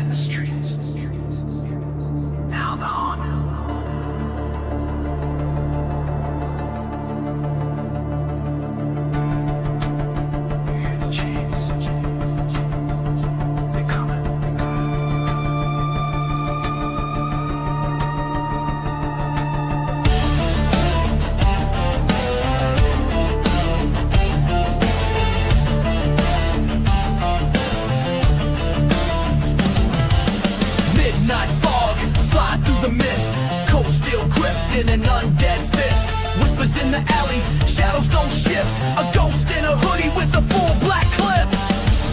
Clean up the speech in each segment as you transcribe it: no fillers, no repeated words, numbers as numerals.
in the streets. Now the haunted. You hear the chains. They're coming. Midnight fog, slide through the mist. Cold steel gripped in an undead fist. Whispers in the alley, shadows don't shift. A ghost in a hoodie with a full black clip.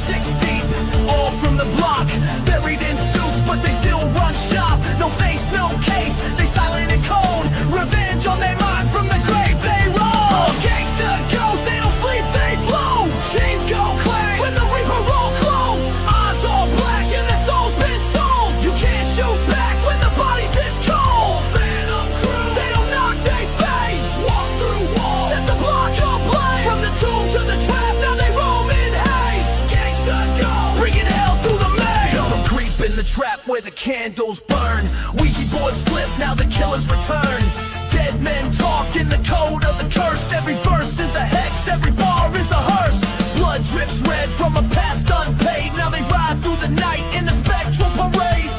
6 deep, all from the block. Buried in suits, but they still run shop. No face, no case, they silent and cold. Revenge on their mind, from the grave they roll. Gangster ghosts, they don't sleep, they flow. Chains go clang when the reaper roll close. Eyes all black and their souls been sold. You can't shoot back when the body's this cold. Phantom crew, they don't knock, they face. Walk through walls, set the block ablaze. From the tomb to the trap, now they roam in haste. Gangsta go, bringing hell through the maze. Some creep in the trap where the candles burn. Ouija boards flip, now the killers return. Dead men talk in the code of the cursed. Every verse is a hex, every bar is a hearse. Blood drips red from a past unpaid. Now they ride through the night in a spectral parade.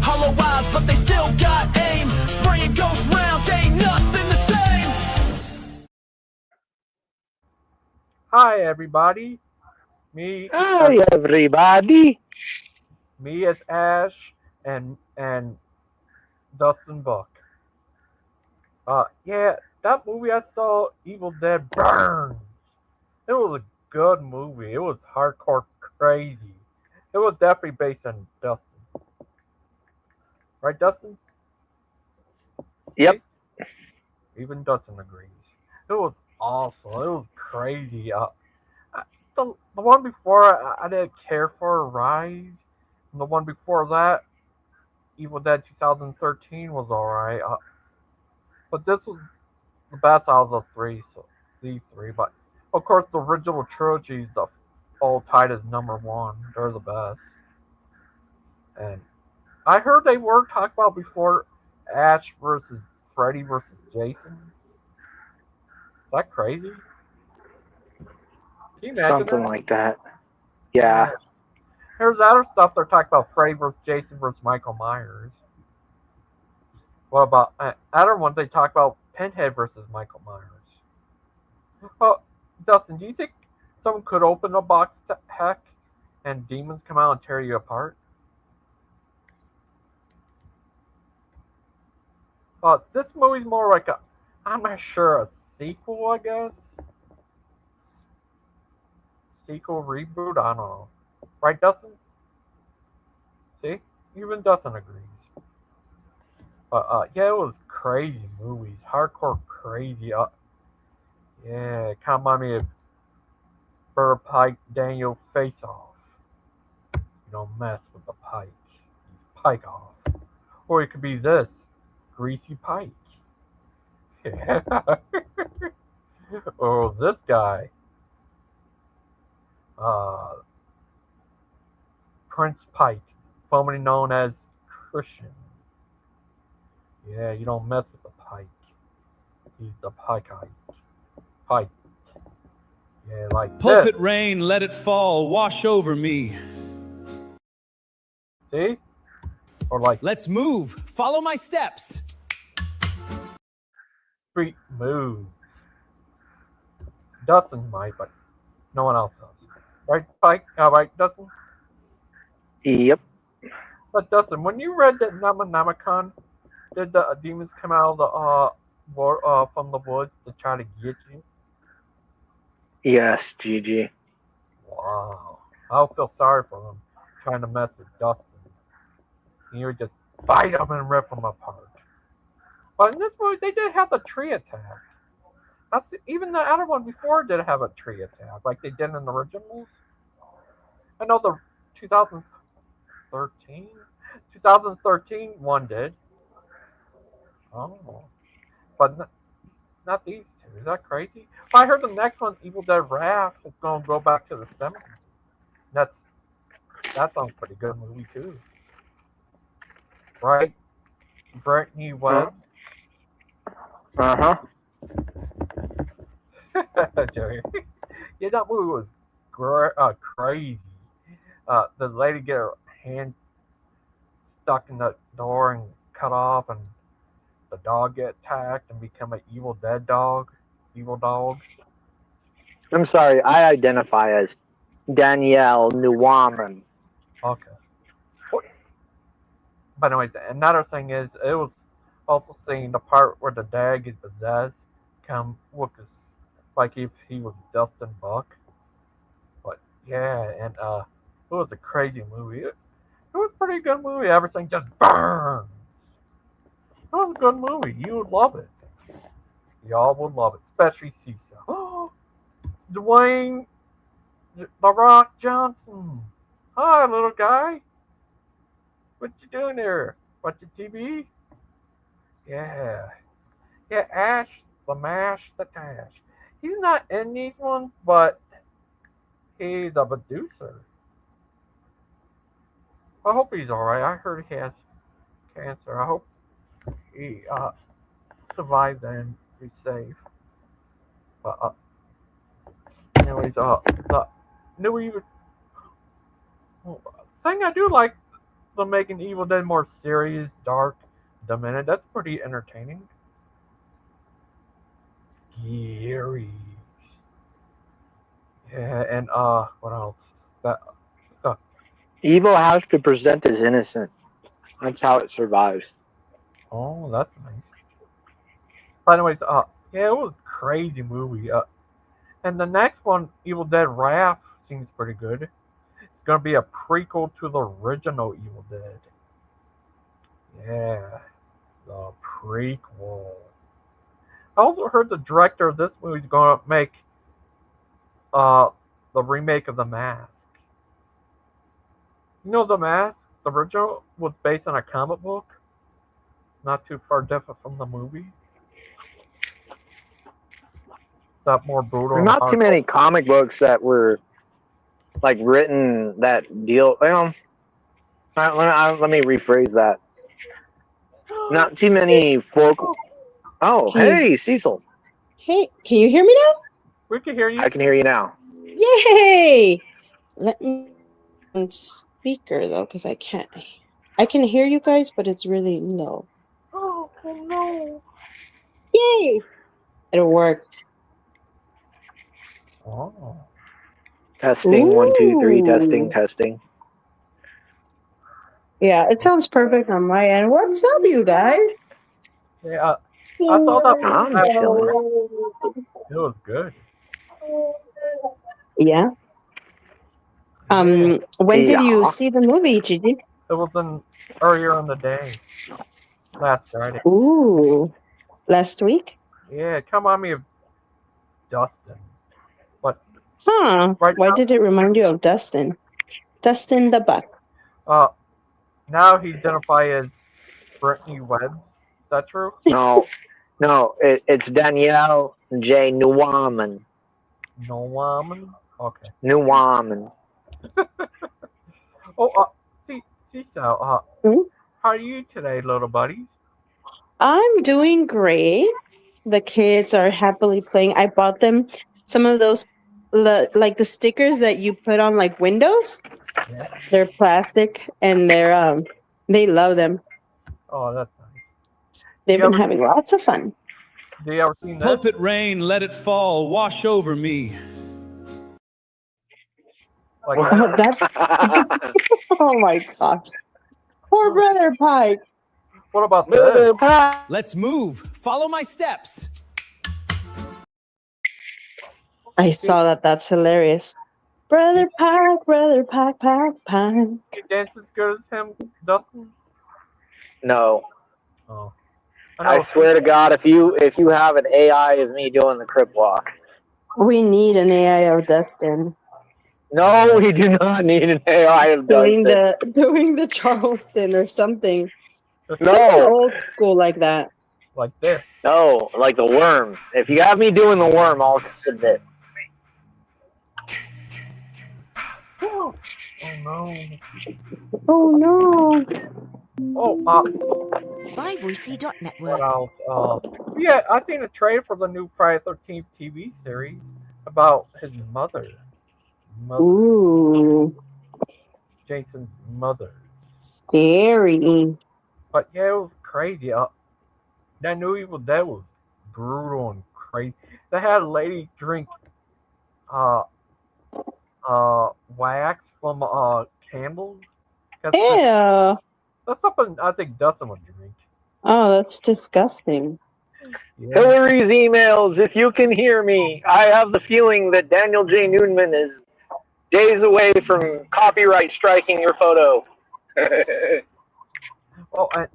Hollow eyes, but they still got aim. Spraying ghost rounds, ain't nothing the same. Hi everybody, me Hi everybody. me as Ash and Dustin Buck. Yeah, that movie I saw, Evildead Burns. It was a good movie. It was hardcore crazy. It was definitely based on Dustin. Right, Dustin? Yep. Even Dustin agrees. It was awesome. It was crazy. The one before I didn't care for Rise, and the one before that, Evil Dead 2013 was alright. But this was the best out of the three. So these three, but of course the original trilogy is the all tied as number one. They're the best. And I heard they were talking about before Ash versus Freddy versus Jason. Is that crazy? Can you imagine Something that? like that. Yeah. There's other stuff they're talking about Freddy versus Jason versus Michael Myers. What about other ones they talk about Pinhead versus Michael Myers? Well, Dustin, do you think someone could open a box to heck and demons come out and tear you apart? This movie's more like I'm not sure, a sequel, I guess? Sequel, reboot? I don't know. Right, Dustin? See? Even Dustin agrees. But, yeah, it was crazy movies. Hardcore crazy. Yeah, it kind of reminded me of Bird Pike, Daniel Face Off. You don't mess with the Pike. He's Pike off. Or it could be this. Greasy Pike. Yeah. Or this guy. Prince Pike, formerly known as Christian. Yeah, you don't mess with the Pike. He's the Pike. Pike. Yeah, like Pulpit this. rain, let it fall, wash over me. See? Or like Let's move. Follow my steps. street moves. Dustin might, but no one else does. Right, Pike? Right, Dustin? Yep. But Dustin, when you read that Necronomicon, did the demons come out of the from the woods to try to get you? Yes, GG. Wow. I feel sorry for them trying to mess with Dustin. And you would just fight them and rip them apart. But in this movie, they did have the tree attack. Even the other one before did have a tree attack, like they did in the originals. I know the 2013 one did. Oh. But not these two. Is that crazy? I heard the next one, Evil Dead Wrath, is going to go back to the 70s. That sounds pretty good movie too. right? Brittany Webb. Uh-huh. Joey. Yeah, that movie was crazy. The lady get her hand stuck in the door and cut off, and the dog get attacked and become an evil dead dog. Evil dog. I'm sorry, I identify as Danielle Newman. Okay. But anyways, another thing is, it was also seeing the part where the dad gets possessed, come look as like if he was Dustin Buck. But yeah, and it was a crazy movie. It was a pretty good movie. Everything just burns. It was a good movie. You would love it. Y'all would love it, especially Cecil. Dwayne, The Rock Johnson. Hi, little guy. What you doing there? Watching TV? Yeah. Yeah, Ash, the Mash, the Tash. He's not in these ones, but he's a producer. I hope he's alright. I heard he has cancer. I hope he survived and be safe. But anyways, the new Evil thing I do like the making Evil Dead more serious, dark, demented. That's pretty entertaining. Scary. Yeah, and what else? That Evil has to present as innocent. That's how it survives. oh, that's nice. But anyways, yeah, it was a crazy movie. And the next one, Evil Dead Wrath, seems pretty good. It's gonna be a prequel to the original Evil Dead. Yeah, the prequel. I also heard the director of this movie is gonna make the remake of The Mask. You know, The Mask, the original, was based on a comic book. Not too far different from the movie. It's not more brutal. There's not too many comic books that were like written that deal. Let me rephrase that. Not too many folk. Oh, hey, Cecil. Hey, can you hear me now? We can hear you. I can hear you now. Yay! Let me on speaker though, because I can't. I can hear you guys, but it's really low. Oh no! Yay! It worked. Oh. Testing, 1, 2, 3, Ooh. testing. Yeah, it sounds perfect on my end. What's up, you guys? Yeah, I saw that. I'm chilling. It was good. Yeah. When did you Yeah. see the movie, Gigi? It was earlier in the day, last Friday. Ooh, last week? Yeah, it come on me of Dustin. But Huh? right Why now, did it remind you of Dustin? Dustin the Buck. now he identified as Brittany Webb. Is that true? No, it's Danielle J. Newman. No woman. Okay. Newman. Oh, Cecil, Hmm? how are you today, little buddies? I'm doing great. The kids are happily playing. I bought them some of those, like the stickers that you put on like windows. Yeah. They're plastic and they love them. Oh, that's nice. They've You been ever- having lots of fun. Do you ever seen this? Hope it rain, let it fall, wash over me. Like Oh, that, oh my gosh. Poor Brother Pike. what about this? Let's move. Follow my steps. I saw that. That's hilarious. Brother Pike, Pike. He dances as good as him, Dustin? No. Oh. I swear to God, if you have an AI of me doing the crip walk. We need an AI of Dustin No, we do not need an AI of doing Dustin. the Charleston or something. No, Old school like that. Like this. no, like the worm. If you have me doing the worm, I'll submit. no. Oh no. Oh, Byvoicy what Network. else? Yeah, I seen a trailer for the new Friday 13th TV series about his mother. Ooh, Jason's mother. scary. But yeah, it was crazy. That new Evil Dead was brutal and crazy. They had a lady drink uh wax from candles. Ew. That's something I think Dustin would drink. Oh, that's disgusting. Yeah. Hillary's emails, if you can hear me, I have the feeling that Daniel J. Newman is days away from copyright striking your photo. Oh, and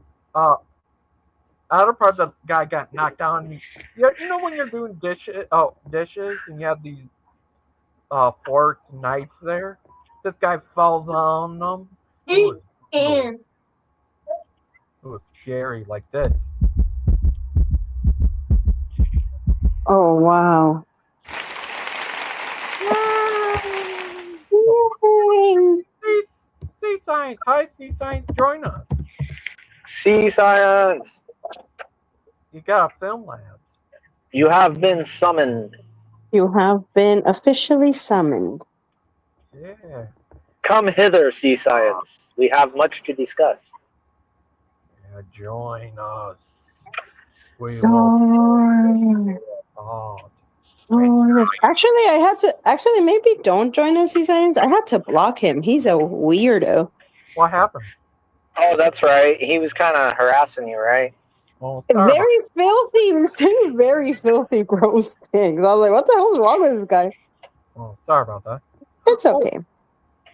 other part the guy got knocked down. You know when you're doing dishes and you have these forks and knives there? This guy falls on them. It was scary like this. Oh wow. See Science. Hi, See Science. Join us. See, science, You got a film labs. you have been summoned. You have been officially summoned. Yeah. Come hither, see science. We have much to discuss. Yeah, join us. We will Sorry. talk. Actually, I had to. Actually, maybe don't join us, Science. I had to block him. He's a weirdo. What happened? Oh, that's right. He was kind of harassing you, right? Oh, sorry Very filthy. He was saying very filthy, gross things. I was like, what the hell's wrong with this guy? sorry about that. It's okay.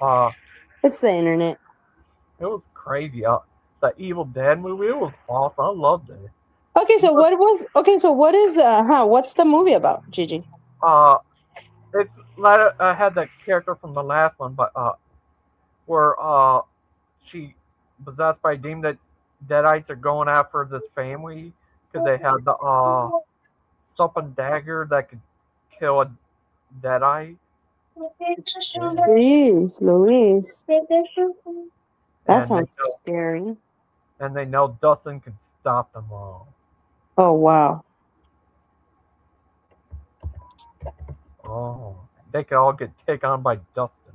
It It's the internet. was crazy. The Evil Dead movie, it was awesome. I loved it. Okay, so what was? Okay, so what is? What's the movie about, Gigi? It's like I had that character from the last one, but where she possessed by a demon that Deadites are going after this family because they had the something dagger that could kill a Deadite. Jeez, Louise. That And sounds scary. and they know Dustin can stop them all. Oh wow. Oh, they could all get taken on by Dustin,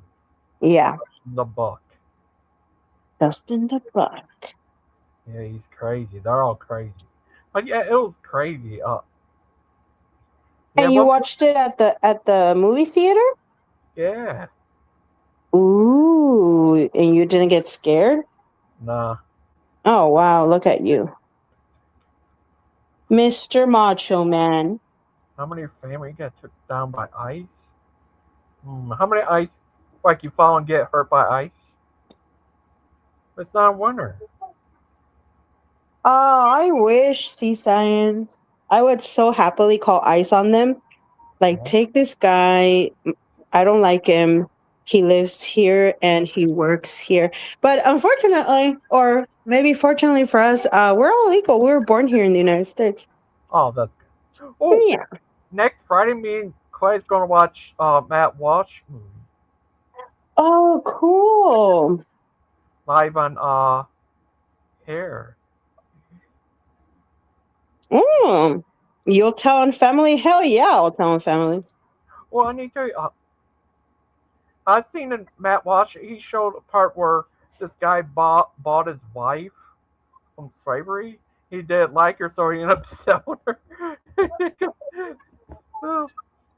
Yeah, the Buck. Dustin the Buck. Yeah, he's crazy. They're all crazy. But yeah, it was crazy. And you watched it at the movie theater? Yeah. Ooh, and you didn't get scared? Nah. Oh wow, look at you. Mr. Macho Man. How many family got took down by ice? How many ice, like you fall and get hurt by ice? It's not a winter. Oh, I wish, Sea Science. I would so happily call ice on them. Like, take this guy. I don't like him. He lives here and he works here. But unfortunately, or maybe fortunately for us, we're all legal. We were born here in the United States. Oh, that's good. Oh, Yeah. next Friday, me and Clay's going to watch Matt Walsh movie Oh, cool. live on Hair. You'll tell on family? Hell yeah, I'll tell on family. Well, I need to tell you, I've seen in Matt Walsh, he showed a part where this guy bought his wife from slavery. He didn't like her, so he ended up selling her.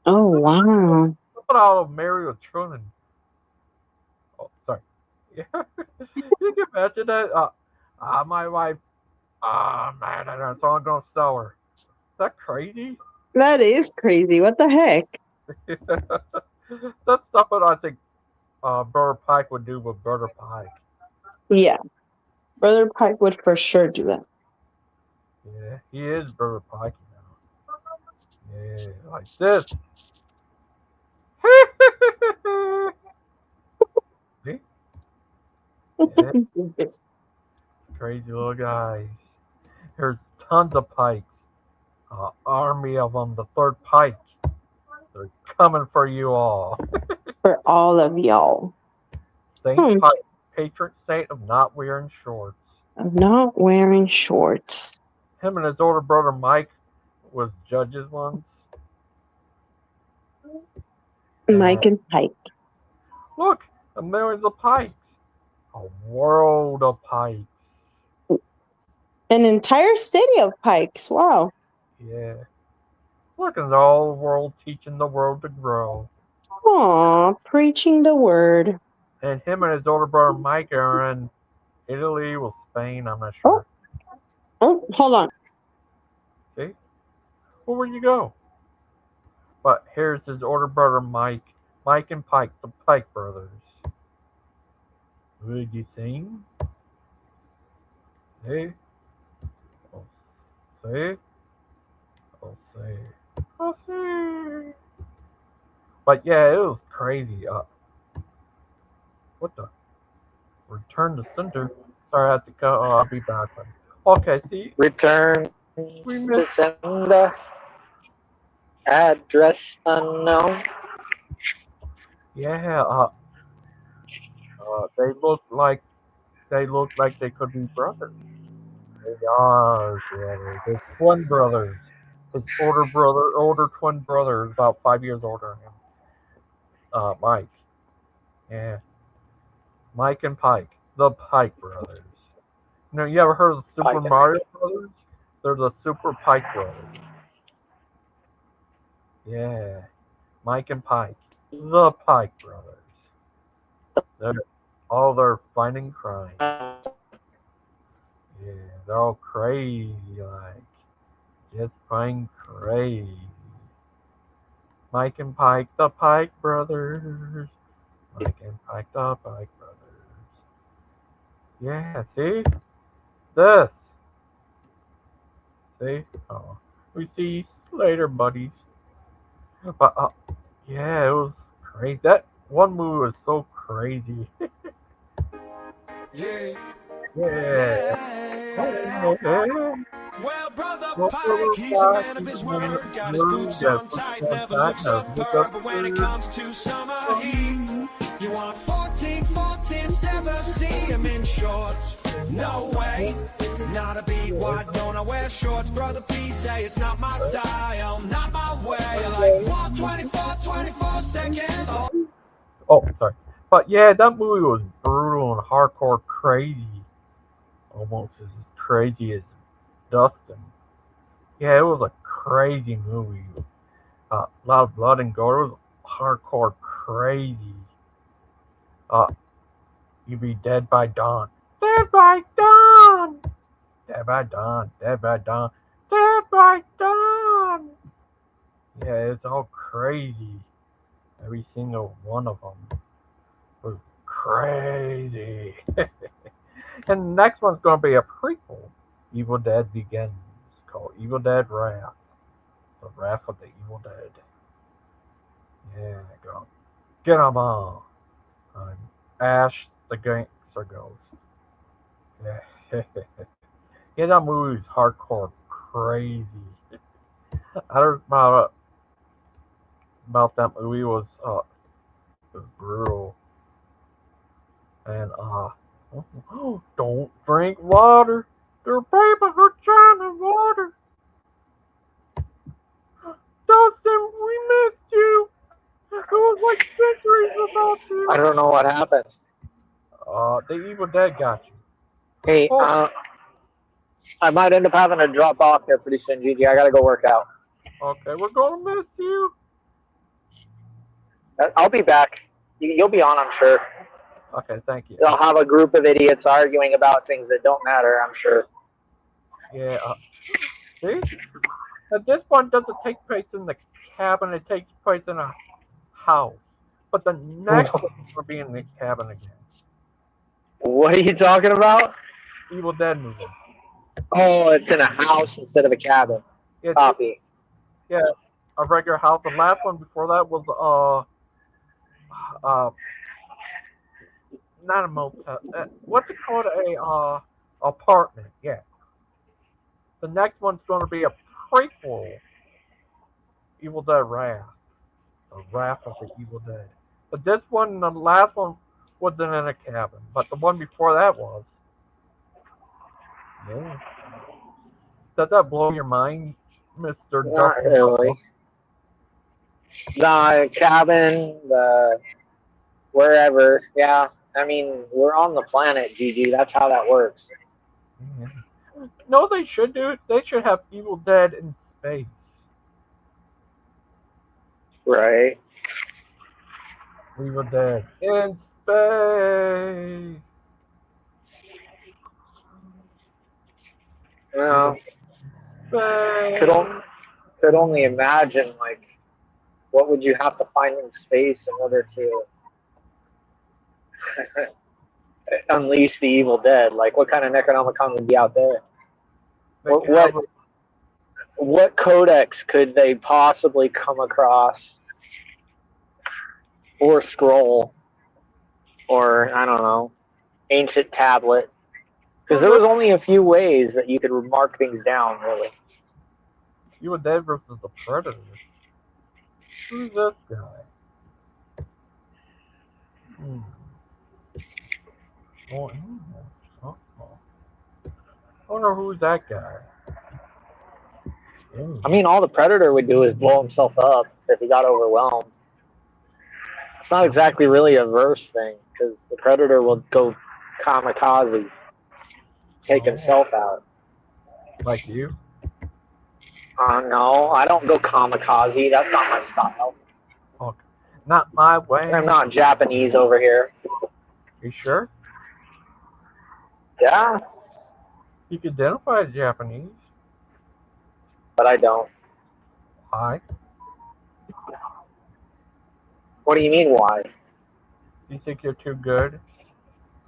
Oh, wow. But I'll marry a Truman. Oh, sorry. Yeah. You can imagine that. My wife, mad at her, so I'm going to sell her. Is that crazy? That is crazy. What the heck? That's something I think Brother Pike would do with Brother Pike. Yeah. Brother Pike would for sure do that. Yeah, he is Brother Pike now. Yeah, like this. See? Yeah, crazy little guys. There's tons of pikes. Army of them, the third pike. They're coming for you all. For all of y'all. Saint patron saint of not wearing shorts. I'm not wearing shorts. Him and his older brother Mike was judges once. Mike and Pike. Look, millions of pikes. A world of pikes. An entire city of pikes. Wow. Yeah. Look, it's all the world teaching the world to grow. Aw, preaching the word. And him and his older brother Mike are in Italy or Spain, I'm not sure. Oh, hold on. See? Well, where'd you go? But here's his older brother Mike. Mike and Pike, the Pike brothers. Would you sing? See? Oh, see? Oh, see. Oh, see. But yeah, it was crazy. What the? Return to center. Sorry, I have to go. Oh, I'll be back. Okay, see? Return We to missed. sender. Address unknown. Yeah, they look like they could be brothers. They are brothers. They're twin brothers. His older twin brother is about 5 years older than him. Mike. Yeah. Mike and Pike. The Pike brothers. You ever heard of the Super Pike. Mario brothers? They're the Super Pike brothers. Yeah. Mike and Pike. The Pike brothers. They're fighting crime. Yeah, they're all crazy, like. Just plain crazy. Mike and Pike, the Pike brothers. Mike and Pike, the Pike brothers. Yeah, see? This. See? Oh. We see you later, buddies. But, yeah, it was crazy. That one movie was so crazy. Yeah. Yeah. Well, brother Pike, he's a man of his word. Got his boots on tight, never looks superb. But when it comes to summer heat, you want 14, never see him in shorts. No way, not a beat. Why don't I wear shorts? Brother P say it's not my style, not my way. Like 24 seconds. Oh, sorry. But yeah, that movie was brutal and hardcore crazy. Almost as crazy as Dustin. Yeah, it was a crazy movie. A lot of blood and gore. It was hardcore crazy. You'd be dead by dawn. Dead by dawn. Dead by dawn. Dead by dawn. Dead by dawn. Yeah, it's all crazy. Every single one of them was crazy. And the next one's going to be a prequel. Evildead Begins. It's called Evildead Wrath. The Wrath of the Evil Dead. Yeah, go. Get 'em all. Ash the Gangster Ghost. Yeah. Yeah, that movie's hardcore crazy. I heard about that movie was brutal. And don't drink water. Their babies are drowning water. Dustin, we missed you. It was like centuries about you. I don't know what happened. The Evil Dead got you. Hey, I might end up having to drop off here pretty soon, Gigi. I gotta go work out. Okay, we're gonna miss you. I'll be back. You'll be on, I'm sure. Okay, thank you. They'll have a group of idiots arguing about things that don't matter, I'm sure. Yeah. See? This one doesn't take place in the cabin. It takes place in a house. But the next one will be in the cabin again. What are you talking about? Evil Dead movie. Oh, it's in a house instead of a cabin. It's, Copy. yeah, a regular house. The last one before that was not a motel. What's it called? A apartment. Yeah. The next one's going to be a prequel. Evil Dead Wrath. The Wrath of the Evil Dead. But this one, the last one, wasn't in a cabin, but the one before that was. Yeah. Does that blow your mind, Mr. Not Dustin? really. The cabin, the wherever. Yeah. I mean, we're on the planet, GG. That's how that works. Yeah. No, they should do it. They should have Evil Dead in space. Right. Evil Dead in space. You know, Space. could only imagine, like, what would you have to find in space in order to unleash the Evil Dead? Like, what kind of Necronomicon would be out there? They What, could have what what codex could they possibly come across, or scroll, or I don't know, ancient tablet? Because there was only a few ways that you could mark things down, really. Evil Dead versus the Predator. Who's this guy? Oh, oh. I wonder who's that guy. I mean, all the Predator would do is blow himself up if he got overwhelmed. It's not exactly really a verse thing, because the Predator will go kamikaze, take himself out. Like you? No, I don't go kamikaze. That's not my style. Okay. Not my way. I'm not Japanese over here. You sure? Yeah, You can identify as Japanese. but I don't. Why? What do you mean, why? Do you think you're too good?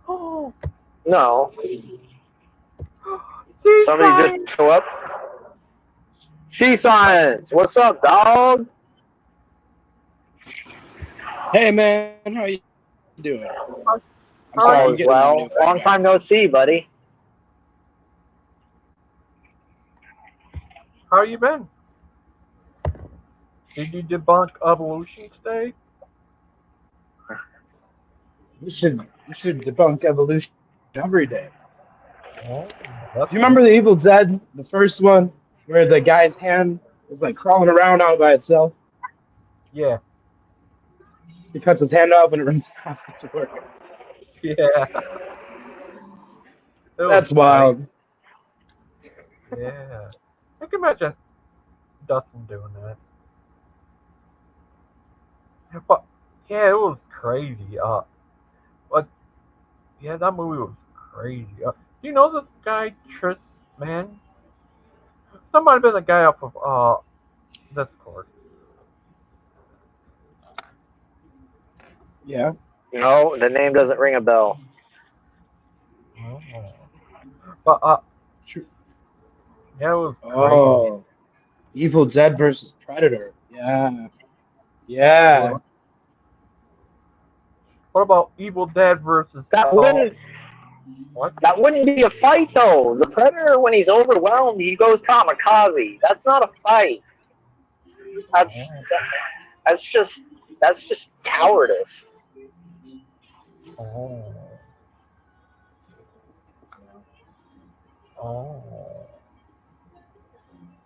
Oh, No. see, Somebody just show up. Sea Science! What's up, dog? Hey man, how you doing? I'm All sorry, I'm is getting well. my new Long phone. time no see, buddy. How you been? Did you debunk evolution today? We should debunk evolution every day. Oh, Do you remember the Evil Dead, the first one, where the guy's hand is like crawling around all by itself? Yeah. He cuts his hand off and it runs past the door. Yeah. That's wild. Yeah. I can imagine Dustin doing that. But yeah, it was crazy. But yeah, that movie was crazy. Do you know this guy Tris Man? That might have been the guy off of Discord. Yeah. No, the name doesn't ring a bell. Oh. But yeah, it was crazy. Oh, Evil Dead versus Predator. Yeah. Yeah. What about Evil Dead versus That wouldn't what? that wouldn't be a fight though. The Predator, when he's overwhelmed, he goes kamikaze. That's not a fight. That's just cowardice. Oh. Oh.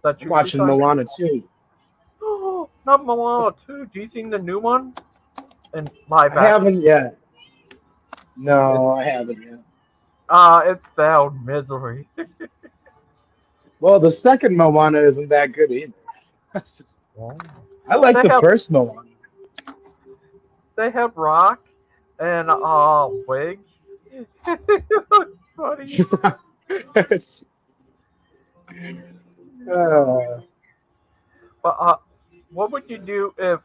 That I'm watching Moana too. Oh, not Moana 2. Do you seen the new one? And live I haven't yet. No, I haven't yet. It found misery. Well, the second Moana isn't that good either. Oh. I like They the have- first Moana. They have Rock and Wig. It's funny. But what would you do if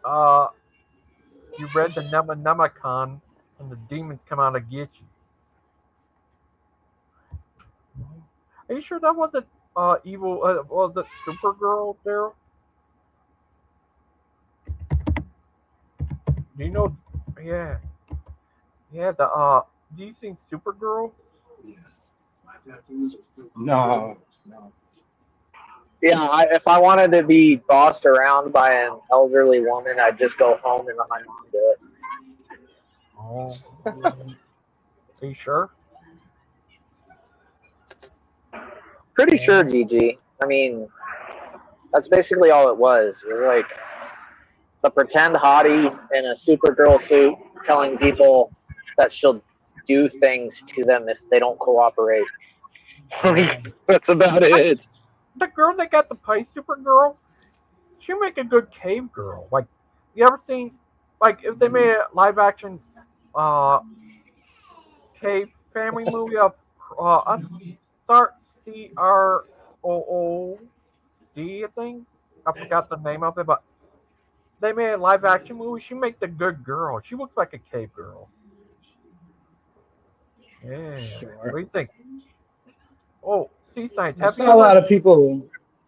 you read the Necronomicon and the demons come out to get you? Are you sure that wasn't evil? Was it Supergirl there? Do you know? Yeah, yeah. Do you think Supergirl? No. Yeah, if I wanted to be bossed around by an elderly woman, I'd just go home and let my mom do it. Oh, are you sure? Pretty sure, GG. I mean, that's basically all it was. It was like the pretend hottie in a Supergirl suit telling people that she'll do things to them if they don't cooperate. That's about it. The girl that got the pie, Supergirl, she make a good cave girl. Like, you ever seen, like, if they made a live action, cave family movie of, CROOD, I think. I forgot the name of it, but they made a live action movie. She make the good girl. She looks like a cave girl. Yeah. Sure. What do you think? Oh, Sea Science. I Have you saw a lot ever? of people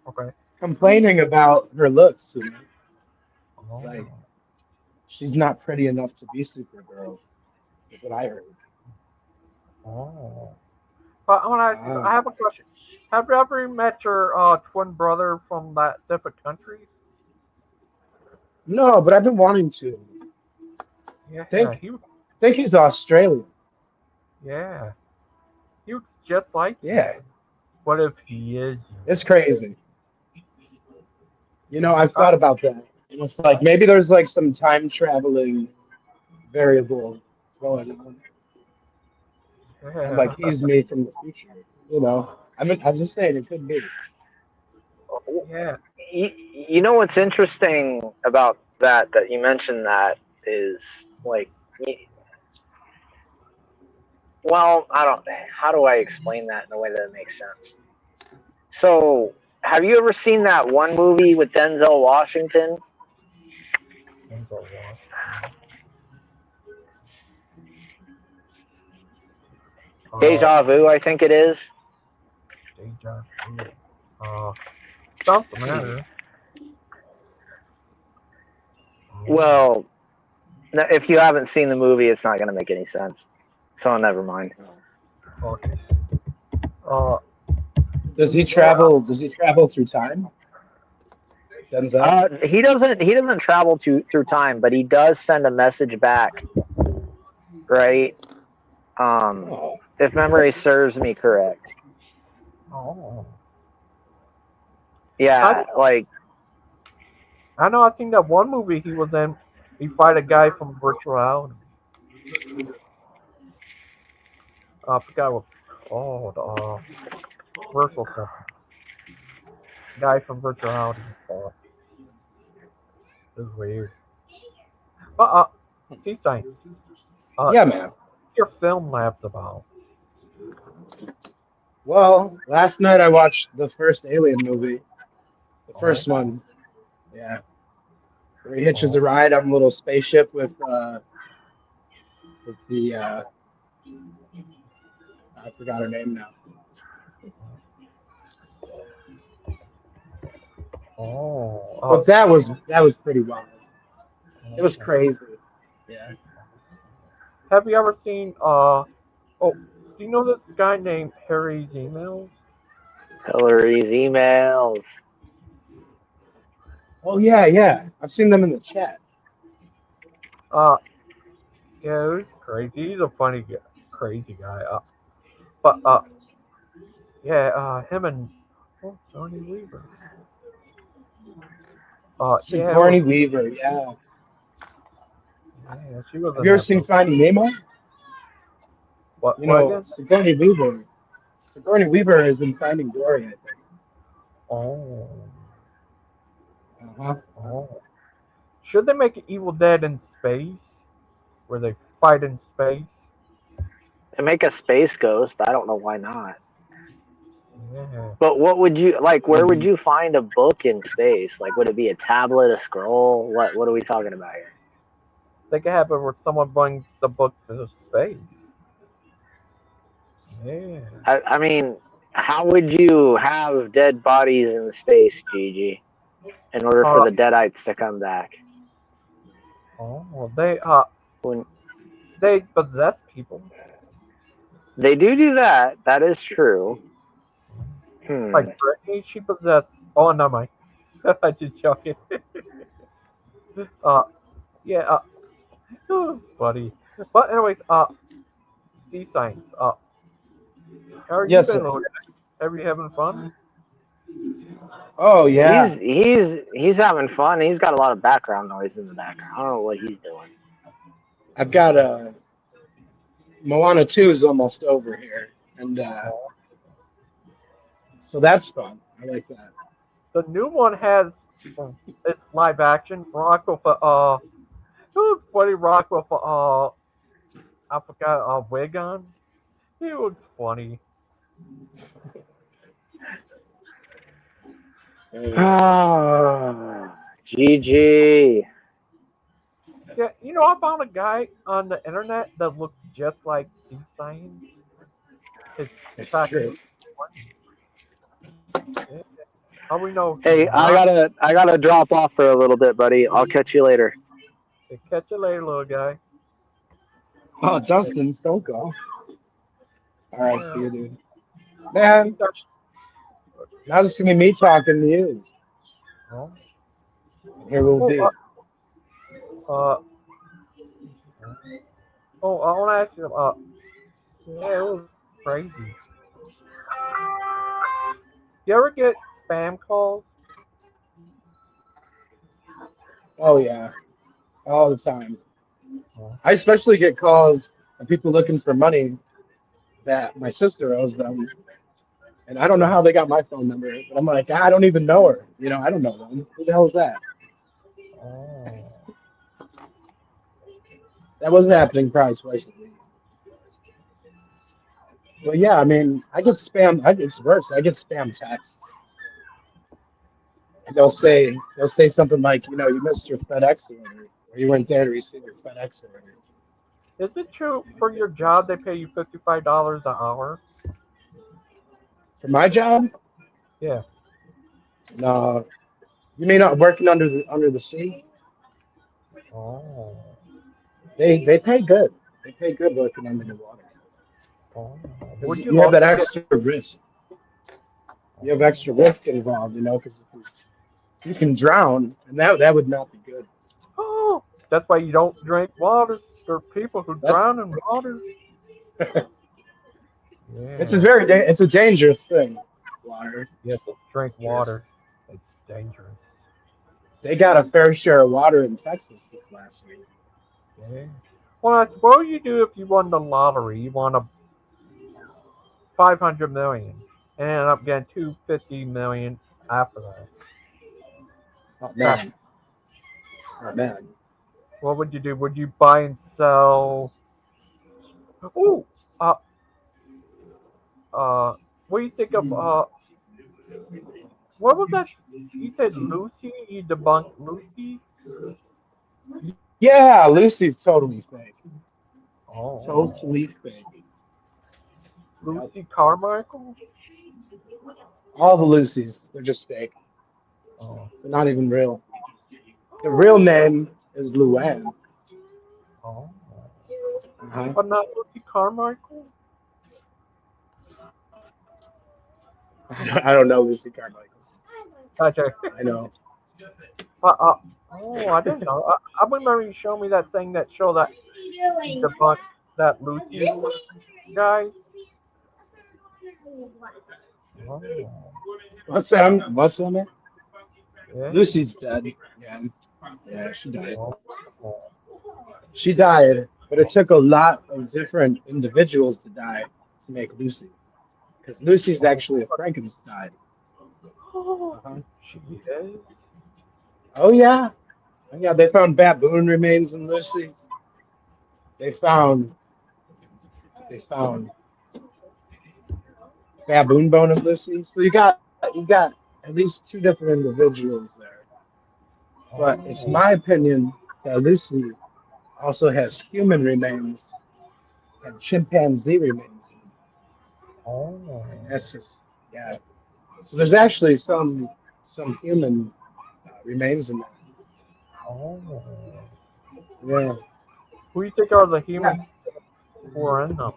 Okay. complaining about her looks. Oh. Like, she's not pretty enough to be Supergirl, is what I heard. Oh. But I want to ask you, I have a question. Have you ever met your twin brother from that different country? No, but I've been wanting to. Yeah, Think he, think he's Australian. yeah, he looks just like you. Yeah, What if he is you? it's crazy. You know, I've thought about that. It's like maybe there's like some time traveling variable going on. And like Yeah, he's me from the future. You know, I'm just saying it could be. yeah. You know what's interesting about that you mentioned that is like, well, I don't. How do I explain that in a way that makes sense? So, have you ever seen that one movie with Denzel Washington? Denzel Washington. Deja Vu, I think it is. Deja Vu. Sounds familiar. Well, if you haven't seen the movie, it's not going to make any sense. So never mind. Okay. Does he travel? Does he travel through time? Denzel? He doesn't travel through time, but he does send a message back, right? Oh, If memory serves me correct. Oh. Yeah, like I know. I seen that one movie he was in. He fight a guy from virtual reality. I forgot what's called. Virtual something. Guy from virtual reality. This is weird. But Sea Science. yeah, man. Your film labs about. Well, last night I watched the first Alien movie. The first one. Yeah. Where he hitches a ride on a little spaceship with the I forgot her name now. But that was pretty wild. It was crazy. Yeah. Have you ever seen do you know this guy named Harry's Emails? Hillary's emails. Oh yeah. I've seen them in the chat. Yeah, he's crazy. He's a funny guy, crazy guy. But him and Johnny Weaver. Sigourney Weaver, yeah. Yeah, she was. Have you ever seen Finding Nemo? What? You know, Sigourney Weaver. Sigourney Weaver is in Finding Dory, I think. Oh. Uh-huh. Oh. Should they make Evildead in space, where they fight in space? To make a space ghost, I don't know why not. Yeah. But what would you like? Where would you find a book in space? Like, would it be a tablet, a scroll? What are we talking about here? They could have it where someone brings the book to space. Yeah. I mean, how would you have dead bodies in space, Gigi, in order for the Deadites to come back? Oh, When they possess people. they do that, that is true. Like Brittany, she possessed. Oh, no, mind. I just joking. Yeah. Buddy. But anyways, sea science. How are you Yes, been, sir. Lord? Are you having fun? Oh yeah, He's having fun. He's got a lot of background noise in the background. I don't know what he's doing. I've got a Moana 2 is almost over here, and so that's fun. I like that. The new one has it's live action. Rock with it was funny. Rock with I forgot a wig on. He looks funny. Ah, GG. Yeah, you know, I found a guy on the internet that looks just like Sea Science. It's It's true. actually yeah. How we know he's Hey, I not? gotta drop off for a little bit, buddy. I'll catch you later. Hey, catch you later, little guy. Oh, Justin, don't go. All right, see Yeah. you, dude. Man, He's not. now it's gonna be me talking to you. Oh, Here we'll oh, be. uh, oh, I want to ask you. Yeah, it was crazy. You ever get spam calls? Oh yeah, all the time. Oh, I especially get calls of people looking for money that my sister owes them, and I don't know how they got my phone number. But I'm like, I don't even know her. You know, I don't know them. Who the hell is that? oh. That wasn't happening probably twice a week. Well, yeah, I mean, I get spam. It's worse. I get spam texts. And they'll say something like, you missed your FedEx order, or you weren't there to receive your FedEx order. Is it true for your job they pay you $55 an hour? For my job, Yeah. no. You mean not working under the sea? Oh. They pay good. They pay good working under the water Oh. because Would you you have love that to get? extra risk. You have extra risk involved, because you can drown, and that would not be good. Oh, that's why you don't drink water. There are people who That's drown in water. it's a Yeah. very it's a dangerous thing. Water. You have to drink water. It's dangerous. They got a fair share of water in Texas this last week. Yeah. Well, I suppose you do if you won the lottery. You won a 500 million, and end up getting 250 million after that. Oh That's, man, oh man. what would you do? Would you buy and sell? Oh, uh, what do you think of what was that? You said Lucy. You debunked Lucy. Yeah, Lucy's totally fake. Oh, Totally fake. Yep. Lucy Carmichael. All the Lucys, they're just fake. Oh, They're not even real. The real name is Luann. oh, Uh-huh. but not Lucy Carmichael. I don't know Lucy Carmichael. Gotcha. I know. Oh, I didn't know. I remember you showing me that thing that showed that debunked that Lucy guy. Oh, What's that? What's that, man? yeah. Lucy's dead. Yeah, yeah, she died. Oh, oh, She died, but it took a lot of different individuals to die to make Lucy. Because Lucy's actually a Frankenstein. oh, Uh-huh. she is. Oh yeah, oh, yeah. They found baboon remains in Lucy. They found baboon bone in Lucy. So you got at least two different individuals there. But it's Oh, my opinion that Lucy also has human remains and chimpanzee remains. oh, That's just yeah. So there's actually some human remains in there. oh. Yeah, Who do you think are the yeah. humans who are in them?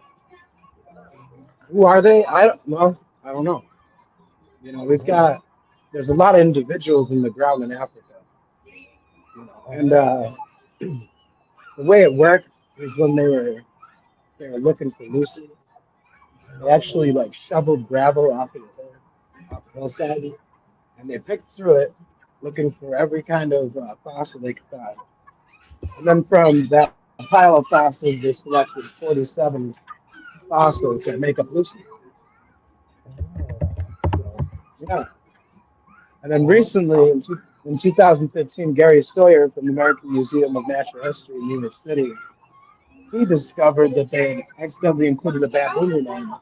Who are they? I don't know. We've got there's a lot of individuals in the ground in Africa, and Oh, the way it worked was when they were looking for Lucy. They actually like shoveled gravel off the hillside, and they picked through it, looking for every kind of fossil they could find. And then from that pile of fossils, they selected 47 fossils that make up Lucy. So, yeah. And then recently, in 2015, Gary Sawyer from the American Museum of Natural History in New York City, he discovered that they had accidentally included a baboon remain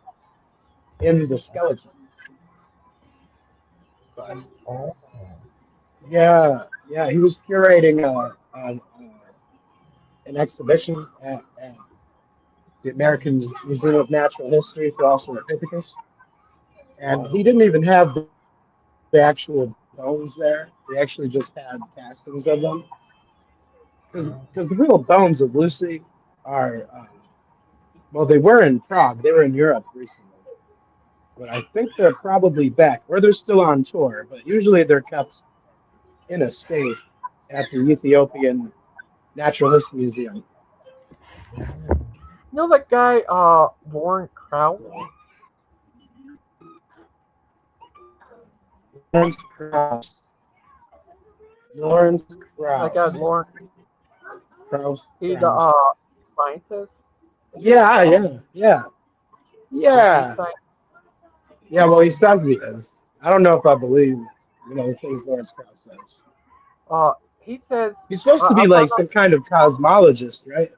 in the skeleton. But, Oh. yeah, he was curating an exhibition at the American Museum of Natural History for Australopithecus, and he didn't even have the actual bones there. He actually just had castings of them. Because the real bones of Lucy are, well, they were in Prague. They were in Europe recently. But I think they're probably back, or they're still on tour. But usually they're kept in a safe at the Ethiopian Natural History Museum. You know that guy, Lauren Kraut? Lawrence Krauss. Lawrence That guy, Krauss. Lauren. Krauss. He's scientist. Yeah. He's sci- Yeah, well, he says he is. I don't know if I believe, the things Lawrence Krauss says. He says He's supposed to be I like found some out- kind of cosmologist, right?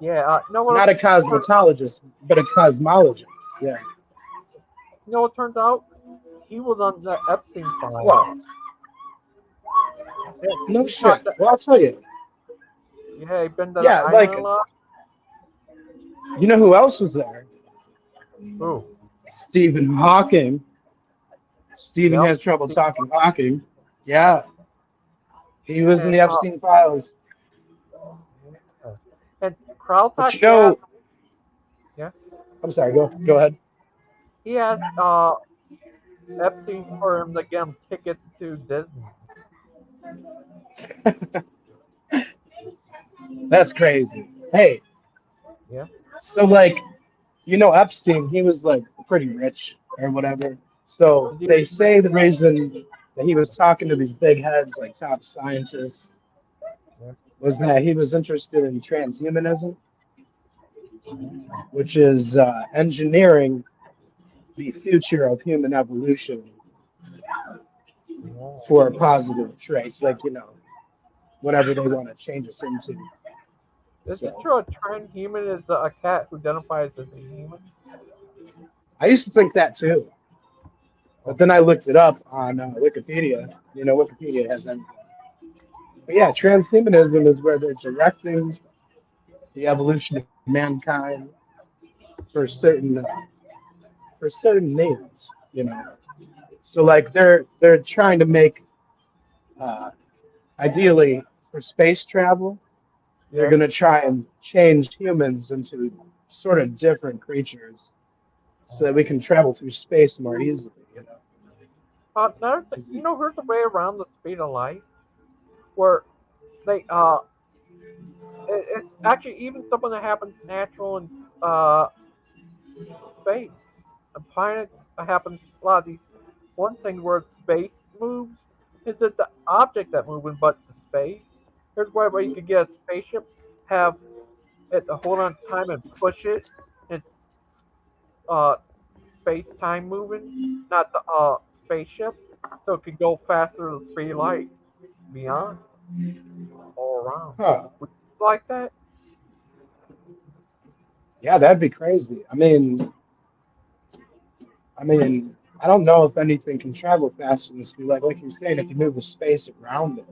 yeah. You know what? Not a cosmetologist, but a cosmologist. Yeah. You know what turns out? He was on the Epstein file. Well, no shit. Well, I'll tell you. Yeah, he been to Yeah, the like- island a lot. You know who else was there? Who? Stephen Hawking. Stephen Yep. has trouble talking Hawking. Yeah. He was in the And, Epstein files. And Kraut But you know, Yeah. I'm sorry, go ahead. he asked Epstein for him to get him tickets to Disney. That's crazy. Hey, Yeah. so like, Epstein, he was like pretty rich or whatever. So they say the reason that he was talking to these big heads, like top scientists, was that he was interested in transhumanism, which is engineering the future of human evolution for positive traits, like, whatever they want to change us into. Is it So, true a transhuman is a cat who identifies as a human? I used to think that too. But then I looked it up on Wikipedia. Wikipedia has everything. But yeah, transhumanism is where they're directing the evolution of mankind for certain needs. So like they're trying to make ideally for space travel, they're going to try and change humans into sort of different creatures so that we can travel through space more easily. Here's a way around the speed of light, where they it's actually even something that happens natural in space. And planets happens a lot of these. One thing where space moves is that the object that moving, but the space. Here's where you could get a spaceship, have it to hold on to time and push it. It's space time moving, not the spaceship, so it could go faster than the speed of light, beyond, all around. Huh. Would you like that? Yeah, that'd be crazy. I mean, I don't know if anything can travel faster than speed. Like you're saying, if you move the space around it.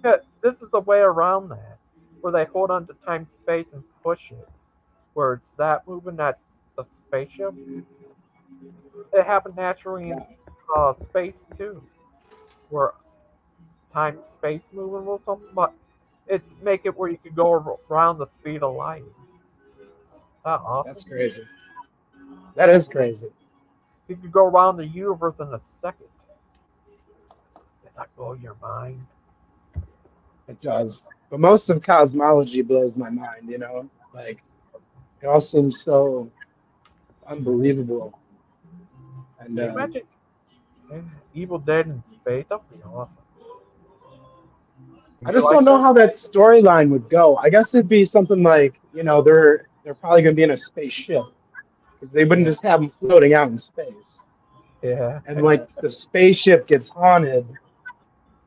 Yeah, this is the way around that, where they hold on to time, space, and push it, where it's that moving, not the spaceship. It happened naturally in space too, where time, space moving or something, but it's make it where you could go around the speed of light. Is that awesome? That's crazy. That is crazy. You could go around the universe in a second. Does that blow your mind? It does. But most of cosmology blows my mind, you know? Like, it all seems so unbelievable. And Can you imagine Evil Dead in space? That would be awesome. I Would you just like don't know that? how that storyline would go. I guess it'd be something like, you know, they're probably going to be in a spaceship because they wouldn't just have them floating out in space. Yeah. And like the spaceship gets haunted,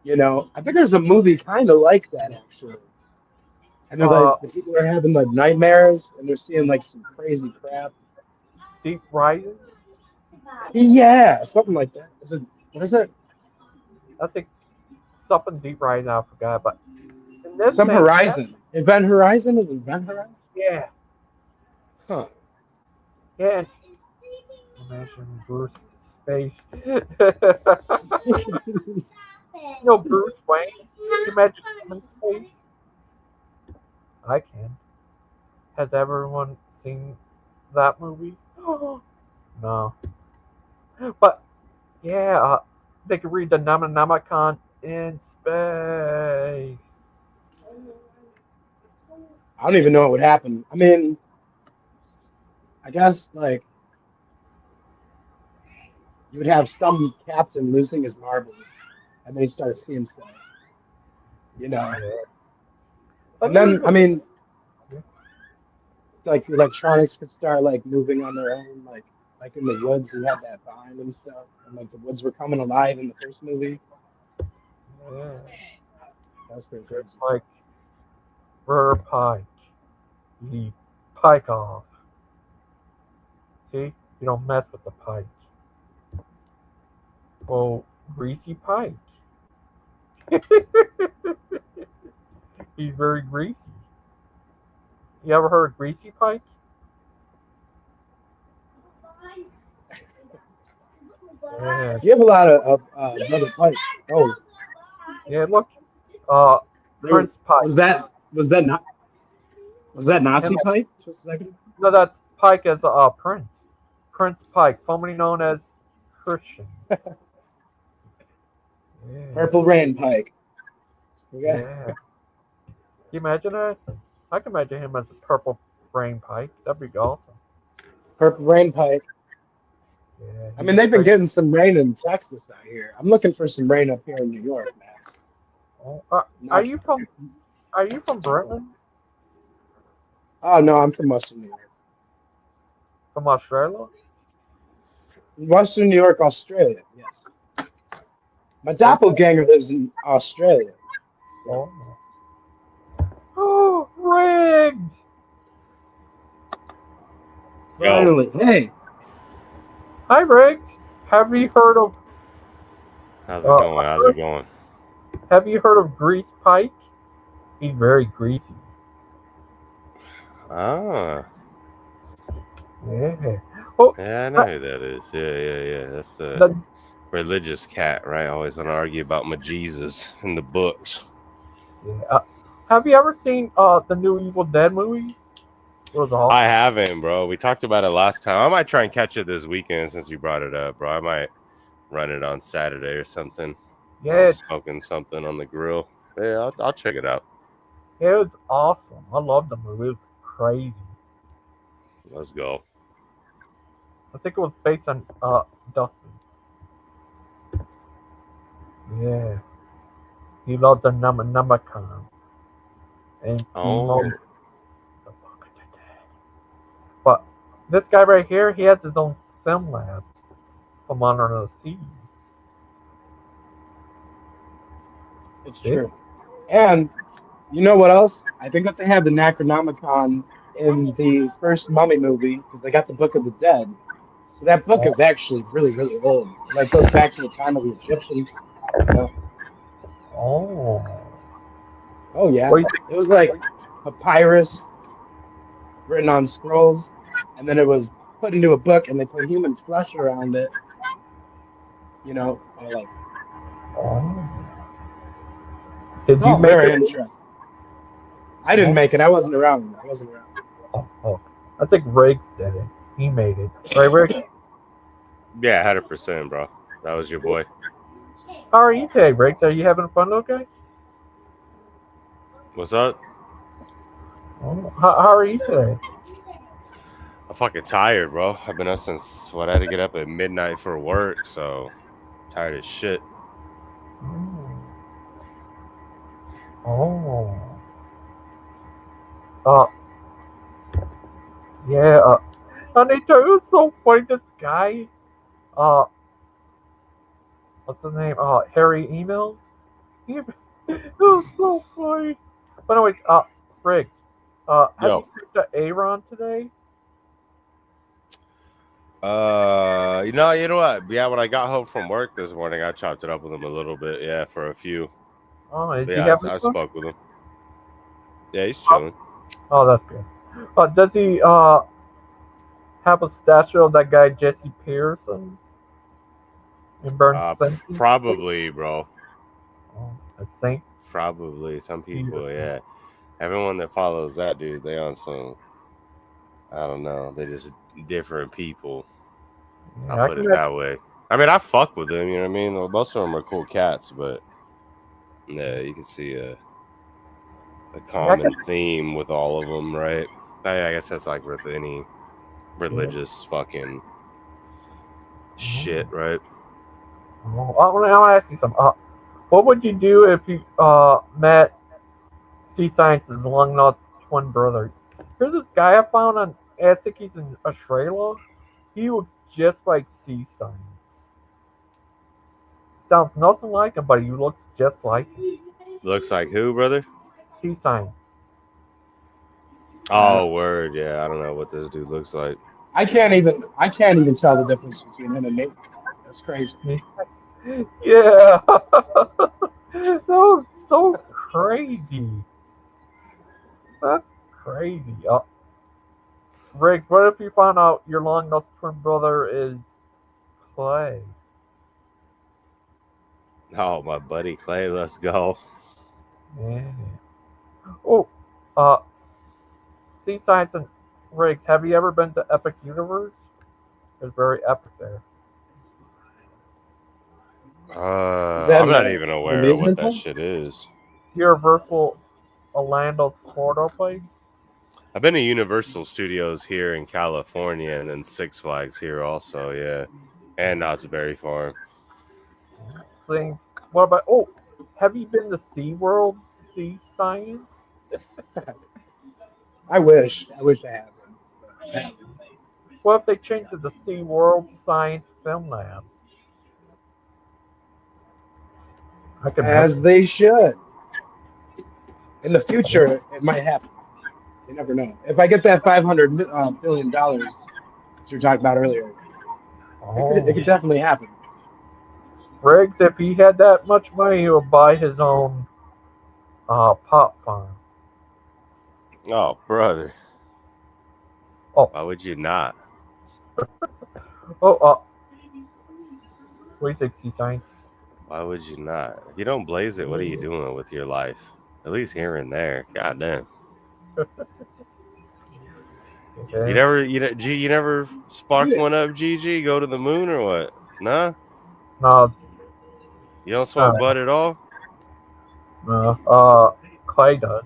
you know. I think there's a movie kind of like that actually. And they're like Uh, the people are having like nightmares and they're seeing like some crazy crap. Deep Rising. Yeah, something like that. Is it? What is it? I think something Deep Rising. I forgot, but in this Some same Horizon. Event Horizon? Is it Event Horizon? yeah, Huh. yeah. And imagine Bruce in space. No, Bruce Wayne. Can you imagine him in space? I can. Has everyone seen that movie? No. But yeah, they could read the Necronomicon in space. I don't even know what would happen. I mean, I guess like you would have some captain losing his marbles and they start seeing stuff, you know. Yeah. Let And me then read I the. mean, like the electronics could start like moving on their own, like in the woods you had that vine and stuff. And like the woods were coming alive in the first movie. Yeah. That's pretty Just crazy. like Murder Pike. You pike off. See? You don't mess with the pike. Well, Greasy Pike. He's very greasy. You ever heard of Greasy Pike? Yeah. You have a lot of brother Pike. Oh, Yeah, look. Uh, there Prince Pike. was that Nazi And, Pike? Just a second. no, that's Pike as a prince. Prince Pike, formerly known as Christian. Yeah. Purple Rain Pike. Okay. Yeah. Can you imagine that? I can imagine him as a purple brain Pike. That'd be awesome. Purple Rain Pike. Yeah. I mean, they've been getting some rain in Texas out here. I'm looking for some rain up here in New York, man. Oh, Not- Are you from Britain? Oh no, I'm from Western New York. From Australia? Western New York, Australia. Yes. My doppelganger lives in Australia. So, Oh, Riggs! finally, hey, Hi, Riggs. Have you heard of How's it going? How's it going? Have you heard of Grease Pike? He's very greasy. Ah, Yeah. Oh, yeah, I know who that is. Yeah. That's the the, religious cat, right? Always want to argue about my Jesus in the books. yeah. Have you ever seen the new Evil Dead movie? It was awesome. I haven't, bro. We talked about it last time. I might try and catch it this weekend since you brought it up, bro. I might run it on Saturday or something. Yeah, Smoking something on the grill. Yeah, I'll check it out. it was awesome. I loved the movie. It was crazy. Let's go. I think it was based on Dustin. Yeah. He loved the Necronomicon. And he loved the Book of the Dead. But this guy right here, he has his own film lab from under the sea. it's true. And you know what else? I think that they have the Necronomicon in the first Mummy movie because they got the Book of the Dead. So that book is actually really, really old. It like goes back to the time of the Egyptians. Oh. Oh yeah, What do you think? it was like papyrus written on scrolls, and then it was put into a book, and they put human flesh around it. You know, like Oh. Did it's you all make very it? interesting. I didn't make it. I wasn't around. Oh. I think Riggs did it. He made it. Right, Riggs? Yeah, 100%, bro. That was your boy. How are you today, Riggs? Are you having fun, okay? What's up? Oh, how are you today? I'm fucking tired, bro. I've been up since I had to get up at midnight for work, so tired as shit. Oh. Uh, yeah. Anita, it was so funny. This guy, uh, what's his name? Harry Emails. It was so funny. But anyways, Riggs, have Yo. you picked to Aaron today? You know what? Yeah, when I got home from work this morning, I chopped it up with him a little bit. Yeah, for a few. Oh, is he Yeah, having I fun? spoke with him. Yeah, he's chilling. Oh, that's good. Does he have a statue of that guy Jesse Pearson in Burns Center? Probably, bro. Oh, a saint. Probably some people. Yeah, everyone that follows that dude, they on some. I don't know. They're just different people. Yeah, I'll put it that way. I mean, I fuck with them. You know what I mean? Well, most of them are cool cats, but yeah, you can see a common theme with all of them, right? I guess that's like with any religious fucking shit, right? Oh, I want to ask you something. What would you do if you met Sea Science's long-lost twin brother? Here's this guy I found on. I think he's in Australia. He looks just like Sea Science. Sounds nothing like him, but he looks just like him. Looks like who, brother? Sea Science. Oh, word. Yeah, I don't know what this dude looks like. I can't even tell the difference between him and Nate. That's crazy. Yeah. That was so crazy. That's crazy. Riggs, what if you found out your long-lost twin brother is Clay? Oh, my buddy Clay, let's go. Yeah. Oh, Sea Science and Riggs, have you ever been to Epic Universe? It's very epic there. I'm not even aware of what that shit is. Universal Orlando, Florida place? I've been to Universal Studios here in California and then Six Flags here also, yeah. And Knott's Berry Farm. Saying, what about, have you been to SeaWorld, Sea Science? I wish I have. What if they changed it to SeaWorld Science Film Labs? As they should. In the future, it might happen. You never know. If I get that $500 billion that you were talking about earlier, it could definitely happen. Riggs, if he had that much money, he would buy his own pot farm. Oh, brother. Oh. Why would you not? What do you think, Sea Science? Why would you not? If you don't blaze it, what are you doing with your life? At least here and there. Goddamn. Okay. You never spark one up, GG? Go to the moon or what? Nah? No. You don't smoke bud at all? No. Clay does.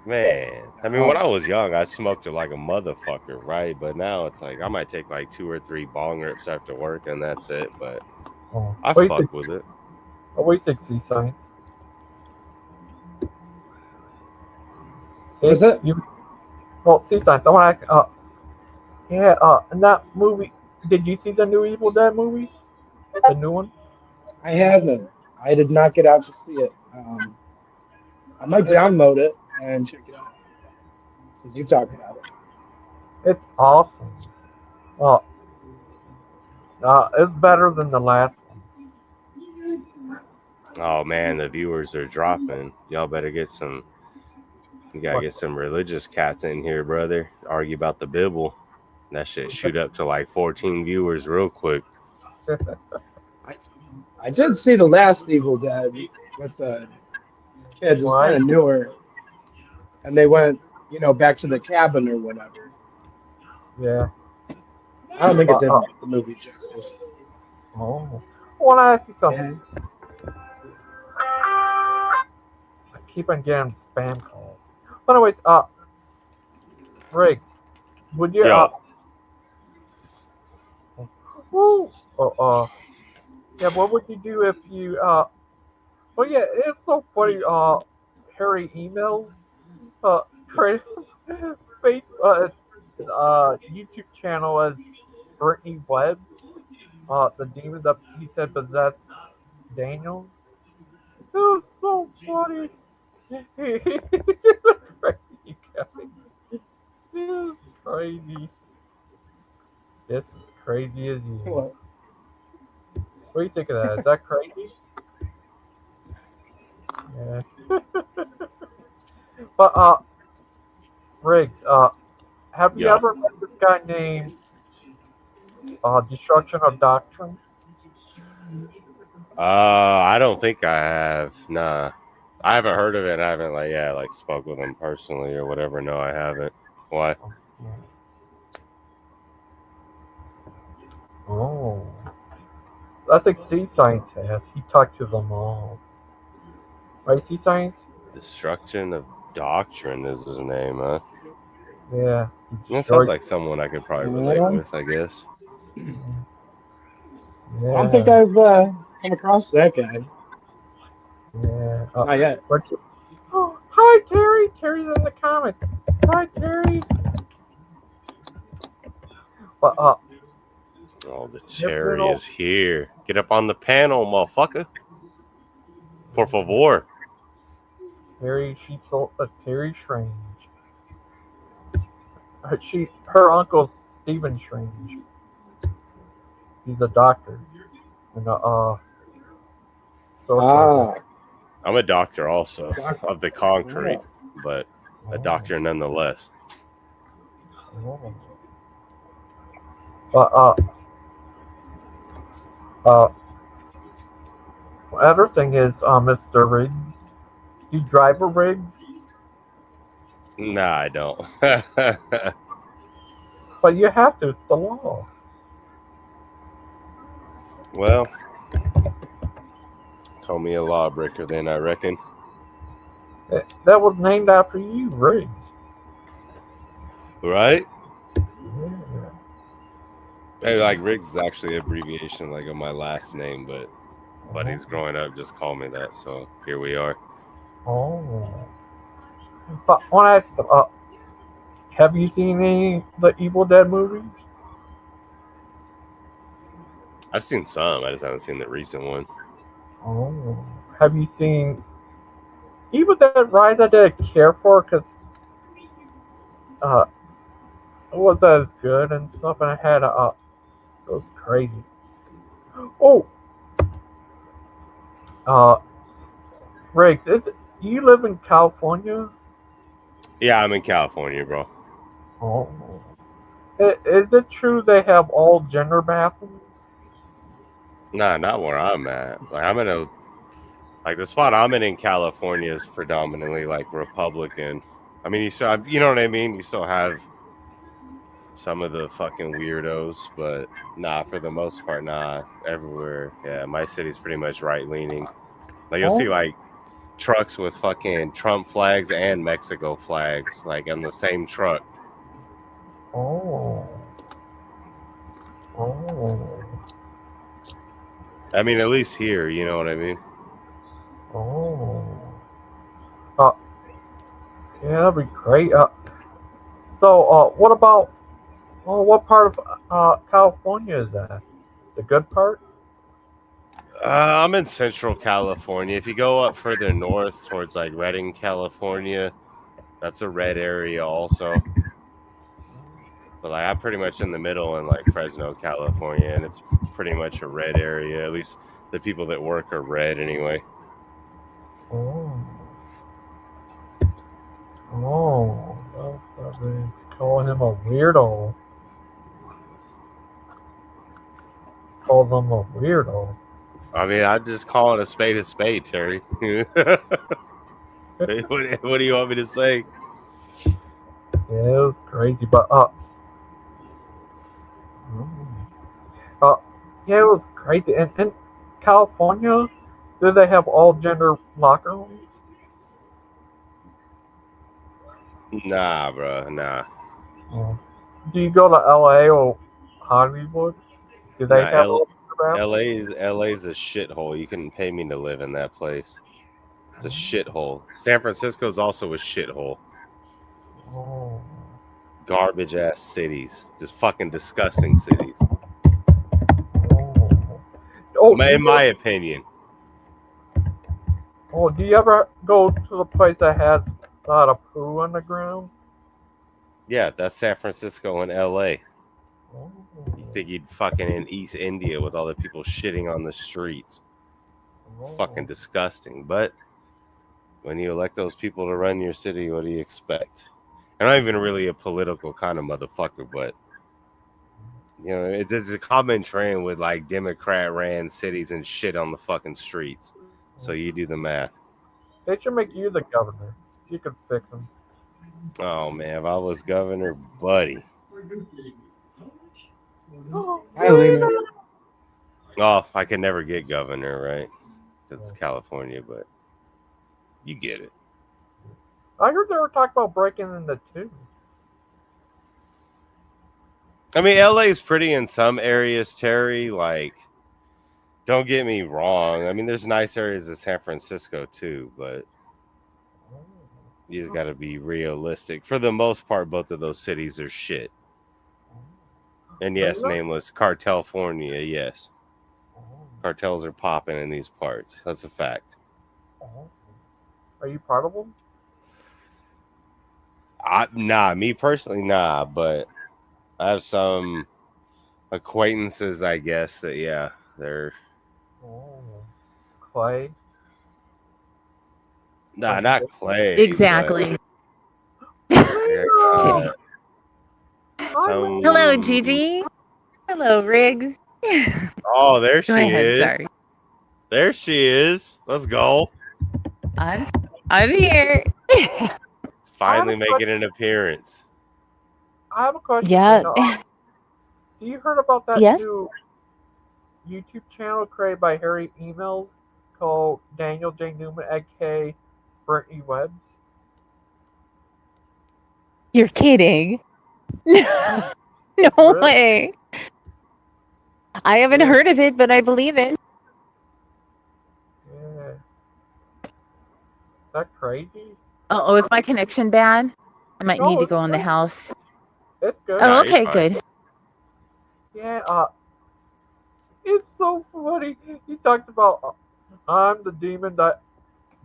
Man, I mean, when I was young, I smoked it like a motherfucker, right? But now it's like I might take like 2 or 3 bong rips after work, and that's it. But I fuck with it. What do you think, Sea Science? What is it? Well, Sea Science, I want to ask. In that movie, did you see the new Evildead movie? The new one? I haven't. I did not get out to see it. I might download it and check it out since you talked about it. It's awesome. It's better than the last one. Oh man, the viewers are dropping. Y'all better get some. You gotta get some religious cats in here, brother. Argue about the Bible. That shit shoot up to like 14 viewers real quick. I did see the last Evildead with the kids. It was kind of newer, and they went, back to the cabin or whatever. Yeah. I don't think it did the movie justice. Oh. I want to ask you something. I keep on getting spam calls. But anyways, Riggs, would you Yo. yeah, what would you do if you well yeah, it's so funny, Harry emails create Facebook YouTube channel as Brittany Webbs, the demon that he said possessed Daniel. It was so funny. He's just a crazy guy. This is crazy. This is crazy as you. What? What do you think of that? Is that crazy? Yeah. But Riggs, have you Yeah. ever met this guy named Destruction of Doctrine? I don't think I have. Nah. I haven't heard of it. And I haven't like spoke with him personally or whatever. No, I haven't. Why? Oh. That's like Sea Science has. He talked to them all. Right, Sea Science? Destruction of Doctrine is his name, huh? Yeah. That sounds like someone I could probably relate with, I guess. Yeah. I don't think I've come across that guy. Yeah. Not yet. Oh, hi, Terry. Terry's in the comments. Hi, Terry. But Oh, the cherry is here. Get up on the panel, motherfucker. Por favor. Terry, she sold a Terry Strange. Her uncle's Stephen Strange. He's a doctor. And I'm a doctor also of the concrete, but a doctor nonetheless. But other thing is, Mr. Riggs, you drive a Riggs, Nah, I don't. but you have to. It's the law. Well, call me a lawbreaker then, I reckon. That was named after you, Riggs. Right? Yeah. Hey, like Riggs is actually an abbreviation like of my last name, but buddies growing up just call me that, so here we are. Oh. But when I have you seen any of the Evildead movies? I've seen some, I just haven't seen the recent one. Oh. Have you seen Evildead Rise? I didn't care for because it wasn't as good and stuff, and I had it was crazy. Oh. Riggs, you live in California? Yeah, I'm in California, bro. Oh. Is it true they have all gender bathrooms? Nah, not where I'm at. Like I'm in the spot I'm in California is predominantly like Republican. I mean, you know what I mean? You still have some of the fucking weirdos, but nah, for the most part, nah. Everywhere, yeah, my city's pretty much right leaning. Like you'll see like trucks with fucking Trump flags and Mexico flags, like on the same truck. Oh. I mean, at least here, you know what I mean? Oh. Yeah, that'd be great. So, what about? What part of California is that? The good part? I'm in Central California. If you go up further north towards like Redding, California, that's a red area also. But like I'm pretty much in the middle in like Fresno, California, and it's pretty much a red area. At least the people that work are red anyway. It's calling him a weirdo. Call them a weirdo. I mean, I'm just calling a spade, Terry. What do you want me to say? Yeah, it was crazy, but yeah, it was crazy. In California, do they have all gender locker rooms? Nah, bro. Nah. Do you go to LA or Hollywood? Do they Nah. have all these around? LA's a shithole. You couldn't pay me to live in that place. It's a shithole. San Francisco's also a shithole. Oh. Garbage ass cities. Just fucking disgusting cities. Oh, In my opinion. Oh, do you ever go to the place that has a lot of poo on the ground? Yeah, that's San Francisco and LA. Oh. You think you'd fucking in East India with all the people shitting on the streets. It's fucking disgusting. But when you elect those people to run your city, what do you expect? I'm not even really a political kind of motherfucker, but you know, it's a common trend with like Democrat ran cities and shit on the fucking streets. So you do the math. They should make you the governor. You could fix them. Oh man, if I was governor, buddy. Hi, Lena. Oh, I could never get governor, right? Because it's California, but you get it. I heard they were talking about breaking into two. I mean, LA is pretty in some areas, Terry. Like, don't get me wrong. I mean, there's nice areas in San Francisco too, but you just got to be realistic. For the most part, both of those cities are shit. And yes, nameless Cartelfornia, yes. Cartels are popping in these parts. That's a fact. Are you part of them? Nah, me personally, nah. But I have some acquaintances, I guess, that, yeah, they're... Clay? Nah, not Clay. Exactly. But, Hello, Gigi. Hello, Riggs. Oh, there Go she ahead, is. sorry. There she is. Let's go. I'm here. Finally making an appearance. I have a question. Yeah. Do you heard about that Yes? new YouTube channel created by Harry Emails called Daniel J. Newman, aka Brittany Webbs? You're kidding. No Really? way. I haven't heard of it, but I believe it. Yeah. Is that crazy? Oh, is my connection bad? I might No, need to it's go in the good. house. It's good. Oh, Nah, you're okay, fine. good. Yeah, it's so funny. He talks about I'm the demon that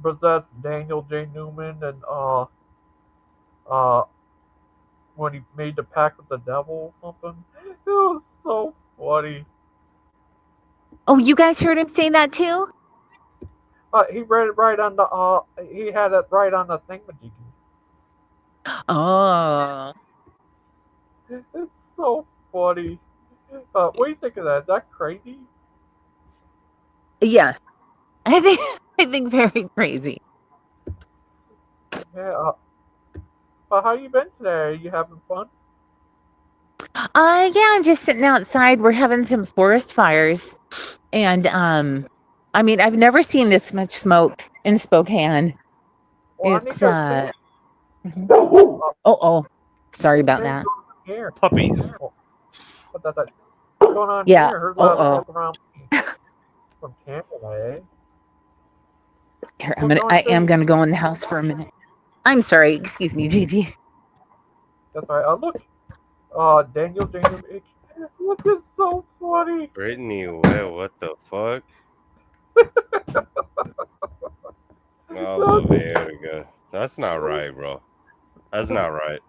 possessed Daniel J. Newman, and when he made the pact with the devil or something. It was so funny. Oh, you guys heard him say that too? He read it right on the he had it right on the thingamajiggy. Oh. It's so funny. What do you think of that? Is that crazy? Yeah. I think very crazy. Yeah. How you been today? Are you having fun? Yeah, I'm just sitting outside. We're having some forest fires. And I mean, I've never seen this much smoke in Spokane. Well, It's I oh, sorry about that. Here. Puppies. What that's going on Yeah. here? Heard a lot of stuff around from Canada, eh? Here, I am gonna go in the house for a minute. I'm sorry, excuse me, Gigi. That's right. Look. Daniel James. Look, it's so funny. Brittany, what the fuck? Oh, there we go. That's not right, bro. That's not right.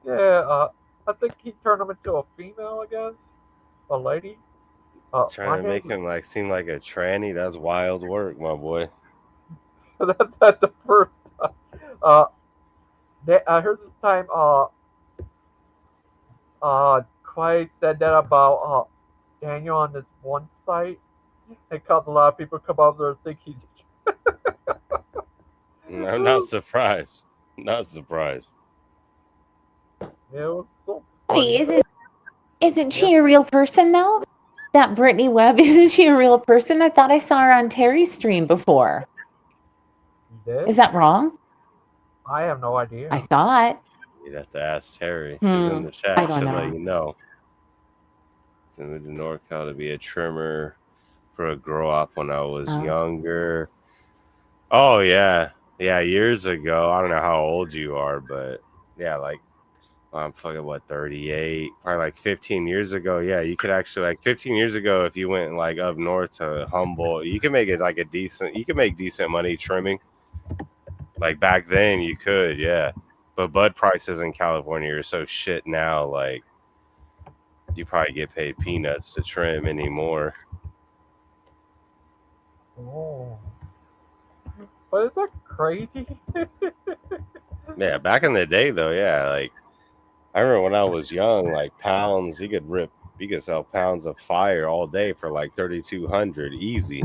Yeah, I think he turned him into a female, I guess. A lady. Trying to make him like seem like a tranny. That's wild work, my boy. That's not the first time. I heard this time, Clay said that about Daniel on this one site. It caused a lot of people to come out there and think he's. I'm not surprised. Not surprised. It was so funny. Wait, isn't she a real person though? That Brittany Webb, isn't she a real person? I thought I saw her on Terry's stream before. You did? Is that wrong? I have no idea. I thought. You'd have to ask Terry. She's in the chat. I don't She'll know. let you know. So I moved to NorCal to be a trimmer for a grow up when I was younger. Oh, yeah. Yeah, years ago. I don't know how old you are, but yeah, like, I'm fucking, 38? Probably like 15 years ago. Yeah, you could actually, like, 15 years ago, if you went, like, up north to Humboldt, you could make it, like, you could make decent money trimming. Like, back then, you could, yeah. But bud prices in California are so shit now, like, you probably get paid peanuts to trim anymore. Oh. But is that crazy? Yeah, back in the day, though, yeah, like, I remember when I was young, like, pounds, you could sell pounds of fire all day for, like, $3,200, easy.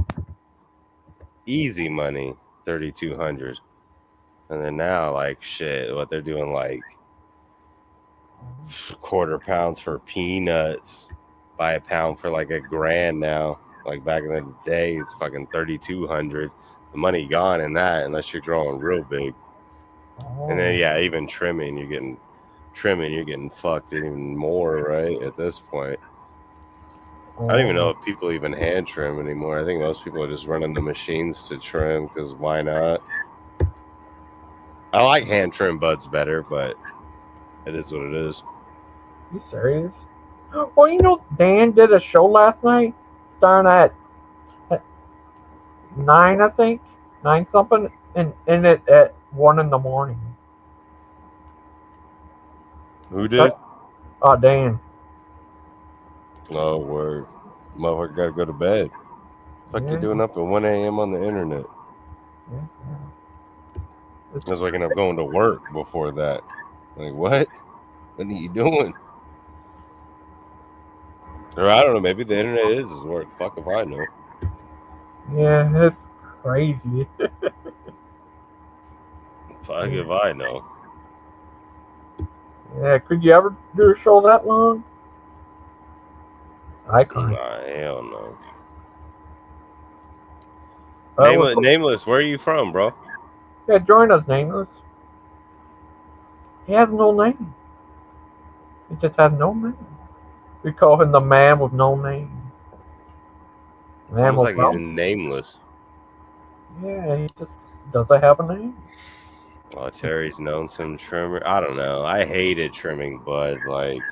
Easy money, $3,200. And then now, like, shit, what they're doing, like, quarter pounds for peanuts, buy a pound for like $1,000 now. Like back in the day, it's fucking $3,200. The money gone in that unless you're growing real big. And then yeah, even trimming, you're getting fucked even more, right? At this point, I don't even know if people even hand trim anymore. I think most people are just running the machines to trim because why not? I like hand trim buds better, but it is what it is. You serious? Well, you know, Dan did a show last night, starting at 9, I think, 9 something, and ended at 1 in the morning. Who did? Dan. Oh, word. Motherfucker gotta go to bed. Fuck you doing up at 1 a.m. on the internet? I was waking up going to work before that. Like, what? What are you doing? Or I don't know, maybe the internet is his work. Fuck if I know. Yeah, it's crazy. Fuck if I know. Yeah, could you ever do a show that long? I couldn't. Nah, hell no. Nameless, where are you from, bro? Yeah, join us, Nameless. He has no name. He just has no name. We call him the man with no name. Sounds like he's nameless. Yeah, he just doesn't have a name. Oh, Terry's known some trimmer. I don't know. I hated trimming bud. Like,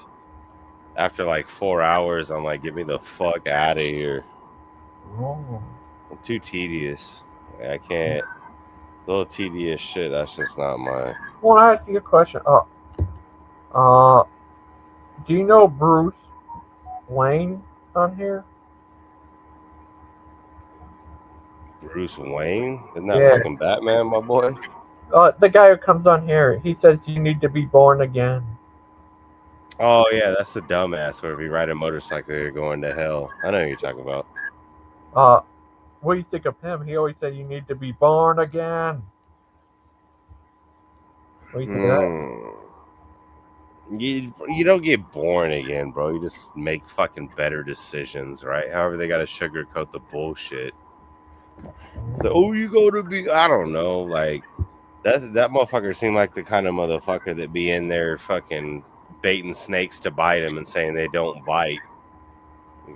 after like 4 hours, I'm like, get me the fuck out of here. Oh. I'm too tedious. I can't. Little tedious shit, that's just not my. I want to ask you a question. Do you know Bruce Wayne on here? Bruce Wayne? Isn't that fucking Batman, my boy? The guy who comes on here, he says you need to be born again. Oh, yeah, that's the dumbass where if you ride a motorcycle, you're going to hell. I know what you're talking about. What do you think of him? He always said you need to be born again. What do you think of that? You don't get born again, bro. You just make fucking better decisions, right? However, they gotta sugarcoat the bullshit. So, you gotta be, I don't know, like, that motherfucker seemed like the kind of motherfucker that be in there fucking baiting snakes to bite him and saying they don't bite.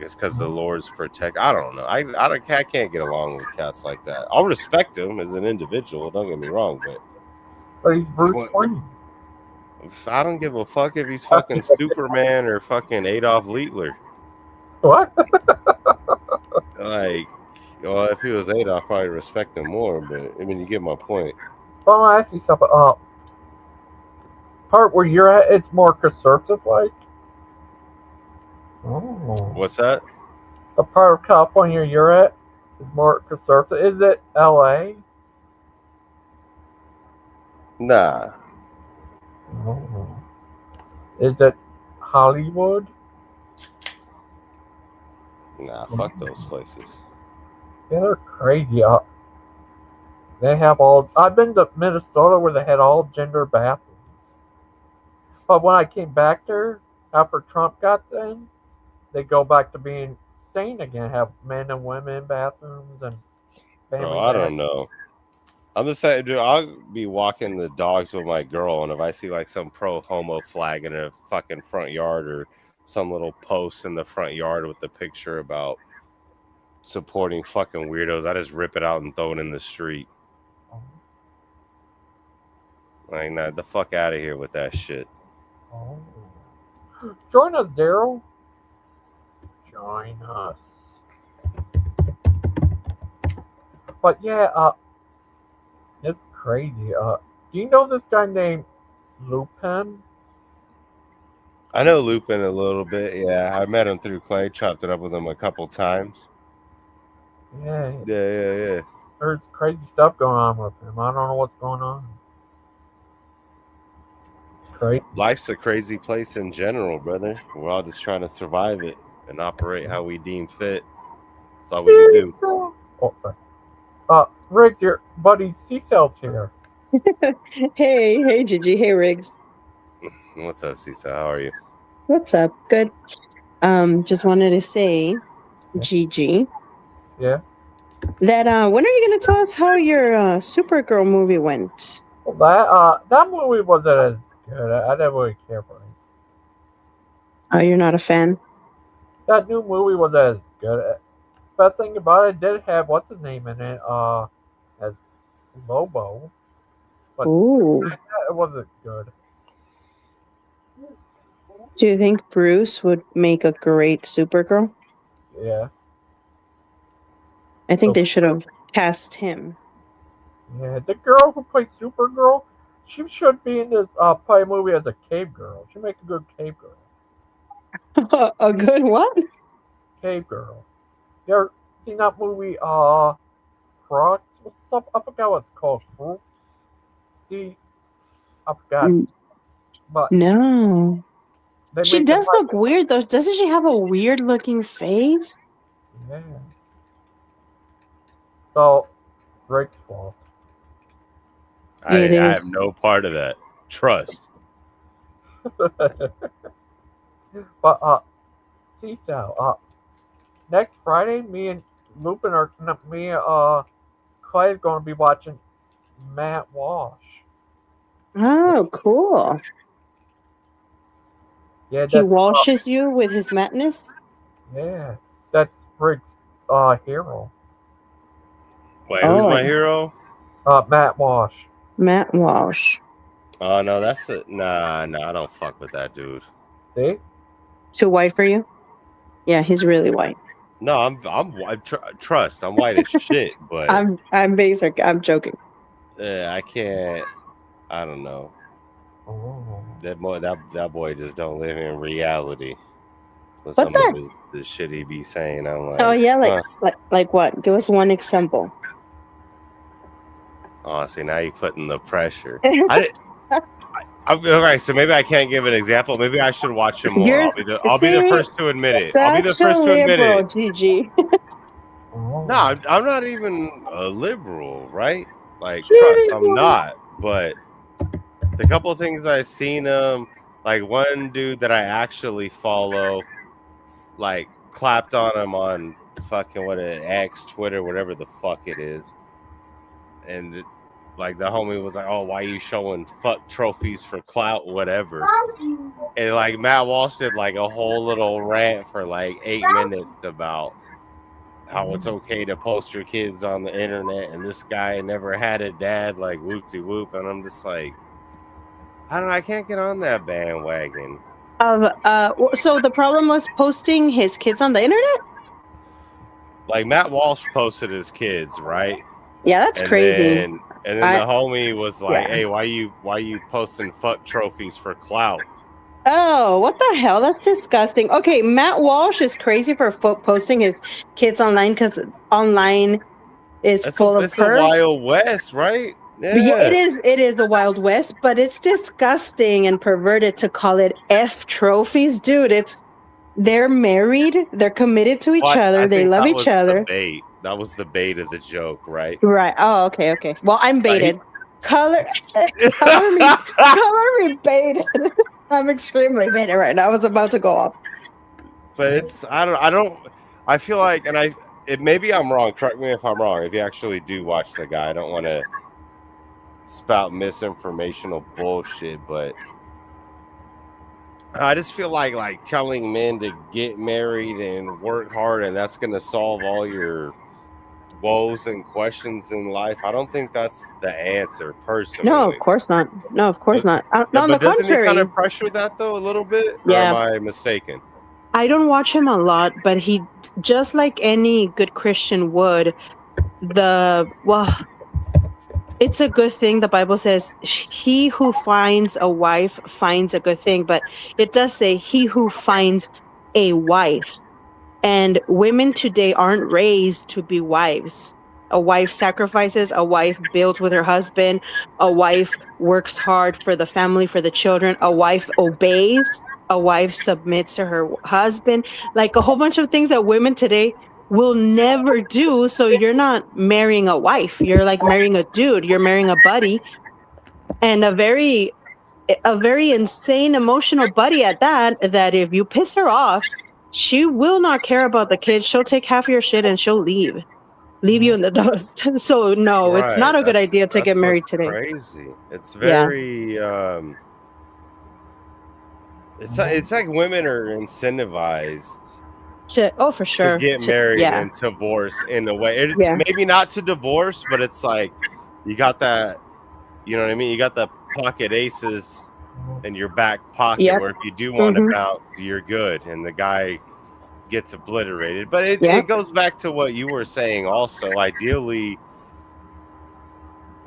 It's because the Lord's protect. I don't know. I can't get along with cats like that. I'll respect him as an individual. Don't get me wrong, but he's Bruce Wayne. I don't give a fuck if he's fucking Superman or fucking Adolf Hitler. What? Like, well, if he was Adolf, I'd probably respect him more. But I mean, you get my point. Well, I'll ask you something. Part where you're at, it's more conservative, like. Oh. What's that? The part of California you're at is more conservative. Is it L.A.? Nah. Oh. Is it Hollywood? Nah, fuck those places. Yeah, they're crazy. They have all. I've been to Minnesota where they had all gender bathrooms. But when I came back there after Trump got in, they go back to being sane again. Have men and women bathrooms and family. Bro, I don't know. I'm just saying, dude, I'll be walking the dogs with my girl, and if I see like some pro-homo flag in a fucking front yard or some little post in the front yard with the picture about supporting fucking weirdos, I just rip it out and throw it in the street. Like, nah, the fuck out of here with that shit. Oh. Join us, Daryl. Join us. But yeah, it's crazy. Do you know this guy named Lupin? I know Lupin a little bit, yeah. I met him through Clay, chopped it up with him a couple times. Yeah. Yeah. There's crazy stuff going on with him. I don't know what's going on. It's crazy. Life's a crazy place in general, brother. We're all just trying to survive it and operate how we deem fit. That's all we can do. Oh, sorry. Riggs, your buddy C-Cell's here. Hey, Gigi. Hey, Riggs. What's up, Cisa? How are you? What's up? Good. Just wanted to say, Gigi. Yeah. That when are you gonna tell us how your Supergirl movie went? Well, that movie wasn't as good. I didn't really care for it. Oh, you're not a fan? That new movie wasn't as good. Best thing about it did have what's his name in it, as Lobo. But Ooh. it wasn't good. Do you think Bruce would make a great Supergirl? Yeah. I think they should have cast him. Yeah, the girl who plays Supergirl, she should be in this play movie as a cave girl. She make a good cave girl. A good what? Cave girl. You ever seen that movie, Crocs? What's up? I forgot what it's called. Crooks? See? I forgot. But no. She make does them look weird, though. Doesn't she have a weird looking face? Yeah. So, Rick's fault. I It have is. no part of that. Trust. But, C-Cell, next Friday, me and Lupin are, me and, Clay are going to be watching Matt Walsh. Oh, cool. Yeah, He washes you with his madness? Yeah, that's Rick's, hero. Wait, who's my hero? Matt Walsh. Matt Walsh. Oh, no, that's it. Nah, I don't fuck with that dude. See? Too white for you? Yeah, he's really white. No, I'm trust. I'm white as shit, but I'm basic. I'm joking. I can't. I don't know. Oh. That boy just don't live in reality. With What some of the shit he be saying, I'm like, Oh yeah, huh. like what? Give us one example. Oh, see, now you're putting the pressure. All right, so maybe I can't give an example. Maybe I should watch him more. I'll be the first to admit it. I'll be the first to admit it. Gigi. No, I'm not even a liberal, right? Like, trust, I'm not. But the couple of things I've seen, like one dude that I actually follow, like, clapped on him on fucking X, Twitter, whatever the fuck it is. And like the homie was like, "Oh, why you showing fuck trophies for clout, whatever?" And like Matt Walsh did like a whole little rant for like 8 minutes about how it's okay to post your kids on the internet, and this guy never had a dad, like whoop de whoop. And I'm just like, I don't know, I can't get on that bandwagon. So the problem was posting his kids on the internet? Like Matt Walsh posted his kids, right? Yeah, that's crazy. And then the homie was like, "Hey, why you posting fuck trophies for clout?" Oh, what the hell? That's disgusting. Okay, Matt Walsh is crazy for posting his kids online because online is full of pervs. It's the Wild West, right? Yeah, it is the Wild West, but it's disgusting and perverted to call it F trophies. Dude, they're married, they're committed to each other, they love each other. That was the bait of the joke, right? Right. Oh, okay. Well, I'm baited. Color me baited. I'm extremely baited right now. I was about to go off. But I feel like, and maybe I'm wrong. Correct me if I'm wrong. If you actually do watch the guy, I don't want to spout misinformational bullshit, but I just feel like telling men to get married and work hard and that's gonna solve all your woes and questions in life. I don't think that's the answer, personally. No, of course not. No, of course not. No, on the But doesn't he kind contrary. of pressure that though a little bit? Or Yeah. am I mistaken? I don't watch him a lot, but he, just like any good Christian would, it's a good thing. The Bible says, he who finds a wife finds a good thing, but it does say he who finds a wife. And women today aren't raised to be wives. A wife sacrifices, a wife builds with her husband, a wife works hard for the family, for the children, a wife obeys, a wife submits to her husband, like a whole bunch of things that women today will never do. So you're not marrying a wife, you're like marrying a dude, you're marrying a buddy, and a very insane emotional buddy at that if you piss her off, she will not care about the kids. She'll take half of your shit and she'll leave you in the dust. So no, it's not a good idea to get married today. Crazy. It's very it's like women are incentivized for sure to get married and divorce in a way. It's maybe not to divorce, but it's like you got that, you know what I mean? You got the pocket aces in your back pocket where if you do want to bounce, you're good, and the guy gets obliterated. But it goes back to what you were saying also. Ideally,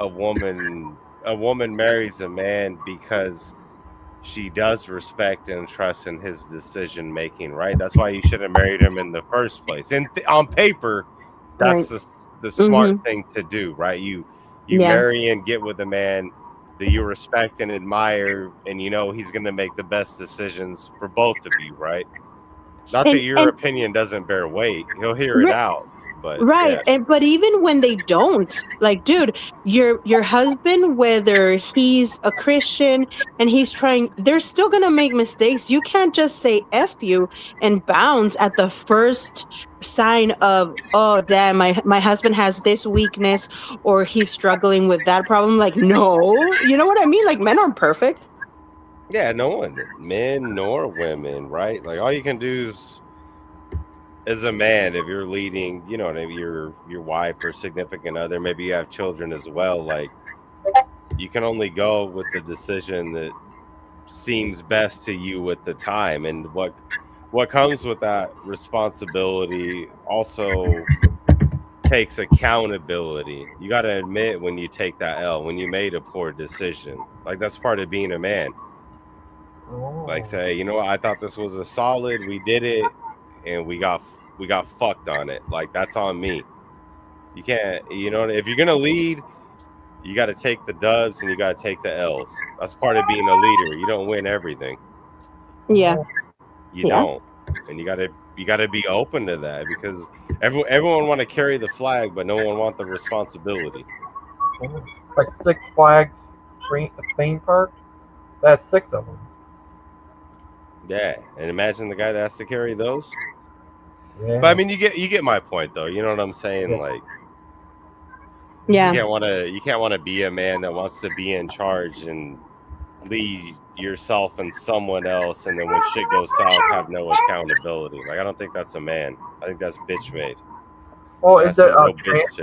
a woman marries a man because she does respect and trust in his decision making, right? That's why you should have married him in the first place. And on paper, that's the smart thing to do, right? You marry and get with a man that you respect and admire, and you know he's going to make the best decisions for both of you, right? Not that your opinion doesn't bear weight. He'll hear it out. But but even when they don't, like, dude, your husband, whether he's a Christian and he's trying, they're still gonna make mistakes. You can't just say F you and bounce at the first sign of, oh damn, my husband has this weakness or he's struggling with that problem. Like, no, you know what I mean? Like, men aren't perfect. Yeah, no one, men nor women, right? Like, all you can do is, as a man, if you're leading, you know, maybe your wife or significant other, maybe you have children as well, like, you can only go with the decision that seems best to you at the time. And what comes with that responsibility also takes accountability. You got to admit when you take that L, when you made a poor decision. Like, that's part of being a man. Like, say, you know what, I thought this was a solid, we did it, and we got fucked on it. Like, that's on me. You can't, you know, if you're gonna lead, you got to take the dubs and you got to take the L's. That's part of being a leader. You don't win everything. You don't, and you got to be open to that, because everyone want to carry the flag, but no one want the responsibility. Like Six Flags theme park, that's 6 of them. Yeah, and imagine the guy that has to carry those. Yeah. But I mean, you get my point, though. You know what I'm saying? Yeah. Like, you can't want to be a man that wants to be in charge and lead yourself and someone else, and then when shit goes south, have no accountability. Like, I don't think that's a man. I think that's bitch made. Oh, is it a trans?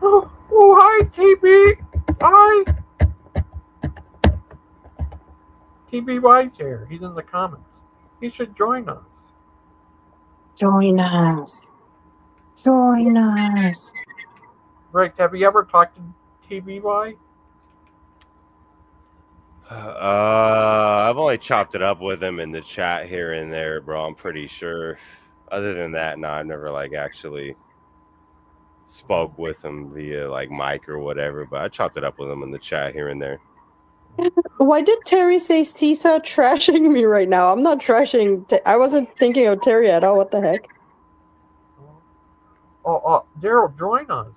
Oh, hi, TB. Hi. TBY's here. He's in the comments. He should join us. Join us. Join us. Riggs, have you ever talked to TBY? I've only chopped it up with him in the chat here and there, bro. I'm pretty sure. Other than that, no, I've never like actually spoke with him via like mic or whatever. But I chopped it up with him in the chat here and there. Why did Terry say Sisa trashing me right now? I'm not trashing. I wasn't thinking of Terry at all. What the heck? Daryl, join us.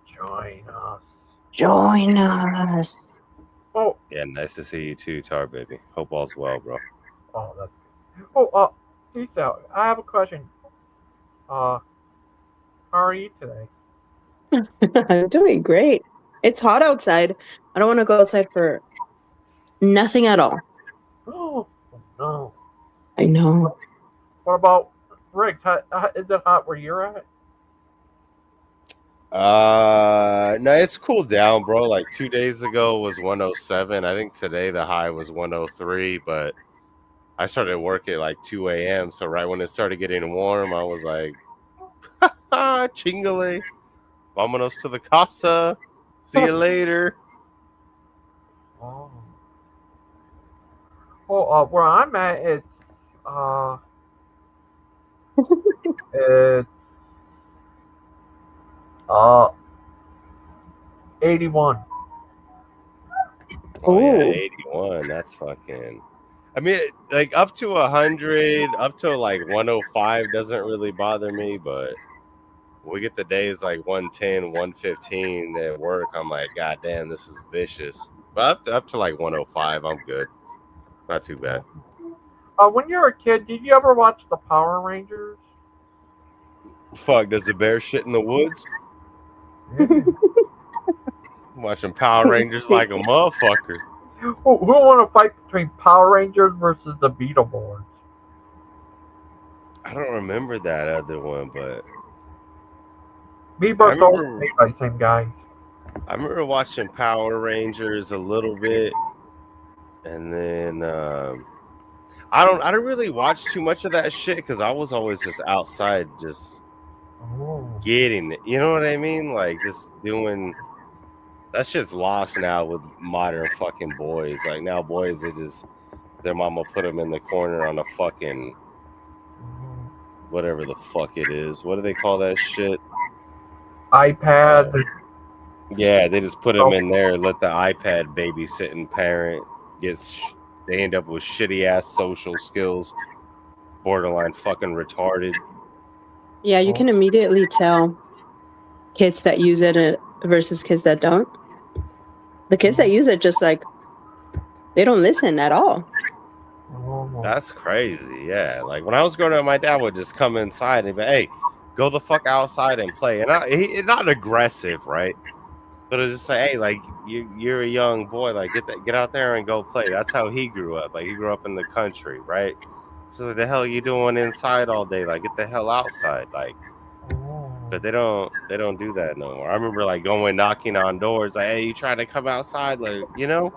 Join us. Join us. Oh. Yeah, nice to see you too, Tar Baby. Hope all's well, bro. Oh, that's good. Oh, Sisa, I have a question. How are you today? I'm doing great. It's hot outside. I don't want to go outside for nothing at all. Oh no. I know. What about Riggs? Is it hot where you're at? No, it's cooled down, bro. Like 2 days ago was 107. I think today the high was 103, but I started work at like 2 a.m. So right when it started getting warm, I was like, chingale, vámonos to the casa. See you later. Oh. Well, where I'm at, it's 81. Oh yeah, Ooh. 81. That's fucking. I mean, like up to 100, up to like 105 doesn't really bother me, but we get the days like 110, 115 at work. I'm like, God damn, this is vicious. But up to like 105, I'm good. Not too bad. When you were a kid, did you ever watch the Power Rangers? Fuck, does the bear shit in the woods? Watching Power Rangers like a motherfucker. Who want to fight between Power Rangers versus the Beetleborgs? I don't remember that other one, but Beetleborgs also made by the same guys. I remember watching Power Rangers a little bit, and then I don't really watch too much of that shit because I was always just outside, just getting it. You know what I mean? Like just doing. That shit's lost now with modern fucking boys. Like now, boys, they just their mama put them in the corner on a fucking whatever the fuck it is. What do they call that shit? iPads. Yeah, they just put them in there, let the iPad babysitting parent they end up with shitty ass social skills, borderline fucking retarded. Yeah, you can immediately tell kids that use it versus kids that don't. The kids that use it just like they don't listen at all. That's crazy. Yeah, like when I was growing up, my dad would just come inside and be, "Hey, go the fuck outside and play." And he's not aggressive, right? But it's just like, "Hey, like you're a young boy, like get out there and go play." That's how he grew up. Like he grew up in the country, right? So like, the hell you doing inside all day? Like get the hell outside, like. But they don't do that no more. I remember like going knocking on doors, like, "Hey, you trying to come outside?" Like, you know,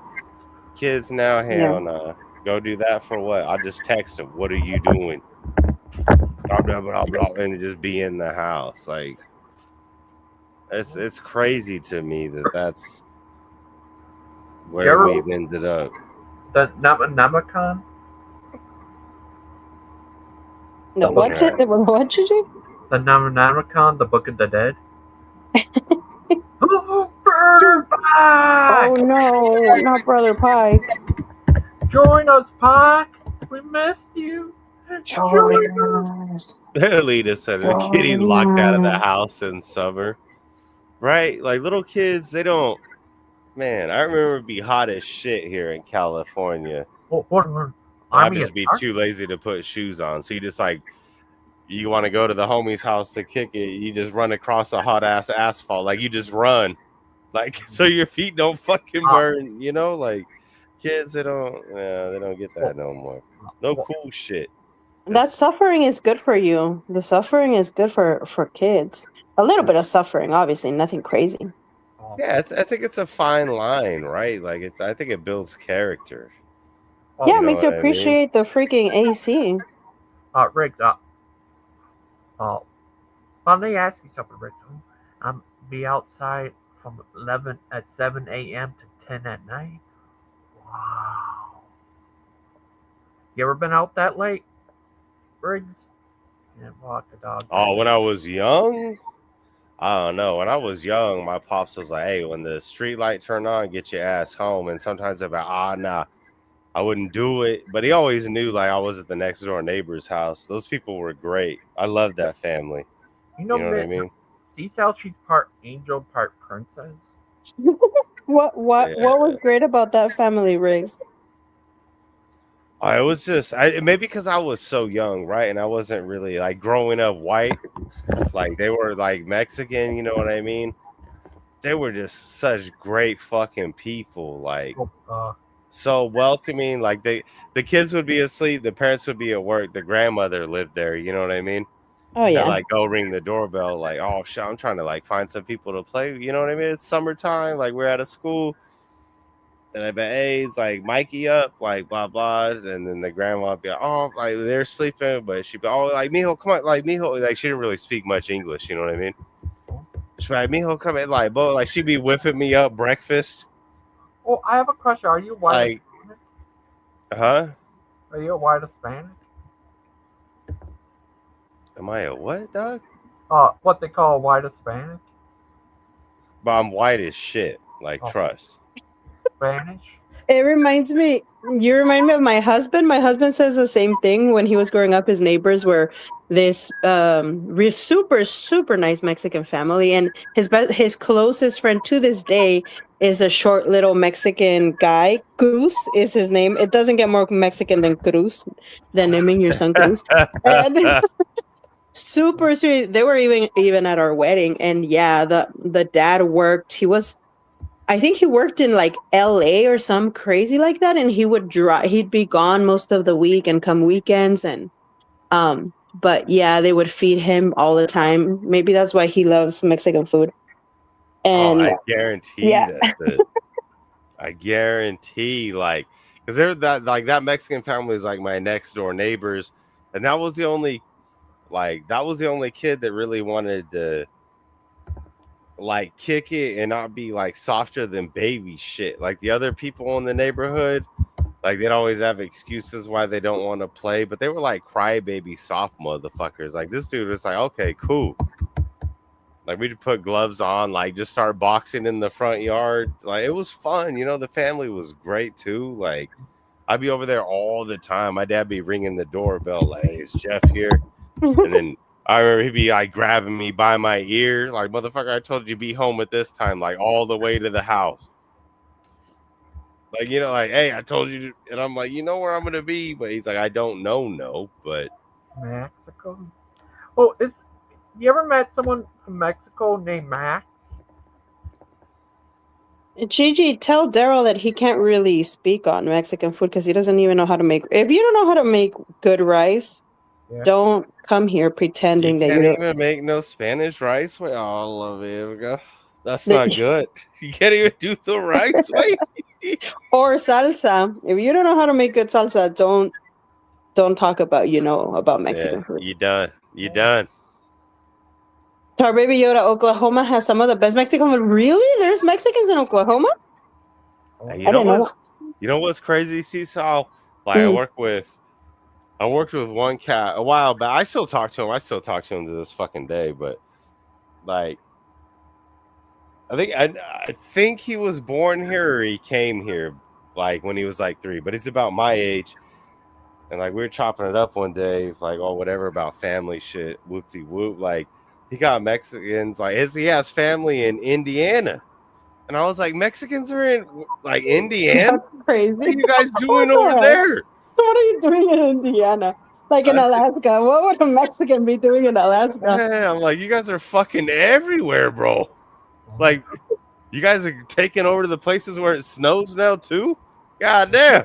kids now, hell no. Go do that for what? I'll just text them, "What are you doing?" Blah, blah, blah, blah, and just be in the house. Like, it's crazy to me that's where we've ended up. The Namacon? No, what's it? What did you? The Namacon, the Book of the Dead. Brother Pike! Oh no, not Brother Pike. Join us, Pike. We missed you. Join us. Lita said a kitty locked out of the house in summer. Right? Like little kids, they don't. Man, I remember it'd be hot as shit here in California. I'd just be too lazy to put shoes on. So you just like, you want to go to the homie's house to kick it, you just run across a hot ass asphalt. Like you just run. Like so your feet don't fucking burn, you know? Like kids, they don't get that no more. No cool shit. That suffering is good for you. The suffering is good for kids. A little bit of suffering, obviously, nothing crazy. Yeah, I think it's a fine line, right? Like I think it builds character. Yeah, it makes you appreciate the freaking AC. Riggs, let me ask you something, Riggs. Be outside from 7 a.m. to 10 at night. Wow. You ever been out that late, Riggs? And walk the dog. Oh, when I was young? I don't know. When I was young, my pops was like, "Hey, when the street light turned on, get your ass home." And sometimes I'd be like, nah, I wouldn't do it. But he always knew like I was at the next door neighbor's house. Those people were great. I loved that family. You know what I mean? Cecil, she's part angel, part princess. What was great about that family, Riggs? I was just maybe because I was so young, right? And I wasn't really like growing up white, like they were like Mexican, you know what I mean? they were just such great fucking people. Like Uh, so welcoming. Like the kids would be asleep, the parents would be at work, the grandmother lived there. You know what I mean? Oh They're yeah. like, go ring the doorbell. Like, oh shit, I'm trying to like find some people to play. You know what I mean? It's summertime. Like we're out of school. And I bet, hey, it's like Mikey up, like blah blah, and then the grandma would be like, oh, like they're sleeping, but she'd be, oh, like Mijo, come on, like Mijo, like she didn't really speak much English, you know what I mean? She'd be like, Mijo, come in, like, but like she'd be whipping me up breakfast, well, I have a question. Are you white? like, huh? Are you a white Hispanic? Am I a what, dog? What they call a white Hispanic? But I'm white as shit, like trust. Spanish? It reminds me. You remind me of my husband. My husband says the same thing when he was growing up. His neighbors were this super nice Mexican family, and his closest friend to this day is a short little Mexican guy. Cruz is his name. It doesn't get more Mexican than Cruz, than naming your son Cruz. And super sweet. They were even at our wedding, and yeah, the dad worked. I think he worked in like LA or some crazy like that, and he would he'd be gone most of the week and come weekends, and but yeah, they would feed him all the time. Maybe that's why he loves Mexican food. And I guarantee yeah. that's it. I guarantee, like, because they're that Mexican family is like my next door neighbors, and that was the only kid that really wanted to like kick it and not be like softer than baby shit. Like the other people in the neighborhood, like they'd always have excuses why they don't want to play, but they were like crybaby soft motherfuckers. Like this dude was like, okay, cool. Like we'd put gloves on, like just start boxing in the front yard. Like it was fun, you know. The family was great too. Like I'd be over there all the time. My dad be ringing the doorbell, like, hey, is Jeff here? And then I remember he'd be like grabbing me by my ear, like, motherfucker, I told you to be home at this time, like all the way to the house. Like, you know, like, hey, I told you to, and I'm like, you know where I'm gonna be, but he's like, I don't know, but Mexico? Well, you ever met someone from Mexico named Max? Gigi, tell Daryl that he can't really speak on Mexican food because he doesn't even know how to make. If you don't know how to make good rice, don't come here pretending that you you can't even make no Spanish rice. Wait, oh, love it. That's not good. You can't even do the rice. Wait. Or salsa. If you don't know how to make good salsa, don't talk about about Mexican food. You done. Our baby Yoda, Oklahoma has some of the best Mexican food. Really? There's Mexicans in Oklahoma? You know what's crazy, Seesaw? Like I worked with one cat a while back. I still talk to him to this fucking day, but like I think he was born here or he came here like when he was like 3, but he's about my age. And like we were chopping it up one day, like, oh, whatever about family shit, whoopty whoop. Like he got Mexicans, like he has family in Indiana. And I was like, Mexicans are in like Indiana? That's crazy. What are you guys doing over there? What are you doing in Indiana? Like in Alaska. What would a Mexican be doing in Alaska? Yeah, I'm like, you guys are fucking everywhere, bro. Like, you guys are taking over to the places where it snows now, too? God damn.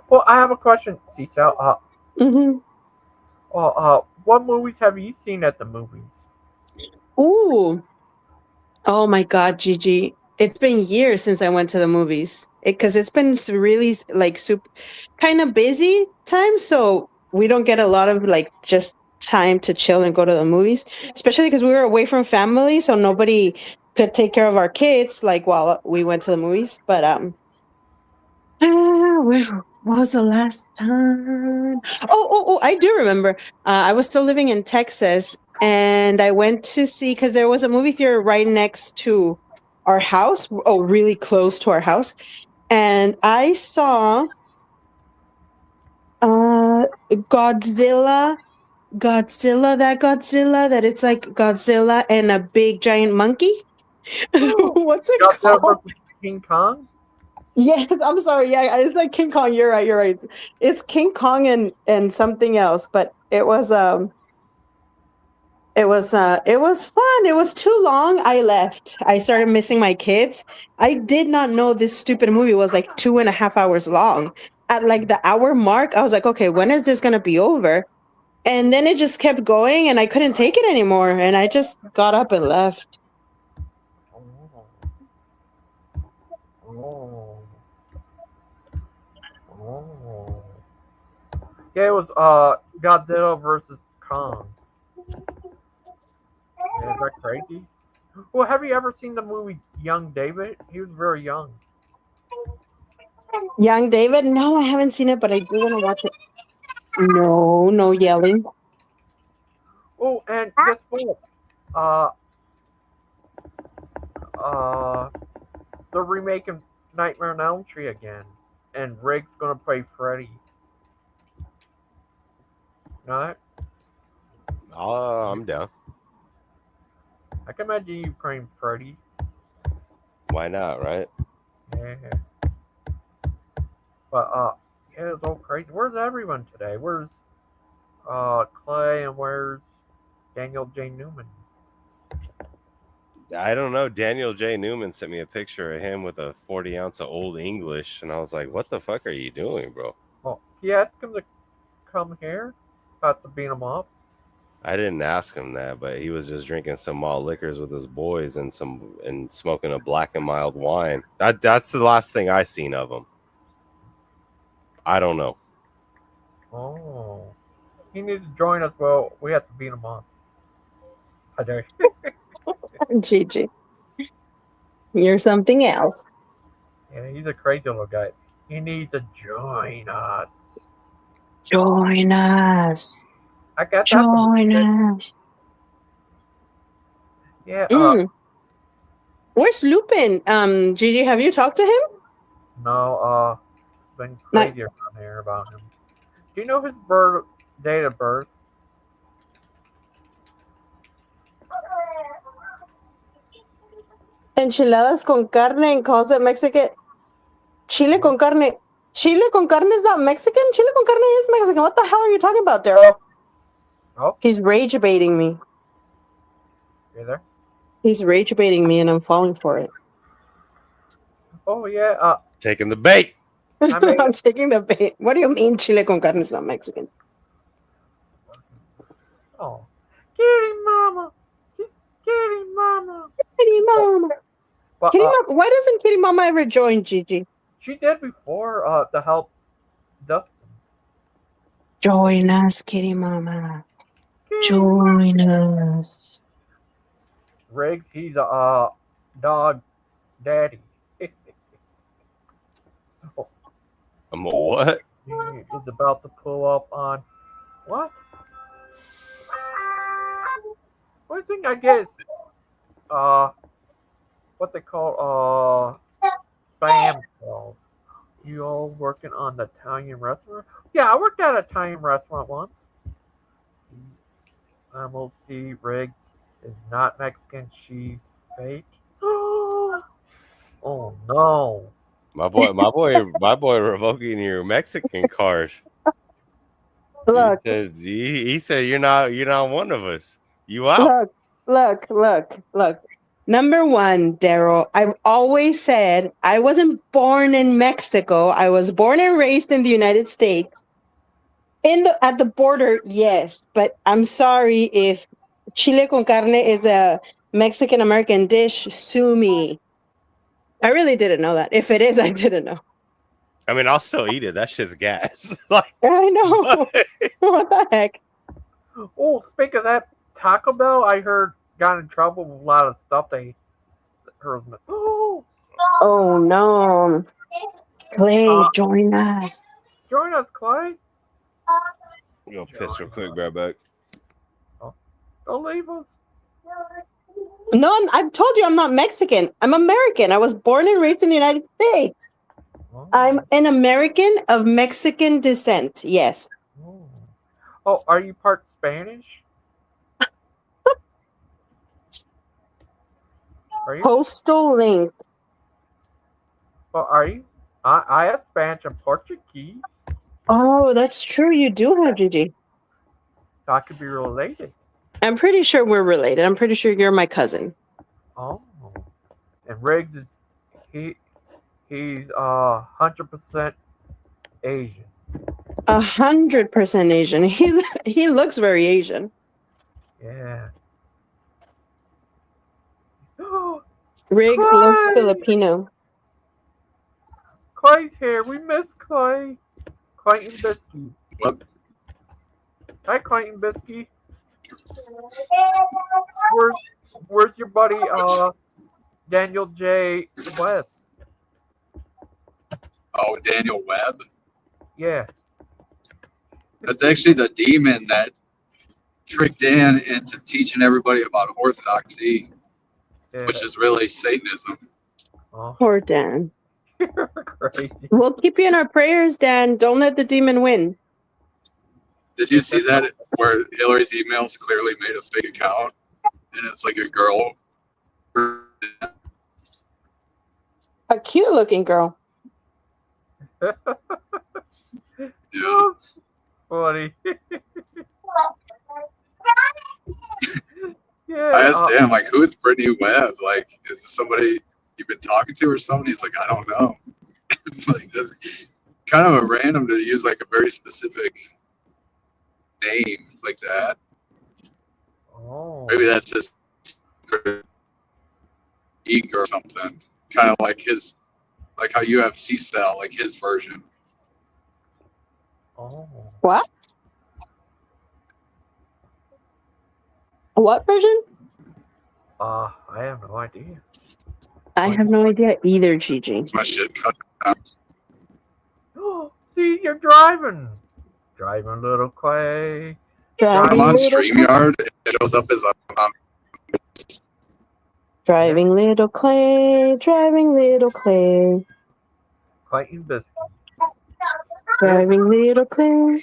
Well, I have a question, Cecil. What movies have you seen at the movies? Ooh. Oh, my God, Gigi. It's been years since I went to the movies. Because it's been really, like, super, kind of busy time. So we don't get a lot of, like, just time to chill and go to the movies. Especially because we were away from family. So nobody could take care of our kids, like, while we went to the movies. But, where was the last time? Oh, I do remember. I was still living in Texas. And I went to see, because there was a movie theater right next to our house. Oh, really close to our house. And I saw Godzilla, that it's like Godzilla and a big giant monkey. What's it called? King Kong? Yes, I'm sorry. Yeah, it's like King Kong. You're right. It's King Kong and something else, but it was It was fun. It was too long. I left. I started missing my kids. I did not know this stupid movie was like 2.5 hours long. At like the hour mark, I was like, okay, when is this gonna be over? And then it just kept going, and I couldn't take it anymore. And I just got up and left. Oh. Oh. Yeah, it was Godzilla versus Kong. Yeah, is that crazy? Well, have you ever seen the movie Young David? He was very young. Young David? No, I haven't seen it, but I do want to watch it. No, no yelling. Oh, and guess what? They're remaking Nightmare on Elm Street again, and Rick's gonna play Freddy. Know that? I'm down. I can imagine you playing Freddy. Why not, right? Yeah. But yeah, it's all crazy. Where's everyone today? Where's Clay and where's Daniel J. Newman? I don't know. Daniel J. Newman sent me a picture of him with a 40 ounce of Old English, and I was like, "What the fuck are you doing, bro?" Well, he asked him to come here, about to beat him up. I didn't ask him that, but he was just drinking some malt liquors with his boys and smoking a black and mild wine. That's the last thing I seen of him. I don't know. Oh, he needs to join us. Well, we have to beat him up. I do. Gigi. You're something else. Yeah, he's a crazy little guy. He needs to join us. Join us. I got that. Join us. Yeah. Where's Lupin? Gigi, have you talked to him? No. Been crazy around here about him. Do you know his date of birth? Enchiladas con carne and calls it Mexican. Chile con carne. Chile con carne is not Mexican? Chile con carne is Mexican. What the hell are you talking about, Daryl? Oh. He's rage baiting me. You there? He's rage baiting me and I'm falling for it. Oh, yeah. Taking the bait. I'm taking the bait. What do you mean chile con carne is not Mexican? Oh. Kitty mama. Kitty mama. Kitty mama. But, Kitty mama. Why doesn't Kitty mama ever join Gigi? She did before to help Dustin. Join us, Kitty mama. Join us. Riggs, he's a dog daddy. I'm a what? He is about to pull up on what? One thing I guess what they call spam calls. You all working on the Italian restaurant? Yeah, I worked at an Italian restaurant once. We'll see. Riggs is not Mexican. She's fake. Oh no! My boy, revoking your Mexican card. Look. He said you're not one of us. You out. Look. Number one, Daryl, I've always said I wasn't born in Mexico. I was born and raised in the United States. At the border, yes, but I'm sorry if chile con carne is a Mexican American dish. Sue me. I really didn't know that. If it is, I didn't know. I mean, I'll still eat it. That shit's gas. Like, I know. What the heck? Oh, speaking of that, Taco Bell, I heard got in trouble with a lot of stuff they heard. Oh no. Clay, join us. Join us, Clay. Go piss real quick, grab back. Don't leave us. No, I've told you I'm not Mexican. I'm American. I was born and raised in the United States. I'm an American of Mexican descent. Yes. Oh, are you part Spanish? Are you? Postal link. Oh, are you? I have Spanish and Portuguese. Oh, that's true. You do have Gigi. So I could be related. I'm pretty sure we're related. I'm pretty sure you're my cousin. Oh. And Riggs is he's 100% Asian. 100% Asian. He looks very Asian. Yeah. Riggs Clay! looks Filipino. Clay's here. We miss Clay. Clayton Bisky. What? Hi, Clayton Bisky. Where's your buddy Daniel J. Webb? Oh, Daniel Webb? Yeah. That's actually the demon that tricked Dan into teaching everybody about orthodoxy, Yeah. which is really Satanism. Oh, Poor Dan. you're crazy. We'll keep you in our prayers, Dan. Don't let the demon win. Did you see that where Hillary's emails clearly made a fake account and it's like a girl? A cute looking girl. Yeah. Funny. Yeah. I asked Dan, like, who is Brittany Webb? Like, is this somebody you've been talking to or something? He's like, I don't know. Like, that's kind of a random to use like a very specific name like that. Oh. Maybe that's his ego or something. Kind of like his, like how you have C-Cell, like his version. Oh. What? What version? I have no idea. I have no idea either, Gigi. My shit cut out. Oh, see, you're driving. Driving, little Clay. I'm on StreamYard. It shows up as Driving little Clay, driving little Clay, Clayton Biscuit. driving little Clay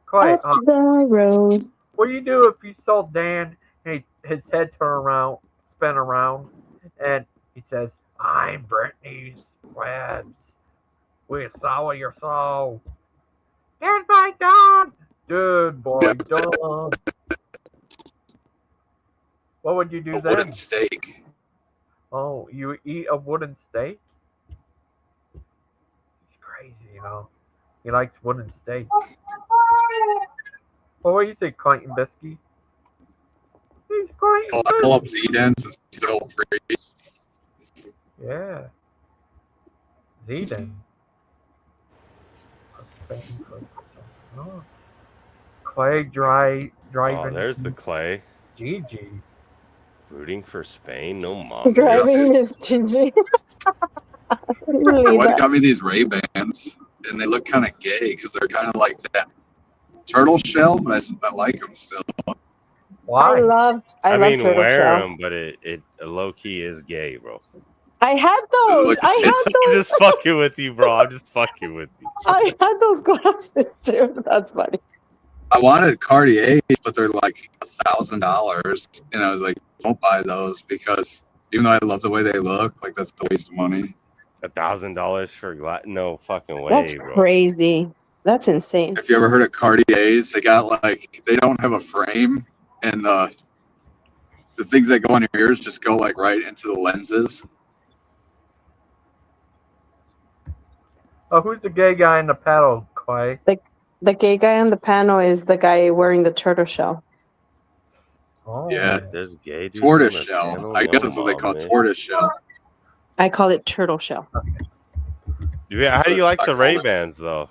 Clay, up the road. what do you do if you saw Dan and his head spin around, and he says, I'm Brittany's Webbs. We saw what you saw. There's my dog. Good boy, dog. What would you do a then? wooden steak. Oh, you would eat a wooden steak? He's crazy, you know. He likes wooden steaks. What do you say, Clayton Bisky? He's Clayton I pull up Bisky. Z-Dens and still freeze. Yeah. Zeden. Oh. Clay driving. Oh, there's the Clay. Gigi. Rooting for Spain? No mom. Driving is Gigi. What got me these Ray-Bans, and they look kind of gay because they're kind of like that turtle shell, but I like them still. Why? I love mean, turtle wear shell. them, but it low key is gay, bro. I had those. I'm just fucking with you, bro. I'm just fucking with you. I had those glasses too. That's funny. I wanted Cartiers, but they're like $1,000, and I was like, don't buy those because even though I love the way they look, like that's a waste of money. $1,000 for glass? No fucking way, That's bro. crazy. That's insane. If you ever heard of Cartiers, they got like they don't have a frame, and the things that go on your ears just go like right into the lenses. Oh, who's the gay guy in the paddle, Clay? The gay guy on the panel is the guy wearing the turtle shell. Oh. Yeah, There's gay dudes tortoise on the shell. panel? I guess No that's what they call mom, man. tortoise shell. I call it turtle shell. Yeah, how do you like I the call Ray it- Bans though?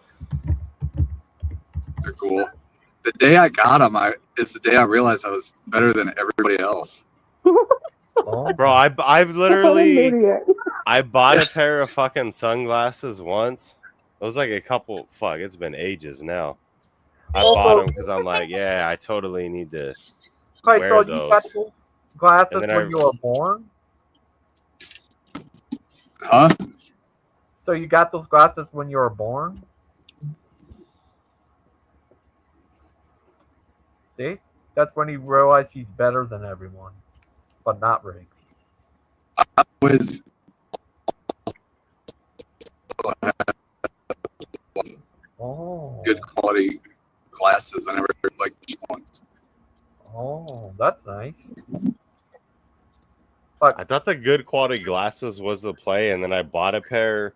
They're cool. The day I got them, is the day I realized I was better than everybody else. Oh. Bro, I literally Idiot. I bought a pair of fucking sunglasses once. It was like a couple. Fuck, it's been ages now. I bought them because I'm like, yeah, I totally need to Clay, wear so you those. got those glasses And then when I- you were born? Huh? So you got those glasses when you were born? See? That's when he realized he's better than everyone. But not Riggs. I was Oh. good quality glasses. I never liked cheap ones. Oh, that's nice. But I thought the good quality glasses was the play, and then I bought a pair.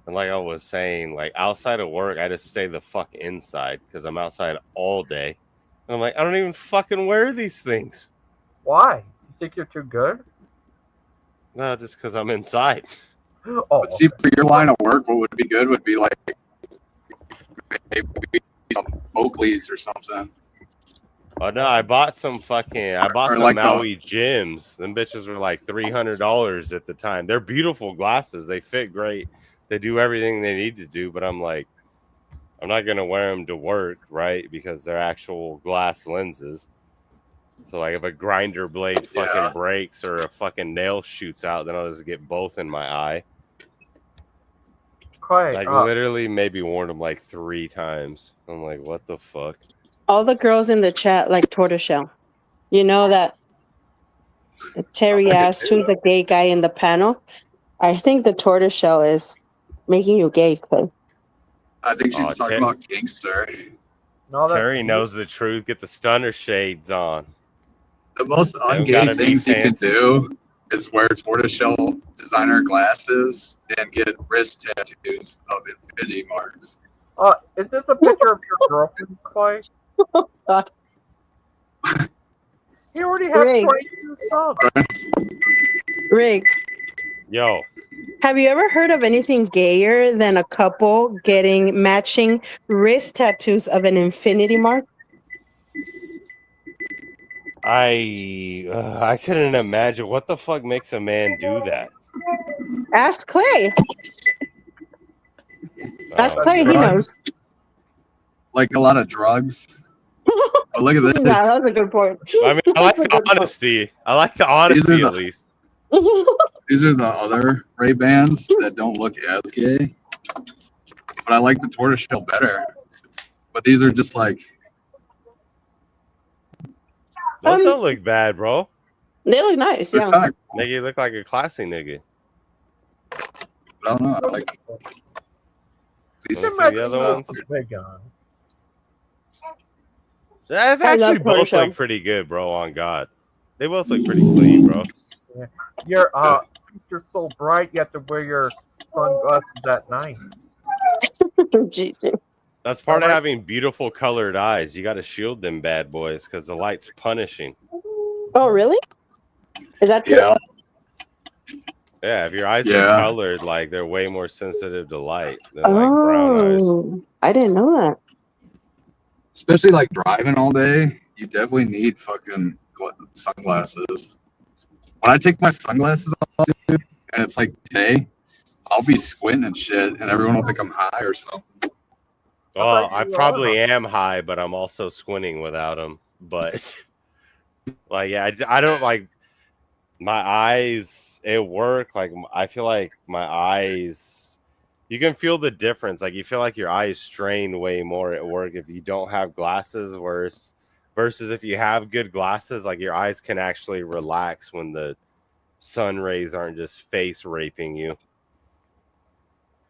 And like I was saying, like outside of work, I just stay the fuck inside because I'm outside all day. And I'm like, I don't even fucking wear these things. why? You think you're too good? No, just because I'm inside. Oh, But see, for your line of work, what would be good would be like maybe some Oakleys or something. Oh no, I bought some Or some like Maui gyms. Them bitches were like $300 at the time. They're beautiful glasses. They fit great. They do everything they need to do. But I'm like, I'm not gonna wear them to work, right? Because they're actual glass lenses. So like, if a grinder blade fucking breaks or a fucking nail shoots out, then I'll just get both in my eye. Clay, Like literally, maybe worn them like 3 times. I'm like, what the fuck? All the girls in the chat like tortoiseshell. You know that Terry asked who's a gay guy in the panel. I think the tortoiseshell is making you gay, Clay. I think she's talking about Gangster. no, Terry knows the truth. Get the stunner shades on. The most ungay things you can do is wear tortoiseshell designer glasses and get wrist tattoos of infinity marks. Is this a picture of your girlfriend, Clay? Oh, God. You already have Riggs. 22 subs. Riggs, Yo, have you ever heard of anything gayer than a couple getting matching wrist tattoos of an infinity mark? I couldn't imagine what the fuck makes a man do that. Ask Clay. Ask Clay, he drugs. knows. Like a lot of drugs. Oh, look at this. Yeah, that's a good point. I mean, I like the honesty. I like the honesty at least. These are the other Ray-Bans that don't look as gay. But I like the tortoiseshell better. But these are just like... Those don't look bad, bro. They look nice, yeah. Nigga, you look like a classy nigga. I don't know. I like... These see the other ones? Big on. That's I love actually both tortoiseshell. look pretty good, bro, on God. They both look pretty clean, bro. Yeah. Your future's so bright, you have to wear your sunglasses at night. That's part of having beautiful colored eyes. You got to shield them bad boys because the light's punishing. Oh, really? Is that true? Yeah. Yeah, if your eyes are colored, like they're way more sensitive to light than like brown eyes. Oh, I didn't know that. Especially like driving all day, you definitely need fucking sunglasses. When I take my sunglasses off, dude, and it's like day, I'll be squinting and shit, and everyone will think I'm high or something. Well, I probably am high, but I'm also squinting without them. But like, yeah, I don't like my eyes at work. Like, I feel like my eyes, you can feel the difference. Like, you feel like your eyes strain way more at work if you don't have glasses, versus if you have good glasses, like your eyes can actually relax when the sun rays aren't just face raping you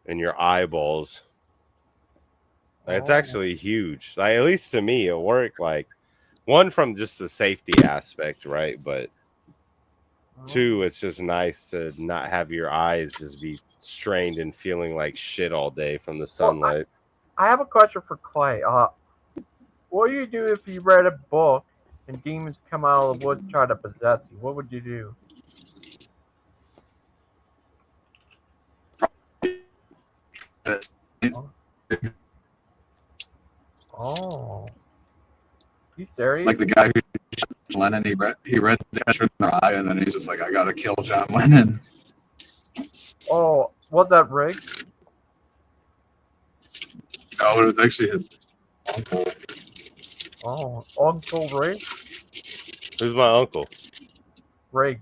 and your eyeballs. It's actually huge. Like, at least to me at work, like, one, from just the safety aspect, right? But two, it's just nice to not have your eyes just be strained and feeling like shit all day from the sunlight. I have a question for Clay. What do you do if you read a book and demons come out of the woods and try to possess you? What would you do? Oh. You serious? Like the guy who shot Lennon, he read the Catcher in the Rye, and then he's just like, I gotta kill John Lennon. Oh, was that Rick? No, it was actually his uncle. Oh, Uncle Rick? Who's my uncle? Rick.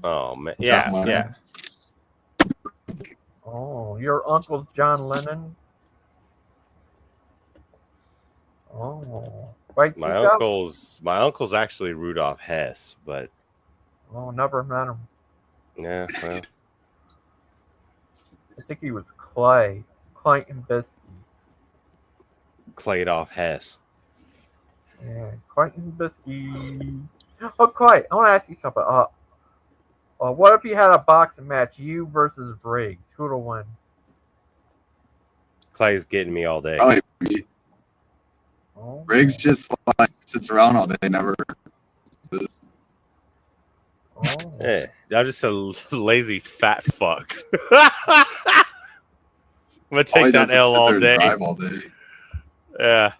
Oh, man. Yeah, yeah. Oh, your uncle's John Lennon? Oh. Wait, My uncle's actually Rudolph Hess, but oh, never met him. Yeah, well. I think he was Clayton Biskey. Clayed off Hess. Yeah, Quentin Bisky. Oh, Clay, I want to ask you something. What if you had a boxing match, you versus Briggs? Who'd win? Clay's getting me all day. Probably me. Oh. Riggs just like sits around all day, never. Oh. Yeah, I'm just a lazy fat fuck. I'm gonna All he take that does is L sit all there and day. drive all day. Yeah.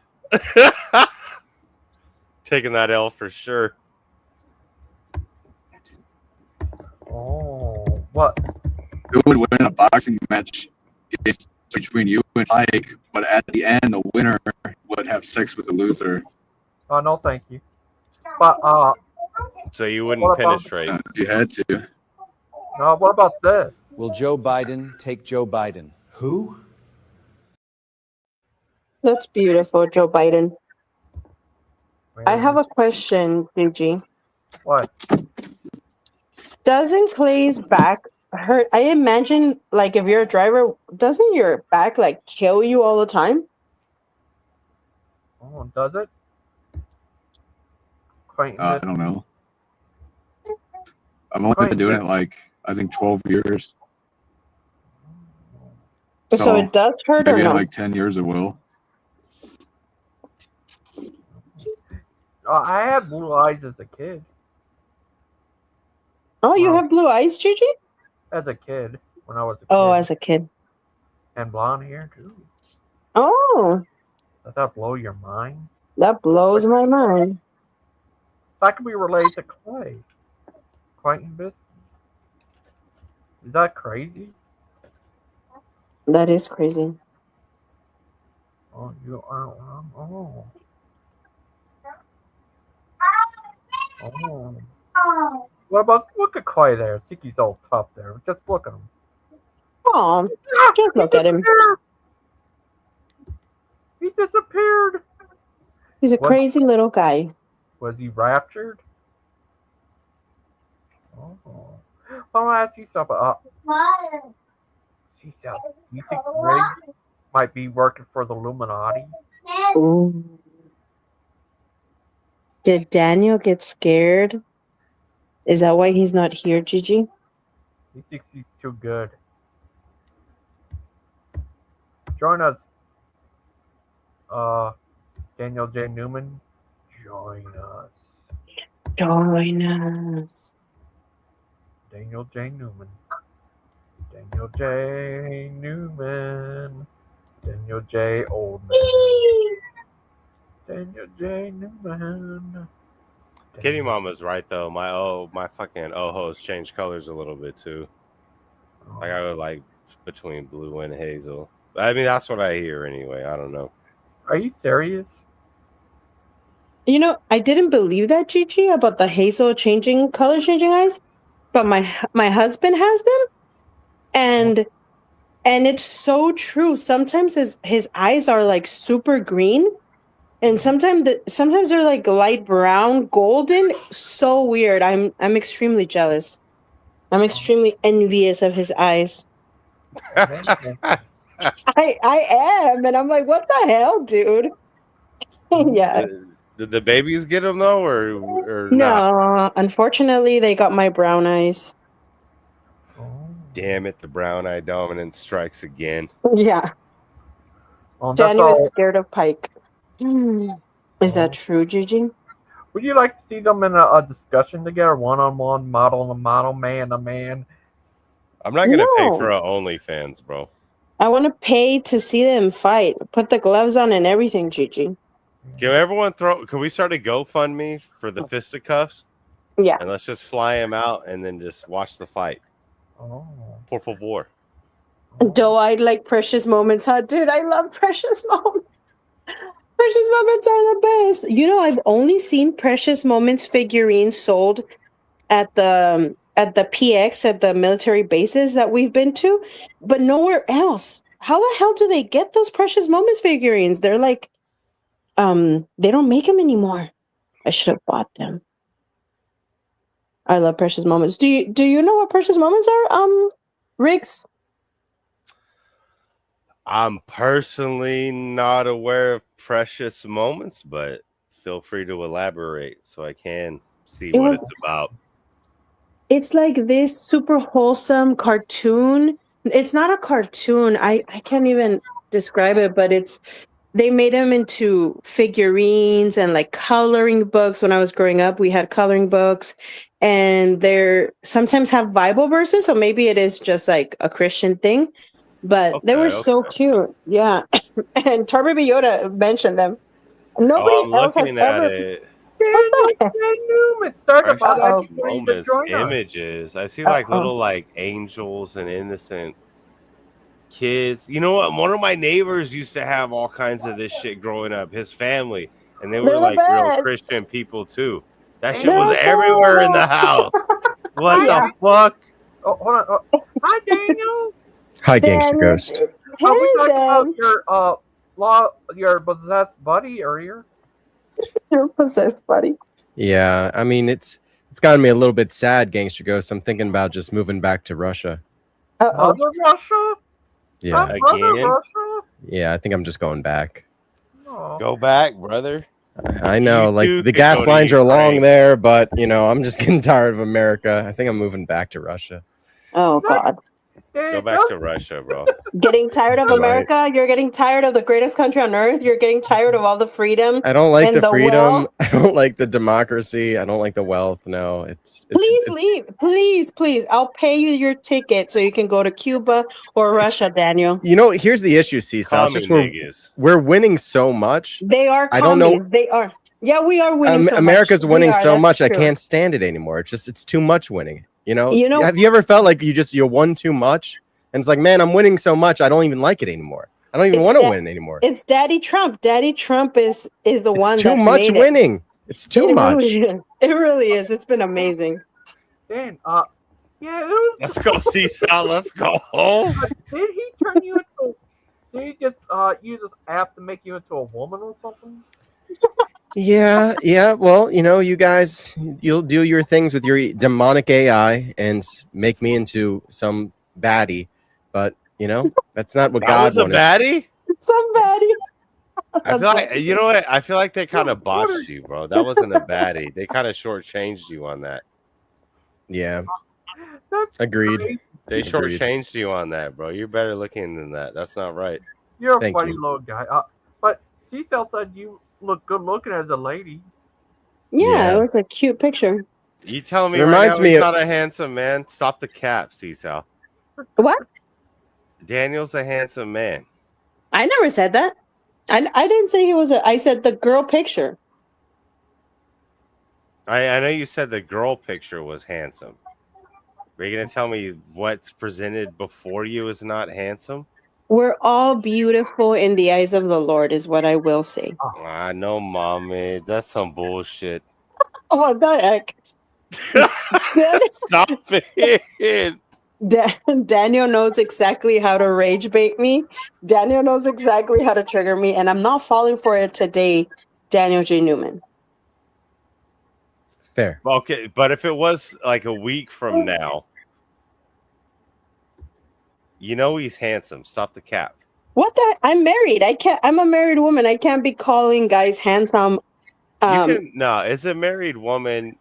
Taking that L for sure. Oh. What? Who would win a boxing match between you and Pike, but at the end, the winner would have sex with the loser? Oh, no, thank you. But, So you wouldn't What about- penetrate. If you had to. no, what about this? Will Joe Biden take Joe Biden? Who? That's beautiful, Joe Biden. I have a question, Gigi. What? Doesn't Clay's back hurt? I imagine, like, if you're a driver, doesn't your back, like, kill you all the time? Oh, does it? Quentin I Bisky. don't know. I've only been doing it like, I think 12 years. So it does hurt or maybe in no? like 10 years it will. I had blue eyes as a kid. Oh, you Wow. have blue eyes, Gigi? As a kid, when I was a kid. Oh, as a kid. And blonde hair, too. Oh, Does that blow your mind? that blows my mind. That could be related to Clay. Quentin Bisky. Is that crazy? That is crazy. Oh, you are. Oh. Oh. Look at Clay there? See, he's all tough there. Just look at him. Oh, just look at him. He disappeared. He's a What? crazy little guy. Was he raptured? Oh. I want to ask you something. Do you think Riggs might be working for the Illuminati? Ooh. Did Daniel get scared? Is that why he's not here, Gigi? He thinks he's too good. Join us, Daniel J. Newman. Join us. Join us. Daniel J. Newman. Daniel J. Newman. Daniel J. Oldman. Daniel J. Newman. Kitty Mama's right though. My fucking ojos changed colors a little bit too. Like I would like between blue and hazel. I mean that's what I hear anyway. I don't know. Are you serious? You know, I didn't believe that, Gigi, about the hazel color changing eyes, but my husband has them, and it's so true. Sometimes his eyes are like super green, and sometimes they're like light brown, golden. So weird. I'm extremely jealous. I'm extremely envious of his eyes. I am, and I'm like, what the hell, dude? Yeah. Did the babies get them though, or No, not? unfortunately, they got my brown eyes. Damn it! The brown eye dominance strikes again. Yeah. That's Daniel is all. scared of Pike. Is that true, Gigi? Would you like to see them in a discussion together, one-on-one, model to model, man to man? I'm not gonna pay No. for a OnlyFans, bro. I want to pay to see them fight. Put the gloves on and everything, Gigi. Can everyone can we start a GoFundMe for the fisticuffs? Yeah. And let's just fly him out and then just watch the fight. Oh. Por favor. Though I like Precious Moments, huh? Dude, I love Precious Moments. Precious Moments are the best. You know, I've only seen Precious Moments figurines sold at the PX, at the military bases that we've been to, but nowhere else. How the hell do they get those Precious Moments figurines? They're like, they don't make them anymore. I should have bought them. I love Precious Moments. Do you know what Precious Moments are, Riggs? I'm personally not aware of Precious Moments, but feel free to elaborate so I can see It what was- it's about. It's like this super wholesome cartoon. It's not a cartoon. I can't even describe it, but they made them into figurines and like coloring books. When I was growing up, we had coloring books, and they're sometimes have Bible verses, so maybe it is just like a Christian thing. But they were so cute. Yeah. And Tar Baby Yoda mentioned them. Nobody I'm else has looking at ever. it. What the heck? Newman, sorry about that. Actually, Roman's images. I see like little like angels and innocent kids. You know what? One of my neighbors used to have all kinds of this shit growing up. His family, and they were They're the like real best. Christian people too. That shit They're was the everywhere in the house. What the fuck? Oh, hold on. Hi, Daniel. Hi, Gangster Ghost. We talked about your possessed buddy earlier. You're possessed, buddy. Yeah, I mean it's gotten me a little bit sad, Gangster Ghost. I'm thinking about just moving back to Russia. Mother Russia? Yeah, Mother Russia? yeah. I think I'm just going back. Oh. Go back, brother. I know, You like too the could gas go to lines are along Ukraine. there, but I'm just getting tired of America. I think I'm moving back to Russia. Oh God. Go back to Russia, bro. Getting tired of Right. America? You're getting tired of the greatest country on earth? You're getting tired of all the freedom? I don't like and the freedom. wealth? I don't like the democracy. I don't like the wealth. No, it's Please leave. Please. I'll pay you your ticket so you can go to Cuba or Russia, Daniel. here's the issue, Cecil. It's just we're winning so much. They are I don't know. commies. They are. Yeah, we are winning so America's much. winning We are, so that's much. I true. can't stand it anymore. It's too much winning. You know- Have you ever felt like you won too much? And it's like, man, I'm winning so much. I don't even like it anymore. I don't even It's want to that- win anymore. It's Daddy Trump. Daddy Trump is the one Too that's much made it. winning. It's too It much. Really is. It really is. It's been amazing. Dan, yeah, it was. Let's go, Seaside. Let's go home. Did he turn you into? Did he just use this app to make you into a woman or something? Yeah. Well, you guys, you'll do your things with your demonic AI and make me into some baddie, but that's not what That God was a wanted. baddie? Somebody. I feel like you know what? I feel like they kind of botched you, bro. That wasn't a baddie. They kind of shortchanged you on that. Yeah. That's Agreed. crazy. They Agreed. shortchanged you on that, bro. You're better looking than that. That's not right. You're a Thank funny you. little guy. But Cecil said you look good looking as a lady. Yeah, it was a cute picture. You telling me Reminds right now me he's of- not a handsome man? Stop the cap, Seasal. What? Daniel's a handsome man. I never said that. I didn't say he was I said the girl picture. I know you said the girl picture was handsome. Are you gonna tell me what's presented before you is not handsome? We're all beautiful in the eyes of the Lord, is what I will say. I know, mommy. That's some bullshit. Oh, what the heck? Stop it. Daniel knows exactly how to rage bait me. Daniel knows exactly how to trigger me, and I'm not falling for it today, Daniel J. Newman. Fair. Okay, but if it was like a week from now, he's handsome. Stop the cap. What the? I'm married. I'm a married woman. I can't be calling guys handsome. As a married woman,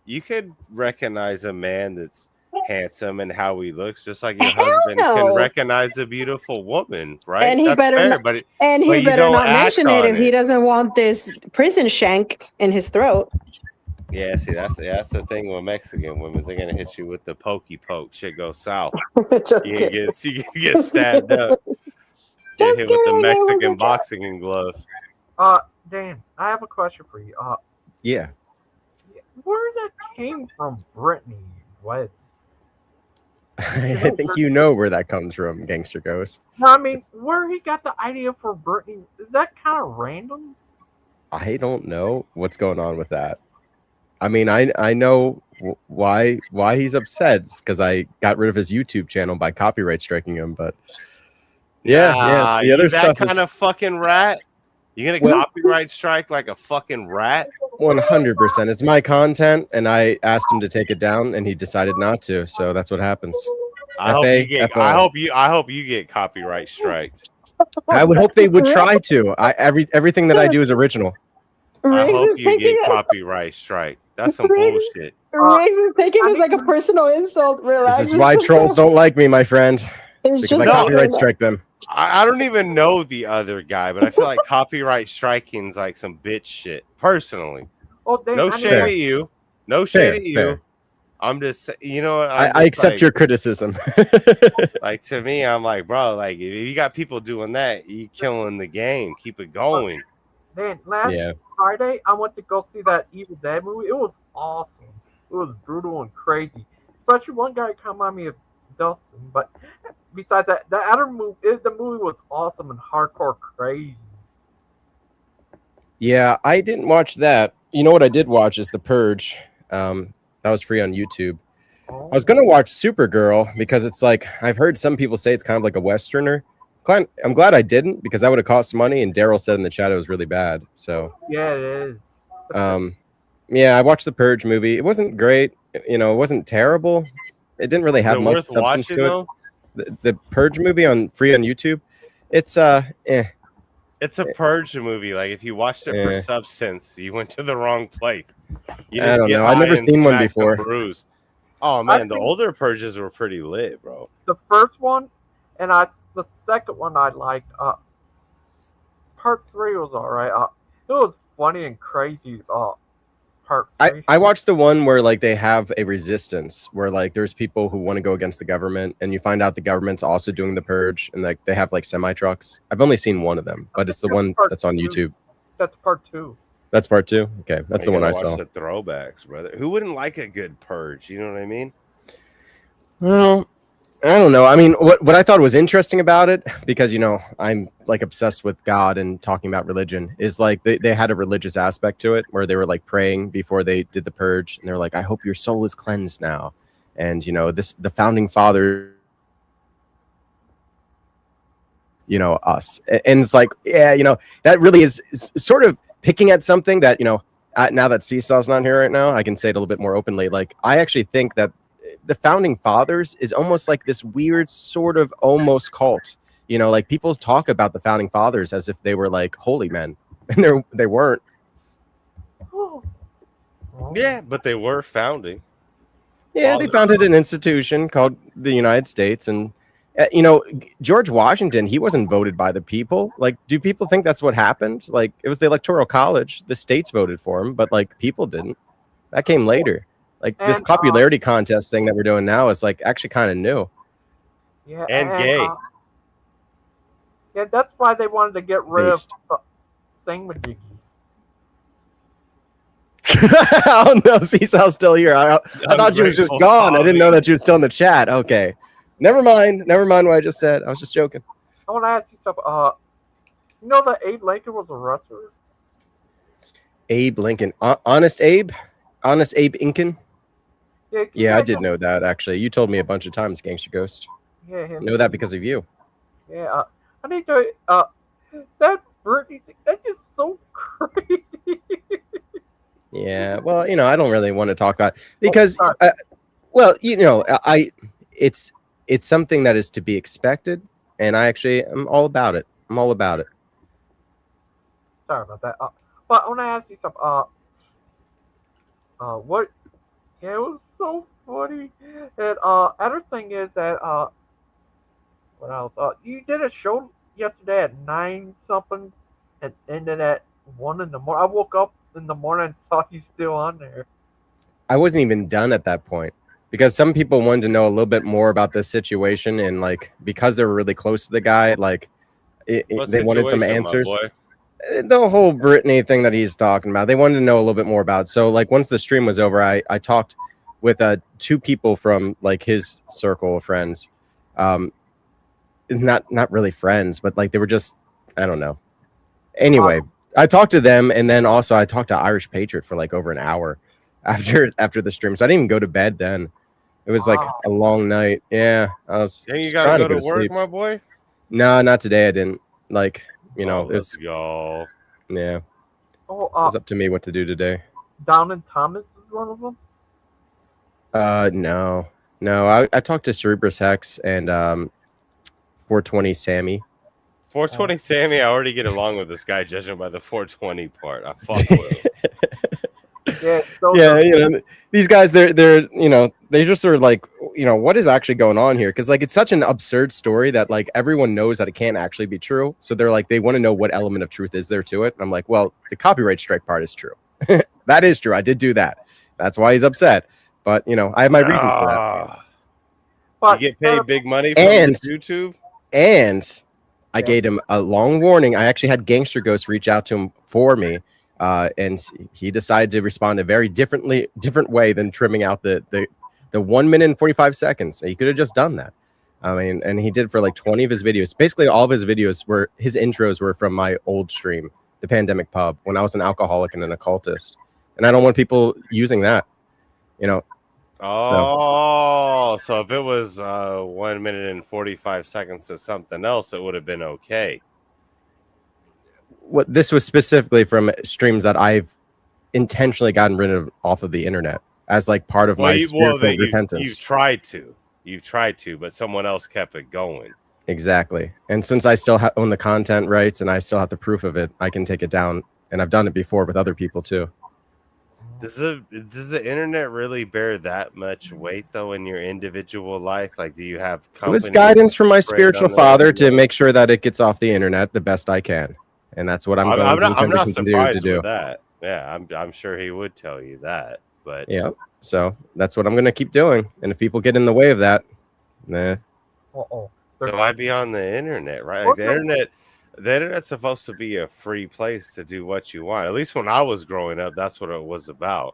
you could recognize a man that's handsome and how he looks, just like your husband can no. recognize a beautiful woman, right? And he That's better fair, not- but and but he you better don't not act mention it on if he doesn't want this prison shank in his throat. Yeah, see, that's the thing with Mexican women. They're gonna hit you with the pokey poke. Shit goes south. Just You kidding. can get stabbed up. Get hit with the Mexican boxing glove. Dan, I have a question for you. Yeah. Where that came from, Brittany Webbs? I think you know where that comes from, Gangster Ghost. No, I mean, where he got the idea for Brittany, is that kind of random? I don't know what's going on with that. I mean, I know why he's upset, because I got rid of his YouTube channel by copyright striking him. But yeah, the you other that stuff kind is of fucking rat. You gonna Well- copyright strike like a fucking rat? 100%. It's my content, and I asked him to take it down, and he decided not to. So that's what happens. I hope you get copyright striked. I would hope they would try to. Everything that I do is original. I hope Raisin's you taking get it. copyright strike. That's some Raisin's, bullshit. Raisin's taking it like a personal insult. Relax. This is why trolls don't like me, my friend. It's It's because just I No. copyright strike them. I don't even know the other guy, but I feel like copyright striking's like some bitch shit. Personally, Oh, dang, no I shade mean, at you. No Fair, shade at you. fair. I'm just, you know, I accept your criticism. Like to me, I'm like, bro, like if you got people doing that, you killing the game. Keep it going. man, last Yeah. Friday I went to go see that Evildead movie. It was awesome. It was brutal and crazy. Especially one guy come on me of Dustin, but besides that, the other movie, the movie was awesome and hardcore crazy. Yeah, I didn't watch that. You know what I did watch is The Purge. That was free on YouTube. I was gonna watch Supergirl because it's like I've heard some people say it's kind of like a westerner. I'm glad I didn't because that would have cost money. And Daryl said in the chat it was really bad. So Yeah, it is. yeah, I watched the Purge movie. It wasn't great. You know, it wasn't terrible. It didn't really have Is it much worth substance watching to it. though? The Purge movie on free on YouTube. It's It's a purge movie. Like if you watched it for substance, you went to the wrong place. You I don't get know. I've high never and seen one smack the before. brews. Oh man, the think- older purges were pretty lit, bro. The first one, and the second one I liked. Part 3 was alright. It was funny and crazy. Part 3. I watched the one where like they have a resistance where like there's people who want to go against the government and you find out the government's also doing the purge and like they have like semi trucks. I've only seen one of them, but it's the one that's on YouTube. That's part 2. That's part 2. Okay, that's the You one I gotta saw. watch the throwbacks, brother. Who wouldn't like a good purge? You know what I mean? Well, I don't know. I mean, what I thought was interesting about it, because, you know, I'm like obsessed with God and talking about religion, is like they had a religious aspect to it where they were like praying before they did the purge. And they're like, I hope your soul is cleansed now. And, you know, the founding father, you know, us. And it's like, yeah, you know, that really is sort of picking at something that, you know, now that Seesaw's not here right now, I can say it a little bit more openly. Like, I actually think that the founding fathers is almost like this weird sort of almost cult. You know, like people talk about the founding fathers as if they were like holy men, and they weren't. Yeah, but they were founding. Yeah, they founded an institution called the United States, and you know, George Washington, he wasn't voted by the people. Like, do people think that's what happened? Like, it was the Electoral College, the states voted for him, but like people didn't. That came later. Like this popularity contest thing that we're doing now is like actually kind of new. Yeah, and gay. Yeah, that's why they wanted to get rid Based. of Thingamajiggy. Oh no, Seesaw's still here. I thought you was just gone. I didn't know that you was still in the chat. Okay, never mind what I just said. I was just joking. I want to ask you something. You know that Abe Lincoln was a wrestler? Abe Lincoln, Honest Abe Incan. Yeah, I did know that actually. You told me a bunch of times, Gangster Ghost. Yeah, him. I know that because of you. Yeah, I need to. That Britney thing, that's just so crazy. Yeah, well, you know, I don't really want to talk about it because, well, you know, it's something that is to be expected, and I actually am all about it. I'm all about it. Sorry about that. But I want to ask you something. What? Yeah, it was so funny. And other thing is that what else? You did a show yesterday at 9 something, and ended at 1 in the morning. I woke up in the morning and saw you still on there. I wasn't even done at that point because some people wanted to know a little bit more about this situation, and like because they were really close to the guy, like they wanted some answers. The whole Britney thing that he's talking about, they wanted to know a little bit more about. So like once the stream was over, I talked with 2 people from like his circle of friends. Not really friends, but like they were just, I don't know. Anyway, I talked to them, and then also I talked to Irish Patriot for like over an hour after the stream. So I didn't even go to bed then. It was like a long night. Yeah, I was. Then you just gotta trying go to sleep. work, my boy. No, not today. I didn't. Like, you know, Let's it's go. yeah. Oh, So it's up to me what to do today. Down and Thomas is one of them. No. I talked to Cerebrus Hex and 420 Sammy. 420 Sammy, I already get along with this guy judging by the 420 part. I fuck with him. Yeah, these guys, they're they just are like, what is actually going on here? Because like it's such an absurd story that like everyone knows that it can't actually be true. So they're like, they want to know what element of truth is there to it. And I'm like, well, the copyright strike part is true. That is true. I did do that. That's why he's upset. But I have my reasons for that. You get paid big money from YouTube, and I gave him a long warning. I actually had Gangster Ghost reach out to him for me. And he decided to respond a very different way than trimming out the 1 minute and 45 seconds. He could have just done that. I mean, and he did for like 20 of his videos. Basically, all of his videos his intros were from my old stream, the Pandemic Pub, when I was an alcoholic and an occultist. And I don't want people using that, Oh, so if it was 1 minute and 45 seconds to something else, it would have been okay. What this was specifically from streams that I've intentionally gotten rid of off of the internet as like part of my spiritual repentance. You've tried to, but someone else kept it going. Exactly. And since I still own the content rights and I still have the proof of it, I can take it down. And I've done it before with other people too. Does the internet really bear that much weight though in your individual life? Like, do you have? It was guidance from my spiritual father to make sure that it gets off the internet the best I can, and that's what I'm going to continue to do. With that. Yeah, I'm sure he would tell you that, but yeah. So that's what I'm going to keep doing, and if people get in the way of that, nah. So I'd be on the internet, right? Like the internet's supposed to be a free place to do what you want. At least when I was growing up, that's what it was about.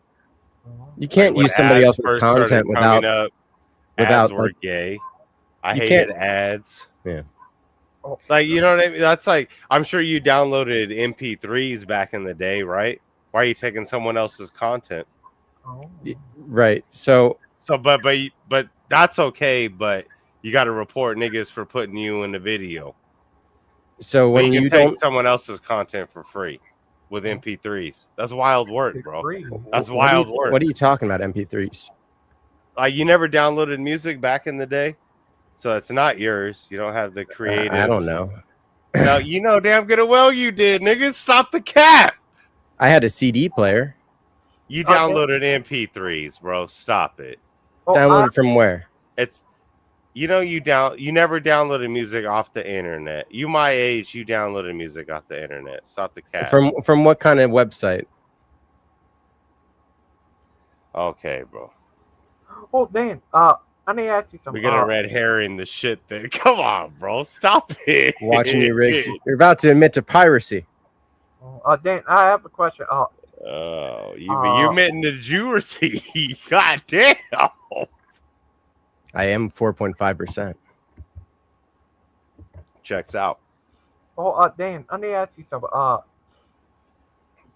You can't use somebody else's content without ads were gay. I hated ads. Yeah. Like, you know what I mean? That's like, I'm sure you downloaded MP3s back in the day, right? Why are you taking someone else's content? Right. So but that's okay, but you got to report niggas for putting you in the video. So when you take someone else's content for free with MP3s, that's wild work, bro. That's wild work. What are you talking about, MP3s? Like, you never downloaded music back in the day, so it's not yours. You don't have the creative. I don't know. No, you know damn good and well you did, niggas. Stop the cap. I had a CD player. You downloaded MP3s, bro. Stop it. Downloaded from where? It's. You know, you never downloaded music off the internet. You my age, you downloaded music off the internet. Stop the cat. From what kind of website? Okay, bro. Oh, Dan, I need to ask you something. We're gonna red herring the shit then. Come on, bro. Stop it. Watching you, Riggs. You're about to admit to piracy. Dan, I have a question. You admitting to Jewry. God damn. I am 4.5%. Checks out. Dan, I need to ask you something.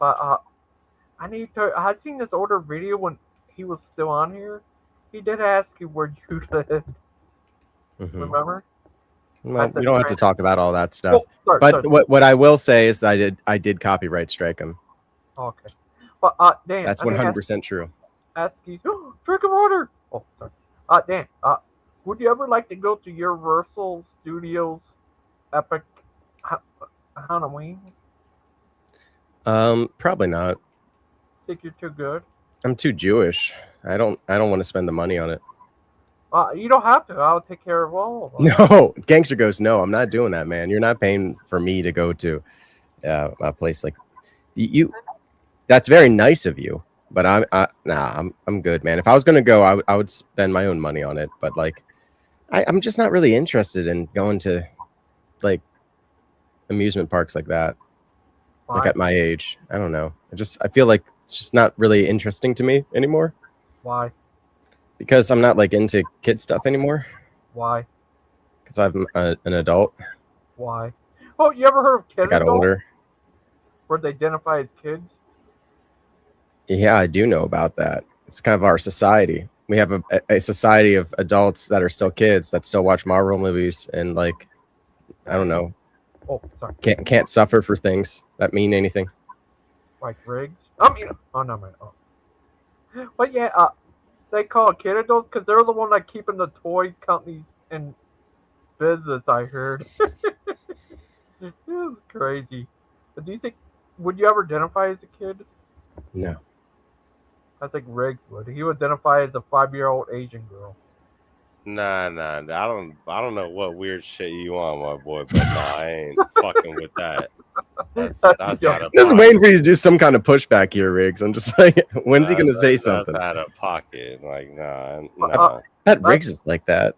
I've seen this older video when he was still on here. He did ask you where you lived. Mm-hmm. Remember? Well, you don't have to talk about all that stuff. Sorry. What I will say is that I did copyright strike him. Okay. But Dan, that's 100% true. Ask you, drink of water. Oh, sorry. Dan, would you ever like to go to Universal Studios Epic Halloween? Probably not. Think you're too good? I'm too Jewish. I don't want to spend the money on it. You don't have to. I'll take care of all of them. No, Gangster goes, no, I'm not doing that, man. You're not paying for me to go to a place like you. That's very nice of you. But I'm good, man. If I was gonna go, I would spend my own money on it. But like, I'm just not really interested in going to like amusement parks like that. Why? Like at my age, I don't know. I feel like it's just not really interesting to me anymore. Why? Because I'm not like into kid stuff anymore. Why? Because I'm an adult. Why? Oh, you ever heard of kids? I got older. Where they identify as kids? Yeah, I do know about that. It's kind of our society. We have a society of adults that are still kids that still watch Marvel movies and like, I don't know. Oh, sorry. Can't suffer for things that mean anything. Like Riggs? I mean, oh no, man. Oh. But yeah, they call it kid adults because they're the one that keeping the toy companies in business. I heard. It was crazy. But do you think, would you ever identify as a kid? No. I think Riggs would. He would identify as a 5-year-old Asian girl. Nah. I don't know what weird shit you on, my boy, but nah, I ain't fucking with that. That's out of Just pocket. waiting for you to do some kind of pushback here, Riggs. I'm just like, when's he gonna say something? That's out of pocket. Like, nah. Pat Riggs is like that.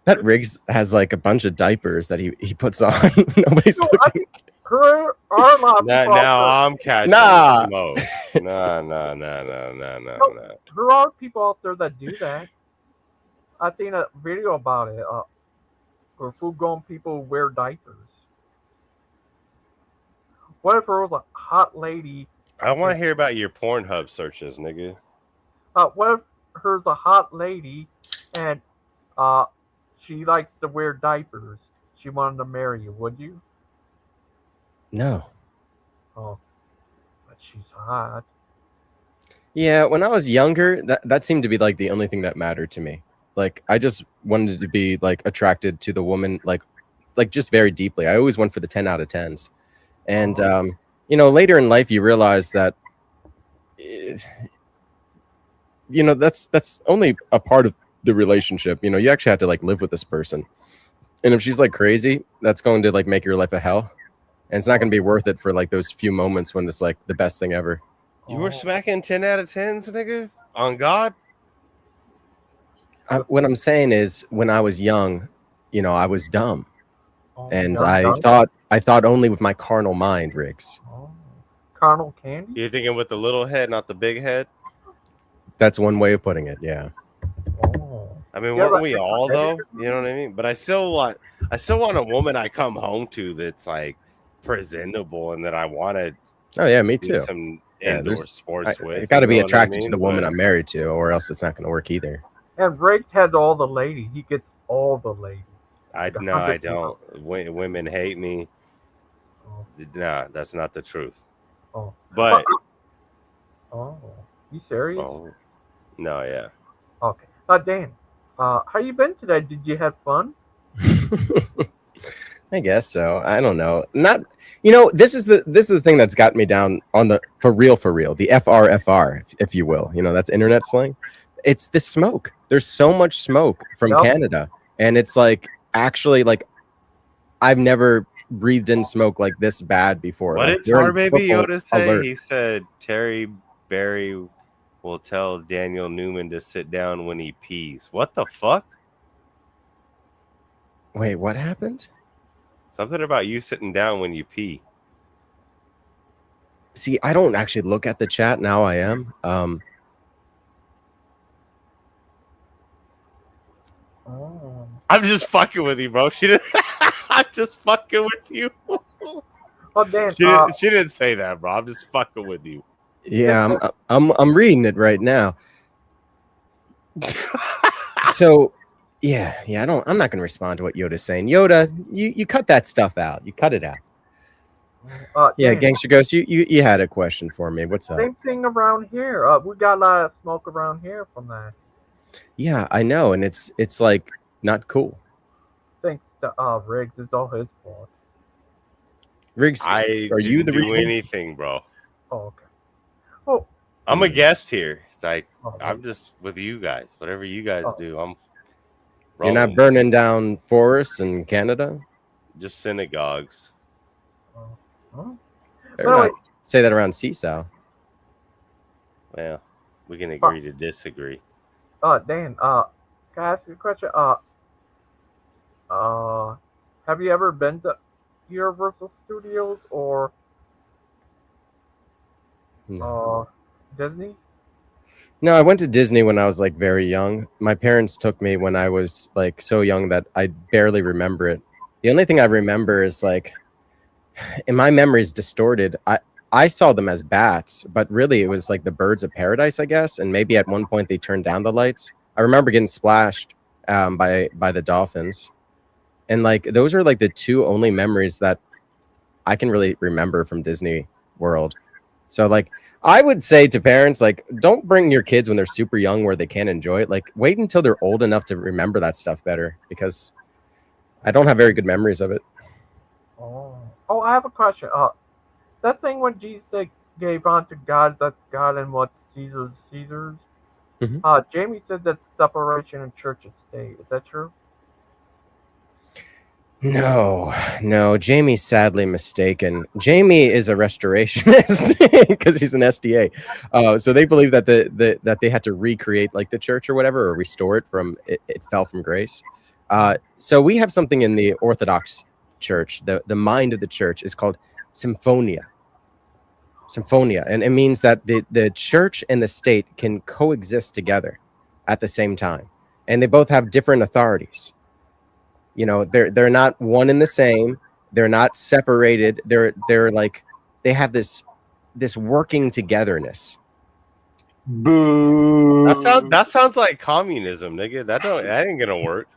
Pat Riggs has like a bunch of diapers that he puts on. Nobody's looking. There are a lot of people Now out I'm catching Nah. smoke. No. there are people out there that do that. I seen a video about it. Where full-grown people wear diapers. What if there was a hot lady? I want to hear about your Pornhub searches, nigga. What if there's a hot lady and she likes to wear diapers? She wanted to marry you. Would you? No. Oh, but she's hot. Yeah, when I was younger, that seemed to be like the only thing that mattered to me. Like I just wanted to be like attracted to the woman, like just very deeply. I always went for the 10 out of 10s. And later in life, you realize that that's only a part of the relationship. You actually have to like live with this person. And if she's like crazy, that's going to like make your life a hell. And it's not going to be worth it for like those few moments when it's like the best thing ever. You were smacking 10 out of 10s, nigga? On God? What I'm saying is, when I was young, I was dumb, and dumb? I thought only with my carnal mind, Riggs. Carnal candy? You're thinking with the little head, not the big head? That's one way of putting it. Yeah. I mean, weren't we all though? You know what I mean? But I still want a woman I come home to that's like presentable and that I want to. Oh yeah, me do too. some indoor sports with. I got to be you know what I attracted to mean? the woman But- I'm married to, or else it's not going to work either. And Riggs has all the ladies. He gets all the ladies. I don't. Women hate me. Nah, that's not the truth. Oh. But You serious? no, yeah. Okay. Dan, how you been today? Did you have fun? I guess so. I don't know. Not. This is the thing that's got me down on the for real, the FRFR, if you will. That's internet slang. It's the smoke. There's so much smoke from Canada, and it's like actually like I've never breathed in smoke like this bad before. What Like, did we're in Tar Baby triple Yoda say? alert. He said Terry Barry will tell Daniel Newman to sit down when he pees. What the fuck? Wait, what happened? Something about you sitting down when you pee. See, I don't actually look at the chat now. I am. I'm just fucking with you, bro. She didn't. I'm just fucking with you. Oh, Dan. She didn't say that, bro. I'm just fucking with you. Yeah, I'm reading it right now. So, yeah. I'm not gonna respond to what Yoda's saying. Yoda, you cut that stuff out. You cut it out. Yeah, Dan, Gangster Ghost, you had a question for me. What's up? Same thing around here. We got a lot of smoke around here from that. Yeah, I know, and it's like not cool. Thanks to Riggs. It's all his fault. Riggs, I are you didn't the do reason? anything, bro? Oh, okay. Oh, I'm a guest here. Like Oh, I'm just with you guys. Whatever you guys do, I'm. You're not rolling. burning down forests in Canada? Just synagogues. oh. Better No, not wait. say that around Seesaw. Well, we can agree to disagree. Dan, can I ask you a question? Have you ever been to Universal Studios or Disney? No, I went to Disney when I was like very young. My parents took me when I was like so young that I barely remember it. The only thing I remember is like, in my memory is distorted. I saw them as bats, but really it was like the birds of paradise, I guess. And maybe at one point they turned down the lights. I remember getting splashed by the dolphins. And like those are like the two only memories that I can really remember from Disney World. So like I would say to parents, like, don't bring your kids when they're super young where they can't enjoy it. Like, wait until they're old enough to remember that stuff better, because I don't have very good memories of it. Oh, Oh, I have a question. That thing when Jesus said, gave unto God, that's God, and what Caesar's Caesar's. Mhm. Jamie said that's separation in church and state. Is that true? No, Jamie's sadly mistaken. Jamie is a restorationist because he's an SDA. So they believe that that they had to recreate like the church or whatever, or restore it from it fell from grace. So we have something in the Orthodox Church. The mind of the church is called symphonia. Symphonia, and it means that the church and the state can coexist together at the same time, and they both have different authorities. You know, they're not one and the same. They're not separated. They're like they have this working togetherness. Boo. That sounds like communism, nigga. That ain't gonna work.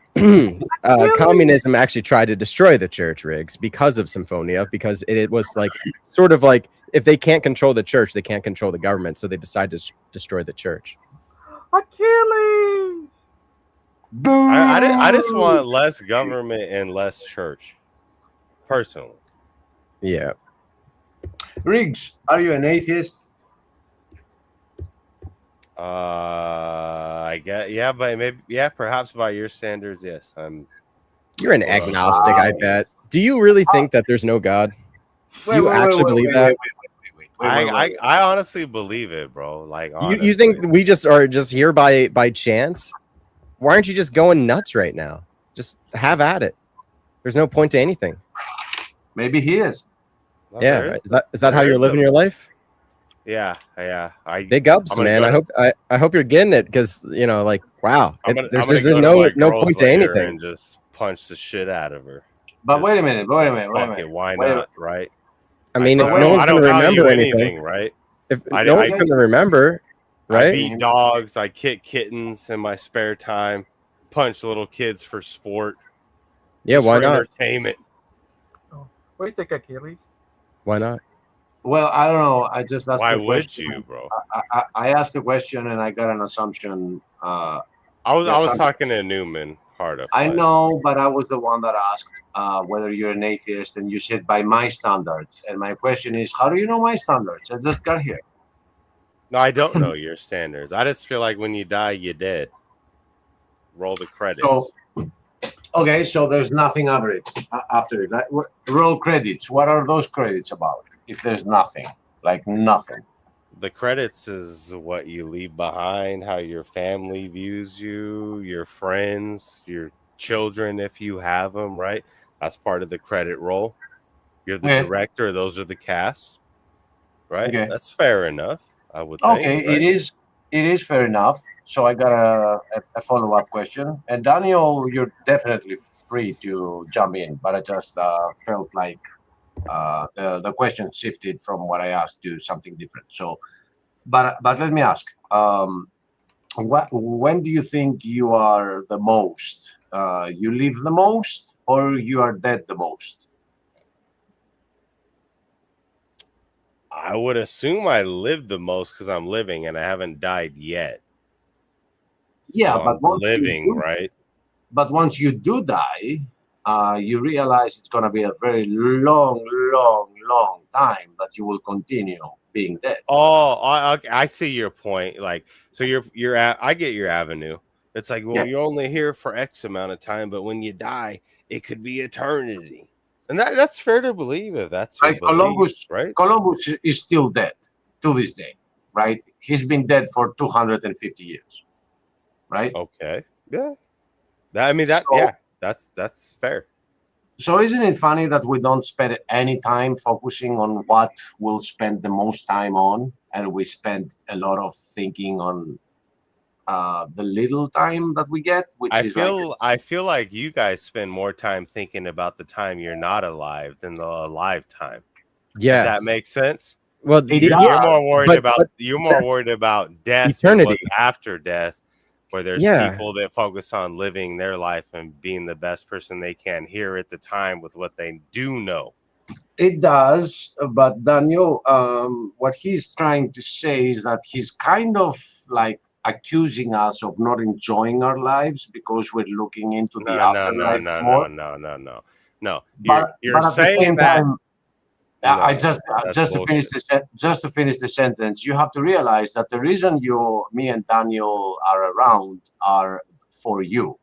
Communism actually tried to destroy the church, Riggs, because of Symphonia, because it was like sort of like if they can't control the church, they can't control the government, so they decide to destroy the church. Achilles. I just want less government and less church, personally. Yeah. Riggs, are you an atheist? I guess but maybe perhaps by your standards, yes. You're an agnostic, I bet. Do you really think that there's no God? Do you actually believe that? I honestly believe it, bro. Like, you think we just are just here by chance? Why aren't you just going nuts right now? Just have at it. There's no point to anything. Maybe he is. Yeah, is that how you're living your life? Yeah. Big ups, man. I hope you're getting it because like wow, there's no point to anything. And just punch the shit out of her. But wait a minute. Why not? Right? I mean, if no one's going to remember anything, right? If no one's going to remember, right? I beat dogs. I kick kittens in my spare time. Punch little kids for sport. Yeah, why not? Entertainment. Oh, what do you think, Achilles? Why not? Well, I don't know. I just asked. Why a would question. you, bro? I asked a question and I got an assumption. I was talking to Newman. I know, but I was the one that asked whether you're an atheist, and you said by my standards. And my question is, how do you know my standards? I just got here. No, I don't know your standards. I just feel like when you die, you're dead. Roll the credits. Okay, so there's nothing after it. Roll credits. What are those credits about? If there's nothing, like nothing. The credits is what you leave behind, how your family views you, your friends, your children, if you have them, right? That's part of the credit roll. You're the director. Those are the cast, right? Okay. That's fair enough, I would think. Okay, right? It is fair enough. So I got a follow-up question. And Daniel, you're definitely free to jump in, but I just felt like the question shifted from what I asked to something different. So, but let me ask, when do you think you are the most? You live the most, or you are dead the most? I would assume I live the most because I'm living and I haven't died yet. Yeah, so but once living, right? But once you do die, you realize it's going to be a very long time that you will continue being dead. Oh, I see your point. Like, so I get your avenue. It's like, well, you're only here for X amount of time, but when you die, it could be eternity. And that's fair to believe if that's like Columbus, right? Columbus is still dead to this day, right? He's been dead for 250 years, right? Okay, yeah. That's fair. So isn't it funny that we don't spend any time focusing on what we'll spend the most time on, and we spend a lot of thinking on the little time that we get? I feel like you guys spend more time thinking about the time you're not alive than the alive time. Yeah, that makes sense. Well, you're more worried about death, eternity after death. Where there's people that focus on living their life and being the best person they can here at the time with what they do know. It does, but Daniel, what he's trying to say is that he's kind of like accusing us of not enjoying our lives because we're looking into the afterlife more. No. You're saying that. I No, just that's just to finish bullshit. just to finish the sentence, you have to realize that the reason me and Daniel are around are for you.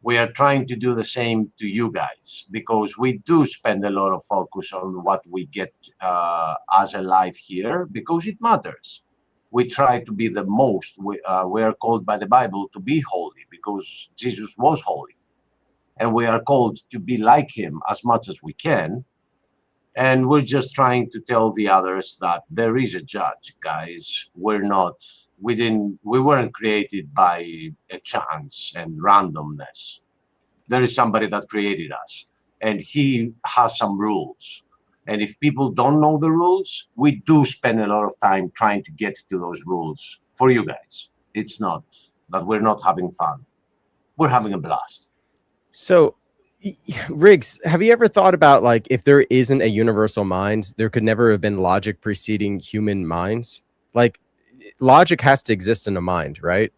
We are trying to do the same to you guys because we do spend a lot of focus on what we get as a life here because it matters. We try to be the most. We are called by the Bible to be holy because Jesus was holy, and we are called to be like him as much as we can. And we're just trying to tell the others that there is a judge, guys. We weren't created by a chance and randomness. There is somebody that created us, and he has some rules. And if people don't know the rules, we do spend a lot of time trying to get to those rules for you guys. It's not that we're not having fun. We're having a blast. So, Riggs, have you ever thought about like if there isn't a universal mind, there could never have been logic preceding human minds? Like, logic has to exist in a mind, right?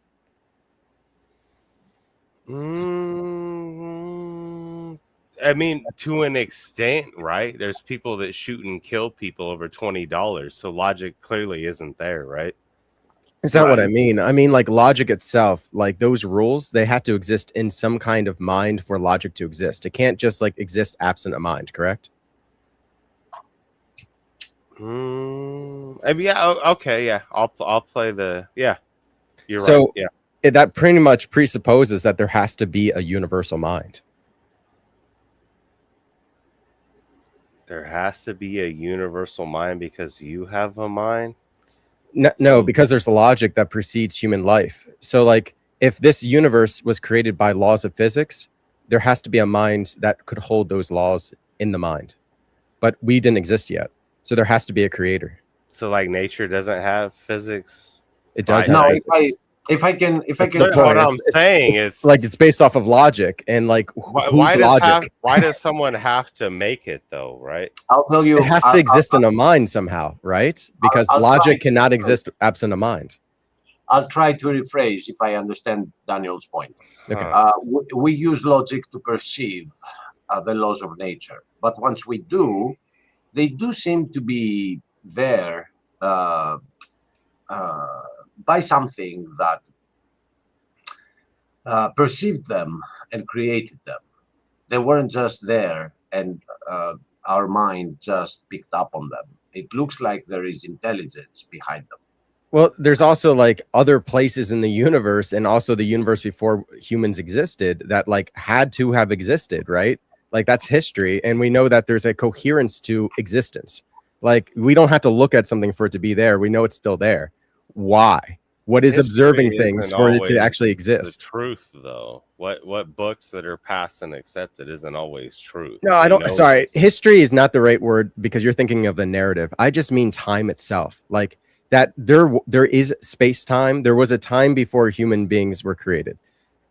I mean, to an extent, right? There's people that shoot and kill people over $20, so logic clearly isn't there, right? Is that what I mean? I mean, like logic itself, like those rules, they have to exist in some kind of mind for logic to exist. It can't just like exist absent a mind, correct? I mean, yeah, okay, yeah. I'll play the You're So right. Yeah. that pretty much presupposes that there has to be a universal mind. There has to be a universal mind because you have a mind. No, because there's logic that precedes human life. So, like, if this universe was created by laws of physics, there has to be a mind that could hold those laws in the mind. But we didn't exist yet, so there has to be a creator. So, like, nature doesn't have physics. It does. No, have if I can That's what I'm saying. It's like it's based off of logic, and like whose logic? Why does someone have to make it though? Right? I'll tell you. It has to exist in a mind somehow, right? Because I'll logic try. cannot exist absent a mind. I'll try to rephrase if I understand Daniel's point. Okay. We use logic to perceive the laws of nature, but once we do, they do seem to be there by something that perceived them and created them. They weren't just there and our mind just picked up on them. It looks like there is intelligence behind them. Well, there's also like other places in the universe and also the universe before humans existed that like had to have existed, right? Like that's history. And we know that there's a coherence to existence. Like we don't have to look at something for it to be there. We know it's still there. Why? What is observing things for it to actually exist? The truth, though. What books that are passed and accepted isn't always truth. No, I don't. Sorry, history is not the right word because you're thinking of the narrative. I just mean time itself. Like that, there is space time. There was a time before human beings were created,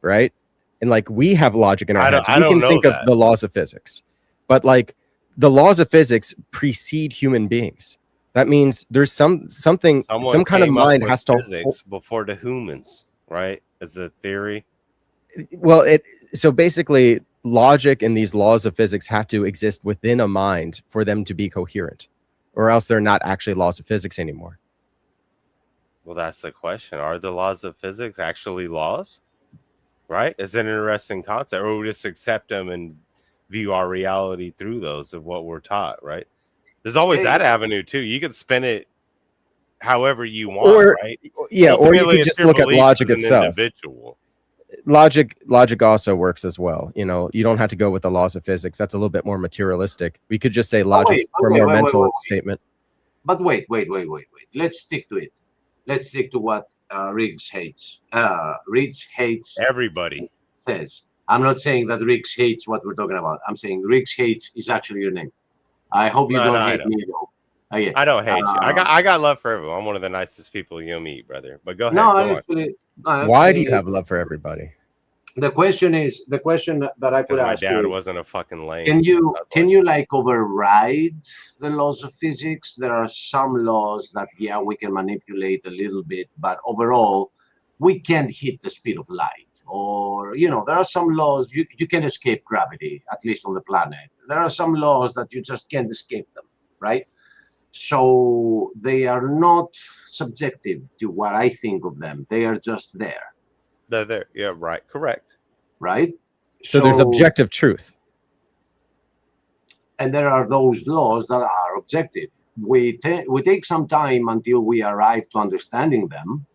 right? And like we have logic in our heads. We can think of the laws of physics, but like the laws of physics precede human beings. That means there's some kind of mind has to physics before the humans, right? As a theory. Well, so basically logic and these laws of physics have to exist within a mind for them to be coherent, or else they're not actually laws of physics anymore. Well, that's the question. Are the laws of physics actually laws? Right? It's an interesting concept, or we just accept them and view our reality through those of what we're taught, right? There's always that avenue too. You can spin it however you want, right? Yeah, or you could just look at logic itself. Individual. Logic also works as well. You know, you don't have to go with the laws of physics. That's a little bit more materialistic. We could just say logic for a more mental statement. But wait. Let's stick to it. Let's stick to what Riggs hates. Riggs hates everybody. Says. I'm not saying that Riggs hates what we're talking about. I'm saying Riggs hates is actually your name. I hope you don't hate me at all. I don't hate you. I got love for everyone. I'm one of the nicest people you'll meet, brother. But go ahead. No, actually, why do you have love for everybody? The question that I could ask my dad you, wasn't a fucking lame. Can you like override the laws of physics? There are some laws that we can manipulate a little bit, but overall we can't hit the speed of light. Or, there are some laws you can escape gravity, at least on the planet. There are some laws that you just can't escape them. right? So they are not subjective to what I think of them. They are just there. They're there. Yeah, right. Correct. Right? So there's objective truth. And there are those laws that are objective. We take some time until we arrive to understanding them,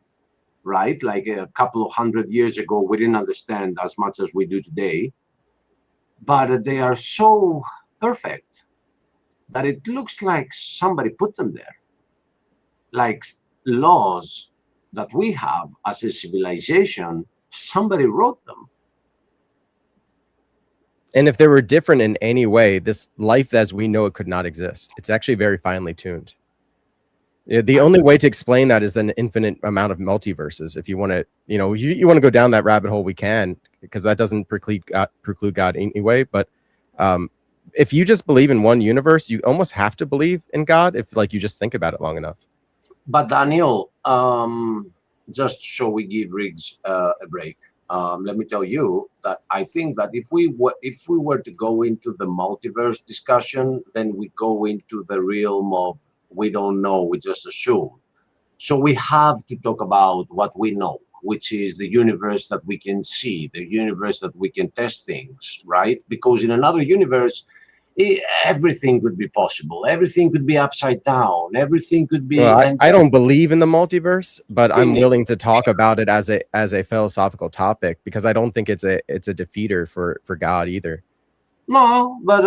right? Like a couple of 100 years ago, we didn't understand as much as we do today. But they are so perfect that it looks like somebody put them there. Like laws that we have as a civilization, somebody wrote them. And if they were different in any way, this life as we know it could not exist. It's actually very finely tuned. The only way to explain that is an infinite amount of multiverses. If you want to, you want to go down that rabbit hole, we can, because that doesn't preclude God anyway. But if you just believe in one universe, you almost have to believe in God if you just think about it long enough. But Daniel, just so we give Riggs a break, let me tell you that I think that if we were to go into the multiverse discussion, then we go into the realm of we don't know, we just assume. So we have to talk about what we know, which is the universe that we can see, the universe that we can test things, right? Because in another universe, everything could be possible. Everything could be upside down. Everything could be. Well, I don't believe in the multiverse, but I'm willing to talk about it as a philosophical topic because I don't think it's a defeater for God either. No, but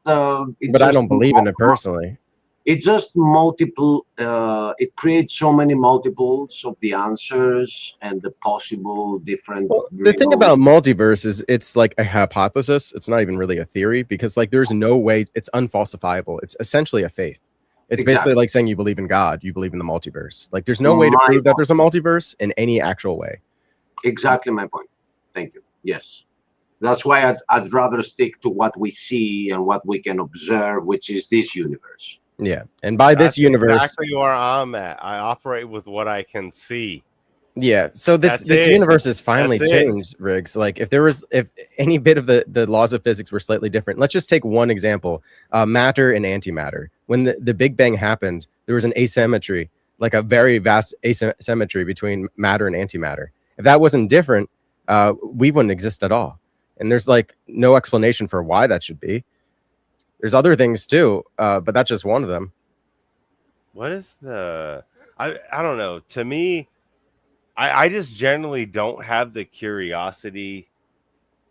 but I don't believe in it personally. It's just multiple. It creates so many multiples of the answers and the possible different. Well, the thing about multiverse is it's like a hypothesis. It's not even really a theory because there's no way it's unfalsifiable. It's essentially a faith. It's basically like saying you believe in God, you believe in the multiverse. There's no way to prove that there's a multiverse in any actual way. Exactly my point. Thank you. Yes. That's why I'd rather stick to what we see and what we can observe, which is this universe. Yeah, and by this universe, exactly where I'm at. I operate with what I can see. Yeah, so this universe is finely tuned, Riggs. If any bit of the laws of physics were slightly different, let's just take one example: matter and antimatter. When the Big Bang happened, there was an asymmetry, like a very vast asymmetry between matter and antimatter. If that wasn't different, we wouldn't exist at all. And there's no explanation for why that should be. There's other things too, but that's just one of them. What is I don't know. To me, I just generally don't have the curiosity,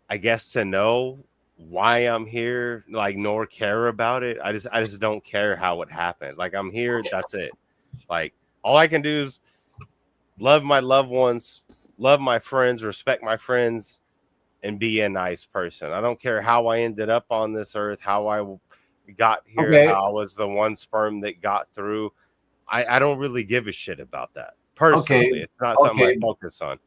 I guess, to know why I'm here, nor care about it. I just don't care how it happened. I'm here, that's it. All I can do is love my loved ones, love my friends, respect my friends, and be a nice person. I don't care how I ended up on this earth, how I got here, how I was the one sperm that got through. I don't really give a shit about that. Personally, it's not something I focus on.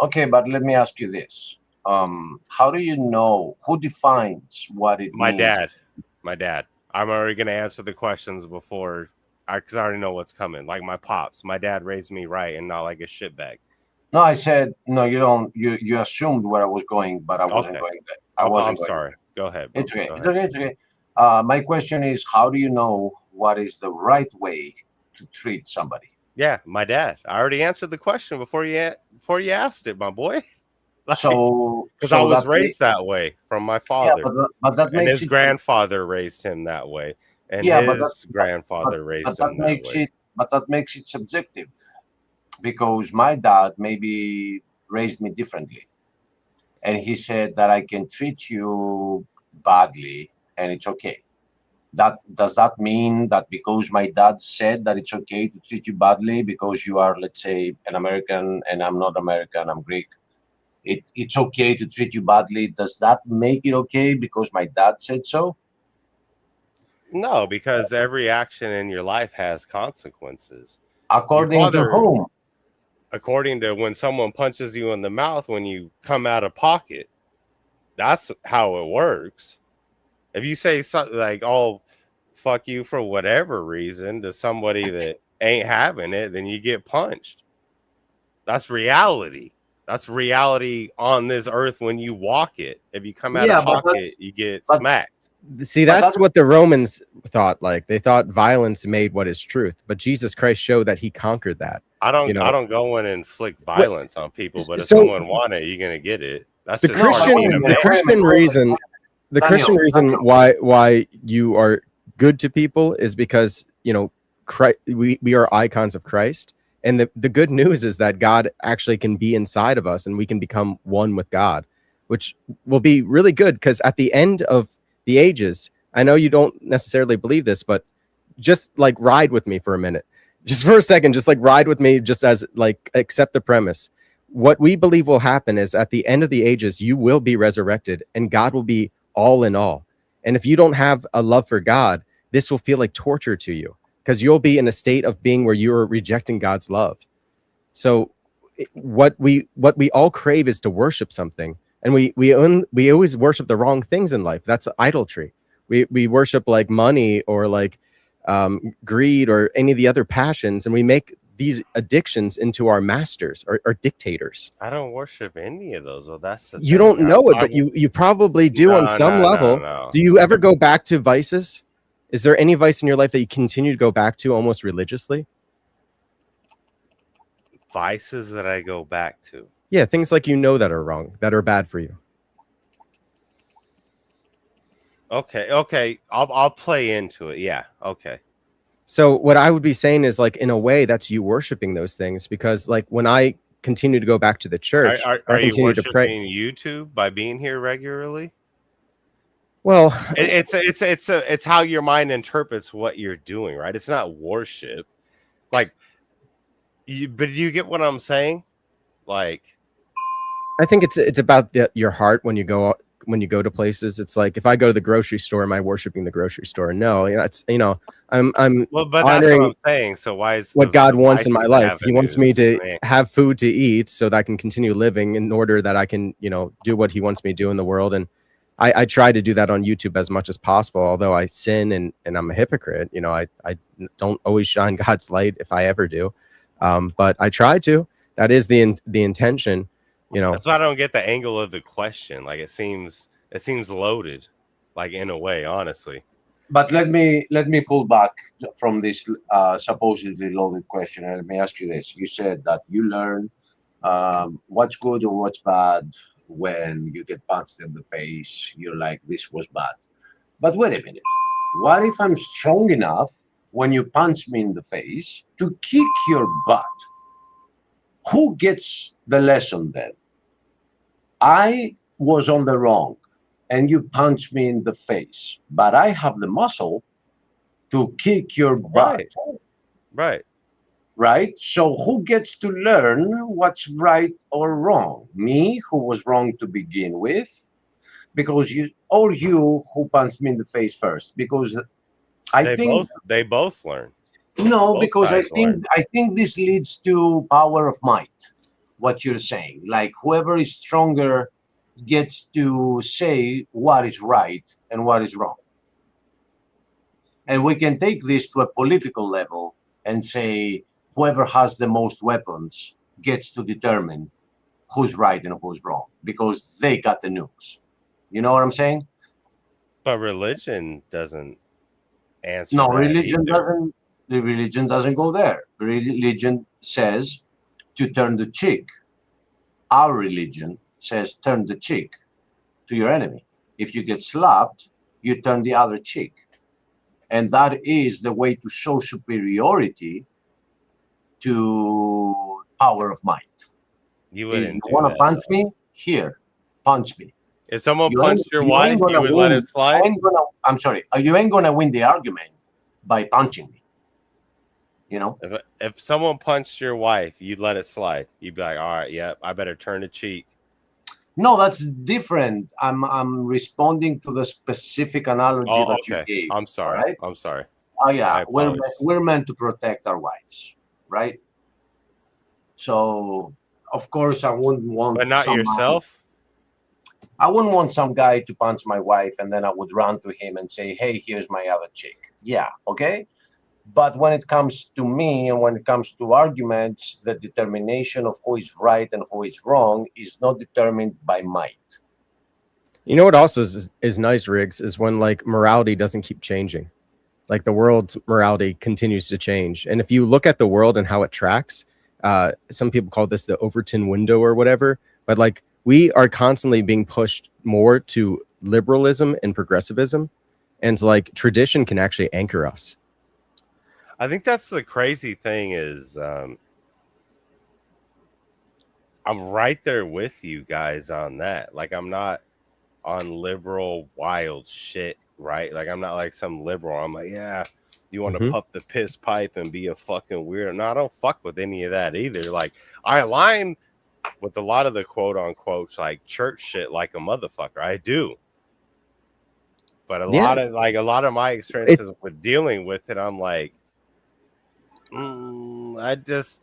Okay, but let me ask you this. How do you know, who defines what it means? My dad. I'm already going to answer the questions before, because I already know what's coming. My pops. My dad raised me right and not like a shitbag. No, I said, no, you don't. You assumed where I was going, but I wasn't going there. I'm sorry. Go ahead. Bro. It's okay. It's okay. My question is, how do you know what is the right way to treat somebody? Yeah, my dad. I already answered the question before you asked it, my boy. Because I was raised that way from my father. Yeah, but that makes his grandfather raised him that way, and his grandfather raised him that way. But that makes it subjective. Because my dad maybe raised me differently. And he said that I can treat you badly and it's okay. Does that mean that because my dad said that it's okay to treat you badly because you are, let's say, an American and I'm not American, I'm Greek, it's okay to treat you badly? Does that make it okay because my dad said so? No, because every action in your life has consequences. According to whom? According to when someone punches you in the mouth when you come out of pocket. That's how it works. If you say something like, oh, fuck you for whatever reason to somebody that ain't having it, then you get punched. That's reality. That's reality on this earth when you walk it. If you come out of pocket, you get smacked. See, But that's that, what the Romans thought. Like they thought violence made what is truth, but Jesus Christ showed that he conquered that. I don't You I know, don't go in and inflict violence on people, but if so someone want it, you're gonna get it. That's the just part of wait being a a minute, man. wait a minute, wait a Reason, minute. the Daniel, Christian reason Daniel. why you are good to people is because Christ, we are icons of Christ, and the good news is that God actually can be inside of us, and we can become one with God, which will be really good because at the end of the ages, I know you don't necessarily believe this, but just like ride with me for a minute, just for a second, just like ride with me, just as like accept the premise. What we believe will happen is at the end of the ages, you will be resurrected and God will be all in all. And if you don't have a love for God, this will feel like torture to you because you'll be in a state of being where you're rejecting God's love. So what we all crave is to worship something. And we always worship the wrong things in life. That's idolatry. We worship like money or like greed or any of the other passions, and we make these addictions into our masters or dictators. I don't worship any of those. Well, that's the You thing. don't know it, but you probably do on some level. No. Do you ever go back to vices? Is there any vice in your life that you continue to go back to almost religiously? Vices that I go back to. Yeah, things like that are wrong, that are bad for you. Okay. I'll play into it. Yeah. Okay. So what I would be saying is like, in a way, that's you worshiping those things, because like when I continue to go back to the church, Are I you continue to pray. worshiping YouTube by being here regularly? Well, it's how your mind interprets what you're doing, right? It's not worship. Like but you get what I'm saying? Like, I think it's about your heart when you go to places. It's like if I go to the grocery store, am I worshiping the grocery store? No, I'm well, but honoring that's what I'm saying. So why is what God wants in my vices life. He wants me to avenues? have food to eat so that I can continue living in order that I can, do what he wants me to do in the world. And I try to do that on YouTube as much as possible, although I sin and I'm a hypocrite. I don't always shine God's light if I ever do. But I try to. That is the intention. That's why I don't get the angle of the question. Like it seems loaded, like in a way, honestly. But let me pull back from this supposedly loaded question, and let me ask you this: you said that you learn what's good or what's bad when you get punched in the face. You're like, this was bad. But wait a minute. What if I'm strong enough when you punch me in the face to kick your butt? Who gets the lesson then? I was on the wrong and you punched me in the face, but I have the muscle to kick your butt. Right? So who gets to learn what's right or wrong? Me, who was wrong to begin with, because you who punched me in the face first? Because they both learn. No, Both because sides learn. I think this leads to power of might. What you're saying, like whoever is stronger gets to say what is right and what is wrong. And we can take this to a political level and say whoever has the most weapons gets to determine who's right and who's wrong because they got the nukes. You know what I'm saying? But religion doesn't answer. No, that religion either. doesn't. The religion doesn't go there. Religion says to turn the cheek. Our religion says turn the cheek to your enemy. If you get slapped, you turn the other cheek. And that is the way to show superiority to power of might. You If wouldn't you do want to that. punch me? Here, punch me. If someone You punched ain't- your you wife, ain't you gonna would let win. it slide? I'm sorry. You ain't going to win the argument by punching me. If someone punched your wife, you'd let it slide. You'd be like, all right, yep, I better turn the cheek. No, that's different. I'm responding to the specific analogy Oh, that okay. you gave. I'm sorry. all right? I'm sorry. Oh yeah, I apologize. we're meant to protect our wives, right? So of course I wouldn't want But not yourself? I wouldn't want some guy to punch my wife and then I would run to him and say, hey, here's my other chick. Yeah, okay. But when it comes to me and when it comes to arguments, the determination of who is right and who is wrong is not determined by might. You know what also is nice, Riggs, is when like morality doesn't keep changing. Like the world's morality continues to change. And if you look at the world and how it tracks, some people call this the Overton window or whatever, but like we are constantly being pushed more to liberalism and progressivism. And like tradition can actually anchor us. I think that's the crazy thing is I'm right there with you guys on that. Like I'm not on liberal wild shit, right? Like I'm not like some liberal. I'm like, yeah, you want to puff the piss pipe and be a fucking weirdo. No, I don't fuck with any of that either. Like I align with a lot of the quote unquote like church shit like a motherfucker. I do. But a lot of my experiences with dealing with it, I'm like, there's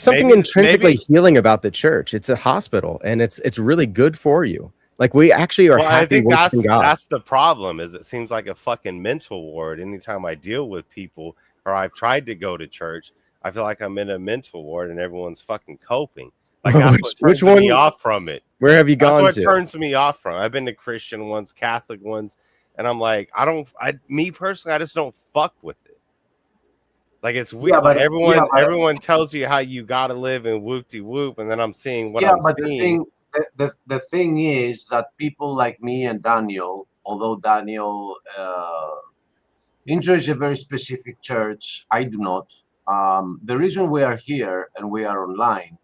something intrinsically healing about the church. It's a hospital and it's really good for you. Like we actually are happy. I think worshiping God. that's the problem. Is it seems like a fucking mental ward. Anytime I deal with people, or I've tried to go to church, I feel like I'm in a mental ward, and everyone's fucking coping. Like that's what turns me off from it. Where have you gone That's to? what turns me off from. I've been to Christian ones, Catholic ones, and I'm like, me personally, I just don't fuck with it. Like it's weird. Like everyone tells you how you gotta live in whoop-de-whoop, and then I'm seeing what I'm seeing. The thing is that people like me and Daniel, although Daniel enjoys a very specific church, I do not. The reason we are here and we are online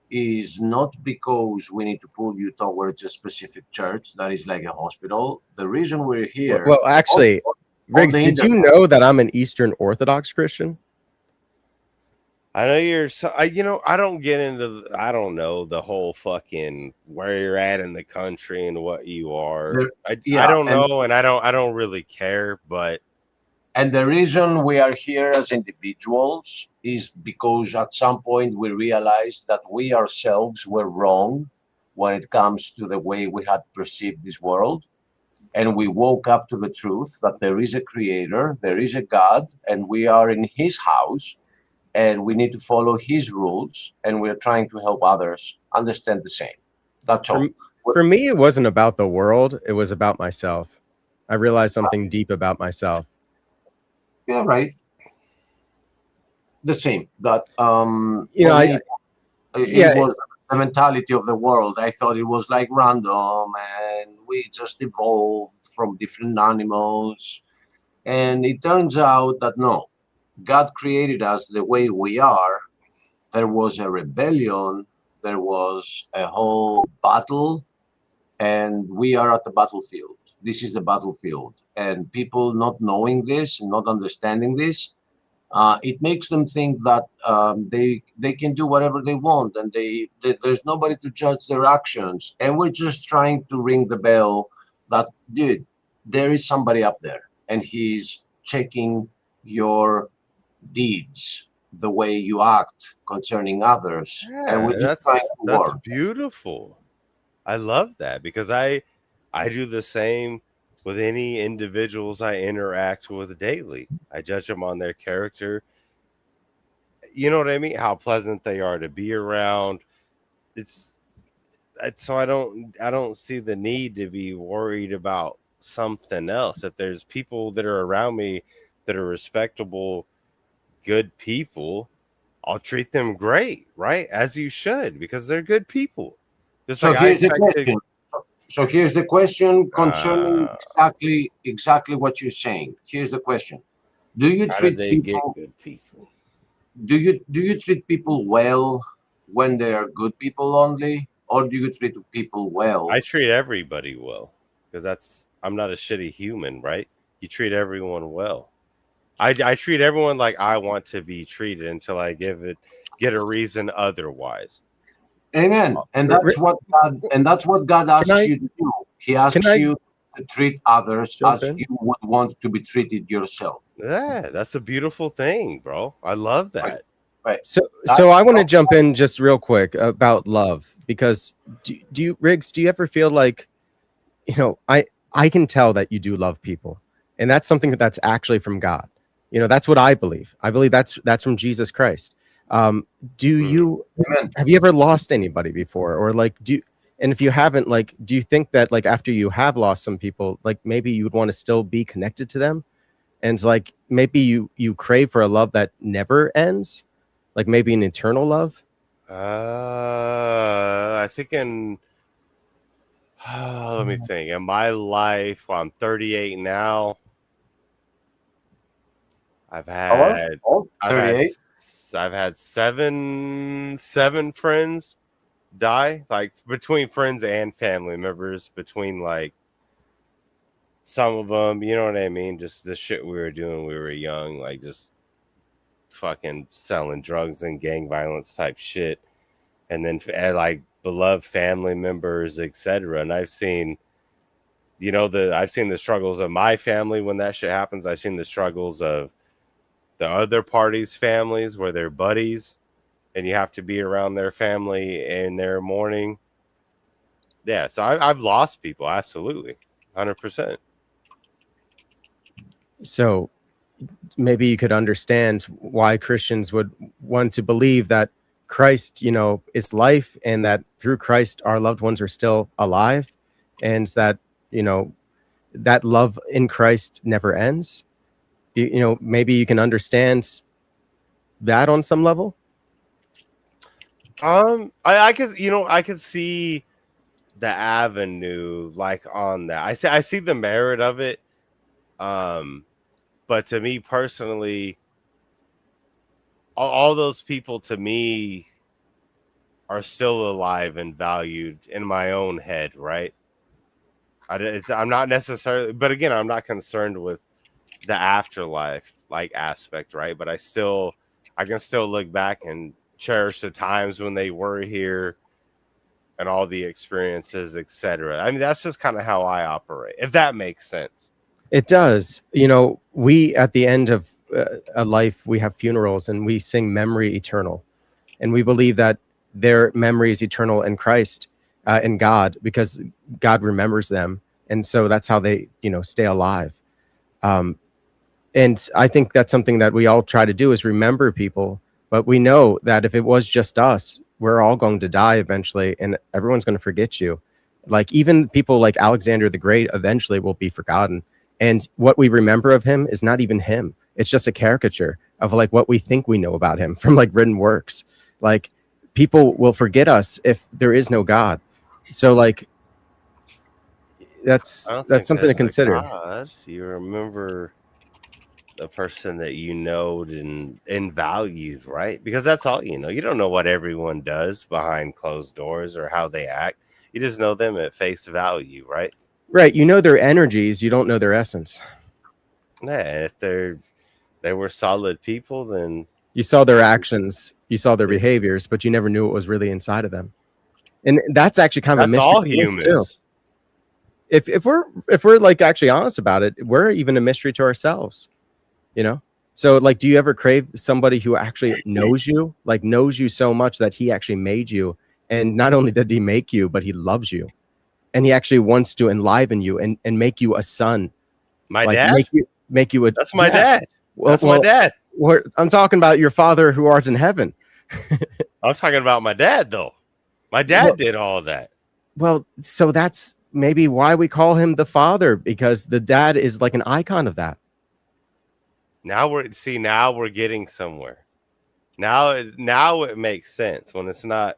is not because we need to pull you towards a specific church that is like a hospital. The reason we're here. Well, actually, Riggs, did you know that I'm an Eastern Orthodox Christian? I know you're so, I don't get into, I don't know the whole fucking where you're at in the country and what you are. I don't know. And I don't really care, but. And the reason we are here as individuals is because at some point we realized that we ourselves were wrong when it comes to the way we had perceived this world. And we woke up to the truth that there is a creator, there is a God, and we are in his house. And we need to follow his rules, and we're trying to help others understand the same. That's all. For me, it wasn't about the world. It was about myself. I realized something deep about myself. Yeah, right. The same. That it was the mentality of the world. I thought it was like random, and we just evolved from different animals. And it turns out that no. God created us the way we are. There was a rebellion, there was a whole battle, and we are at the battlefield. This is the battlefield. And people not knowing this, not understanding this, it makes them think that they can do whatever they want, and there's nobody to judge their actions. And we're just trying to ring the bell that, dude, there is somebody up there, and he's checking your deeds, the way you act concerning others. Yeah, and we're just trying to that's work. beautiful. I love that because I do the same with any individuals I interact with daily. I judge them on their character. You know what I mean? How pleasant they are to be around. So I don't see the need to be worried about something else. If there's people that are around me that are respectable, good people, I'll treat them great, right? As you should, because they're good people. Just So like here's the question. So here's the question concerning exactly what you're saying. Here's the question: do you how treat do they people? get good people? Do you treat people well when they are good people only, or do you treat people well? I treat everybody well because I'm not a shitty human, right? You treat everyone well. I treat everyone like I want to be treated until I get a reason otherwise. Amen. And that's what God asks you to do. He asks you to treat others as you would want to be treated yourself. Yeah, that's a beautiful thing, bro. I love that. Right. So I want to jump in just real quick about love, because do you, Riggs, do you ever feel like, I can tell that you do love people, and that's something that's actually from God. That's what I believe. I believe that's from Jesus Christ. Have you ever lost anybody before, or like do And if you haven't, like, do you think that like after you have lost some people, like maybe you would want to still be connected to them? And like maybe you crave for a love that never ends, like maybe an eternal love. I think let me think. In my life, well, I'm 38 now. I've had 38. I've had seven friends die, like between friends and family members, between like some of them, you know what I mean? Just the shit we were doing when we were young, like just fucking selling drugs and gang violence type shit. And then like beloved family members, etc. And I've seen, I've seen the struggles of my family when that shit happens. I've seen the struggles of the other parties' families where they're buddies and you have to be around their family in their mourning. Yeah, so I've lost people, absolutely, 100%. So maybe you could understand why Christians would want to believe that Christ, is life, and that through Christ our loved ones are still alive, and that that love in Christ never ends. Maybe you can understand that on some level. I could see the avenue like on that. I see the merit of it. But to me personally, all those people to me are still alive and valued in my own head, right? I'm not necessarily, but again, I'm not concerned with the afterlife like aspect, right? But I can still look back and cherish the times when they were here and all the experiences, etc. I mean, that's just kind of how I operate, if that makes sense. It does. We at the end of a life, we have funerals and we sing Memory Eternal. And we believe that their memory is eternal in Christ, in God, because God remembers them. And so that's how they, stay alive. And I think that's something that we all try to do, is remember people. But we know that if it was just us, we're all going to die eventually, and everyone's going to forget you. Like even people like Alexander the Great eventually will be forgotten. And what we remember of him is not even him. It's just a caricature of like what we think we know about him from like written works. Like people will forget us if there is no God. So like that's something to consider. You remember the person that you know and valued, right? Because that's all you know. You don't know what everyone does behind closed doors or how they act. You just know them at face value, right? Right. You know their energies. You don't know their essence. Yeah. If they were solid people, then you saw their actions, you saw their behaviors, but you never knew what was really inside of them. And that's actually kind of a mystery all to us humans too. If we're like actually honest about it, we're even a mystery to ourselves. So like, do you ever crave somebody who actually knows you, like knows you so much that he actually made you, and not only did he make you, but he loves you, and he actually wants to enliven you and make you a son. My dad make you a. That's my dad. That's my dad. I'm talking about your Father who art in heaven. I'm talking about my dad though. My dad did all of that. Well, so that's maybe why we call him the Father, because the dad is like an icon of that. Now we're getting somewhere. Now it makes sense when it's not.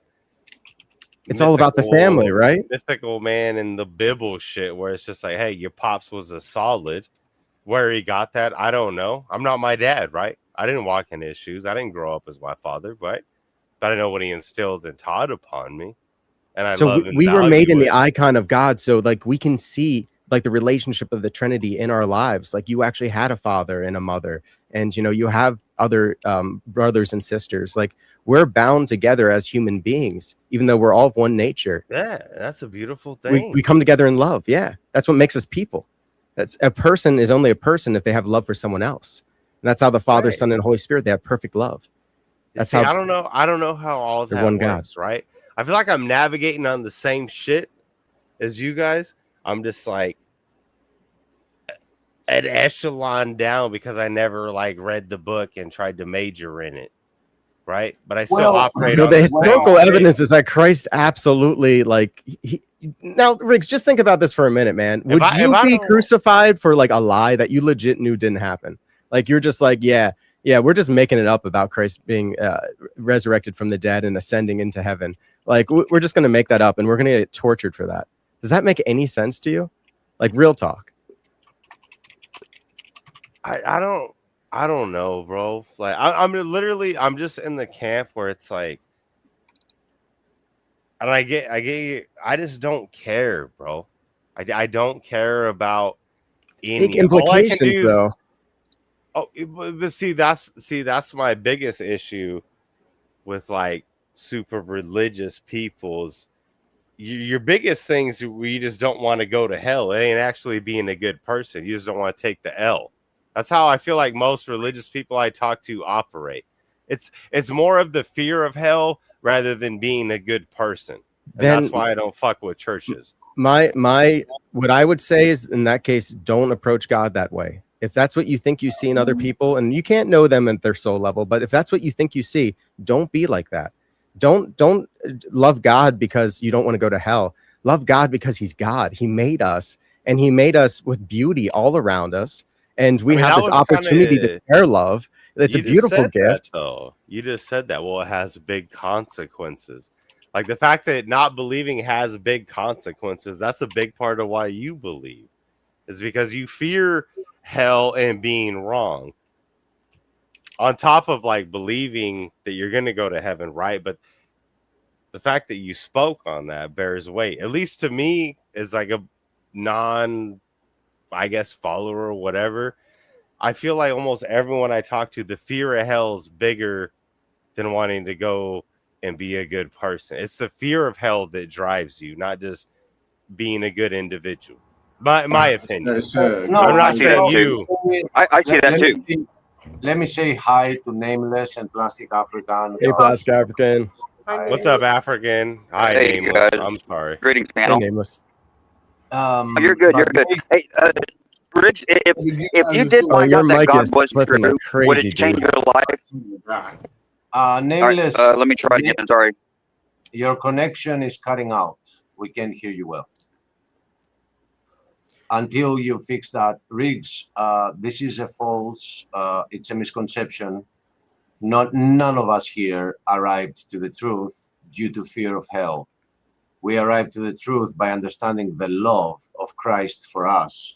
It's all about the family, right? Mythical man and the Bible shit, where it's just like, hey, your pops was a solid. Where he got that, I don't know. I'm not my dad, right? I didn't walk in his shoes. I didn't grow up as my father, right? But I know what he instilled and taught upon me. And we were made in the icon of God, so like we can see like the relationship of the Trinity in our lives. Like you actually had a father and a mother, and you have other brothers and sisters. Like we're bound together as human beings, even though we're all one nature. Yeah, that's a beautiful thing. We come together in love. Yeah, that's what makes us people. That's a person is only a person if they have love for someone else. And that's how the Father, Son, and Holy Spirit, they have perfect love. That's how I don't know how all that one works, God. Right? I feel like I'm navigating on the same shit as you guys. I'm just like an echelon down because I never like read the book and tried to major in it. right? But I still operate on the historical evidence is that Christ absolutely now, Riggs, just think about this for a minute, man. Would you be crucified for like a lie that you legit knew didn't happen? Like you're just like, yeah, we're just making it up about Christ being resurrected from the dead and ascending into heaven. Like we're just going to make that up and we're going to get tortured for that. Does that make any sense to you? Like real talk. I don't know, bro. Like I'm just in the camp where it's like, and I just don't care, bro. I don't care about any big implications though. But see, that's my biggest issue with like super religious people's. Your biggest things where you just don't want to go to hell. It ain't actually being a good person. You just don't want to take the L. That's how I feel like most religious people I talk to operate. It's more of the fear of hell rather than being a good person. And that's why I don't fuck with churches. My what I would say is in that case, don't approach God that way. If that's what you think you see in other people, and you can't know them at their soul level, but if that's what you think you see, don't be like that. Don't love God because you don't want to go to hell. Love God because he's God. He made us, and he made us with beauty all around us. And we have this opportunity to share love. It's a beautiful gift. You just said that. Well, it has big consequences. Like the fact that not believing has big consequences, that's a big part of why you believe. Is because you fear hell and being wrong. On top of like believing that you're going to go to heaven, right? But the fact that you spoke on that bears weight. At least to me, as like a follower or whatever. I feel like almost everyone I talk to, the fear of hell is bigger than wanting to go and be a good person. It's the fear of hell that drives you, not just being a good individual. My opinion. I'm not saying you. I see that too. Let me say hi to Nameless and Plastic African. Hey, Plastic African. What's up, African? Hi, hey, Nameless. Guys. I'm sorry. Greetings, panel. Hey, Nameless. You're good. Hey, Rich, if you did find out that God was true, would it change your life? Nameless. Right, let me try again. Sorry. Your connection is cutting out. We can't hear you well. Until you fix that, Riggs, this is a false, it's a misconception. None of us here arrived to the truth due to fear of hell. We arrived to the truth by understanding the love of Christ for us.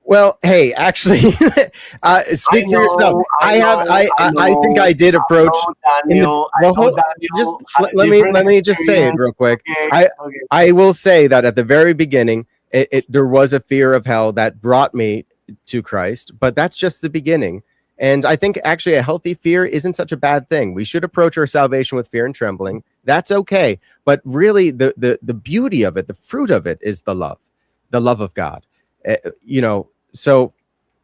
Well, hey, actually, speak for yourself. I think I did approach. Let me just say it real quick. I will say that at the very beginning, there was a fear of hell that brought me to Christ, but that's just the beginning. And I think actually a healthy fear isn't such a bad thing. We should approach our salvation with fear and trembling. That's okay. But really, the beauty of it, the fruit of it, is the love of God. So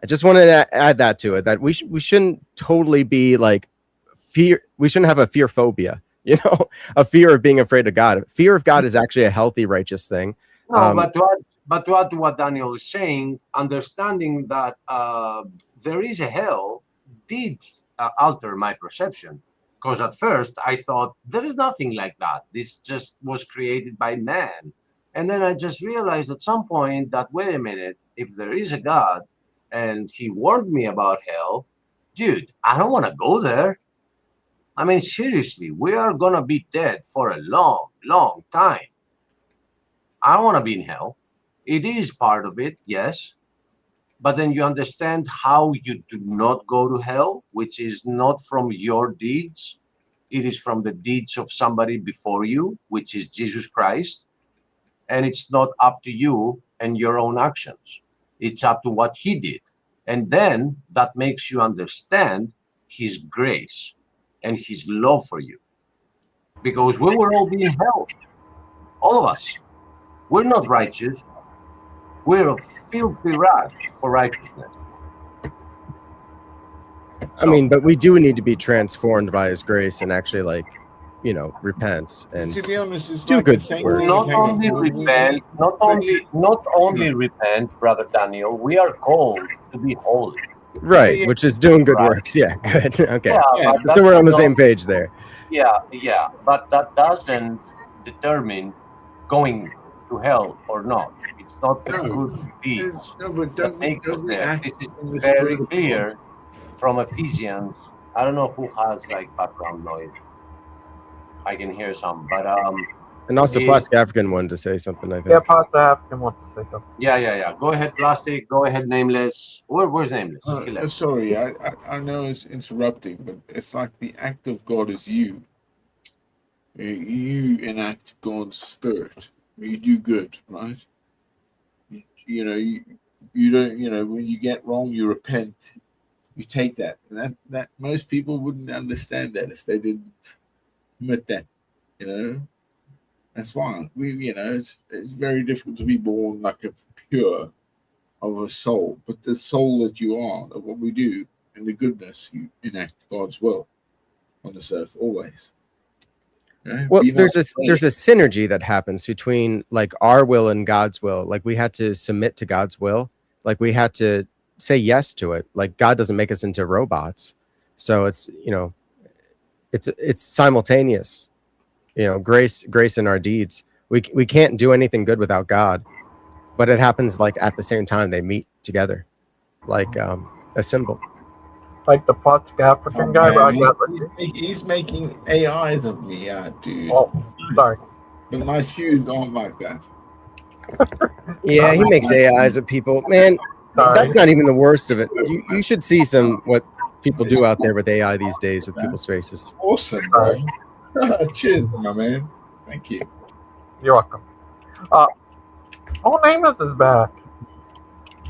I just wanted to add that to it, that we shouldn't totally be like fear. We shouldn't have a fear phobia, a fear of being afraid of God. Fear of God is actually a healthy, righteous thing. But to add to what Daniel is saying, understanding that there is a hell did alter my perception. Because at first I thought there is nothing like that. This just was created by man. And then I just realized at some point that, wait a minute, if there is a God and he warned me about hell, dude, I don't want to go there. I mean, seriously, we are going to be dead for a long, long time. I don't want to be in hell. It is part of it, yes. But then you understand how you do not go to hell, which is not from your deeds. It is from the deeds of somebody before you, which is Jesus Christ. And it's not up to you and your own actions. It's up to what he did. And then that makes you understand his grace and his love for you. Because we will all be in hell. All of us. We're not righteous. We're a filthy rag for righteousness. I mean, but we do need to be transformed by his grace and actually, repent and to be honest, it's do like good the same works. Not only repent, not only repent, Brother Daniel. We are called to be holy. Right, which is doing good works. Yeah, good. Okay. Yeah, but So we're on the that's same page there. Yeah, but that doesn't determine going to hell or not. It's not the good deeds that make us there. This is very clear from Ephesians. I don't know who has like background noise. I can hear some, but And also, Plastic African wanted to say something, I think. Yeah, Plastic African wants to say something. Yeah. Go ahead, Plastic. Go ahead, Nameless. Where's Nameless? He left. Sorry, I know it's interrupting, but it's like the act of God is you. You enact God's spirit. You do good, right? You don't. When you get wrong, you repent. You take that, and that most people wouldn't understand that if they didn't admit that. That's why it's very difficult to be born like a pure of a soul, but the soul that you are, of what we do, and the goodness, you enact God's will on this earth always. Well, there's a synergy that happens between like our will and God's will. Like we had to submit to God's will. Like we had to say yes to it. Like God doesn't make us into robots. So it's simultaneous. Grace in our deeds. We can't do anything good without God, but it happens like at the same time they meet together, like a symbol. Like the Plastic African guy. He's making AIs of me, dude. Oh, sorry. But my shoes aren't like that. Yeah, he makes AIs of people. Man, that's not even the worst of it. You should see what people do out there with AI these days with people's faces. Awesome, bro. Cheers, my man. Thank you. You're welcome. Nameless is back.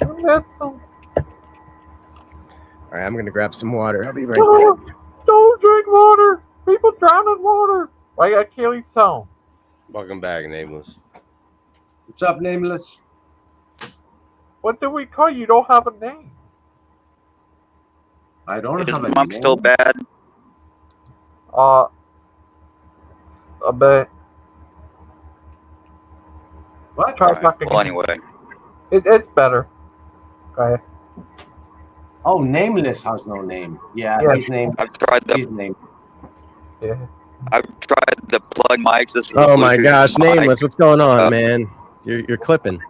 All right, I'm gonna grab some water. I'll be right back. Don't drink water. People drown in water. Like Achilles' tone. Welcome back, Nameless. What's up, Nameless? What do we call you? You don't have a name. I don't have a name. Is mom still bad? A bit. What? Well, anyway. It's better. Okay. Oh, Nameless has no name. Yeah. His name. I've tried his name. Yeah. I've tried the plug mics. This is Oh my gosh, Nameless, what's going on, man? You're clipping.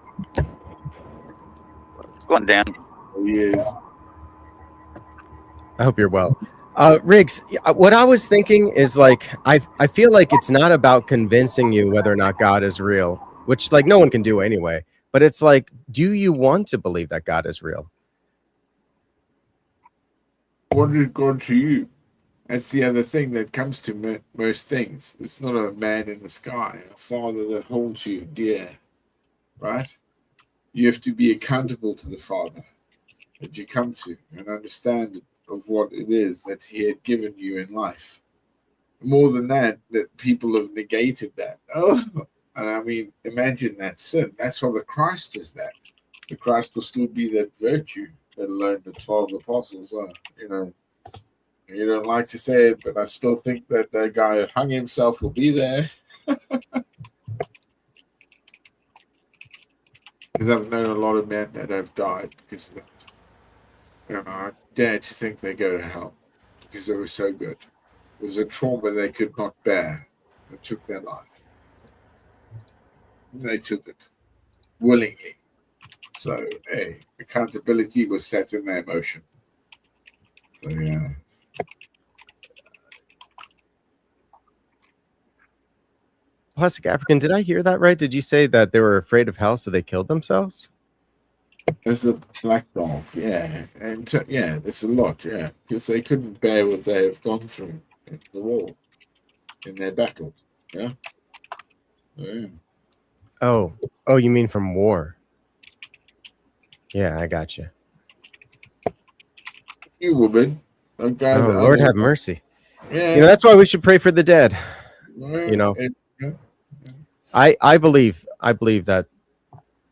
What's going on, Dan? He is. I hope you're well. Riggs, what I was thinking is like I feel like it's not about convincing you whether or not God is real, which like no one can do anyway. But it's like, do you want to believe that God is real? What is God to you? That's the other thing that comes to most things. It's not a man in the sky, a father that holds you dear, right? You have to be accountable to the Father that you come to and understand of what it is that he had given you in life. More than that people have negated that. Oh, and I mean, imagine that sin. That's why the Christ is that. The Christ will still be that virtue that alone the 12 apostles are, You don't like to say it, but I still think that guy who hung himself will be there. Because I've known a lot of men that have died because of that. I dare to think they go to hell because they were so good. It was a trauma they could not bear that took their life. They took it willingly. So, accountability was set in their motion. So, yeah. Plastic African, did I hear that right? Did you say that they were afraid of hell, so they killed themselves? There's the black dog, yeah. And there's a lot, yeah. Because they couldn't bear what they have gone through in the war, in their battles, yeah. Yeah. Oh, you mean from war? Yeah, I got you. You woman. Guys, Lord have mercy. Yeah. That's why we should pray for the dead. I believe that.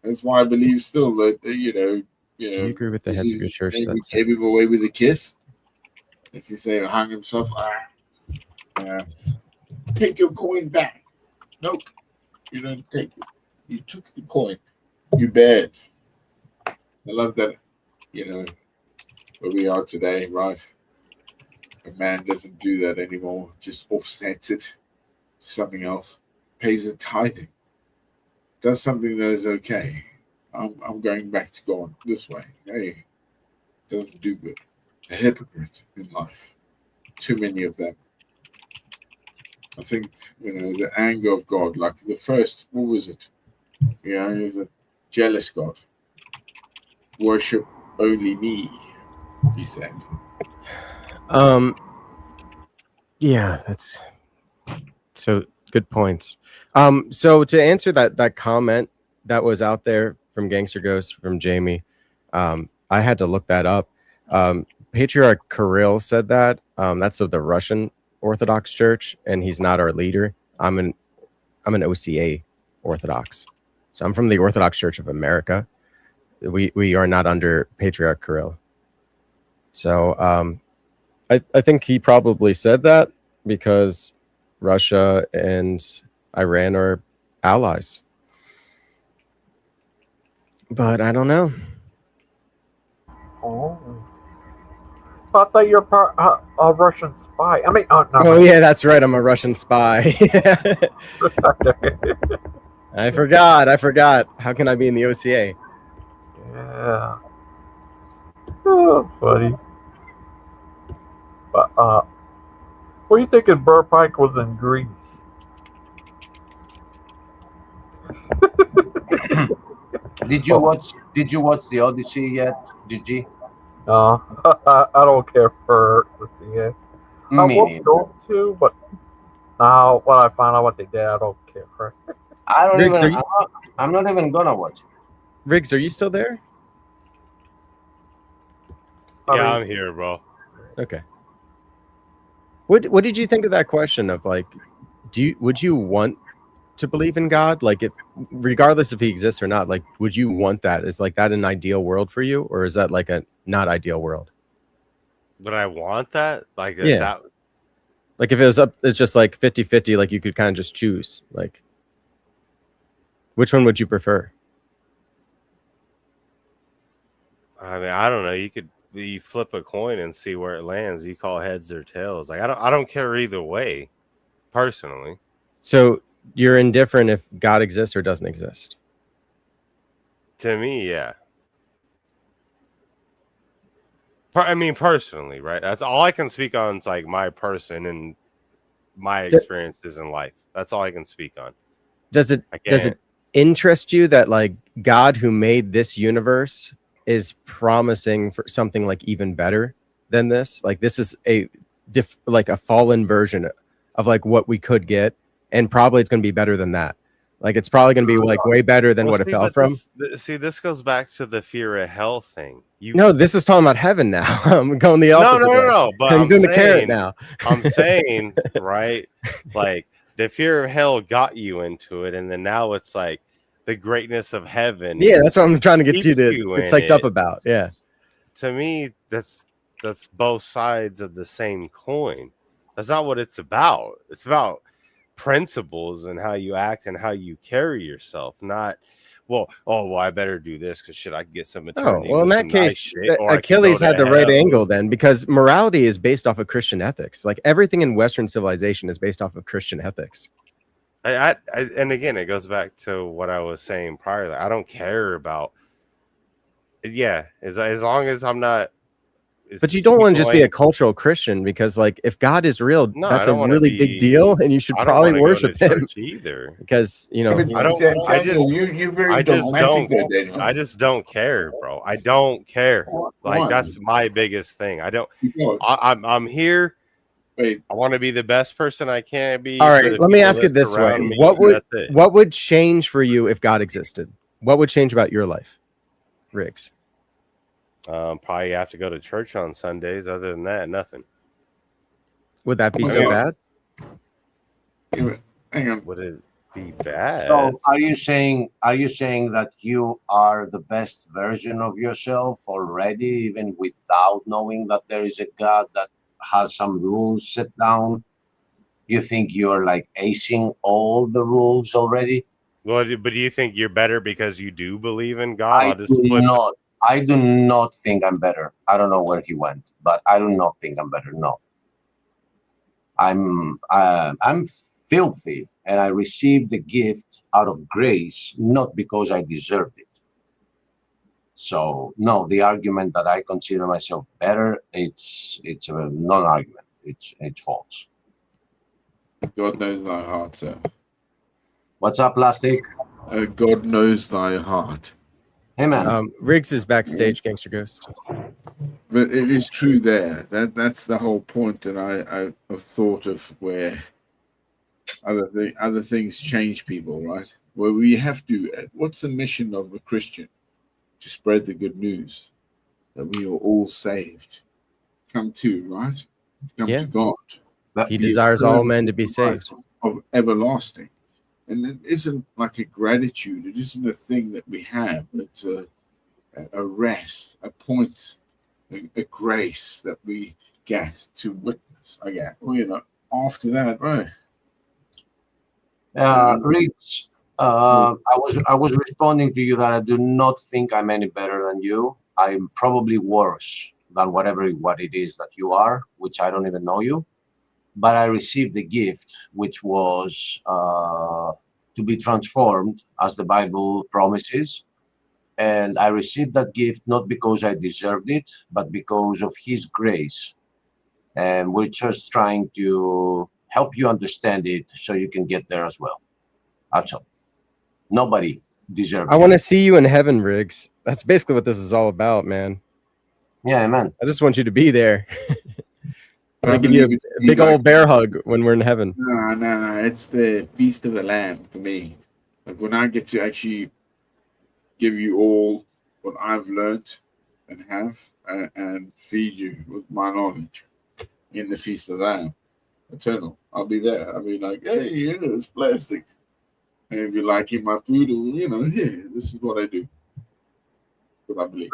That's why I believe still that Do you agree with the heads of your church? He gave him away with a kiss. As he say, hung himself. Take your coin back. Nope, you don't take it. You took the coin. You bad. I love that. where we are today, right? A man doesn't do that anymore, just offsets it to something else, pays a tithing, does something that is okay. I'm going back to God this way. Hey, doesn't do good. A hypocrite in life. Too many of them. I think, the anger of God, like the first, what was it? He's a jealous God. Worship only me, he said. Yeah, that's so good points. So to answer that comment that was out there from Gangster Ghost from Jamie, I had to look that up. Patriarch Kirill said that. That's of the Russian Orthodox Church, and he's not our leader. I'm an OCA Orthodox, so I'm from the Orthodox Church of America. We are not under Patriarch Kirill. So I think he probably said that because Russia and Iran are allies. But I don't know. Oh. I thought you were a Russian spy. I mean, oh yeah, that's right. I'm a Russian spy. I forgot. How can I be in the OCA? Yeah. Oh, funny. But what are you thinking? Burr Pike was in Greece. Did you watch the Odyssey yet, GG? No, I don't care for the CA. I was going to, but now when I find out what they did, I don't care for it. I'm not even gonna watch it. Riggs, are you still there? Yeah, I'm here, bro. Okay. What did you think of that question of like, would you want to believe in God? Like, if regardless if he exists or not, like, would you want that? Is like that an ideal world for you, or is that like a not ideal world? Would I want that? Like, yeah. That... Like if it was up, it's just like 50-50, like you could kind of just choose. Like, which one would you prefer? I mean, I don't know. You flip a coin and see where it lands. You call heads or tails. Like, I don't care either way, personally. So you're indifferent if God exists or doesn't exist? To me, yeah. I mean, personally, right? That's all I can speak on. Is like my person and my experiences in life. That's all I can speak on. Does it interest you that like God who made this universe is promising for something like even better than this? Like this is like a fallen version of like what we could get, and probably it's going to be better than that. Like it's probably going to be like way better than what it fell from. This goes back to the fear of hell thing. No, this is talking about heaven now. I'm going the opposite. No. But I'm doing the carrot now. I'm saying, right? Like the fear of hell got you into it, and then now it's like the greatness of heaven. Yeah, that's what I'm trying to get you to get psyched up about. Yeah. To me, that's both sides of the same coin. That's not what it's about. It's about principles and how you act and how you carry yourself, not I better do this because I can get some eternity. In that case, Achilles had the right angle then, because morality is based off of Christian ethics. Like everything in Western civilization is based off of Christian ethics. And again, it goes back to what I was saying prior. I don't care about as long as I'm not. But you don't want to just be a cultural Christian, because like if God is real, that's a really big deal, and you should probably worship him either. Because I just don't care, bro. I don't care. Like that's my biggest thing. I'm here. I want to be the best person I can be. All right, let me ask it this way: what would change for you if God existed? What would change about your life, Riggs? Probably have to go to church on Sundays. Other than that, nothing. Would that be so bad? Hang on. Would it be bad? So are you saying that you are the best version of yourself already, even without knowing that there is a God that has some rules set down? You think you're like acing all the rules already? Well, but do you think you're better because you do believe in God? I do not think I'm better. I don't know where he went, but I do not think I'm better. No, I'm filthy, and I received the gift out of grace, not because I deserved it. So no, the argument that I consider myself better, it's a non-argument. It's false. God knows thy heart, sir. What's up, Plastic? God knows thy heart. Hey, man. Riggs is backstage, Gangster Ghost. But it is true there. That's the whole point, and I have thought of where other things change people, right? Where we have to. What's the mission of a Christian? To spread the good news that we are all saved. Come to, right? Come to God. He desires all men to be saved. Of everlasting. And it isn't like a gratitude. It isn't a thing that we have. It's a rest, a point, a grace that we get to witness. I get. Well, after that, right? Rich, I was responding to you that I do not think I'm any better than you. I'm probably worse than what it is that you are, which I don't even know you. But I received the gift, which was to be transformed, as the Bible promises. And I received that gift not because I deserved it, but because of His grace. And we're just trying to help you understand it so you can get there as well. That's all. Nobody deserves I want to see you in heaven, Riggs. That's basically what this is all about, man. Yeah, man. I just want you to be there. I give you a big old bear hug when we're in heaven. No. It's the feast of the Lamb for me. Like when I get to actually give you all what I've learned and have, and feed you with my knowledge in the feast of the Lamb, eternal. I'll be there. I'll be like, hey, it's plastic. And if you like eat my food, here, this is what I do. That's what I believe.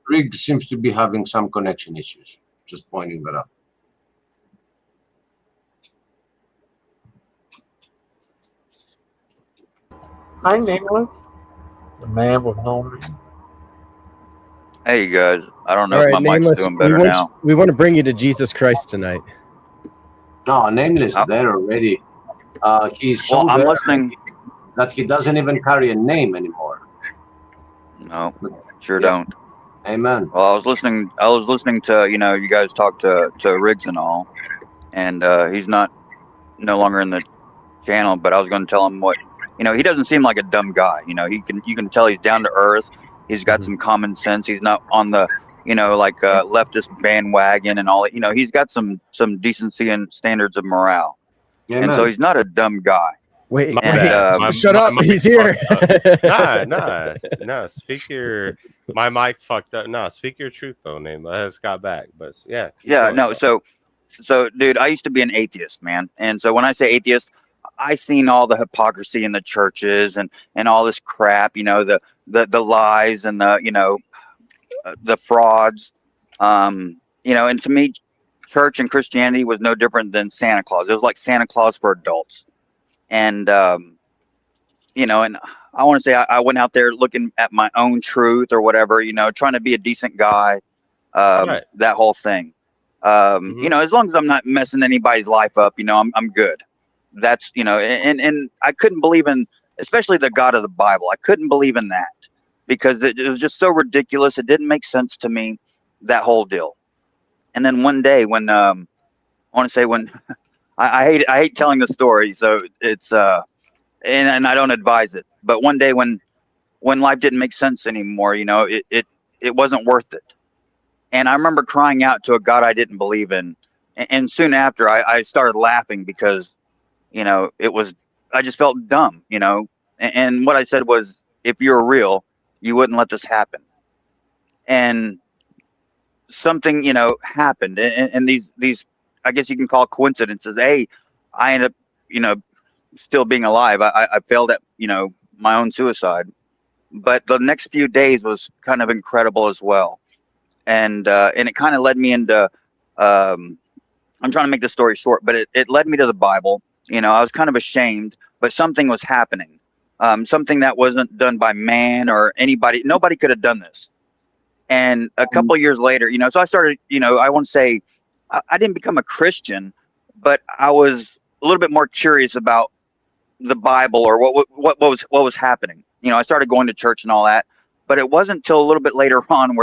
Riggs seems to be having some connection issues. Just pointing that out. Hi, Nameless. The man with no name. Hey, you guys. I don't know All if right, my Nameless, mic's doing better now. we want to bring you to Jesus Christ tonight. No, Nameless is there already. He's so Well, I'm there listening. that he doesn't even carry a name anymore. No, sure don't. Amen. Well, I was listening to, you guys talk to Riggs and all, and he's no longer in the channel, but I was going to tell him what, he doesn't seem like a dumb guy. You can tell he's down to earth. He's got some common sense. He's not on the, leftist bandwagon and all. He's got some decency and standards of morale. Amen. And so he's not a dumb guy. Wait, shut up. He's here. No. My mic fucked up. No, speak your truth though, name. I just got back, but yeah. No. So, dude, I used to be an atheist, man. And so when I say atheist, I seen all the hypocrisy in the churches and all this crap. The lies and the frauds. And to me, church and Christianity was no different than Santa Claus. It was like Santa Claus for adults. And, and I want to say I went out there looking at my own truth or whatever, trying to be a decent guy, that whole thing. As long as I'm not messing anybody's life up, I'm good. That's, and I couldn't believe in, especially the God of the Bible. I couldn't believe in that because it was just so ridiculous. It didn't make sense to me, that whole deal. And then one day when, I want to say when I hate telling the story, so it's and I don't advise it. But one day when life didn't make sense anymore, it wasn't worth it. And I remember crying out to a God I didn't believe in. And soon after, I started laughing because, I just felt dumb, And what I said was, if you're real, you wouldn't let this happen. And something, happened. And these I guess you can call coincidences. Hey, I ended up, still being alive. I failed at, my own suicide. But the next few days was kind of incredible as well. And it kind of led me into, I'm trying to make the story short, but it led me to the Bible. I was kind of ashamed, but something was happening. Something that wasn't done by man or anybody. Nobody could have done this. And a couple of years later, so I started, I want to say I didn't become a Christian, but I was a little bit more curious about the Bible or what was happening. I started going to church and all that, but it wasn't until a little bit later on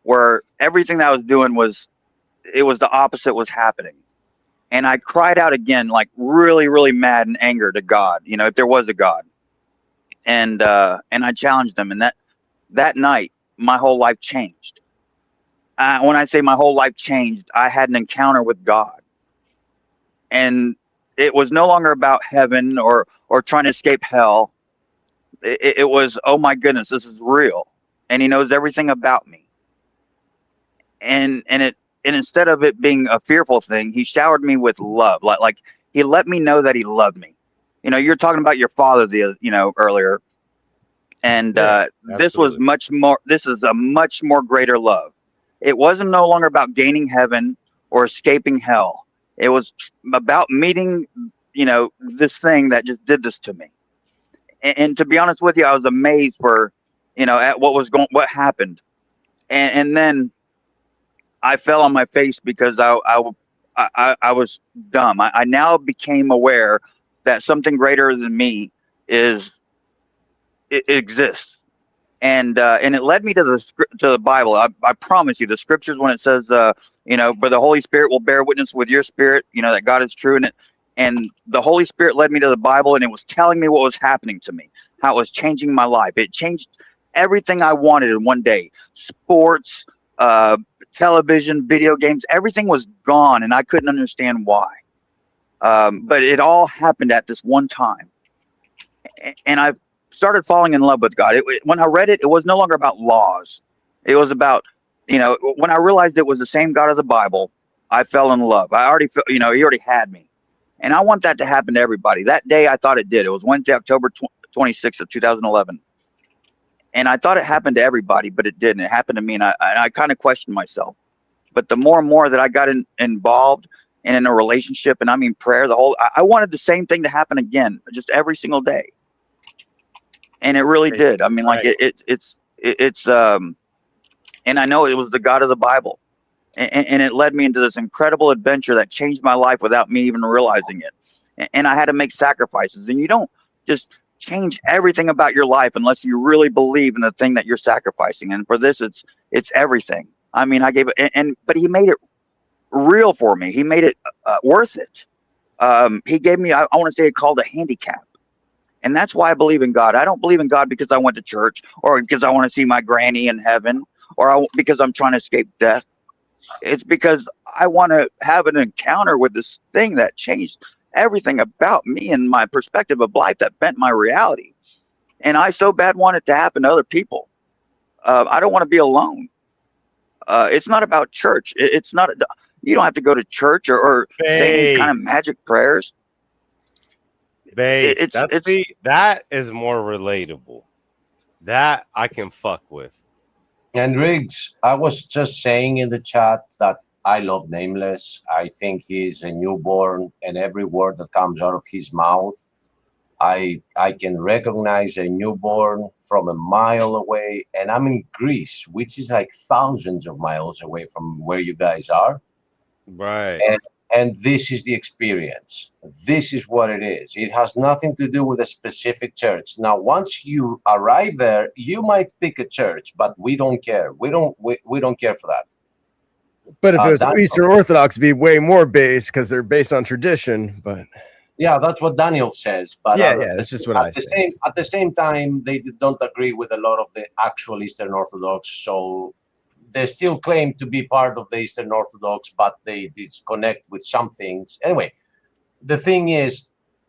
where everything that I was doing was the opposite was happening. And I cried out again, like really, really mad and anger to God, if there was a God. And I challenged him. And that night, my whole life changed. When I say my whole life changed, I had an encounter with God. And it was no longer about heaven or trying to escape hell. It was, oh my goodness, this is real. And he knows everything about me. And instead of it being a fearful thing, he showered me with love. Like he let me know that he loved me. You're talking about your father earlier. And this was much more, this is a much more greater love. It wasn't no longer about gaining heaven or escaping hell. It was about meeting, this thing that just did this to me. And to be honest with you, I was amazed at what happened. And then I fell on my face because I was dumb. I now became aware that something greater than me it exists. And it led me to the Bible. I promise you, the scriptures, when it says, but the Holy Spirit will bear witness with your spirit, that God is true. And the Holy Spirit led me to the Bible, and it was telling me what was happening to me, how it was changing my life. It changed everything I wanted in one day. Sports, television, video games, everything was gone, and I couldn't understand why. But it all happened at this one time. And I started falling in love with God. When I read it, it was no longer about laws. It was about, when I realized it was the same God of the Bible, I fell in love. I already felt, he already had me. And I want that to happen to everybody. That day, I thought it did. It was Wednesday, October 26th of 2011. And I thought it happened to everybody, but it didn't. It happened to me, and I kind of questioned myself. But the more and more that I got involved and in a relationship, and I mean prayer, I wanted the same thing to happen again, just every single day. And it really did. I mean, like it's and I know it was the God of the Bible, and it led me into this incredible adventure that changed my life without me even realizing it. And I had to make sacrifices, and you don't just change everything about your life unless you really believe in the thing that you're sacrificing. And for this, it's everything. I mean, I gave it, but he made it real for me. He made it worth it. He gave me, I want to say it called a handicap. And that's why I believe in God. I don't believe in God because I went to church or because I want to see my granny in heaven or because I'm trying to escape death. It's because I want to have an encounter with this thing that changed everything about me and my perspective of life, that bent my reality. And I so bad want it to happen to other people. I don't want to be alone. It's not about church. It's not. You don't have to go to church or say any kind of magic prayers. Babe, that is more relatable. That I can fuck with. And Riggs, I was just saying in the chat that I love Nameless. I think he's a newborn, and every word that comes out of his mouth, I can recognize a newborn from a mile away. And I'm in Greece, which is like thousands of miles away from where you guys are. Right. And this is the experience. This is what it is. It has nothing to do with a specific church. Now, once you arrive there, you might pick a church, but we don't care. We don't care for that. But if it was Eastern Orthodox, it'd be way more based because they're based on tradition. But yeah, that's what Daniel says. But yeah, that's just what I say. At the same time, they don't agree with a lot of the actual Eastern Orthodox. So they still claim to be part of the Eastern Orthodox, but they disconnect with some things. Anyway, the thing is,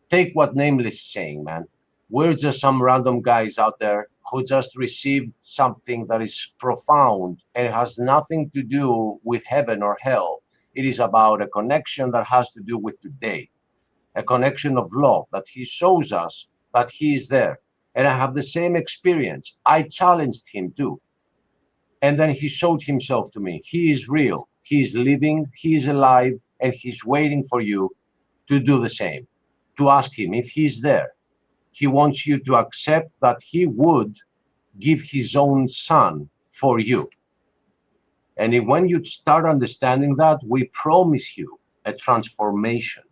take what Nameless is saying, man. We're just some random guys out there who just received something that is profound and has nothing to do with heaven or hell. It is about a connection that has to do with today, a connection of love that he shows us that he is there. And I have the same experience. I challenged him too. And then he showed himself to me. He is real. He is living. He is alive. And he's waiting for you to do the same, to ask him if he's there. He wants you to accept that he would give his own son for you. And when you start understanding that, we promise you a transformation.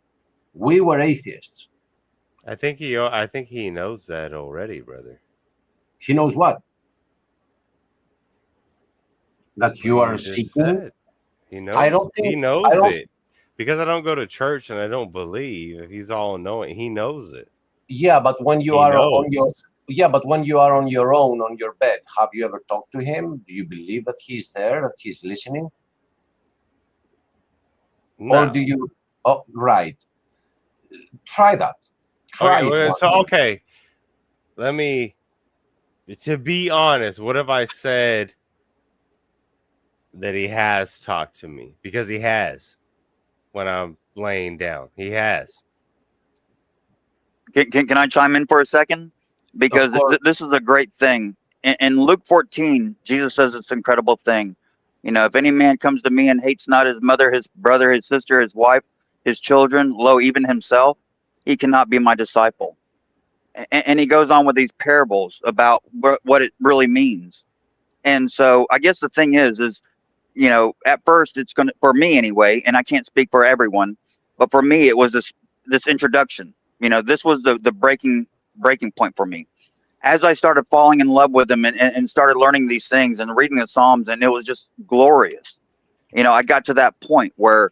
We were atheists. I think he knows that already, brother. He knows what? That you are just seeking. said. He knows. I don't think he knows it because I don't go to church and I don't believe. If he's all knowing, he knows it. Yeah, but when you He are knows. on your but when you are on your own on your bed, have you ever talked to him? Do you believe that he's there, that he's listening? No. Or do you? Oh, right. Try that. Try Okay, it. so okay. Let me. To be honest, what if I said that he has talked to me? Because he has. When I'm laying down, he has. Can I chime in for a second? Because this is a great thing. In Luke 14, Jesus says it's an incredible thing. You know, if any man comes to me and hates not his mother, his brother, his sister, his wife, his children, lo, even himself, he cannot be my disciple. And he goes on with these parables about what it really means. And so I guess the thing is, you know, at first it's going to, for me anyway, and I can't speak for everyone, but for me, it was this introduction. You know, this was the breaking point for me. As I started falling in love with him and started learning these things and reading the Psalms, and it was just glorious. You know, I got to that point where,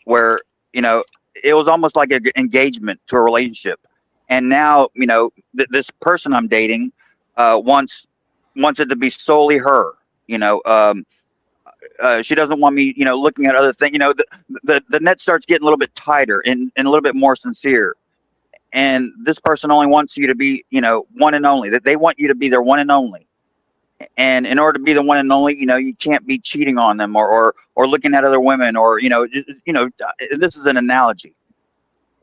you know, it was almost like an engagement to a relationship. And now, you know, this person I'm dating wants it to be solely her. You know, she doesn't want me, you know, looking at other things. You know, the net starts getting a little bit tighter and a little bit more sincere. And this person only wants you to be, you know, one and only. That they want you to be their one and only. And in order to be the one and only, you know, you can't be cheating on them or looking at other women or, you know, this is an analogy.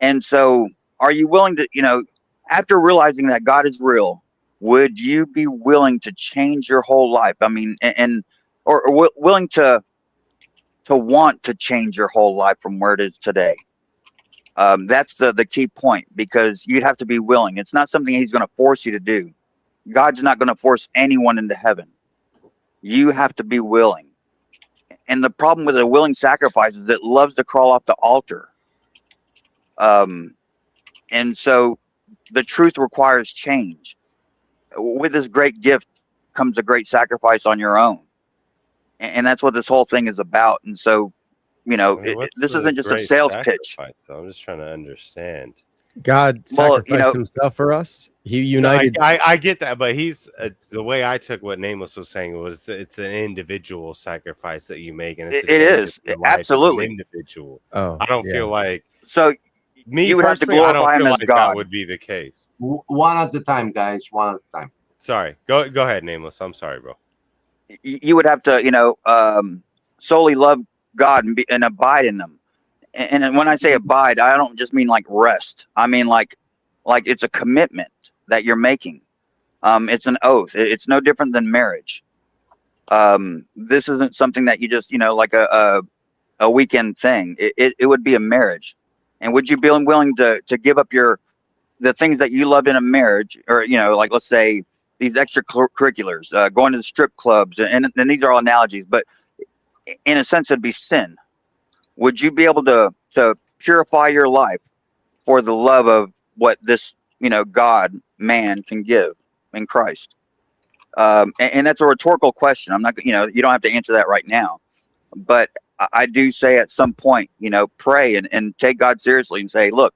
And so, are you willing to, you know, after realizing that God is real, would you be willing to change your whole life? I mean, or willing to want to change your whole life from where it is today? That's the key point, because you'd have to be willing. It's not something he's going to force you to do. God's not going to force anyone into heaven. You have to be willing. And the problem with a willing sacrifice is it loves to crawl off the altar. And so the truth requires change. With this great gift comes a great sacrifice on your own. And that's what this whole thing is about. And so, you know, this isn't just a sales pitch. So I'm just trying to understand. God sacrificed himself for us. He united. I get that, but he's the way I took what Nameless was saying was it's an individual sacrifice that you make, and it is absolutely individual. Oh, I don't feel like so. Me you would have to personally, I don't glorify him feel as like God. that would be the case. One at a time, guys. One at a time. Sorry. Go ahead, Nameless. I'm sorry, bro. You would have to, you know, solely love God and abide in them. And when I say abide, I don't just mean like rest. I mean like it's a commitment that you're making. It's an oath. It's no different than marriage. This isn't something that you just, you know, like a weekend thing. It would be a marriage. And would you be willing to give up the things that you love in a marriage, or, you know, like, let's say these extracurriculars, going to the strip clubs, and these are all analogies, but in a sense, it'd be sin. Would you be able to purify your life for the love of what this, you know, God man can give in Christ? And that's a rhetorical question. I'm not, you know, you don't have to answer that right now, but I do say at some point, you know, pray and take God seriously and say, look,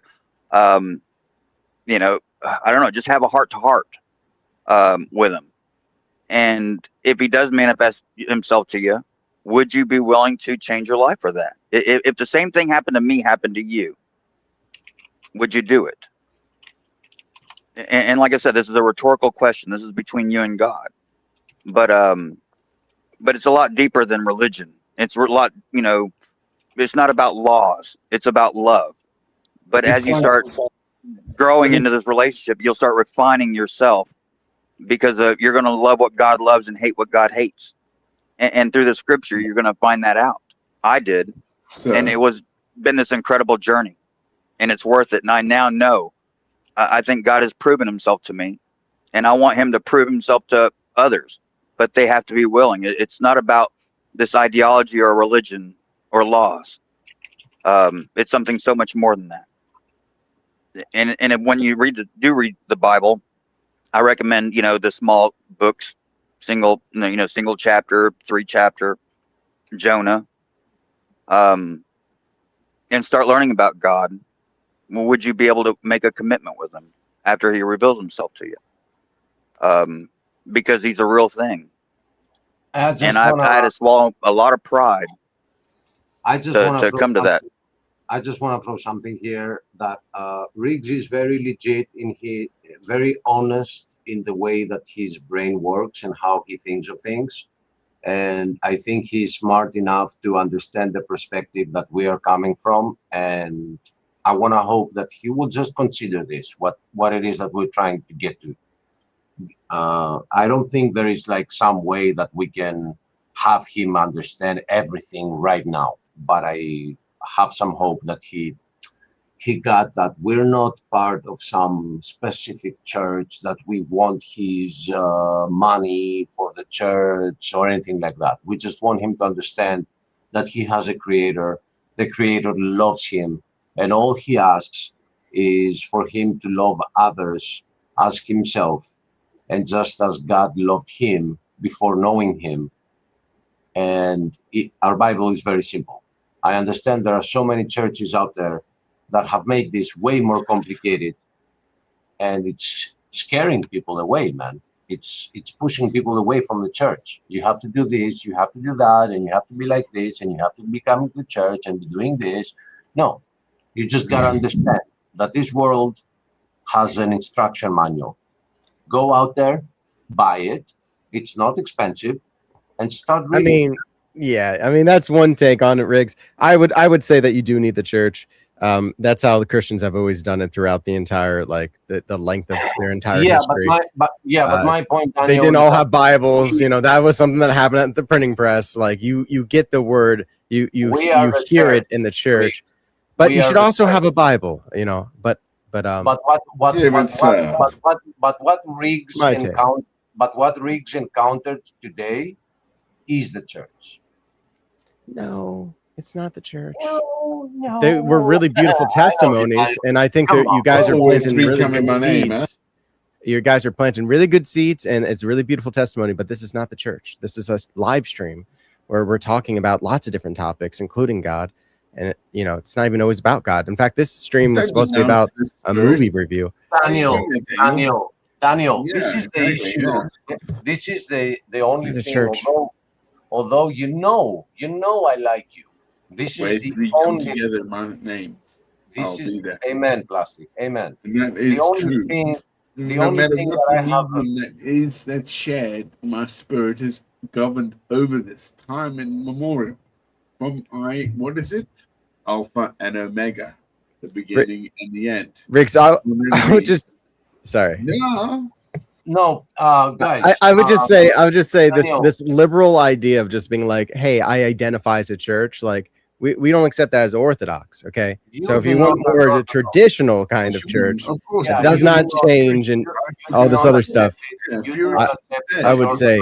you know, I don't know, just have a heart to heart with him. And if he does manifest himself to you, would you be willing to change your life for that? If the same thing happened to me happened to you, would you do it? And like I said, this is a rhetorical question. This is between you and God. But it's a lot deeper than religion. It's a lot, you know, it's not about laws. It's about love. But as you start growing into this relationship, you'll start refining yourself, because you're going to love what God loves and hate what God hates. And through the scripture, you're going to find that out. I did. And it was been this incredible journey, and it's worth it. And I now know, I think God has proven himself to me, and I want him to prove himself to others, but they have to be willing. It's not about this ideology or religion or laws. It's something so much more than that. And when you read the Bible, I recommend, the small books, single chapter, 3-chapter, Jonah, and start learning about God. Would you be able to make a commitment with him after he reveals himself to you? Because he's a real thing. I've had to swallow a lot of pride to come to that. I just want to throw something here that Riggs is very legit very honest in the way that his brain works and how he thinks of things. And I think he's smart enough to understand the perspective that we are coming from. And I want to hope that he will just consider this, what it is that we're trying to get to. I don't think there is like some way that we can have him understand everything right now, but I have some hope that he got that we're not part of some specific church, that we want his money for the church or anything like that. We just want him to understand that he has a creator. The creator loves him, and all he asks is for him to love others as himself, and just as God loved him before knowing him. And our Bible is very simple. I understand there are so many churches out there that have made this way more complicated, and it's scaring people away, man. It's pushing people away from the church. You have to do this, you have to do that, and you have to be like this, and you have to be coming to church and be doing this. No, you just got to understand that this world has an instruction manual. Go out there, buy it. It's not expensive, and start reading. That's one take on it, Riggs. I would say that you do need the church. That's how the Christians have always done it throughout the entire, the length of their entire history. But my point, Daniel, they didn't all have Bibles. That was something that happened at the printing press. Like you get the word, you hear it in the church, but you should also have a Bible. But what Riggs encountered today is the church. No, it's not the church. No. They were really beautiful testimonies, and I think that you guys are planting really good seeds. You guys are planting really good seeds, and it's a really beautiful testimony, but this is not the church. This is a live stream where we're talking about lots of different topics, including God. And it's not even always about God. In fact, this stream was supposed to be about a movie review. Daniel, this is the issue. This is the only thing. Church. Although you know I like you. This is the only together my name. This is amen, Plastic. Amen. And that is the only true. thing. No matter what that is that shared, my spirit is governed over this time in memorial. From what is it? Alpha and Omega, the beginning and the end. Riggs, I would just sorry. No, guys. I would just say this liberal idea of just being like, hey, I identify as a church, like we don't accept that as Orthodox, okay? So if you want more of a traditional kind of church, it does not change and all this other stuff. I would say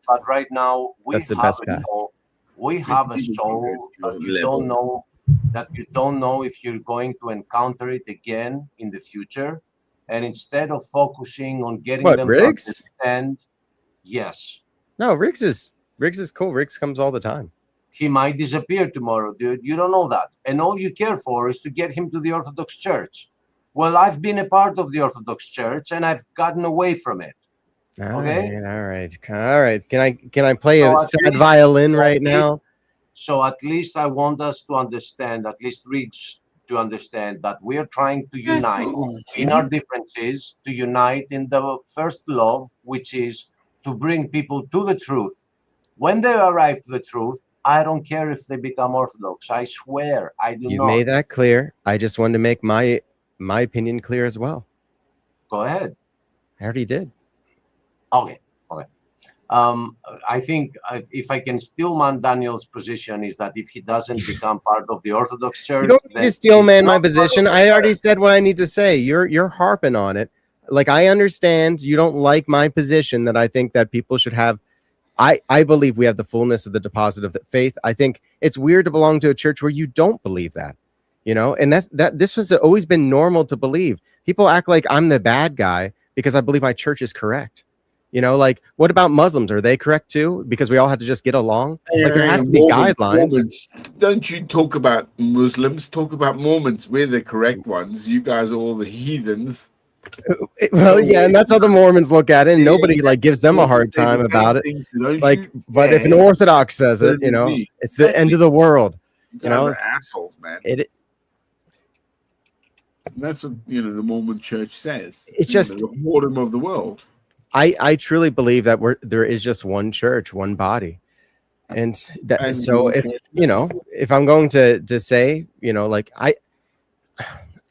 but right now that's the best path. We have a soul that you don't know if you're going to encounter it again in the future. And instead of focusing on getting them Riggs? to understand, yes. No, Riggs is cool. Riggs comes all the time. He might disappear tomorrow, dude. You don't know that. And all you care for is to get him to the Orthodox Church. Well, I've been a part of the Orthodox Church and I've gotten away from it. All right. Can I play a sad violin right now? So at least I want us to understand, at least Riggs to understand, that we are trying to unite in our differences, to unite in the first love, which is to bring people to the truth. When they arrive to the truth, I don't care if they become Orthodox. I swear, I do not. You made that clear. I just wanted to make my opinion clear as well. Go ahead. I already did. Okay. I think if I can steal man Daniel's position is that if he doesn't become part of the Orthodox Church, you don't need to steal man my position. I already said what I need to say. You're harping on it. Like, I understand you don't like my position that I think that people should have I believe we have the fullness of the deposit of the faith. I think it's weird to belong to a church where you don't believe that, and this was always been normal to believe. People act like I'm the bad guy because I believe my church is correct. Like, what about Muslims? Are they correct too? Because we all have to just get along. Like, there has to be guidelines. Mormons. Don't you talk about Muslims? Talk about Mormons. We're the correct ones. You guys are all the heathens. Well, yeah, and that's how the Mormons look at it, and nobody like gives them a hard time about it. Like, but if an Orthodox says it, it's the end of the world. It's assholes, man. That's what the Mormon Church says. It's just the whoredom of the world. I truly believe that there is just one church, one body, and so if I'm going to say, like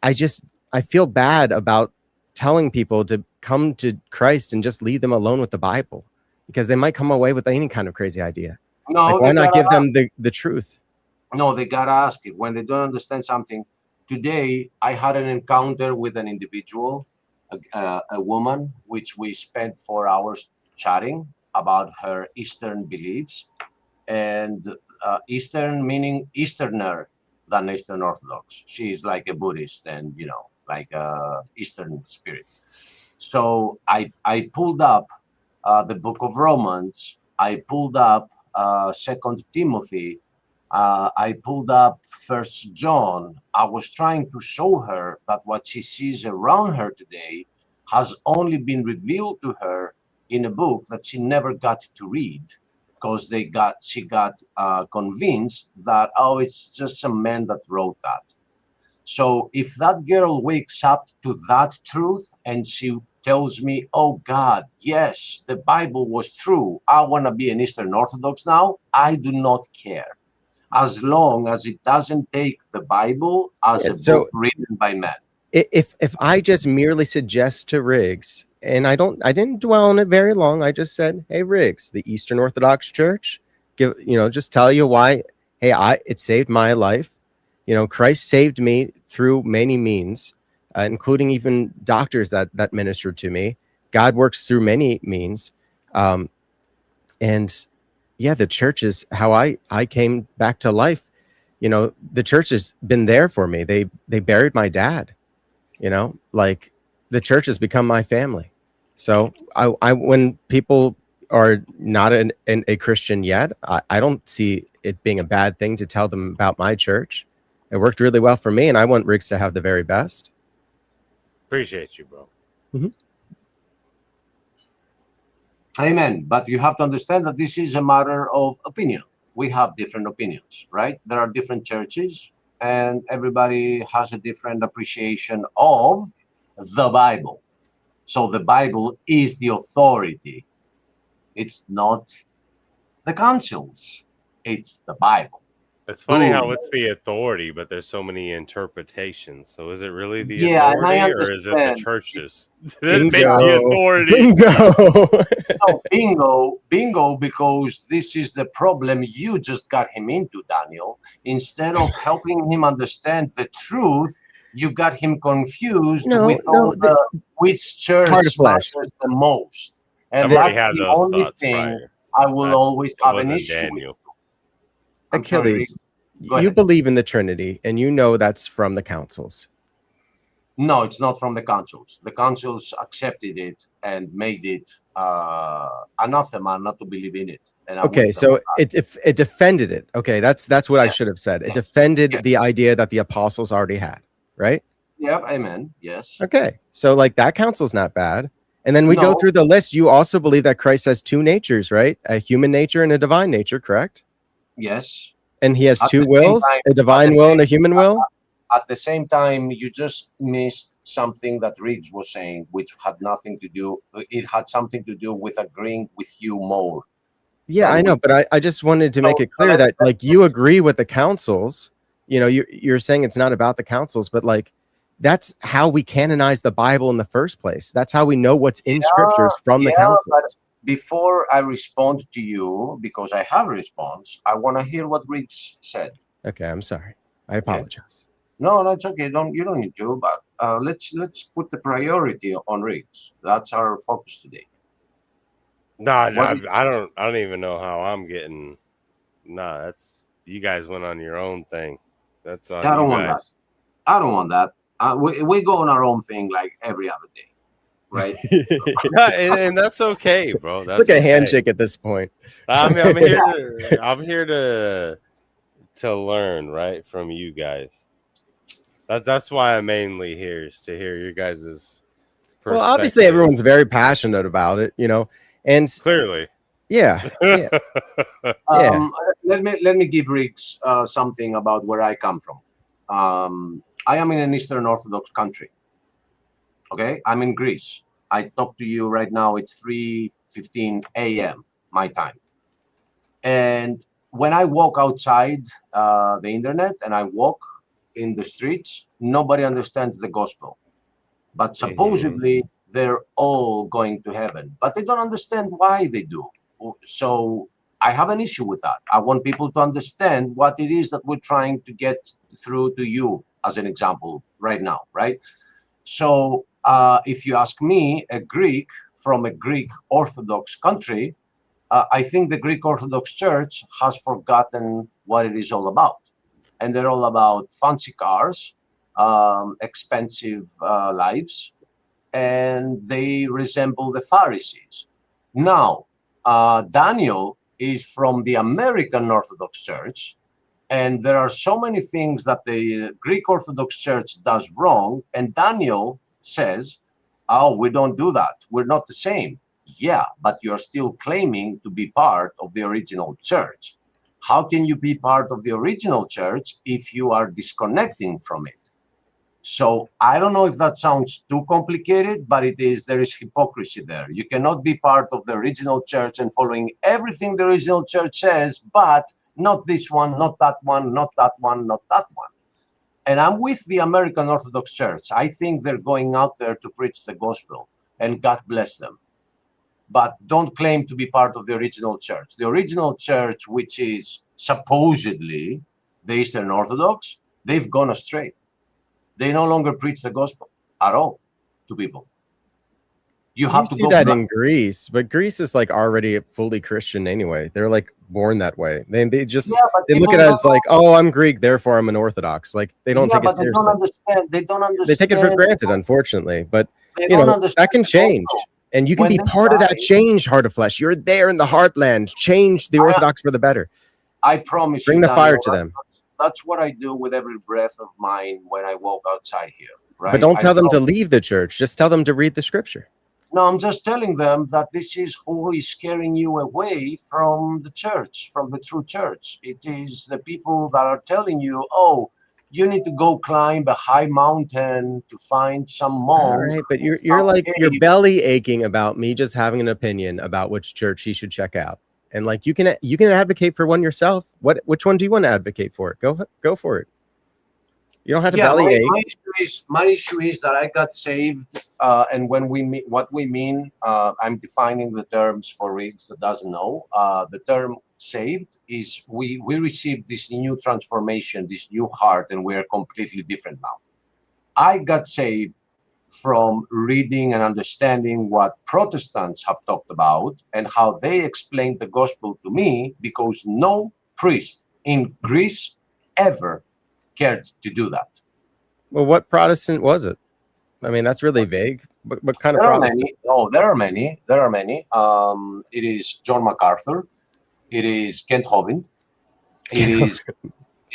I feel bad about telling people to come to Christ and just leave them alone with the Bible, because they might come away with any kind of crazy idea. No, like, why not give them the truth? No, they gotta ask it when they don't understand something. Today, I had an encounter with an individual, a woman, which we spent 4 hours chatting about her Eastern beliefs, and Eastern meaning Easterner than Eastern Orthodox. She's like a Buddhist and, like a Eastern spirit. So I pulled up the book of Romans. I pulled up 2 Timothy. I pulled up 1 John. I was trying to show her that what she sees around her today has only been revealed to her in a book that she never got to read, because she got convinced that, it's just some man that wrote that. So if that girl wakes up to that truth and she tells me, oh God, yes, the Bible was true, I want to be an Eastern Orthodox now, I do not care, as long as it doesn't take the Bible as a book written by man. If I just merely suggest to Riggs, and I didn't dwell on it very long, I just said, hey Riggs, the Eastern Orthodox Church, just tell you why, hey, it saved my life. Christ saved me through many means, including even doctors that ministered to me. God works through many means. And yeah, the church is how I came back to life. The church has been there for me. They buried my dad, like the church has become my family. So I when people are not a Christian yet, I don't see it being a bad thing to tell them about my church. It worked really well for me, and I want Riggs to have the very best. Appreciate you, bro. Mm-hmm. Amen. But you have to understand that this is a matter of opinion. We have different opinions, right? There are different churches, and everybody has a different appreciation of the Bible. So the Bible is the authority. It's not the councils. It's the Bible. It's funny how it's the authority, but there's so many interpretations. So is it really the authority, or is it the churches that make the authority? Bingo, because this is the problem you just got him into, Daniel. Instead of helping him understand the truth, you got him confused which church matters the most. And that's the only thing I will always have an issue with. Achilles, you believe in the Trinity, and you know that's from the councils. No, it's not from the councils. The councils accepted it and made it anathema not to believe in it. And okay, so it defended it. Okay, that's what I should have said. It defended the idea that the apostles already had, right? Yeah, amen. Yes. Okay, so like that council's not bad. And then we go through the list. You also believe that Christ has two natures, right? A human nature and a divine nature, correct? Yes. And he has two wills, a divine will and a human will? At the same time, you just missed something that Riggs was saying, which had nothing to do, it had something to do with agreeing with you more. Yeah, I know, but I just wanted to make it clear that like you agree with the councils, you're saying it's not about the councils, but like that's how we canonize the Bible in the first place. That's how we know what's in scriptures from the councils. But before I respond to you, because I have a response, I want to hear what Riggs said. Okay, I'm sorry. I apologize. No, that's okay. You don't need to. But let's put the priority on Riggs. That's our focus today. No, What I don't even know how I'm getting. Nah, that's you guys went on your own thing. That's on I you don't want that. guys. I don't want that. We go on our own thing like every other day, right? No, and that's okay, bro. It's That's like a okay. handshake at this point. I'm here to learn, right, from you guys. That's why I'm mainly here, is to hear your guys' perspective. Well, obviously everyone's very passionate about it, and clearly, yeah. Let me give Riggs something about where I come from. I am in an Eastern Orthodox country. Okay, I'm in Greece. I talk to you right now. It's 3:15 a.m. my time. And when I walk outside the internet and I walk in the streets, nobody understands the gospel. But supposedly they're all going to heaven, but they don't understand why they do. So I have an issue with that. I want people to understand what it is that we're trying to get through to you, as an example, right now, right? So if you ask me, a Greek from a Greek Orthodox country, I think the Greek Orthodox Church has forgotten what it is all about. And they're all about fancy cars, expensive lives, and they resemble the Pharisees. Now, Daniel is from the American Orthodox Church, and there are so many things that the Greek Orthodox Church does wrong, and Daniel says, oh, we don't do that. We're not the same. Yeah, but you're still claiming to be part of the original church. How can you be part of the original church if you are disconnecting from it? So I don't know if that sounds too complicated, but there is hypocrisy there. You cannot be part of the original church and following everything the original church says, but not this one, not that one, not that one, not that one. And I'm with the American Orthodox Church. I think they're going out there to preach the gospel, and God bless them. But don't claim to be part of the original church. The original church, which is supposedly the Eastern Orthodox, they've gone astray. They no longer preach the gospel at all to people. You have to see go that back. in Greece, but Greece is like already fully Christian anyway. They're like born that way. They just they look at it as like, oh, I'm Greek, therefore I'm an Orthodox. Like they don't take it seriously. They don't understand. They take it for granted, unfortunately. But that can change. And you can When be they part of that die- change, Heart of Flesh. You're there in the heartland. Change the Orthodox for the better. I promise you. Bring the fire Daniel, to them. That's what I do with every breath of mine when I walk outside here. Right? But don't I tell them to promise. leave the church. Just tell them to read the scripture. No, I'm just telling them that this is who is scaring you away from the church, from the true church. It is the people that are telling you, oh, you need to go climb a high mountain to find some monk. All right, but you're like your belly aching about me just having an opinion about which church he should check out. And like you can advocate for one yourself. Which one do you want to advocate for? Go for it. You don't have to belly ache. My issue is that I got saved, and when we mean what we mean, I'm defining the terms for Riggs that doesn't know. The term saved is we received this new transformation, this new heart, and we're completely different now. I got saved from reading and understanding what Protestants have talked about and how they explained the gospel to me, because no priest in Greece ever cared to do that. Well, what Protestant was it? I mean, that's really vague. What kind of There are Protestant? many. Oh, there are many. There are many. It is John MacArthur. It is Kent Hovind. It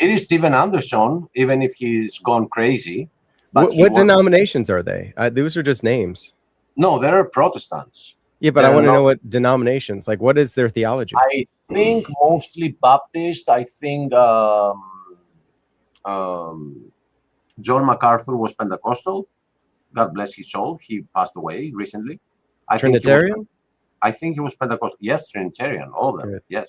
is Stephen Anderson, even if he's gone crazy. But What denominations are they? Those are just names. No, there are Protestants. Yeah, but They're I want to not- know what denominations. Like, what is their theology? I think mostly Baptist. I think John MacArthur was Pentecostal. God bless his soul. He passed away recently. Trinitarian? I think he was Pentecostal. Yes, Trinitarian. All of them. Good. Yes.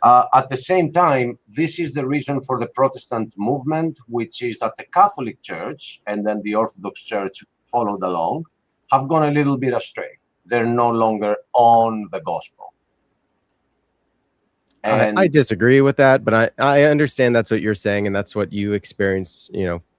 At the same time, this is the reason for the Protestant movement, which is that the Catholic Church and then the Orthodox Church followed along, have gone a little bit astray. They're no longer on the gospel. And I disagree with that, but I understand that's what you're saying, and that's what you experience,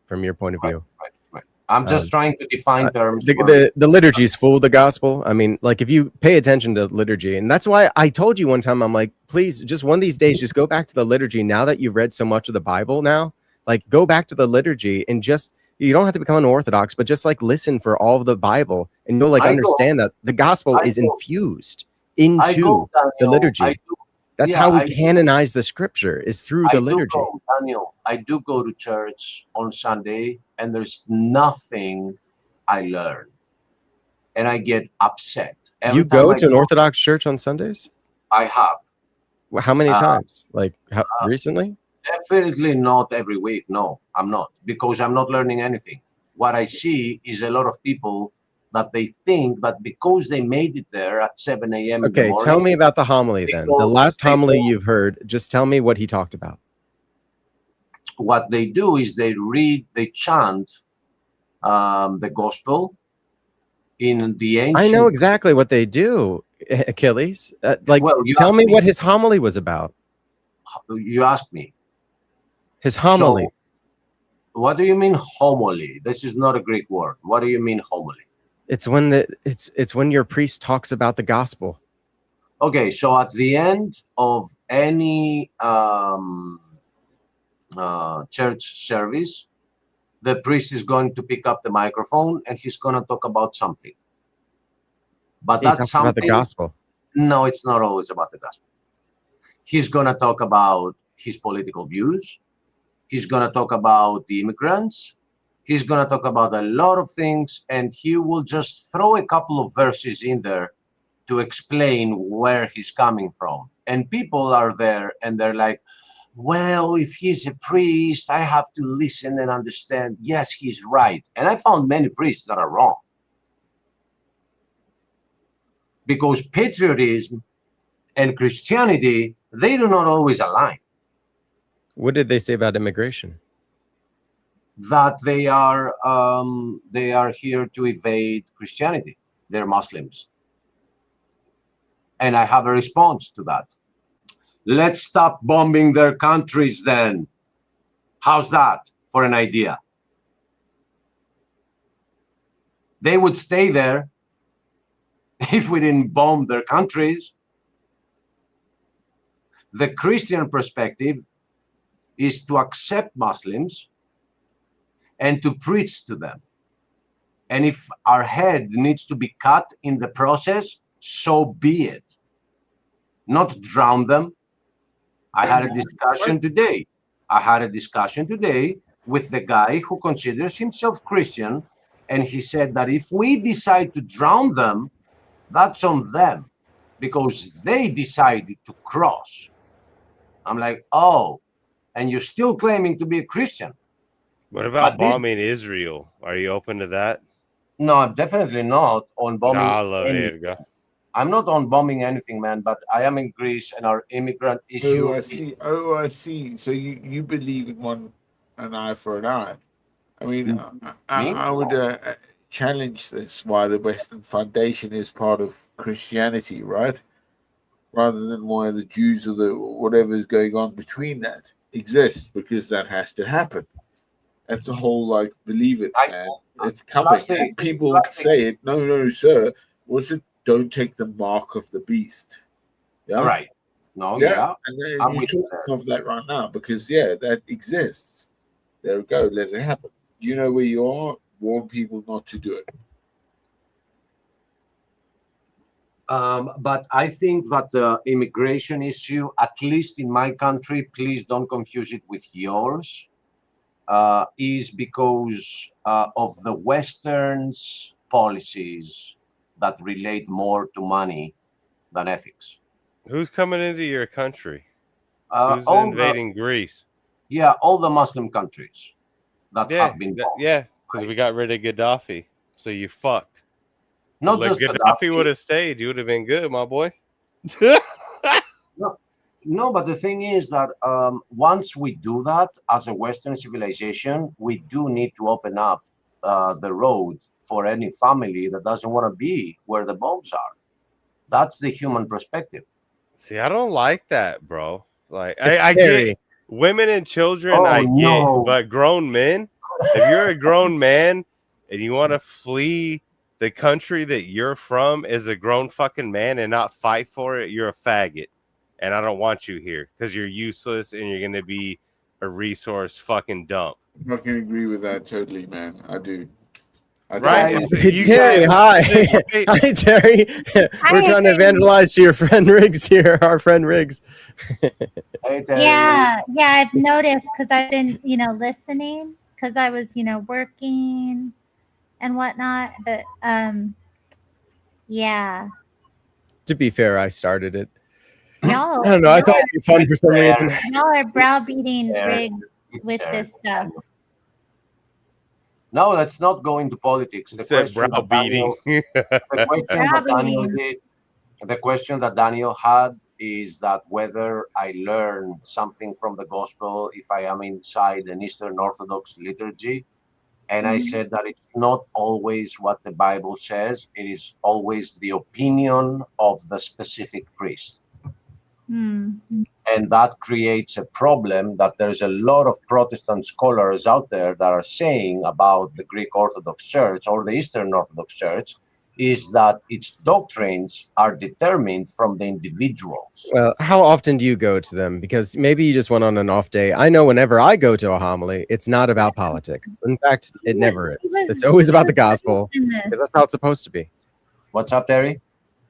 from your point of view. Right. I'm just trying to define terms. The liturgy is full of the gospel. I mean, like if you pay attention to liturgy, and that's why I told you one time, I'm like, please, just one of these days, just go back to the liturgy. Now that you've read so much of the Bible now, like go back to the liturgy and just, you don't have to become an Orthodox, but just like listen for all of the Bible and you'll like understand that the gospel is infused into the liturgy. That's how we canonize the scripture, is through the liturgy. Daniel, I do go to church on Sunday, and there's nothing I learn, and I get upset. You go to an Orthodox church on Sundays? I have. Well, how many times? Like recently? Definitely not every week. No, I'm not, because I'm not learning anything. What I see is a lot of people that they think that because they made it there at 7 a.m. in the morning. Tell me about the homily then. The last homily you've heard, just tell me what he talked about. What they do is they chant the gospel in the ancient. I know exactly what they do, Achilles. Tell me what his homily was about. You asked me. His homily. So, what do you mean homily? This is not a Greek word. What do you mean homily? It's when it's when your priest talks about the gospel. Okay, so at the end of any church service, the priest is going to pick up the microphone and he's going to talk about something. But that's something about the gospel. No, it's not always about the gospel. He's going to talk about his political views. He's going to talk about the immigrants. He's going to talk about a lot of things, and he will just throw a couple of verses in there to explain where he's coming from. And people are there, and they're like, well, if he's a priest, I have to listen and understand. Yes, he's right. And I found many priests that are wrong. Because patriotism and Christianity, they do not always align. What did they say about immigration? That they are here to evade Christianity. They're Muslims. And I have a response to that. Let's stop bombing their countries then. How's that for an idea? They would stay there if we didn't bomb their countries. The Christian perspective is to accept Muslims and to preach to them. And if our head needs to be cut in the process, so be it. Not drown them. I had a discussion today. With the guy who considers himself Christian, and he said that if we decide to drown them, that's on them, because they decided to cross. I'm like, oh, and you're still claiming to be a Christian. What about bombing Israel? Are you open to that? No, I'm definitely not on bombing. I love it. I'm not on bombing anything, man, but I am in Greece, and our immigrant issue. Oh, I see. So you believe in an eye for an eye. I mean, I would challenge this, why the Western Foundation is part of Christianity, right? Rather than why the Jews or whatever is going on between that exists, because that has to happen. That's the whole, believe it, man. It's coming. And people say it. No, sir. What's it? Don't take the mark of the beast. Yeah. Right. No. Yeah. And then you talk of that right now, because that exists. There we go. Let it happen. You know where you are. Warn people not to do it. But I think that the immigration issue, at least in my country, please don't confuse it with yours, is because of the Western's policies that relate more to money than ethics. Who's coming into your country? Who's invading Greece? Yeah, all the Muslim countries that have been bombed. Because we got rid of Gaddafi. So you fucked. Not just Gaddafi would have stayed. You would have been good, my boy. No, but the thing is that once we do that as a Western civilization, we do need to open up the road for any family that doesn't want to be where the bombs are. That's the human perspective. See, I don't like that, bro. Like, I get women and children, but grown men, if you're a grown man and you want to flee the country that you're from as a grown fucking man and not fight for it, you're a faggot. And I don't want you here because you're useless and you're going to be a resource fucking dump. I can agree with that totally, man. I do. Right. Terry, hi. Hi, Terry. We're trying to evangelize to your friend Riggs here, our friend Riggs. Yeah, I've noticed because I've been, listening because I was, working and whatnot. But yeah. To be fair, I started it. Y'all, I don't know. I thought it'd be fun for some reason. Y'all are browbeating Riggs with this stuff. No, let's not go into politics. The question that Daniel had is that whether I learn something from the gospel if I am inside an Eastern Orthodox liturgy. And I said that it's not always what the Bible says. It is always the opinion of the specific priest. And that creates a problem that there's a lot of Protestant scholars out there that are saying about the Greek Orthodox Church or the Eastern Orthodox Church is that its doctrines are determined from the individuals. Well, how often do you go to them? Because maybe you just went on an off day. I know whenever I go to a homily, it's not about politics. In fact, it never is. It's always about the gospel because that's how it's supposed to be. What's up, Terry?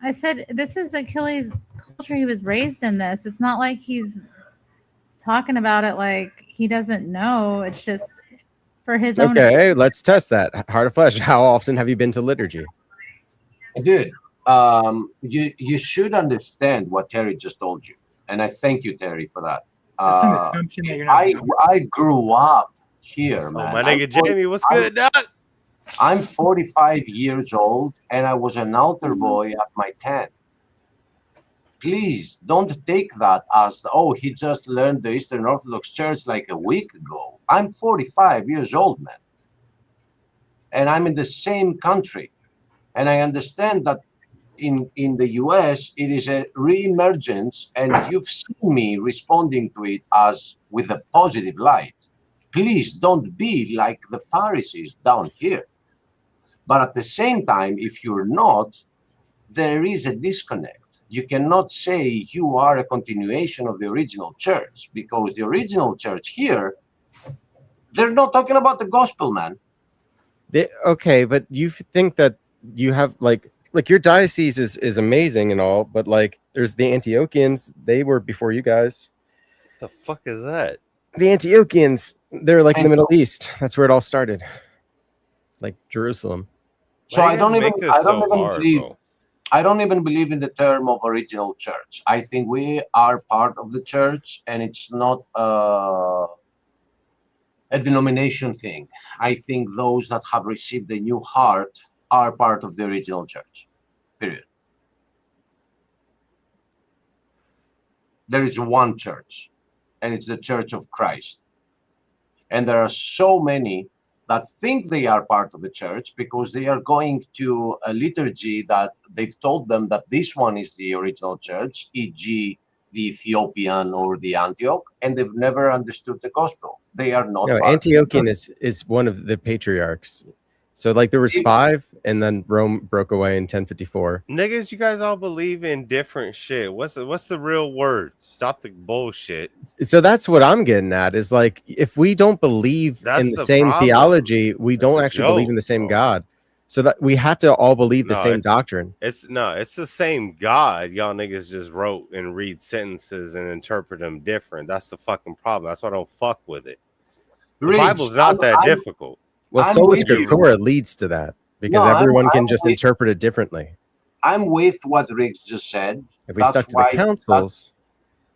I said, this is Achilles' culture. He was raised in this. It's not like he's talking about it like he doesn't know. It's just for his own. Okay, let's test that. Heart of Flesh, how often have you been to liturgy? Dude, you should understand what Terry just told you. And I thank you, Terry, for that. That's an assumption that you're not I grew up here, man. My nigga Jamie, what's good, dog? I'm 45 years old, and I was an altar boy at my 10. Please don't take that as, oh, he just learned the Eastern Orthodox Church like a week ago. I'm 45 years old, man. And I'm in the same country. And I understand that in the US, it is a re-emergence, and you've seen me responding to it as with a positive light. Please don't be like the Pharisees down here. But at the same time, if you're not, there is a disconnect. You cannot say you are a continuation of the original church, because the original church here, they're not talking about the gospel, man. Okay, but you think that you have like your diocese is amazing and all, but like there's the Antiochians. They were before you guys. The fuck is that? The Antiochians, they're like in the Middle East. That's where it all started. Like Jerusalem. So I don't even believe in the term of original church. I think we are part of the church, and it's not a denomination thing. I think those that have received a new heart are part of the original church. Period. There is one church, and it's the Church of Christ. And there are so many that think they are part of the church because they are going to a liturgy that they've told them that this one is the original church, e.g. the Ethiopian or the Antioch, and they've never understood the gospel. They are not. No, Antiochian is one of the patriarchs. So like there was 5, and then Rome broke away in 1054. Niggas, you guys all believe in different shit. What's the real word? Stop the bullshit. So that's what I'm getting at is like if we don't believe in the same theology, we don't actually believe in the same God. So that we have to all believe the same doctrine. It's the same God. Y'all niggas just wrote and read sentences and interpret them different. That's the fucking problem. That's why I don't fuck with it. The Bible's not that difficult. Well, sola scriptura leads to that because everyone can just interpret it differently. I'm with what Riggs just said. If we stuck to the councils,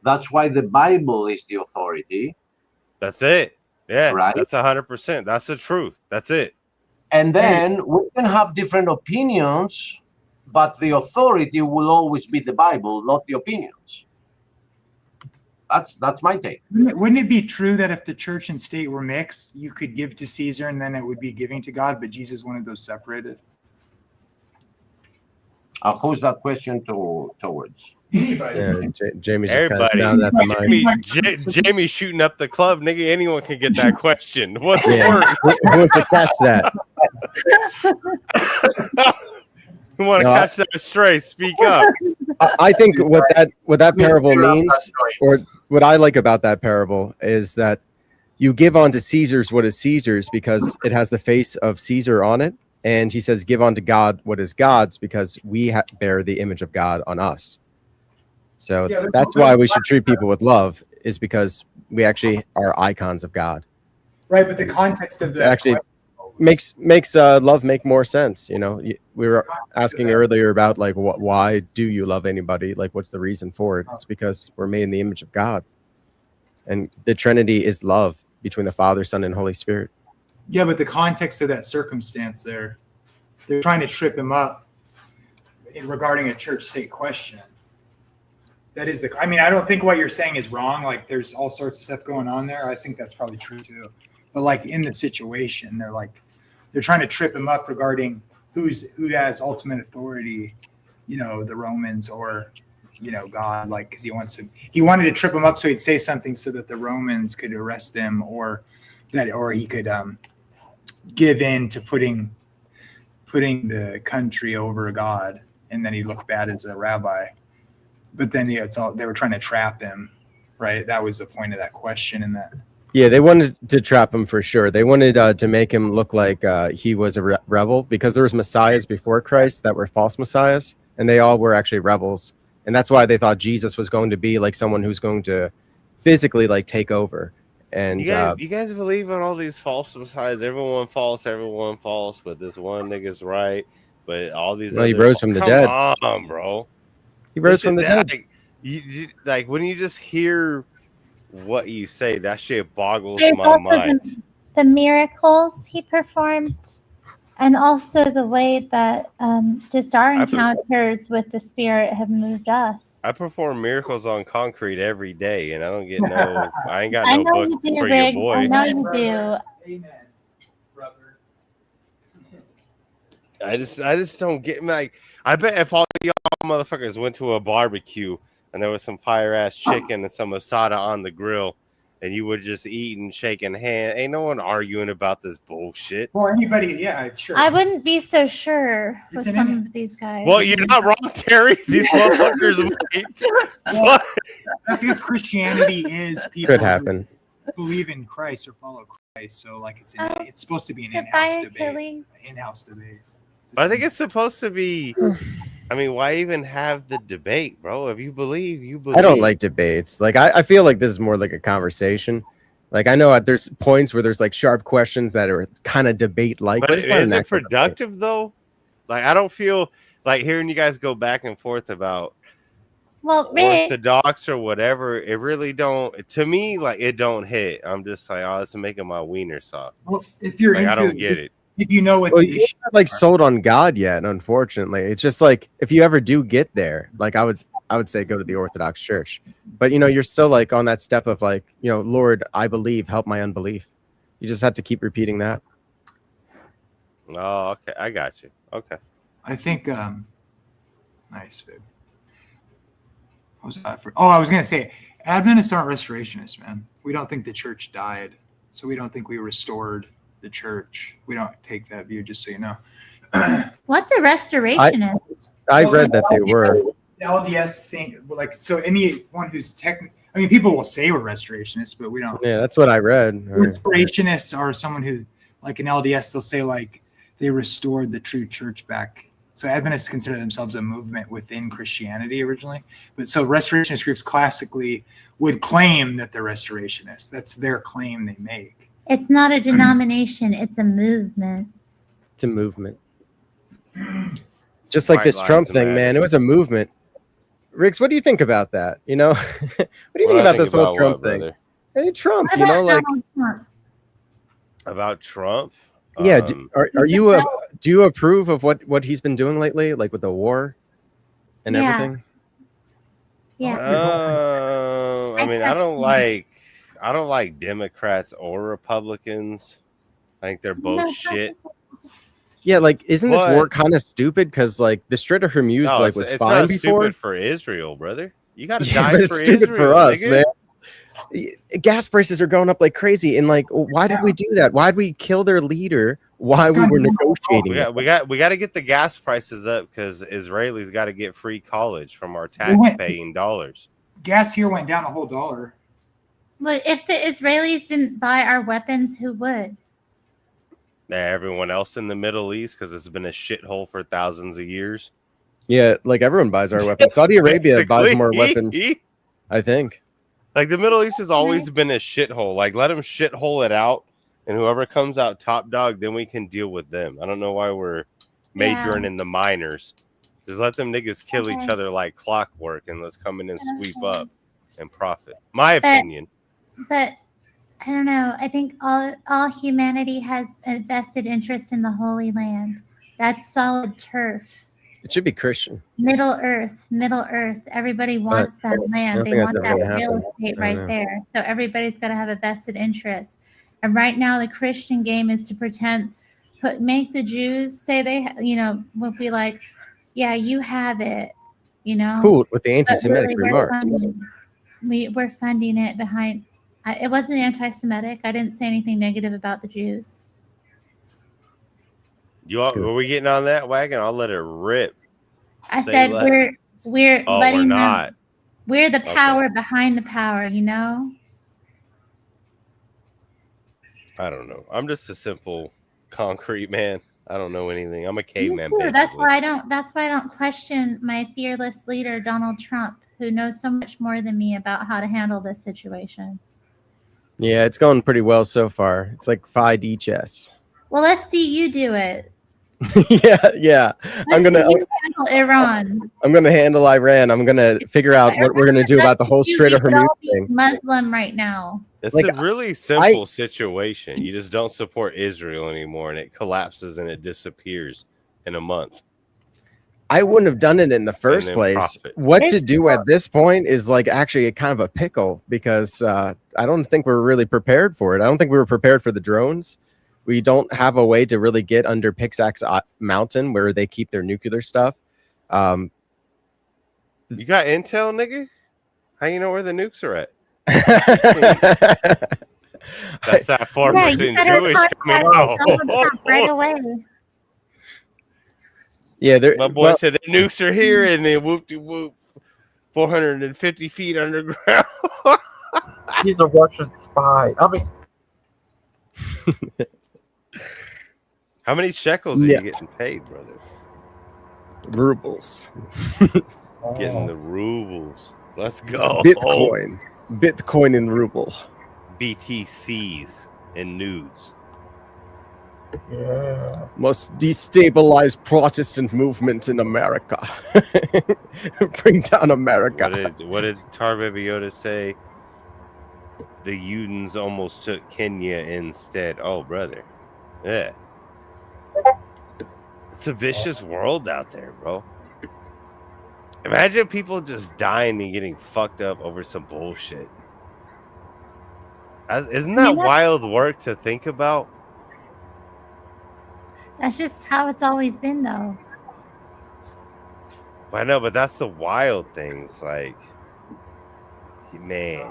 that's why the Bible is the authority. That's it. Yeah, right. That's 100%. That's the truth. That's it. And then we can have different opinions, but the authority will always be the Bible, not the opinions. That's my take. Wouldn't it be true that if the church and state were mixed, you could give to Caesar and then it would be giving to God, but Jesus wanted those separated? Who's that question towards? Yeah, Jamie's just kind of down at the mic. Jamie's shooting up the club, nigga. Anyone can get that question. What's the word? Who wants to catch that? You want to No, catch that straight? Speak up. I think what that parable means, or what I like about that parable, is that you give unto Caesar's what is Caesar's because it has the face of Caesar on it, and he says, "Give unto God what is God's," because we bear the image of God on us. So that's why we should treat people with love, is because we actually are icons of God. Right, but the context of the Actually makes love make more sense. You know, we were asking earlier about like why do you love anybody? Like, what's the reason for it? It's because we're made in the image of God, and the Trinity is love between the Father, Son, and Holy Spirit. Yeah, but the context of that circumstance there, they're trying to trip him up regarding a church state question. That is, I mean, I don't think what you're saying is wrong. Like, there's all sorts of stuff going on there. I think that's probably true too. But like in the situation, they're trying to trip him up regarding who has ultimate authority, you know, the Romans or, you know, God, like, because he wanted to trip him up so he'd say something so that the Romans could arrest him, or he could give in to putting the country over God, and then he'd look bad as a rabbi. But then they were trying to trap him, right? That was the point of that question. And that. Yeah, they wanted to trap him for sure. They wanted to make him look like he was a rebel, because there was messiahs before Christ that were false messiahs, and they all were actually rebels. And that's why they thought Jesus was going to be like someone who's going to physically like take over. And you guys believe in all these false messiahs? Everyone false, but this one nigga's right. But all these he rose from the dead. Come on, bro. He rose from the dead. Like when you just hear what you say, that shit boggles There's my also mind. the miracles he performed, and also the way that just our encounters with the Spirit have moved us. I perform miracles on concrete every day, and I don't get no. I ain't got I no know book you do, for Greg. your boy. I know you do. Amen, brother. I just don't get like. I bet if all y'all motherfuckers went to a barbecue and there was some fire ass chicken and some asada on the grill, and you were just eating, shaking hands, ain't no one arguing about this bullshit. Well, anybody, yeah, sure. I wouldn't be so sure with It's some of these guys. Well, you're not wrong, Terry. These motherfuckers wait. Well, that's because Christianity is people Could happen. who believe in Christ or follow Christ. So like it's supposed to be an Goodbye, in-house debate. Achilles. In-house debate. I think it's supposed to be. I mean, why even have the debate, bro? If you believe, you believe. I don't like debates. Like I feel like this is more like a conversation. Like I know there's points where there's like sharp questions that are kind of debate-like, but it's not is an it actual productive though? Like I don't feel like hearing you guys go back and forth about orthodox or whatever. It really don't. To me, like it don't hit. I'm just like, oh, this is making my wiener soft. Well, if you're like, into, I don't get it. If you know what Well, the you're issue not like sold on God yet, unfortunately. It's just like if you ever do get there, like I would say go to the Orthodox Church. But you know, you're still like on that step of like, you know, Lord, I believe, help my unbelief. You just have to keep repeating that. Oh, okay, I got you. Okay. I think nice, babe. What was that for? Oh, I was gonna say Adventists aren't restorationists, man. We don't think the church died, so we don't think we restored the church. We don't take that view, just so you know. What's a restorationist? I read that they were. The LDS thing, like, so anyone who's I mean, people will say we're restorationists, but we don't. Yeah, that's what I read. Restorationists are someone who, like in LDS, they'll say like they restored the true church back. So Adventists consider themselves a movement within Christianity originally, but so restorationist groups classically would claim that they're restorationists. That's their claim they make. It's not a denomination, it's a movement. It's a movement. Just like this Trump thing, man. It was a movement. Riggs, what do you think about that? You know, what do you think about this whole Trump thing? Hey, Trump, you know, like about Trump. Yeah, are you do you approve of what he's been doing lately, like with the war and everything? Yeah. I mean, I don't like Democrats or Republicans. I think they're both shit. Yeah, like isn't this war kind of stupid? Because like the Strait of Hormuz was it's fine not before. Stupid for Israel, brother. You got to Yeah, die but for it's stupid Israel, for us, nigga. man. gas prices are going up like crazy, and like, why did we do that? Why did we kill their leader? Why we were negotiating? We got to get the gas prices up because Israelis got to get free college from our tax-paying dollars. Gas here went down $1. Look, if the Israelis didn't buy our weapons, who would? Everyone else in the Middle East, because it's been a shithole for thousands of years. Yeah, like everyone buys our weapons. Saudi Arabia buys more weapons, I think. Like the Middle East has always been a shithole. Like let them shithole it out, and whoever comes out top dog, then we can deal with them. I don't know why we're majoring in the minors. Just let them niggas kill each other like clockwork, and let's come in and sweep up and profit. My opinion. But I don't know. I think all humanity has a vested interest in the Holy Land. That's solid turf. It should be Christian. Middle Earth. Everybody wants that land. They want that real estate right there. So everybody's got to have a vested interest. And right now, the Christian game is to make the Jews say will be like, yeah, you have it, Cool with the anti-Semitic remarks. We're funding it behind. It wasn't anti-Semitic. I didn't say anything negative about the Jews. Were we getting on that wagon? I'll let it rip. I said we're letting them. We're the power behind the power, I don't know. I'm just a simple concrete man. I don't know anything. I'm a caveman. That's why I don't question my fearless leader, Donald Trump, who knows so much more than me about how to handle this situation. Yeah, it's going pretty well so far. It's like 5D chess. Well, let's see you do it. yeah. I'm gonna handle Iran. I'm gonna handle Iran. I'm gonna figure out what we're gonna do about the whole Strait of Hormuz thing. Muslim right now. It's a really simple situation. You just don't support Israel anymore, and it collapses and it disappears in a month. I wouldn't have done it in the first place. What to do at this point is like actually a kind of a pickle because I don't think we're really prepared for it. I don't think we were prepared for the drones. We don't have a way to really get under Pixax Mountain where they keep their nuclear stuff. You got intel, nigga? How you know where the nukes are at? That's that 4% Jewish coming out. Right away. Yeah, my boy said the nukes are here, and then whoop-de-whoop, 450 feet underground. He's a Russian spy. I mean, how many shekels are you getting paid, brother? Rubles. Getting the rubles. Let's go. Bitcoin and ruble. BTCs and nudes. Yeah. Most destabilized Protestant movement in America. Bring down America. What did Tar Baby Yoda say? The Udins almost took Kenya instead. Oh, brother. Yeah. It's a vicious world out there, bro. Imagine people just dying and getting fucked up over some bullshit. Isn't that wild work to think about? That's just how it's always been, though. I know, but that's the wild things. Like, man,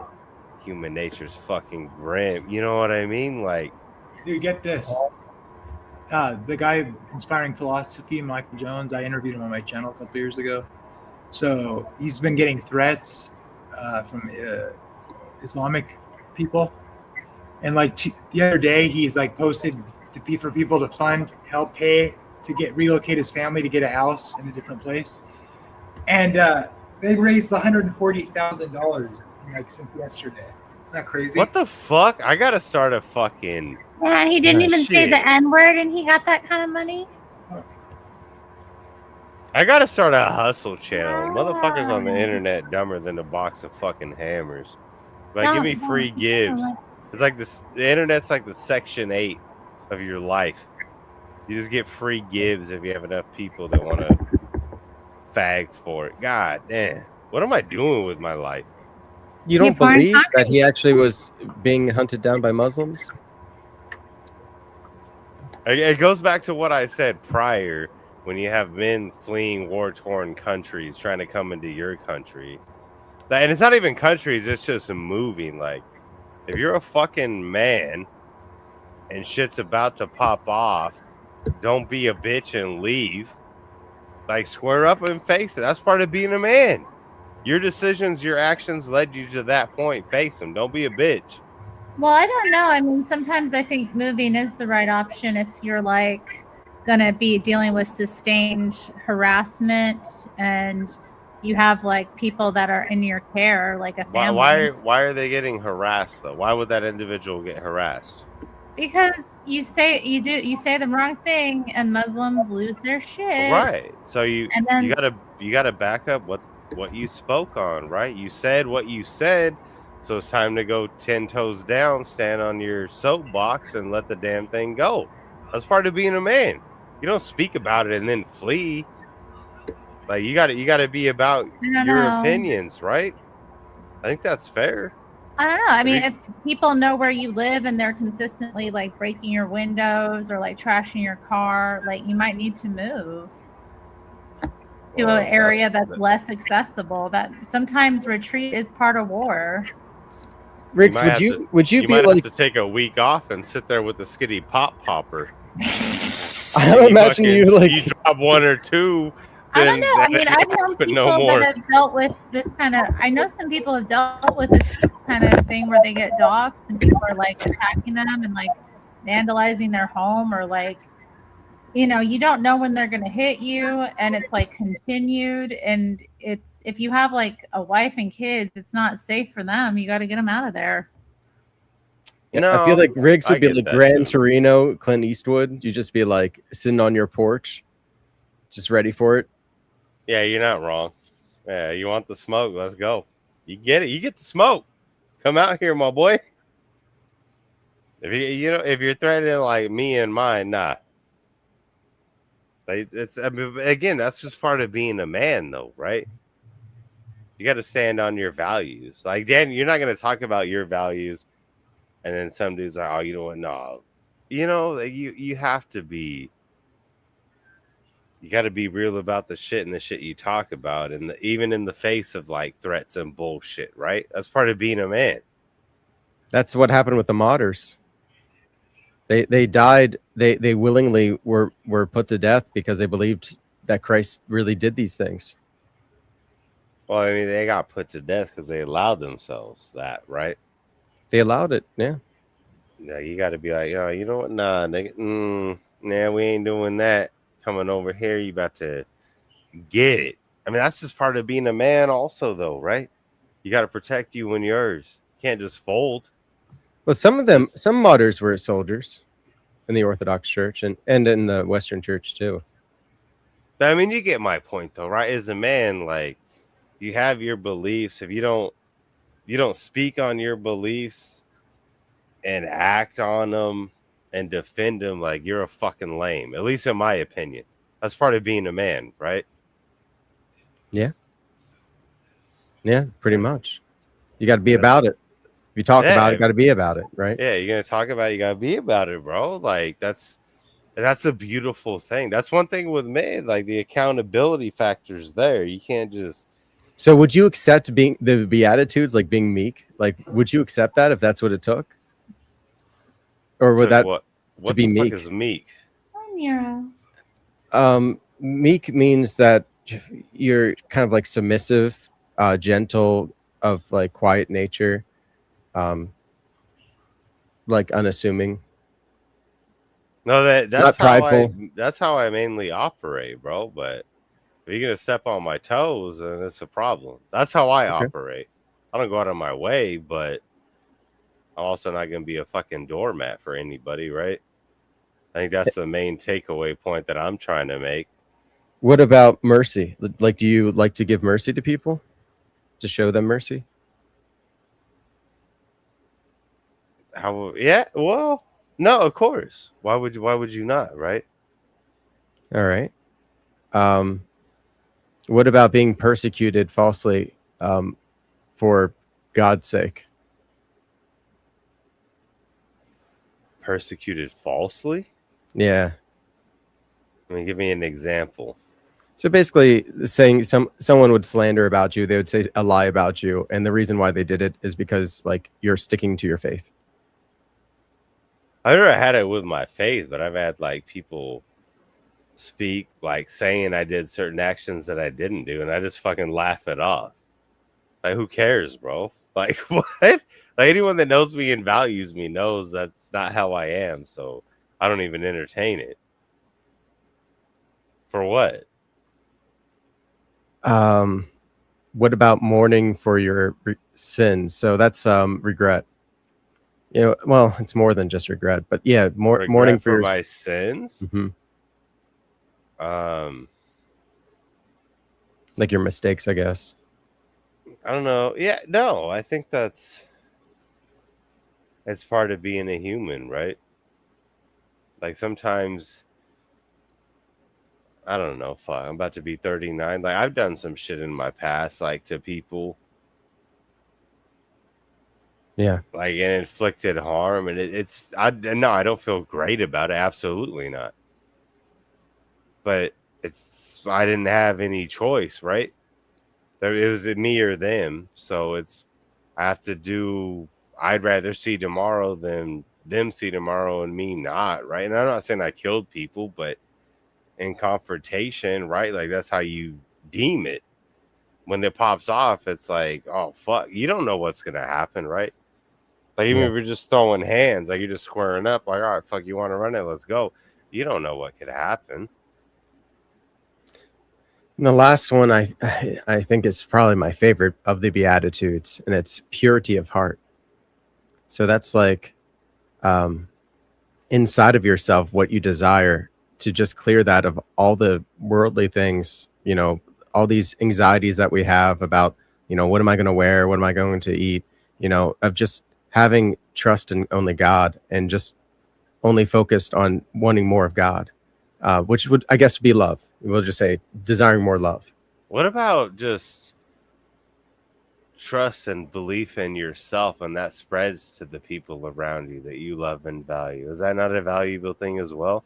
human nature's fucking grim. You know what I mean? Like, dude, get this. The guy inspiring philosophy, Michael Jones, I interviewed him on my channel a couple years ago. So he's been getting threats from Islamic people. And like the other day, he's like posted for people to help pay to relocate his family to get a house in a different place. And they raised $140,000 like since yesterday. Isn't that crazy? What the fuck? I gotta start a fucking. Yeah, he didn't even say the N-word, and he got that kind of money. I gotta start a hustle channel. Motherfuckers on the internet dumber than a box of fucking hammers. Like, give me free gives. It's like this. The internet's like the Section 8 of your life. You just get free gives if you have enough people that want to fag for it. God damn. What am I doing with my life? You don't believe that he actually was being hunted down by Muslims? It goes back to what I said prior. When you have men fleeing war-torn countries trying to come into your country. And it's not even countries, it's just moving. Like, If you're a fucking man and shit's about to pop off, don't be a bitch and leave. Like, square up and face it. That's part of being a man. Your decisions, your actions led you to that point. Face them. Don't be a bitch. Well, I don't know. I mean, sometimes I think moving is the right option if you're like gonna be dealing with sustained harassment and you have like people that are in your care, like a family. Why are they getting harassed though? Why would that individual get harassed? Because you say the wrong thing and Muslims lose their shit. Right. So you then you gotta back up what you spoke on, right? You said what you said, so it's time to go 10 toes down, stand on your soapbox, and let the damn thing go. That's part of being a man. You don't speak about it and then flee. Like you gotta be about your opinions, right? I think that's fair. I don't know. I mean, if people know where you live and they're consistently like breaking your windows or like trashing your car, like you might need to move to an area that's less accessible. That sometimes retreat is part of war. Riggs, would you be might like have to take a week off and sit there with the skitty pop popper? I imagine you like you drop one or two. I don't know. I mean, I've known people that have dealt with this kind of. I know some people have dealt with this kind of thing where they get dogs and people are like attacking them and like vandalizing their home or like, you know, you don't know when they're going to hit you and it's like continued. And it's if you have like a wife and kids, it's not safe for them. You got to get them out of there. I feel like Riggs would be like Gran Torino, Clint Eastwood. You just be like sitting on your porch, just ready for it. Yeah, you're not wrong. Yeah, you want the smoke? Let's go. You get it. You get the smoke. Come out here, my boy. If you're threatening like me and mine, nah. Again, that's just part of being a man, though, right? You got to stand on your values. Like Dan, you're not going to talk about your values, and then some dude's like, "Oh, you know what? No, you know, you have to be." You got to be real about the shit and the shit you talk about, and even in the face of like threats and bullshit, right? That's part of being a man. That's what happened with the martyrs. They died. They willingly were put to death because they believed that Christ really did these things. Well, I mean, they got put to death because they allowed themselves that, right? They allowed it, yeah. Yeah, you got to be like, oh, you know what? Nah, nigga, nah, we ain't doing that. Coming over here, you about to get it. I mean, that's just part of being a man also, though, right? You got to protect you and yours. You can't just fold. Well, some martyrs were soldiers in the Orthodox Church and in the Western Church too. I mean, you get my point, though, right? As a man, like, you have your beliefs. If you don't speak on your beliefs and act on them and defend them, like, you're a fucking lame, at least in my opinion. That's part of being a man, right? Yeah, pretty much. You got to be about it. If you talk about it, got to be about it, right? Yeah, you're gonna talk about it, you got to be about it, bro. Like, that's a beautiful thing. That's one thing with men, like the accountability factor's there. You can't just. So would you accept being the Beatitudes, like being meek? Like, would you accept that if that's what it took? Or would that what to be the meek? Fuck is meek? Nero. Meek means that you're kind of like submissive, gentle, of like quiet nature, like unassuming. No, that's not prideful. That's how I mainly operate, bro. But if you're gonna step on my toes, then it's a problem. That's how I operate. I don't go out of my way, but I'm also not gonna be a fucking doormat for anybody, right? I think that's the main takeaway point that I'm trying to make. What about mercy? Like, do you like to give mercy to people? To show them mercy? Yeah, well, no, of course. Why would you not, right? All right. What about being persecuted falsely for God's sake? Persecuted falsely? Yeah. I mean, give me an example. So basically, saying someone would slander about you, they would say a lie about you, and the reason why they did it is because like you're sticking to your faith. I never had it with my faith, but I've had like people speak like saying I did certain actions that I didn't do, and I just fucking laugh it off. Like, who cares, bro? Like, what? Like, anyone that knows me and values me knows that's not how I am, so I don't even entertain it. For what? What about mourning for your sins? So that's regret. You know, well, it's more than just regret, but yeah, mourning Regret for your my sins. Like your mistakes, I guess. I don't know. Yeah, no, I think it's part of being a human, right? Like sometimes, I don't know. Fuck, I'm about to be 39. Like I've done some shit in my past, like to people, Yeah. like and inflicted harm, and I don't feel great about it. Absolutely not. But I didn't have any choice, right? It was me or them, so I have to do. I'd rather see tomorrow than them see tomorrow and me not, right? And I'm not saying I killed people, but in confrontation, right? Like that's how you deem it. When it pops off, it's like, oh fuck, you don't know what's gonna happen, right? Like even if you're just throwing hands, like you're just squaring up, like, all right, fuck, you want to run it? Let's go. You don't know what could happen. And the last one I think is probably my favorite of the Beatitudes, and it's purity of heart. So that's like inside of yourself what you desire, to just clear that of all the worldly things, you know, all these anxieties that we have about, you know, what am I going to wear? What am I going to eat? You know, of just having trust in only God and just only focused on wanting more of God, which would, I guess, be love. We'll just say desiring more love. What about just trust and belief in yourself, and that spreads to the people around you that you love and value? Is that not a valuable thing as well?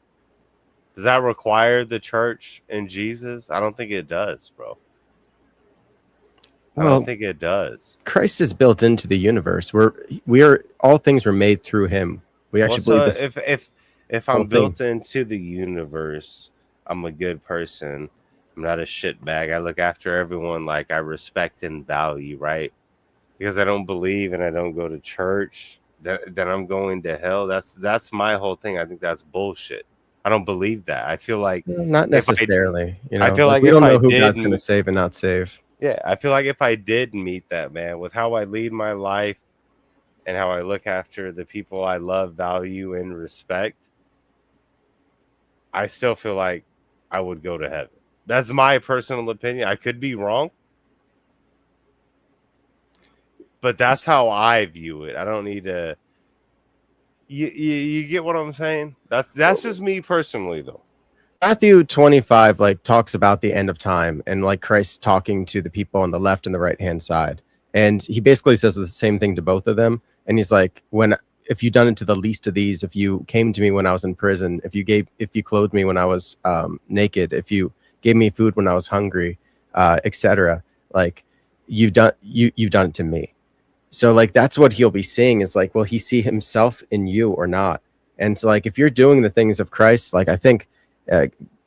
Does that require the church and Jesus? I don't think it does, bro. I don't think it does. Christ is built into the universe. We are all things were made through him. We actually believe this. If I'm built into the universe, I'm a good person. I'm not a shitbag. I look after everyone like I respect and value, right? Because I don't believe and I don't go to church, then I'm going to hell. That's my whole thing. I think that's bullshit. I don't believe that. I feel like Not necessarily. You know, I feel like we if don't know I who did God's going to save and not save. Yeah, I feel like if I did meet that man with how I lead my life and how I look after the people I love, value, and respect, I still feel like I would go to heaven. That's my personal opinion. I could be wrong, but that's how I view it. I don't need to. You get what I'm saying? That's just me personally, though. Matthew 25 like talks about the end of time and like Christ talking to the people on the left and the right hand side, and he basically says the same thing to both of them. And he's like, if you done it to the least of these, if you came to me when I was in prison, if you clothed me when I was naked, if you gave me food when I was hungry, etc., like you've done it to me. So like that's what he'll be seeing, is like, will he see himself in you or not? And so like if you're doing the things of Christ, like I think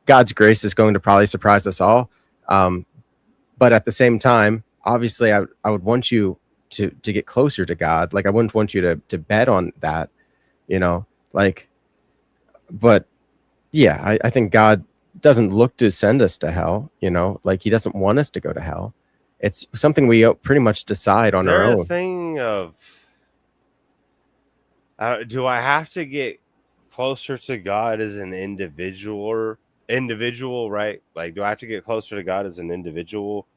God's grace is going to probably surprise us all. But at the same time, obviously I would want you to get closer to God. Like I wouldn't want you to bet on that, you know, like, but yeah, I think God doesn't look to send us to hell, you know, like he doesn't want us to go to hell. It's something we pretty much decide on our own. A thing of, do I have to get closer to God as an individual, right? Like, do I have to get closer to God as an individual,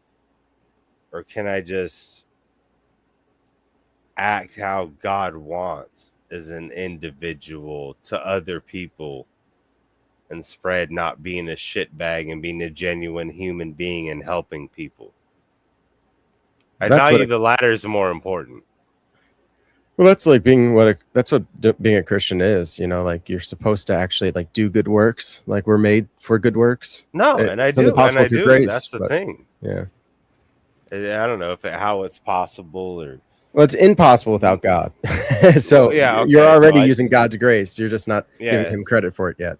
or can I just act how God wants as an individual to other people and spread not being a shitbag and being a genuine human being and helping people? I value the latter is more important. Well, that's like being being a Christian is, you know, like you're supposed to actually like do good works. Like we're made for good works. No, and I It's only do, possible through grace, That's the but, thing. Yeah. I don't know how it's possible or. Well, it's impossible without God. So Well, yeah, you're okay, already so using God's grace. You're just not Yeah. giving him credit for it yet.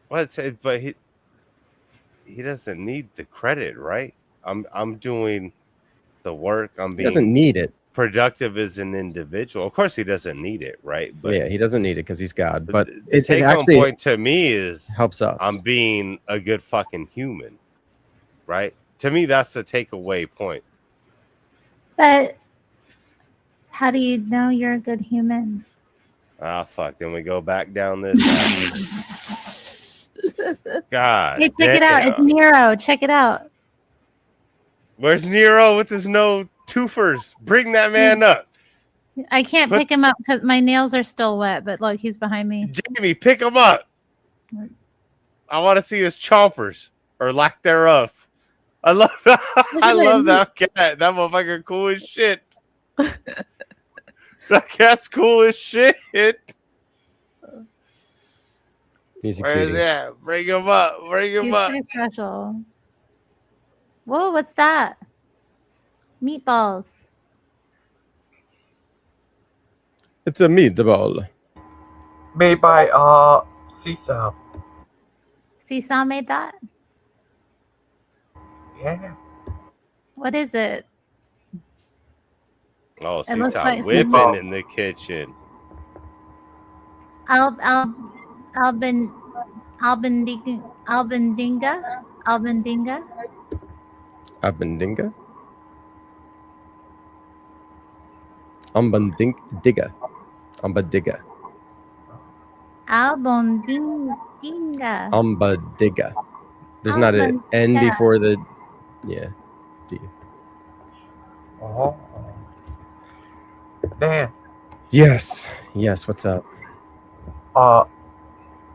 Well, but he doesn't need the credit, right? I'm doing the work. I'm He being doesn't need it. productive as an individual. Of course, he doesn't need it, right? But Yeah, he doesn't need it because he's God. But the it take home actually point to me is helps us. I'm being a good fucking human, right? To me, that's the takeaway point. But how do you know you're a good human? Ah, fuck. Then we go back down this. God. Hey, check it out. It's damn. Nero. Check it out. Where's Nero with his no twofers? Bring that man up. I can't But- pick him up because my nails are still wet. But look, he's behind me. Jamie, pick him up. I want to see his chompers or lack thereof. I love that. I love that cat. That motherfucker cool as shit. That cat's cool as shit. He's a Where's cutie. that? Bring him up. Bring him He's up. pretty special. Whoa, what's that? Meatballs. It's a meatball. Made by Seesaw. Seesaw made that? Yeah. What is it? Oh, It looks Seesaw like whipping some- in the kitchen. Albendinga? Albendinga? Abendinga? Umbandinga. Umbadiga. Albendinga. Umbadiga. There's not an N Umbadiga. before the. Yeah. D. Oh. Damn. Yes. Yes. What's up? Yeah,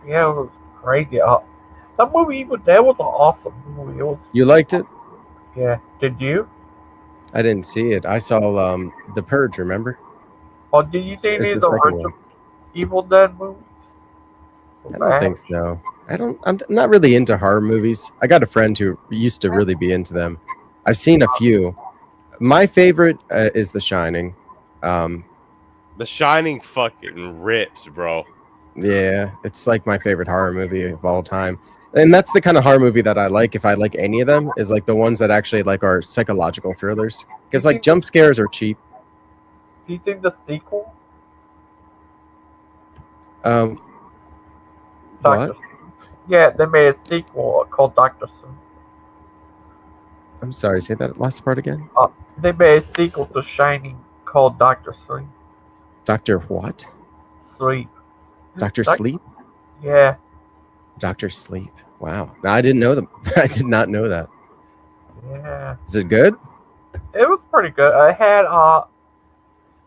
it was crazy. That movie, that was an awesome movie. It was, You liked it? yeah. Did you? I didn't see it. I saw The Purge. Remember? Oh, did you see any It's of the the second original Evil Dead movies? I don't think so. I'm not really into horror movies. I got a friend who used to really be into them. I've seen a few. My favorite is The Shining. The Shining fucking rips, bro. Yeah, it's like my favorite horror movie of all time. And that's the kind of horror movie that I like. If I like any of them, is like the ones that actually like are psychological thrillers. Because like jump scares are cheap. Do you think the sequel? What? Doctor. Yeah, they made a sequel called Doctor Sleep. I'm sorry. Say that last part again. They made a sequel to Shining called Doctor Sleep. Doctor what? Sleep. Doctor Sleep? Yeah. Doctor Sleep. Wow. No, I didn't know them. I did not know that. Yeah. Is it good? It was pretty good. I had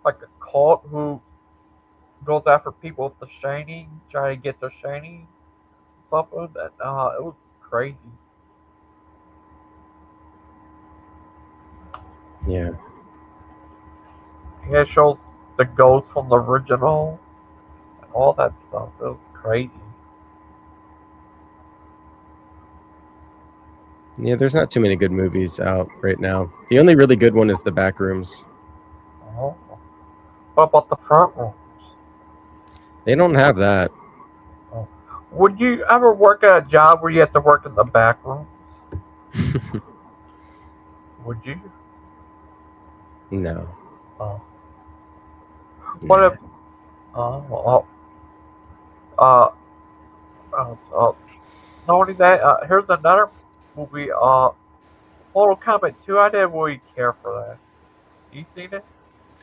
like a cult who goes after people with the Shining, trying to get the Shining something, and it was crazy. Yeah. Yeah, it shows the ghost from the original and all that stuff. It was crazy. Yeah, there's not too many good movies out right now. The only really good one is The Backrooms. Oh. What about the front room? They don't have that. Would you ever work at a job where you have to work in the back rooms? Would you? No. Oh. What if? Not only that, here's another movie. Mortal Kombat 2. I didn't really care for that. You seen it?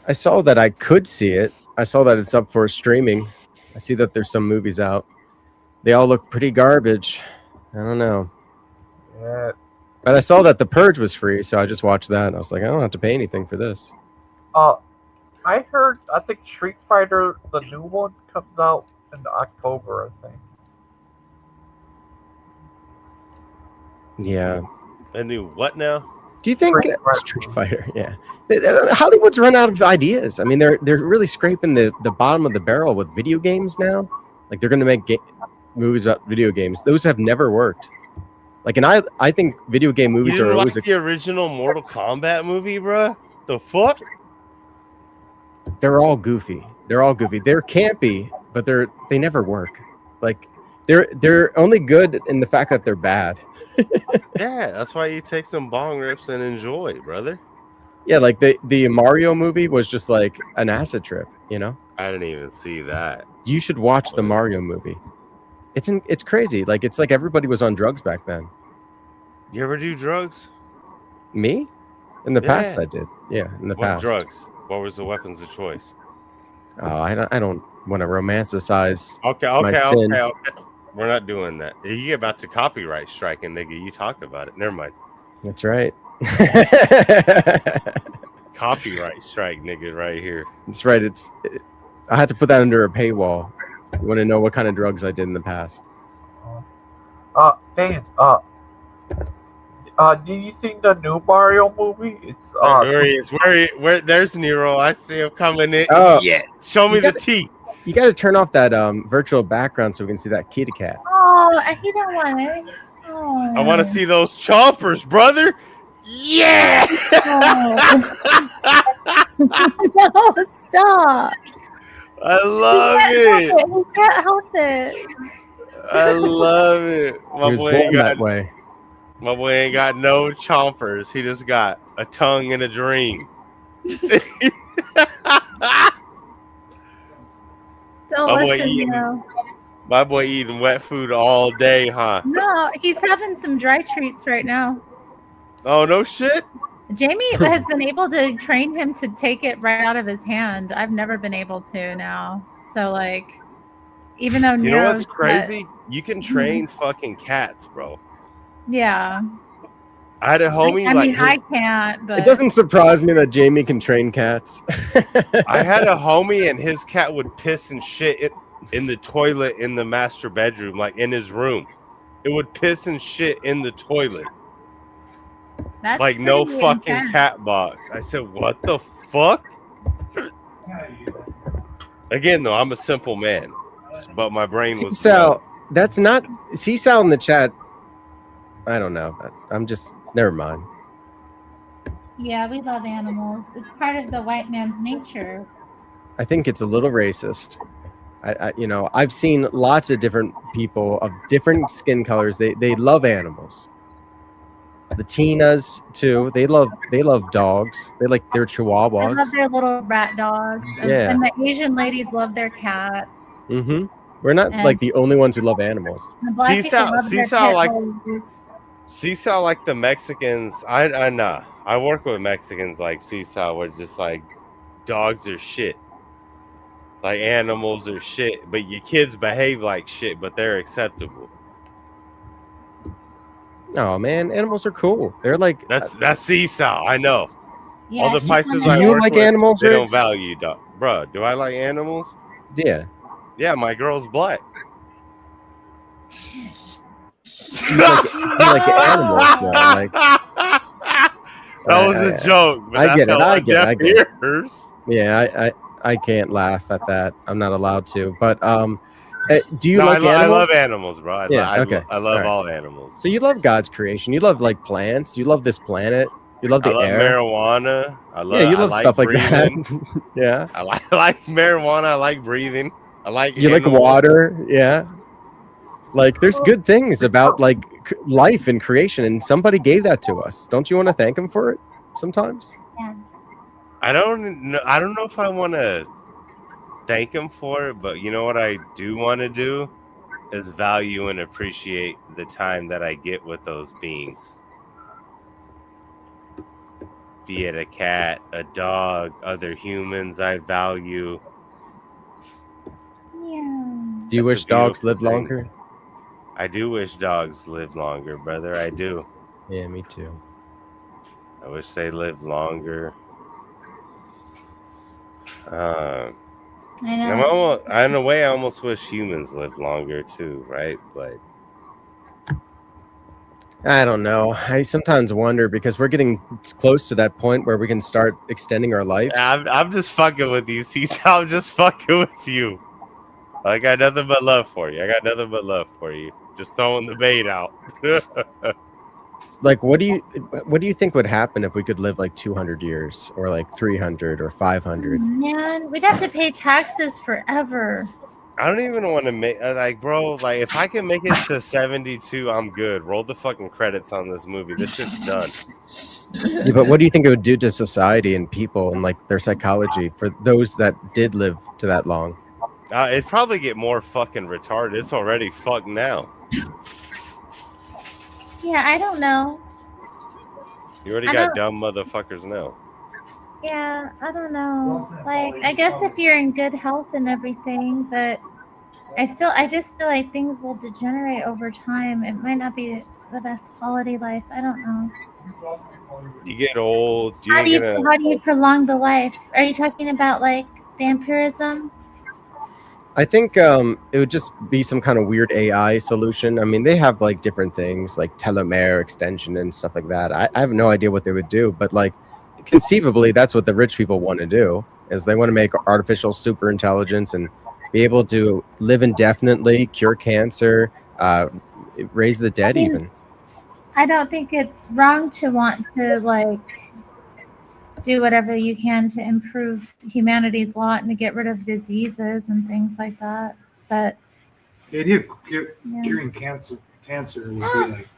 I saw that I could see it. I saw that it's up for streaming. I see that there's some movies out. They all look pretty garbage. I don't know. Yeah. But I saw that The Purge was free, so I just watched that. And I was like, I don't have to pay anything for this. I heard. I think Street Fighter, the new one, comes out in October. I think. Yeah. A new what now? Do you think Street Fighter? Yeah, Hollywood's run out of ideas. I mean, they're really scraping the bottom of the barrel with video games now. Like they're going to make movies about video games. Those have never worked. Like, and I think video game movies You are didn't always like the original Mortal Kombat movie, bro? The fuck? they're all goofy. They're all goofy. They're campy, but they never work. Like they're only good in the fact that they're bad. Yeah, that's why you take some bong rips and enjoy, brother. Yeah, like the Mario movie was just like an acid trip, you know? I didn't even see that. You should watch the Mario movie. It's crazy. Like it's like everybody was on drugs back then. You ever do drugs? Me? In the past Yeah. I did. Yeah, in the What past. drugs? What was the weapons of choice? Oh, I don't want to romanticize Okay. my sin. We're not doing that. You about to copyright striking, nigga. You talk about it. Never mind. That's right. Copyright strike, nigga, right here. That's right. I had to put that under a paywall. You want to know what kind of drugs I did in the past? Dave, do you see the new Mario movie? It's Where he is? Where? There's Nero. I see him coming in. Oh, Yeah. Show me the teeth. You got to turn off that virtual background so we can see that kitty cat. Oh, he don't want it. Oh. I want to see those chompers, brother. Yeah. No, stop. I love it. He can't help it. I love it. He was born that way. My boy ain't got no chompers. He just got a tongue and a dream. Don't listen, no. My boy eating wet food all day, huh? No, he's having some dry treats right now. Oh, no shit? Jamie has been able to train him to take it right out of his hand. I've never been able to now. So, like, even though You know what's Nero's crazy? You can train fucking cats, bro. yeah. I had a homie I mean, I his- can't, but It doesn't surprise me that Jamie can train cats. I had a homie and his cat would piss and shit in the toilet in the master bedroom, like in his room. It would piss and shit in the toilet. That's Like no pretty fucking intense. cat box. I said, what the fuck? Again, though, I'm a simple man, but my brain was Sal, that's not Sal in the chat. I don't know. I'm just never mind. Yeah, we love animals. It's part of the white man's nature. I think it's a little racist. I've seen lots of different people of different skin colors. They love animals. The Tinas too. They love dogs. They like their They chihuahuas. love their little rat dogs. Yeah. And the Asian ladies love their cats. Mm-hmm. We're not And- like the only ones who love animals. The black people love their Seesaw pit like bulls. Seesaw like the Mexicans. I nah. I work with Mexicans like Seesaw, where just like dogs are shit, like animals are shit, but your kids behave like shit, but they're acceptable. Oh man, animals are cool. They're like That's Seesaw. I know. Yeah, All the he's places one I of Do you work like with, animals, they don't Riggs? value dog. Bro, do I like animals? Yeah. Yeah, my girl's black. You like animals though. Like That was a joke. But I that get it. fell I on get it. I deaf get it. ears. Yeah, I can't laugh at that. I'm not allowed to. But do you No, like I animals? love animals, bro. Yeah, I okay. love All right. all animals. So you love God's creation. You love like plants. You love this planet. You love the I love air. marijuana. Yeah, you love stuff like breathing. that. Yeah. I like marijuana. I like breathing. I like You like animals. water. Yeah. Like there's good things about like life and creation, and somebody gave that to us. Don't you want to thank him for it sometimes? I don't know if I want to thank him for it, but you know what I do want to do is value and appreciate the time that I get with those beings. Be it a cat, a dog, other humans, I value. Do you wish dogs lived longer? I do wish dogs lived longer, brother. I do. Yeah, me too. I wish they lived longer. I know. in a way, I almost wish humans lived longer too, right? But I don't know. I sometimes wonder because we're getting close to that point where we can start extending our lives. I'm just fucking with you, see. I'm just fucking with you. I got nothing but love for you. Just throwing the bait out. Like, what do you think would happen if we could live like 200 years or like 300 or 500? Man, we'd have to pay taxes forever. I don't even want to make bro. Like, if I can make it to 72, I'm good. Roll the fucking credits on this movie. This shit's done. Yeah, but what do you think it would do to society and people and like their psychology for those that did live to that long? It'd probably get more fucking retarded. It's already fucked now. Yeah, I don't know. You already I got don't- dumb motherfuckers now. Yeah, I don't know. Like, I guess if you're in good health and everything, but I just feel like things will degenerate over time. It might not be the best quality life. I don't know. You get old. How do you prolong the life? Are you talking about like vampirism? I think it would just be some kind of weird AI solution. I mean, they have like different things like telomere extension and stuff like that. I have no idea what they would do, but like conceivably, that's what the rich people want to do is they want to make artificial super intelligence and be able to live indefinitely, cure cancer, raise the dead even. I don't think it's wrong to want to like do whatever you can to improve humanity's lot and to get rid of diseases and things like that. But The idea of curing cancer would be like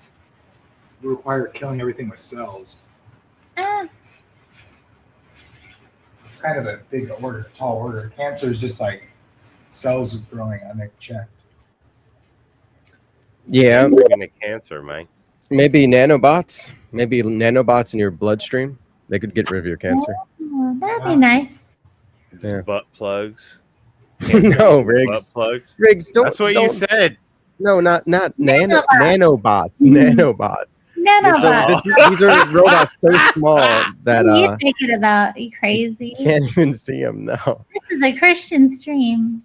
require killing everything with cells. It's kind of a big order, tall order. Cancer is just like cells growing unchecked. Yeah, Freaking a cancer, man. maybe nanobots in your bloodstream. They could get rid of your cancer. oh, that'd be nice. Yeah. Butt plugs. No, Riggs. Butt plugs. Riggs, don't. That's what you don't- said. No, not nanobots. Nanobots. Nanobots. Nanobots. These are robots so small that What are you thinking about? Are you crazy? you can't even see them now. This is a Christian stream.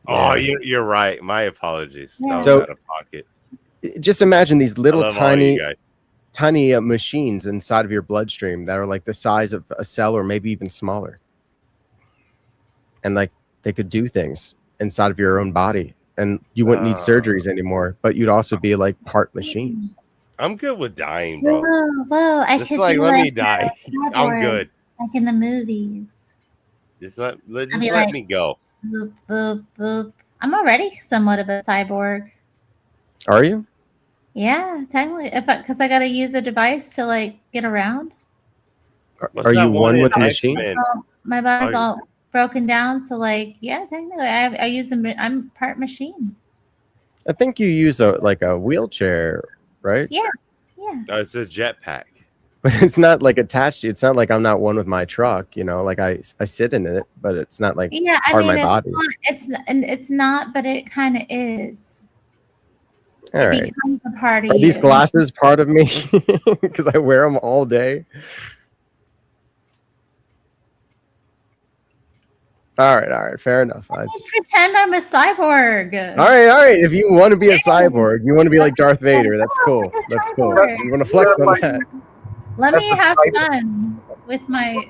Oh, you're right. My apologies. Yeah. That was So- out of pocket. Just imagine these little I love all you guys. tiny machines inside of your bloodstream that are like the size of a cell or maybe even smaller. And like they could do things inside of your own body and you wouldn't need surgeries anymore, but you'd also be like part machine. I'm good with dying, bro. Whoa, I Just could like do let like me die. a I'm cyborg, good. Like in the movies. Just let be let like- me go. Boop, boop, boop. I'm already somewhat of a cyborg. Are you? Yeah, technically, because I got to use a device to like get around. Are you one with the machine? So my body's Are you- all broken down, so like, yeah, technically, I use I'm part machine. I think you use a wheelchair, right? Yeah, yeah. Oh, it's a jetpack. But it's not like attached to you. It's not like I'm not one with my truck, you know, like I sit in it, but it's not like Yeah, I part mean, of my body. it's not, but it kind of is. All right. Becomes a part of Are these you. glasses part of me? Because I wear them all day. All right. Fair enough. Pretend I'm a cyborg. All right. If you want to be a cyborg, you want to be like Darth Vader. That's cool. That's cool. You want to flex on that? Let me have fun with my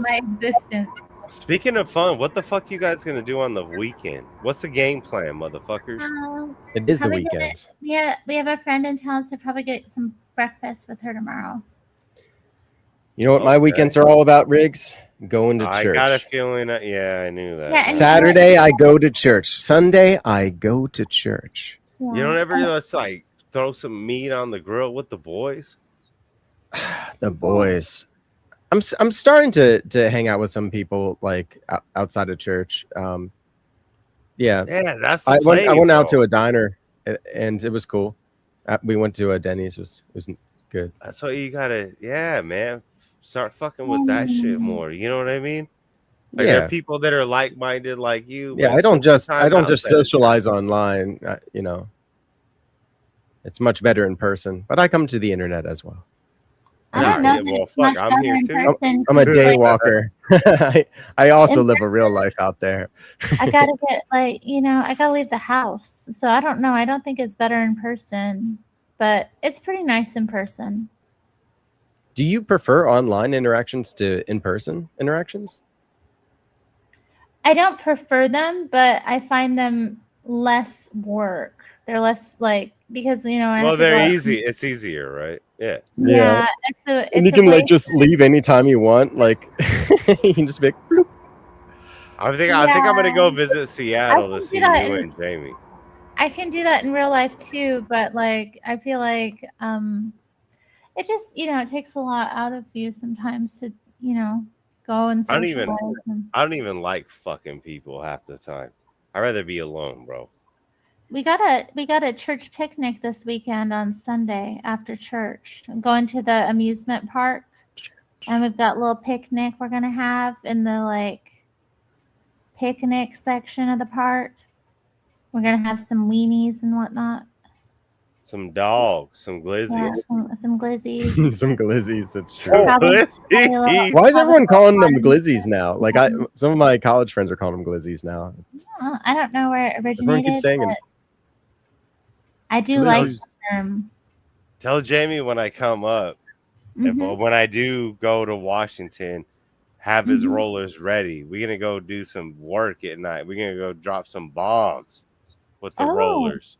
existence. Speaking of fun, what the fuck you guys gonna do on the weekend? What's the game plan, motherfuckers? It is the Probably weekend. we have a friend in town, so probably get some breakfast with her tomorrow. You know what my weekends are all about, Riggs? Going to I church. got a feeling that I knew that. Yeah, and Saturday, I go to church. Sunday, I go to church. You don't ever just like throw some meat on the grill with the boys? The boys. I'm starting to hang out with some people like outside of church. Yeah, that's the I play, went out bro. to a diner and it was cool. We went to a Denny's. It was good. That's what you gotta, yeah, man. Start fucking with that shit more. You know what I mean? Like there Yeah. are people that are like minded like you. Yeah, man. I don't Spend just some time out there. socialize online. You know, it's much better in person. But I come to the internet as well. I don't know. Yeah, well, fuck, I'm here too. I'm a It's day like- walker. I also live a real life out there. I gotta get I gotta leave the house. So I don't know. I don't think it's better in person. but it's pretty nice in person. Do you prefer online interactions to in-person interactions? I don't prefer them, but I find them less work. They're less like because I Well, have to go they're out easy. It's easier, right? Yeah. Yeah, And you can like just leave anytime you want. Like you can just be like, bloop. I think I'm gonna go visit Seattle to see you and Jamie. I can do that in real life too, but like I feel like it just it takes a lot out of you sometimes to go and I socialize. don't even like fucking people half the time. I'd rather be alone, bro. We got a church picnic this weekend on Sunday after church. I'm going to the amusement park, and we've got a little picnic we're gonna have in the like picnic section of the park. We're gonna have some weenies and whatnot. Some dogs, some glizzies. Yeah, some glizzies. Some glizzies. That's true. Glizzies. Why is everyone calling them glizzies now? Like some of my college friends are calling them glizzies now. I don't know where it Everyone originated. keeps saying But them. I do like the term. Tell Jamie when I come up, Mhm. when I do go to Washington, have his Mhm. rollers ready. We're gonna go do some work at night. We're gonna go drop some bombs with the Oh. rollers.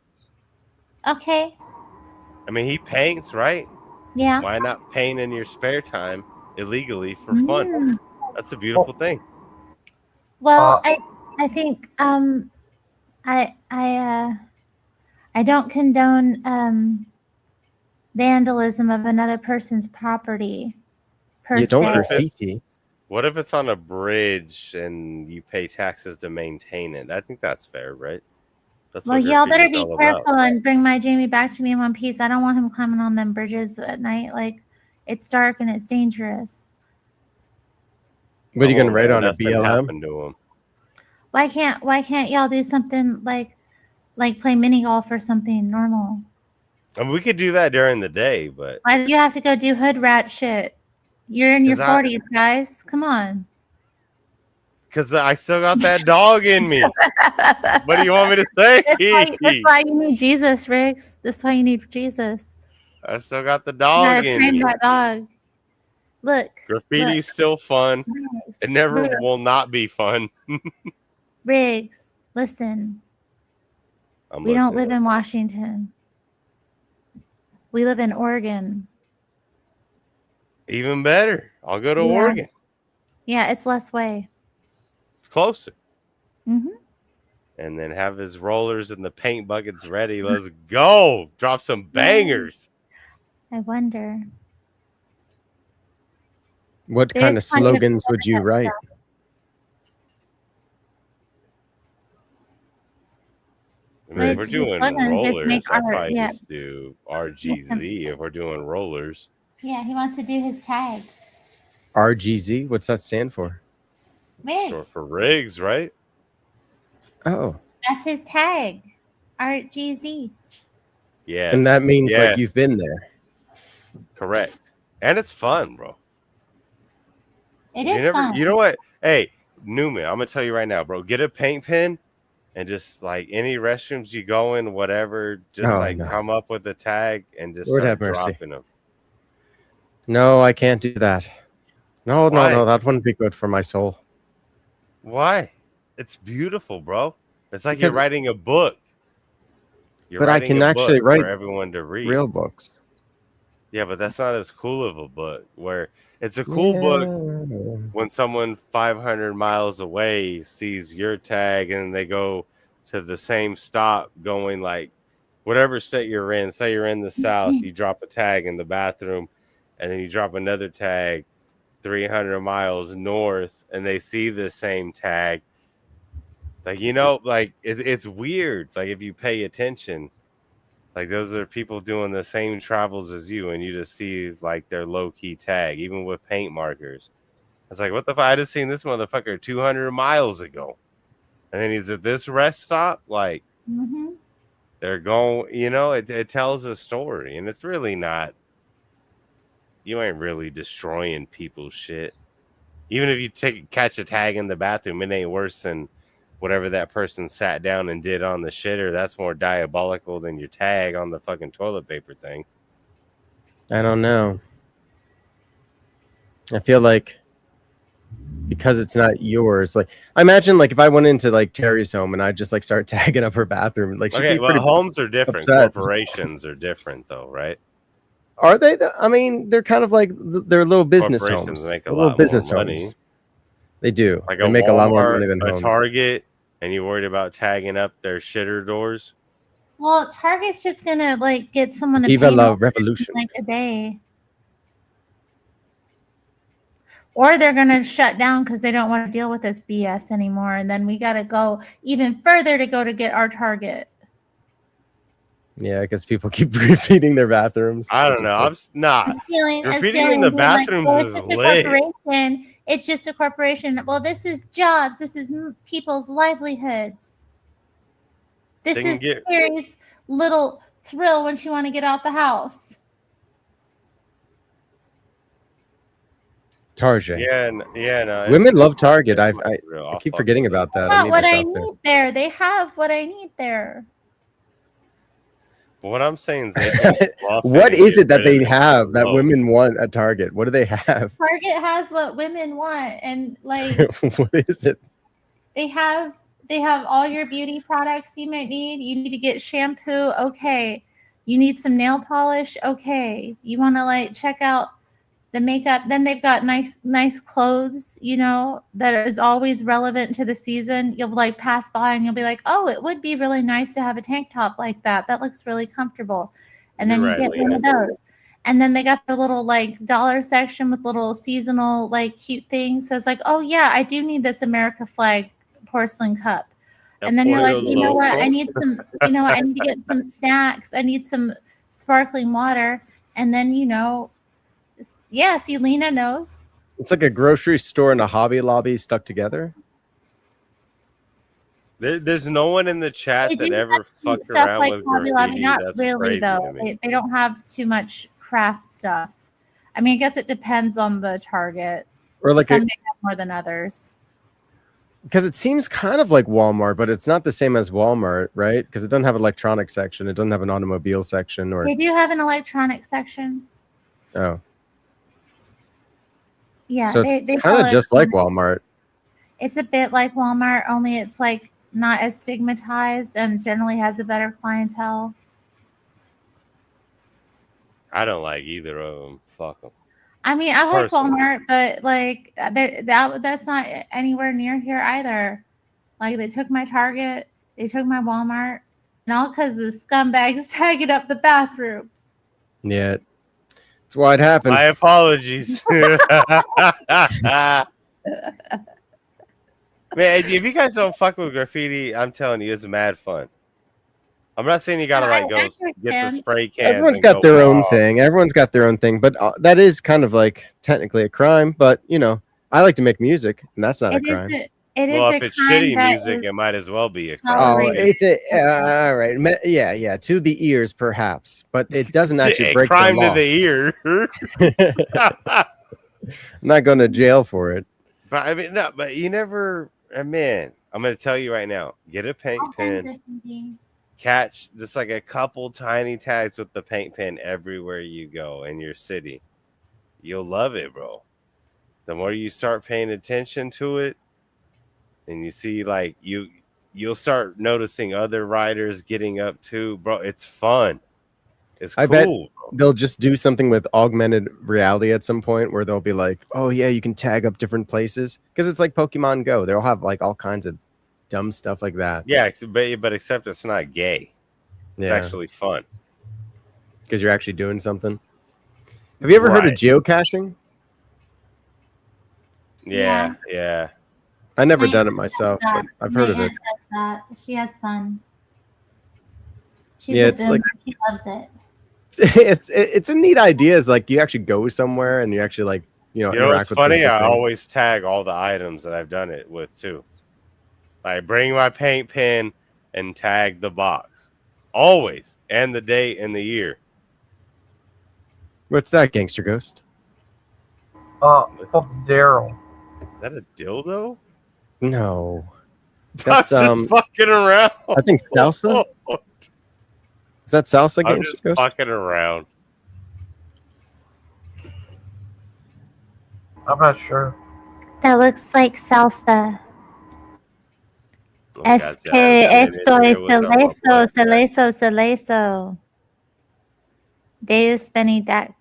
Okay. I mean, he paints, right? Yeah. Why not paint in your spare time illegally for Mm. fun? That's a beautiful thing. Well, I think I don't condone vandalism of another person's property per You don't se. graffiti. What if it's on a bridge and you pay taxes to maintain it? I think that's fair, right? That's Well, what y'all better graffiti's be all careful about. and bring my Jamie back to me in one piece. I don't want him climbing on them bridges at night. Like it's dark and it's dangerous. What are you gonna write on a Nothing BLM? happened to him. Why can't y'all do something like play mini golf or something normal? I mean, we could do that during the day, but Why do you have to go do hood rat shit? You're in your 40s, guys. Come on. because I still got that dog in me. What do you want me to say? That's why you need Jesus, Riggs. That's why you need Jesus. I still got the You dog gotta in train me. that dog. Look. Graffiti's still fun. Nice. It never Look. will not be fun. Riggs, listen. I'm We don't listening. live in Washington. We live in Oregon. Even better. I'll go to Yeah. Oregon. Yeah, it's less way. It's closer. Hmm. And then have his rollers and the paint buckets ready. Let's go. Drop some bangers. I wonder. What There's kind of plenty of slogans would you write? I mean, if we're But doing slogans just rollers, make I'll art, probably yeah. just do RGZ if we're doing rollers. Yeah, he wants to do his tag. RGZ? What's that stand for? Riggs. Short for rigs, right? Oh. That's his tag. RGZ. Yeah. And that means like Yes. you've been there. Correct. And it's fun, bro. It is fun. You know what? Hey, Newman, I'm gonna tell you right now, bro. Get a paint pen and just like any restrooms you go in, whatever, just Oh, like no. come up with a tag and just Lord start have mercy. dropping them. No, I can't do that. No, Why? no, that wouldn't be good for my soul. Why? It's beautiful, bro. It's like Because- you're writing a book. You're But I writing can a actually book write for everyone to read. real books. Yeah, but that's not as cool of a book. Where it's a cool book when someone 500 miles away sees your tag and they go to the same stop going like whatever state you're in. Say you're in the South, you drop a tag in the bathroom and then you drop another tag 300 miles north and they see the same tag. Like, like it's weird. Like if you pay attention, like those are people doing the same travels as you, and you just see like their low key tag, even with paint markers. It's like, what the fuck? I just seen this motherfucker 200 miles ago, and then he's at this rest stop. Like Mm-hmm. they're going, it tells a story, and it's really not. You ain't really destroying people's shit. Even if you catch a tag in the bathroom, it ain't worse than whatever that person sat down and did on the shitter, that's more diabolical than your tag on the fucking toilet paper thing. I don't know. I feel like because it's not yours, like I imagine like if I went into like Terry's home and I just like start tagging up her bathroom, like she'd Okay, be well, pretty homes are different. upset. Corporations are different, though, right? Are they? I mean, they're kind of like they're little business Corporations homes. make a They're little lot more business money. homes. They do. Like They a make a lot more Walmart, money than a homes. Target, and you worried about tagging up their shitter doors. Well, Target's just gonna like get someone to Viva paint la over it in, revolution. like a day, or they're gonna shut down because they don't want to deal with this BS anymore. And then we gotta go even further to go to get our Target. Yeah, because people keep repeating their bathrooms. I don't know. I'm not. Stealing, Graffitiing in the being like, bathrooms well, is it's just a lit. corporation. It's just a corporation. Well, this is jobs. This is people's livelihoods. This They can is get- Carrie's little thrill when she want to get out the house. Target. Yeah, no. Women love Target. I I'll keep fuck forgetting with it. about that. Not I need what to I shop there. need there. They have what I need there. But what I'm saying is, they can fluff What and is get it that rid they of it have that low. women want at Target? What do they have? Target has what women want, and like What is it? they have all your beauty products you might need. You need to get shampoo, okay. You need some nail polish, okay. You want to like check out the makeup. Then they've got nice clothes, you know, that is always relevant to the season. You'll like pass by and you'll be like, oh, it would be really nice to have a tank top like that. That looks really comfortable. And then You're you right, get one of Lena. those. And then they got the little like dollar section with little seasonal like cute things. So it's like, oh yeah, I do need this America flag porcelain cup. And then you're like, you know what? I need some, you know, I need to get some snacks. I need some sparkling water. And then, you know, yeah, see, Lena knows. It's like a grocery store and a Hobby Lobby stuck together. There's no one in the chat They that do ever have fucked stuff around like with Hobby graffiti. Lobby. Not That's really, crazy though. to me. They don't have too much craft stuff. I mean, I guess it depends on the Target. Or like Some a- may have more than others. Because it seems kind of like Walmart, but it's not the same as Walmart, right? Because it doesn't have an electronic section. It doesn't have an automobile section, or They do have an electronic section. oh, Yeah, so it's they kind sell of just like electronic. Walmart. It's a bit like Walmart, only it's like not as stigmatized and generally has a better clientele. I don't like either of them. Fuck them. I mean, I like Personally. Walmart, but like that's not anywhere near here either. Like they took my Target, they took my Walmart, and all because the scumbags tagging up the bathrooms. Yeah, that's why it happened. My apologies. Man, if you guys don't fuck with graffiti, I'm telling you, it's mad fun. I'm not saying you gotta I like go get the understand. spray cans. Everyone's and got go their own raw. thing. Everyone's got their own thing, but that is kind of like technically a crime. But you know, I like to make music, and that's not a It is crime. it is Well, a if it's crime shitty that music, is it might as well be a crime. Oh, tolerated. it's a all right. Yeah. To the ears, perhaps, but it doesn't actually A break crime the law. to the ear. I'm not going to jail for it. But I mean, no, but you never. Man, I'm gonna tell you right now. Get a paint All pen. kinds of things. Catch just like a couple tiny tags with the paint pen everywhere you go in your city. You'll love it, bro. The more you start paying attention to it, and you see like you'll start noticing other riders getting up too, bro. It's fun. It's I cool. bet Bro. they'll just do something with augmented reality at some point where they'll be like, oh yeah, you can tag up different places because it's like Pokemon Go. They'll have like all kinds of dumb stuff like that. Yeah, but except it's not gay. It's Yeah. actually fun. Because you're actually doing something. Have you ever heard of Right. geocaching? Yeah. I never My done it aunt myself, does but that. I've My heard of it. aunt does that. She has fun. She's Yeah, a it's boomer. like She loves it. it's a neat idea. It's like you actually go somewhere and you actually like You know interact what's with funny? physical I things. always tag all the items that I've done it with too. I bring my paint pen and tag the box. Always. And the date and the year. What's that, Gangster Ghost? It's Daryl. Is that a dildo? No. That's I'm just fucking around. I think salsa. Is that salsa? I'm Gangster just Ghost? fucking around. I'm not sure. That looks like salsa. Oh, Es God, que Dallas, esto man, es what's up, my boy? celeso. Deus benedict,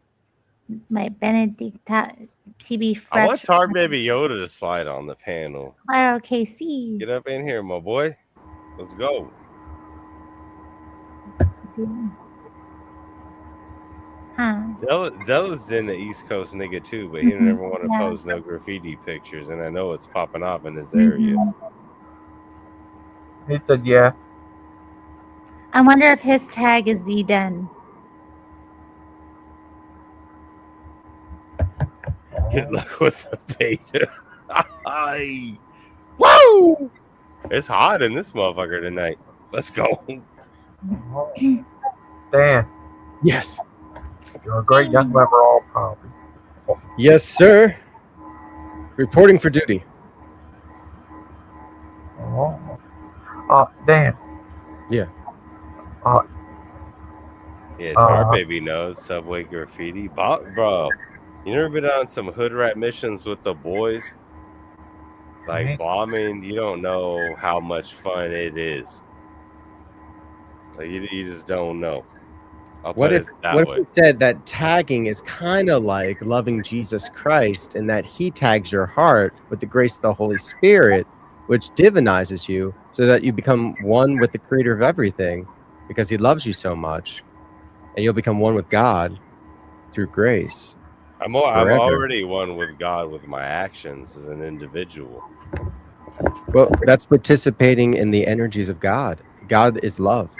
my benedicta, TB fresh. I want Tar Baby Yoda to slide on the panel. Claro que sí. Get up in here, my boy. Let's go. Huh. Zella's in the East Coast nigga too, but he Mhm, never want to yeah. post no graffiti pictures, and I know it's popping off in this area. He said, yeah. I wonder if his tag is Zden. Good luck with the beta. Ay. Woo! It's hot in this motherfucker tonight. Let's go. Dan, Yes. you're a great young member, all probably. Yes, sir. Reporting for duty. Dan. Yeah. Yeah, Tar Baby knows Subway graffiti. Bro, you never been on some hood rat missions with the boys? Like bombing, you don't know how much fun it is. Like you just don't know. I'll What put if it that what way. if we said that tagging is kind of like loving Jesus Christ, and that He tags your heart with the grace of the Holy Spirit, which divinizes you, so that you become one with the Creator of everything, because He loves you so much, and you'll become one with God through grace. I'm forever. already one with God with my actions as an individual. Well, that's participating in the energies of God. God is love.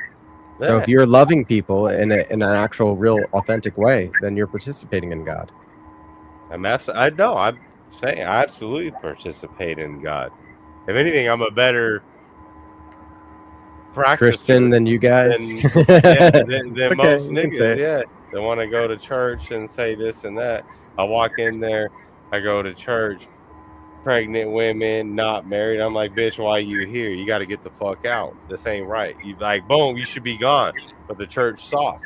So if Yeah. you're loving people in an actual, real, authentic way, then you're participating in God. I'm saying I absolutely participate in God. If anything, I'm a better practicer Christian than you guys. than Okay, most you can say niggas. it. Yeah, they want to go to church and say this and that. I walk in there, I go to church, pregnant women, not married. I'm like, bitch, why you here? You got to get the fuck out. This ain't right. You like, boom, you should be gone. But the church soft.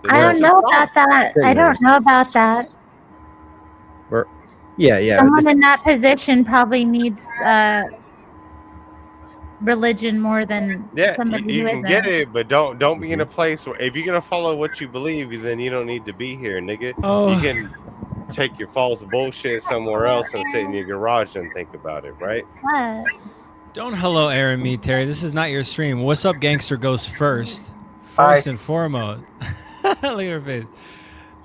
The I church don't is know soft. about that. I don't know about that. Yeah. Someone in that position probably needs religion more than Yeah, somebody you who can isn't. get it, but don't be in a place where if you're gonna follow what you believe, then you don't need to be here, nigga. Oh. You can take your false bullshit somewhere else and sit in your garage and think about it, right? What? Don't hello Aaron me, Terry. This is not your stream. What's up, Gangster goes first. Hi. First and foremost. Look at her face.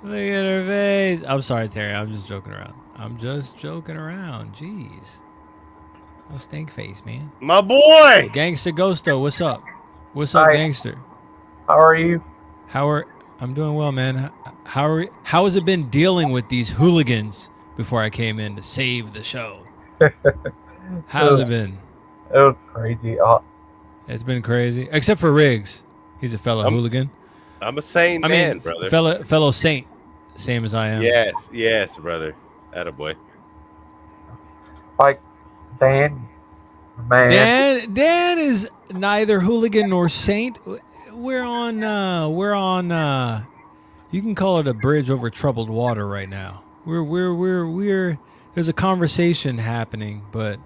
Look at her face. I'm sorry, Terry. I'm just joking around. Jeez. No stink face, man. My boy! Gangster Ghosto, what's up? What's up, Hi. Gangster? How are you? I'm doing well, man. How has it been dealing with these hooligans before I came in to save the show? How's it been? It was crazy. It's been crazy. Except for Riggs. He's a fellow hooligan. I'm a sane man, brother. Fellow saint. Same as I am. Yes, brother. Attaboy. Like Dan, man. Dan is neither hooligan nor saint. We're on you can call it a bridge over troubled water right now. We're there's a conversation happening, but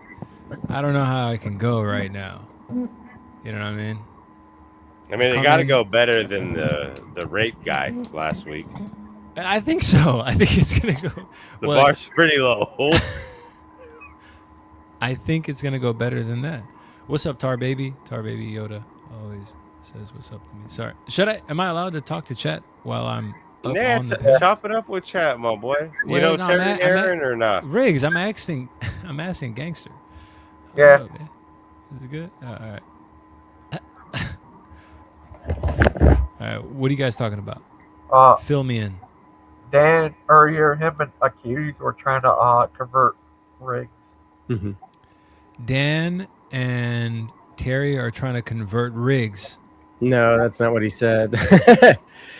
I don't know how I can go right now. You know what I mean? I mean, it got to go better than the rape guy last week. I think so. I think it's gonna go. The bar's pretty low. I think it's gonna go better than that. What's up, Tar Baby? Tar Baby Yoda always says what's up to me. Sorry. Am I allowed to talk to chat while I'm up Yeah, on the page? chop it up with chat, my boy. You Well, know no, Terry Aaron or not? Riggs, I'm asking Gangster. Yeah. Oh, man. Is it good? All right. All right. What are you guys talking about? Fill me in. Dan earlier, him and Accused were trying to convert Riggs. Mm-hmm. Dan and Terry are trying to convert Riggs. No, that's not what he said.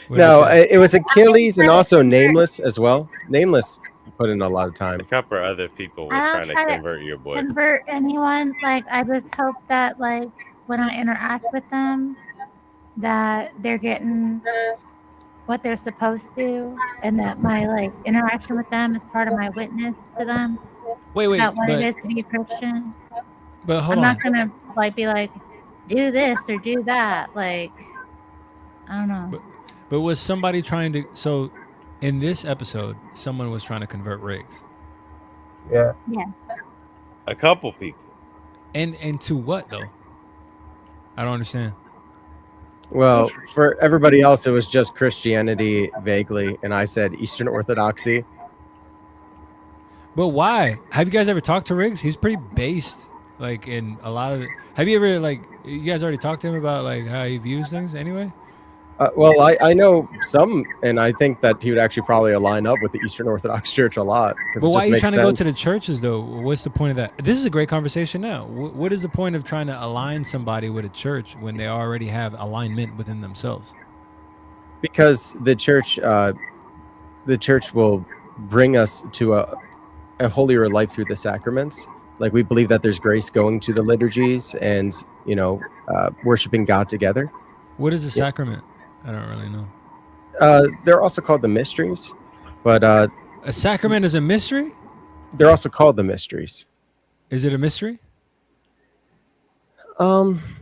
What did No, he say? it was Achilles and also Nameless as well. Nameless put in a lot of time. A couple of other people were I trying don't to try to convert your boy. convert anyone. Like, I just hope that, like, when I interact with them, that they're getting what they're supposed to, and that my, like, interaction with them is part of my witness to them Wait, about what but it is to be a Christian. but hold I'm on. not gonna like be like, do this or do that. Like, I don't know. But was somebody trying to? So, in this episode, someone was trying to convert Riggs. Yeah. Yeah. A couple people. And to what though? I don't understand. Well, for everybody else, it was just Christianity vaguely, and I said Eastern Orthodoxy. But why? Have you guys ever talked to Riggs? He's pretty based, like in a lot of. Have you ever like? You guys already talked to him about like how he views things anyway? Well, I know some, and I think that he would actually probably align up with the Eastern Orthodox Church a lot. But why are you trying to go to the churches though? What's the point of that? This is a great conversation now. What is the point of trying to align somebody with a church when they already have alignment within themselves? Because the church will bring us to a holier life through the sacraments. Like, we believe that there's grace going to the liturgies and, worshiping God together. What is a sacrament? I don't really know. They're also called the mysteries, but a sacrament is a mystery? They're also called the mysteries. Is it a mystery?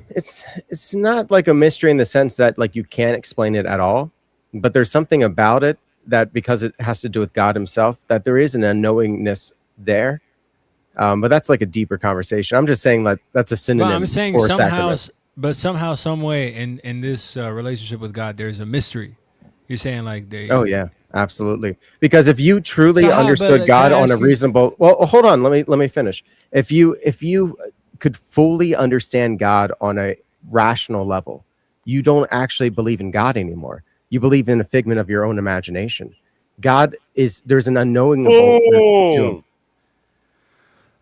It's not like a mystery in the sense that like you can't explain it at all, but there's something about it that, because it has to do with God himself, that there is an unknowingness there. But that's like a deeper conversation. I'm just saying that that's a synonym. Well, I'm saying for somehow, sacrament. but somehow, some way in this relationship with God, there's a mystery. You're saying like they. Oh yeah, absolutely. Because if you truly So how- understood but God can I on a ask you- reasonable, well, hold on, let me finish. If you could fully understand God on a rational level, you don't actually believe in God anymore. You believe in a figment of your own imagination. There's an unknowingness to him.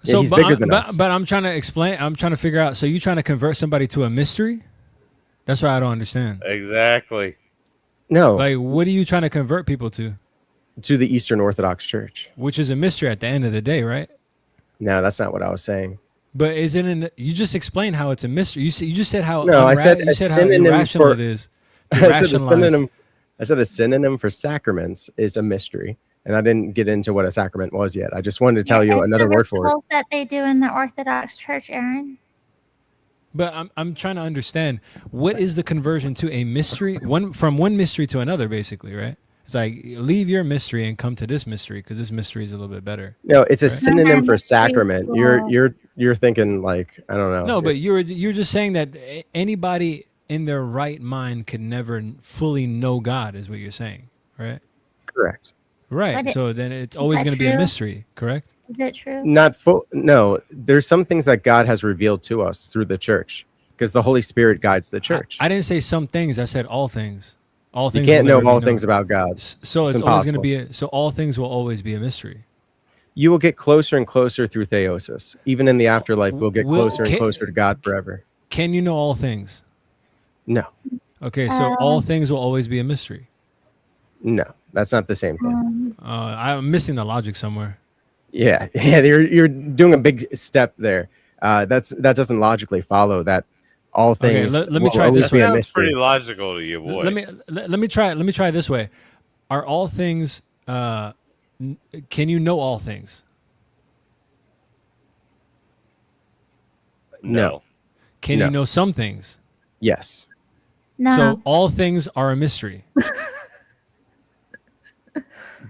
Yeah, So, he's but, bigger I'm, than but, us. but I'm trying to explain. I'm trying to figure out. So you trying to convert somebody to a mystery? That's what I don't understand. Exactly. No. Like, what are you trying to convert people to? To the Eastern Orthodox Church. Which is a mystery at the end of the day, right? No, that's not what I was saying. But is it you just explained how it's a mystery. You just said how No, I said you a said how synonym irrational for. it is. I said a synonym for sacraments is a mystery, and I didn't get into what a sacrament was yet. I just wanted to tell you It's another the word for it. rituals that they do in the Orthodox Church, Aaron. But I'm trying to understand, what is the conversion to a mystery? From one mystery to another, basically, right? It's like, leave your mystery and come to this mystery, because this mystery is a little bit better. No, it's a right? synonym for sacrament. You're thinking like, I don't know. No, but you're just saying that anybody in their right mind could never fully know God, is what you're saying, right? Correct. Right. So then it's always that going to be a true? mystery, correct? Is it true? Not full. No, there's some things that God has revealed to us through the church, because the Holy Spirit guides the church. I didn't say some things. I said all things. All You things. can't will know never be all known. things about God. So It's it's always going to impossible. be. So all things will always be a mystery. You will get closer and closer through theosis. Even in the afterlife, we'll get closer and closer to God forever. Can you know all things? No. Okay, so all things will always be a mystery. No, that's not the same thing. I'm missing the logic somewhere. Yeah, you're doing a big step there. That doesn't logically follow that all Okay, things. let me will try always this be a way. Sounds pretty mystery. logical to you, boy. Let me try this way. Are all things? Can you know all things? No. Can No. you know some things? Yes. No. So all things are a mystery.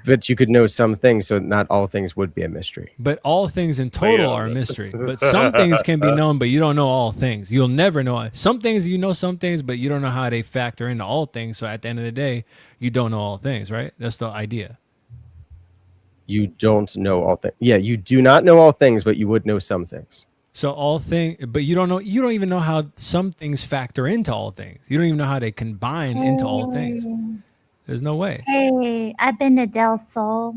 But you could know some things, so not all things would be a mystery. But all things in total are a mystery. But some things can be known, but you don't know all things. You'll never know. Some things you know some things, but you don't know how they factor into all things. So at the end of the day, you don't know all things, right? That's the idea. You don't know all things. Yeah, you do not know all things, but you would know some things. So all things, but you don't know. You don't even know how some things factor into all things. You don't even know how they combine into all things. There's no way. Hey, I've been to Del Sol,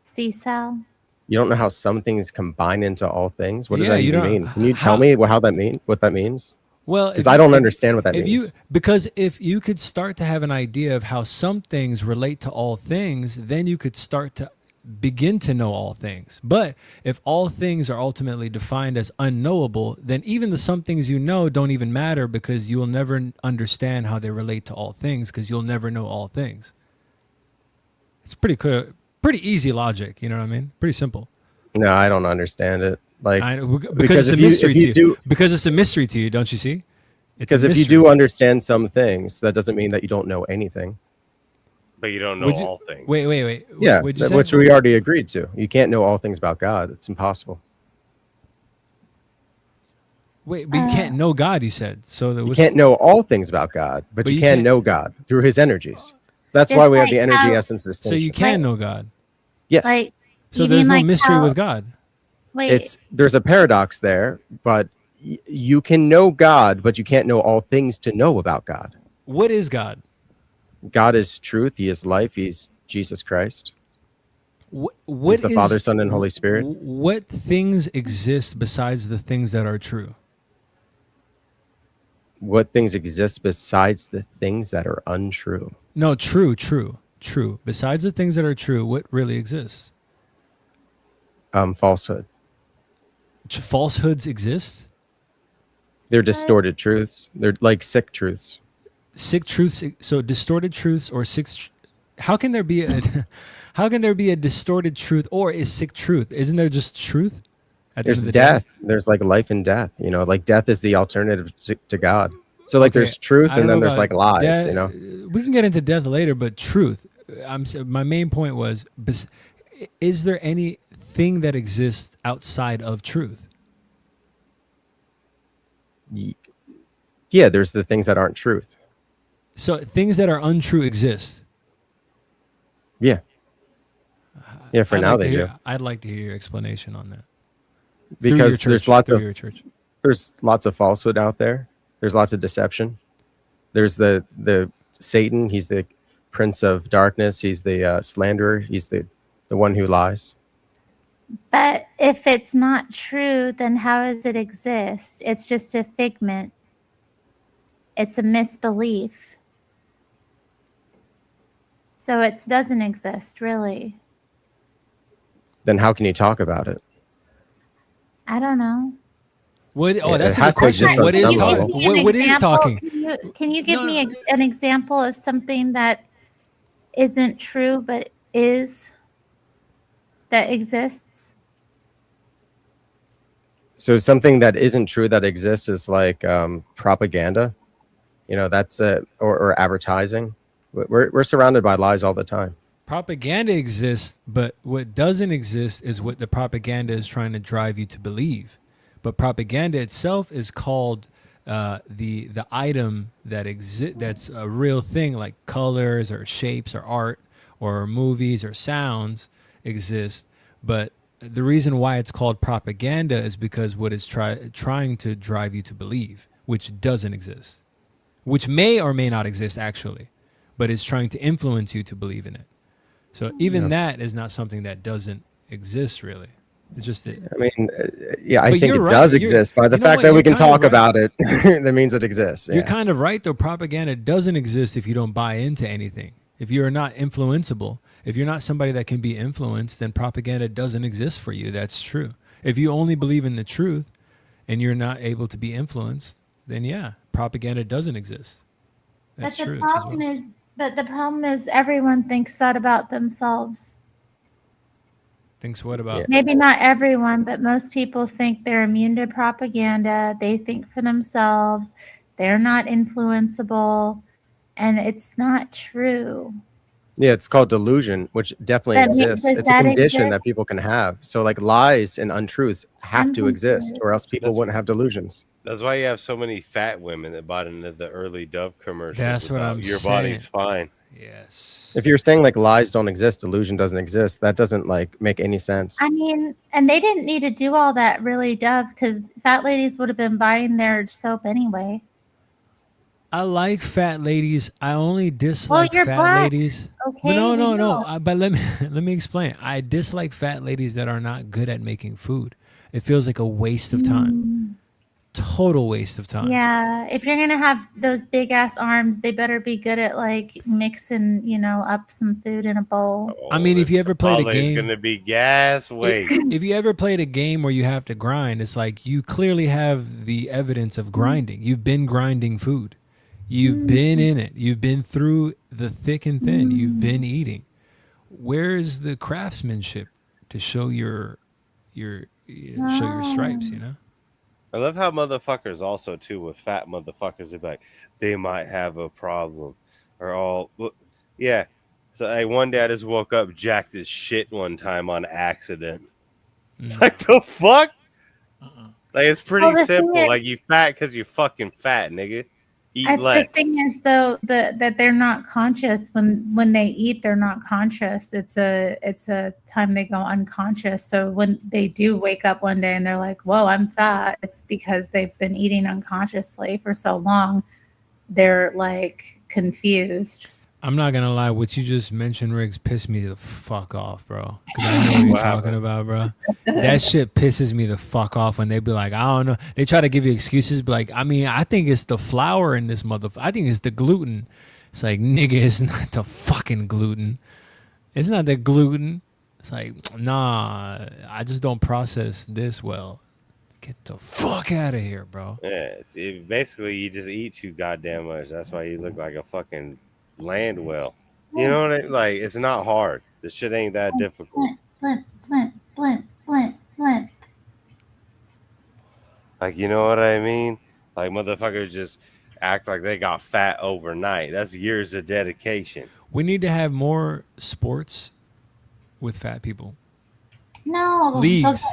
Seasal. You don't know how some things combine into all things. What does Yeah, that you even don't- mean? Can you how- tell me what that means? Well, because if I you- don't if- understand what that if means. Because if you could start to have an idea of how some things relate to all things, then you could start to begin to know all things. But if all things are ultimately defined as unknowable, then even the some things you know don't even matter, because you will never understand how they relate to all things, because you'll never know all things. It's pretty clear, pretty easy logic. You know what I mean? Pretty simple. No, I don't understand it. Like, because it's a mystery to you. Because it's a mystery to you, don't you see? Because if you do understand some things, that doesn't mean that you don't know anything. But you don't know all things. Wait. Yeah, What'd you say? which we already agreed to. You can't know all things about God. It's impossible. Wait, but you can't know God, you said. So there was... You can't know all things about God, but you can know God through his energies. So that's why we have the energy essence distinction. So you can know God. Yes. Like, So you there's mean no like mystery how- with God. Wait, There's a paradox there, but you can know God, but you can't know all things to know about God. What is God? God is truth. He is life. He's Jesus Christ. What He's the Father, Son, and Holy Spirit. What things exist besides the things that are true? What things exist besides the things that are untrue? No, true. Besides the things that are true, what really exists? Falsehood. Falsehoods exist? They're distorted truths. They're like sick truths. Sick truths. So distorted truths or sick. How can there be a how can there be a distorted truth or is sick truth? Isn't there just truth? There's death. There's like life and death. You know, like death is the alternative to God. So like there's truth and then there's like lies. You know, we can get into death later, but truth. My main point was: is there anything that exists outside of truth? Yeah, there's the things that aren't truth. So things that are untrue exist. Yeah. Yeah, for now they do. I'd like to hear your explanation on that. Because there's lots of church. There's lots of falsehood out there. There's lots of deception. There's the Satan. He's the prince of darkness. He's the slanderer. He's the one who lies. but if it's not true, then how does it exist? It's just a figment. It's a misbelief. So it doesn't exist, really. Then how can you talk about it? I don't know. What? Oh, Yeah, that's it a has good to exist question. on What is some talking? level. What is talking? Can you give me an example of something that isn't true but that exists? So something that isn't true that exists is like propaganda. You know, that's or advertising. We're surrounded by lies all the time. Propaganda exists, but what doesn't exist is what the propaganda is trying to drive you to believe. But propaganda itself is called the item that exists. That's a real thing, like colors or shapes or art or movies or sounds exist. But the reason why it's called propaganda is because what it's trying to drive you to believe, which doesn't exist, which may or may not exist actually, but it's trying to influence you to believe in it. So even that is not something that doesn't exist really. It's just that. I mean, yeah, I But think it you're does right. exist by the You know fact what? that we You're can kind of talk about it. That means it exists. You're Yeah. kind of right, though. Propaganda doesn't exist if you don't buy into anything. If you're not influenceable, if you're not somebody that can be influenced, then propaganda doesn't exist for you. That's true. If you only believe in the truth and you're not able to be influenced, then yeah, propaganda doesn't exist. That's But the true. problem is everyone thinks that about themselves. Thinks what about? Maybe not everyone, but most people think they're immune to propaganda. They think for themselves. They're not influenceable. And it's not true. Yeah, it's called delusion, which definitely That means- exists. does It's a that condition exist? that people can have. So like lies and untruths have to exist, or else people wouldn't have delusions. That's why you have so many fat women that bought into the early Dove commercials. That's what about I'm Your saying. body's fine. Yes. If you're saying like lies don't exist, delusion doesn't exist, that doesn't like make any sense. I mean, and they didn't need to do all that really, Dove, because fat ladies would have been buying their soap anyway. I like fat ladies. I only dislike you're fat black. ladies. Okay, But no. we know. But let me explain. I dislike fat ladies that are not good at making food. It feels like a waste of time. Total waste of time. Yeah, if you're gonna have those big ass arms, they better be good at like mixing, up some food in a bowl. I mean, if you ever played a It's game, gonna be gas waste. if you ever played a game where you have to grind, it's like you clearly have the evidence of grinding. You've been grinding food. You've been in it. You've been through the thick and thin. You've been eating. Where is the craftsmanship to show your stripes? I love how motherfuckers also too with fat motherfuckers. They're like, they might have a problem, or yeah. So one day I just woke up jacked as shit one time on accident. Like the fuck? Like it's pretty simple. Like you fat because you fucking fat, nigga. Eat less. The thing is, though, that they're not conscious when they eat. They're not conscious. It's a time they go unconscious. So when they do wake up one day and they're like, "Whoa, I'm fat," it's because they've been eating unconsciously for so long. They're like confused. I'm not gonna lie, what you just mentioned, Riggs, pissed me the fuck off, bro. Because I know what you're talking about, bro. That shit pisses me the fuck off when they be like, I don't know. They try to give you excuses, but like, I mean, I think it's the flour in this motherfucker. I think it's the gluten. It's like, nigga, it's not the fucking gluten. It's not the gluten. It's like, nah, I just don't process this well. Get the fuck out of here, bro. Yeah, basically you just eat too goddamn much. That's why you look like a fucking land well. You know what I mean? Like, it's not hard. This shit ain't that difficult. Like, you know what I mean? Like, motherfuckers just act like they got fat overnight. That's years of dedication. We need to have more sports with fat people. No, Leagues.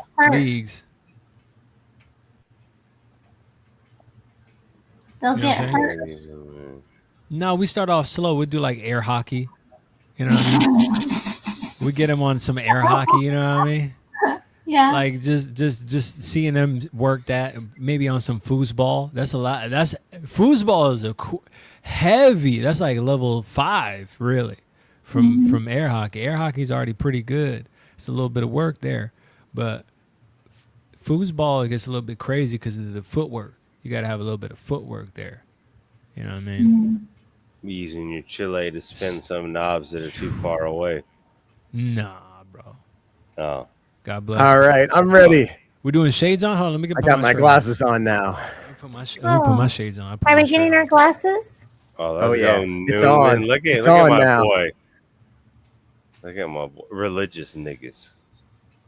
They'll You know get what I'm hurt. No, we start off slow. We do like air hockey. You know what I mean? We get them on some air hockey. You know what I mean? Yeah. Like just seeing them work that, maybe on some foosball. That's a lot. That's foosball is heavy. That's like level 5, really, from air hockey. Air hockey is already pretty good. It's a little bit of work there, but foosball gets a little bit crazy because of the footwork. You got to have a little bit of footwork there. You know what I mean? Using your chile to spin some knobs that are too far away. Nah, bro. Oh. God bless. All right, I'm ready. We're doing shades on? Hold on, let me get I got my glasses on now. Let me put my shades on. Are we getting our glasses? Oh, yeah. Go, It's on. Look It's at on my now. boy. Look at my boy. Religious niggas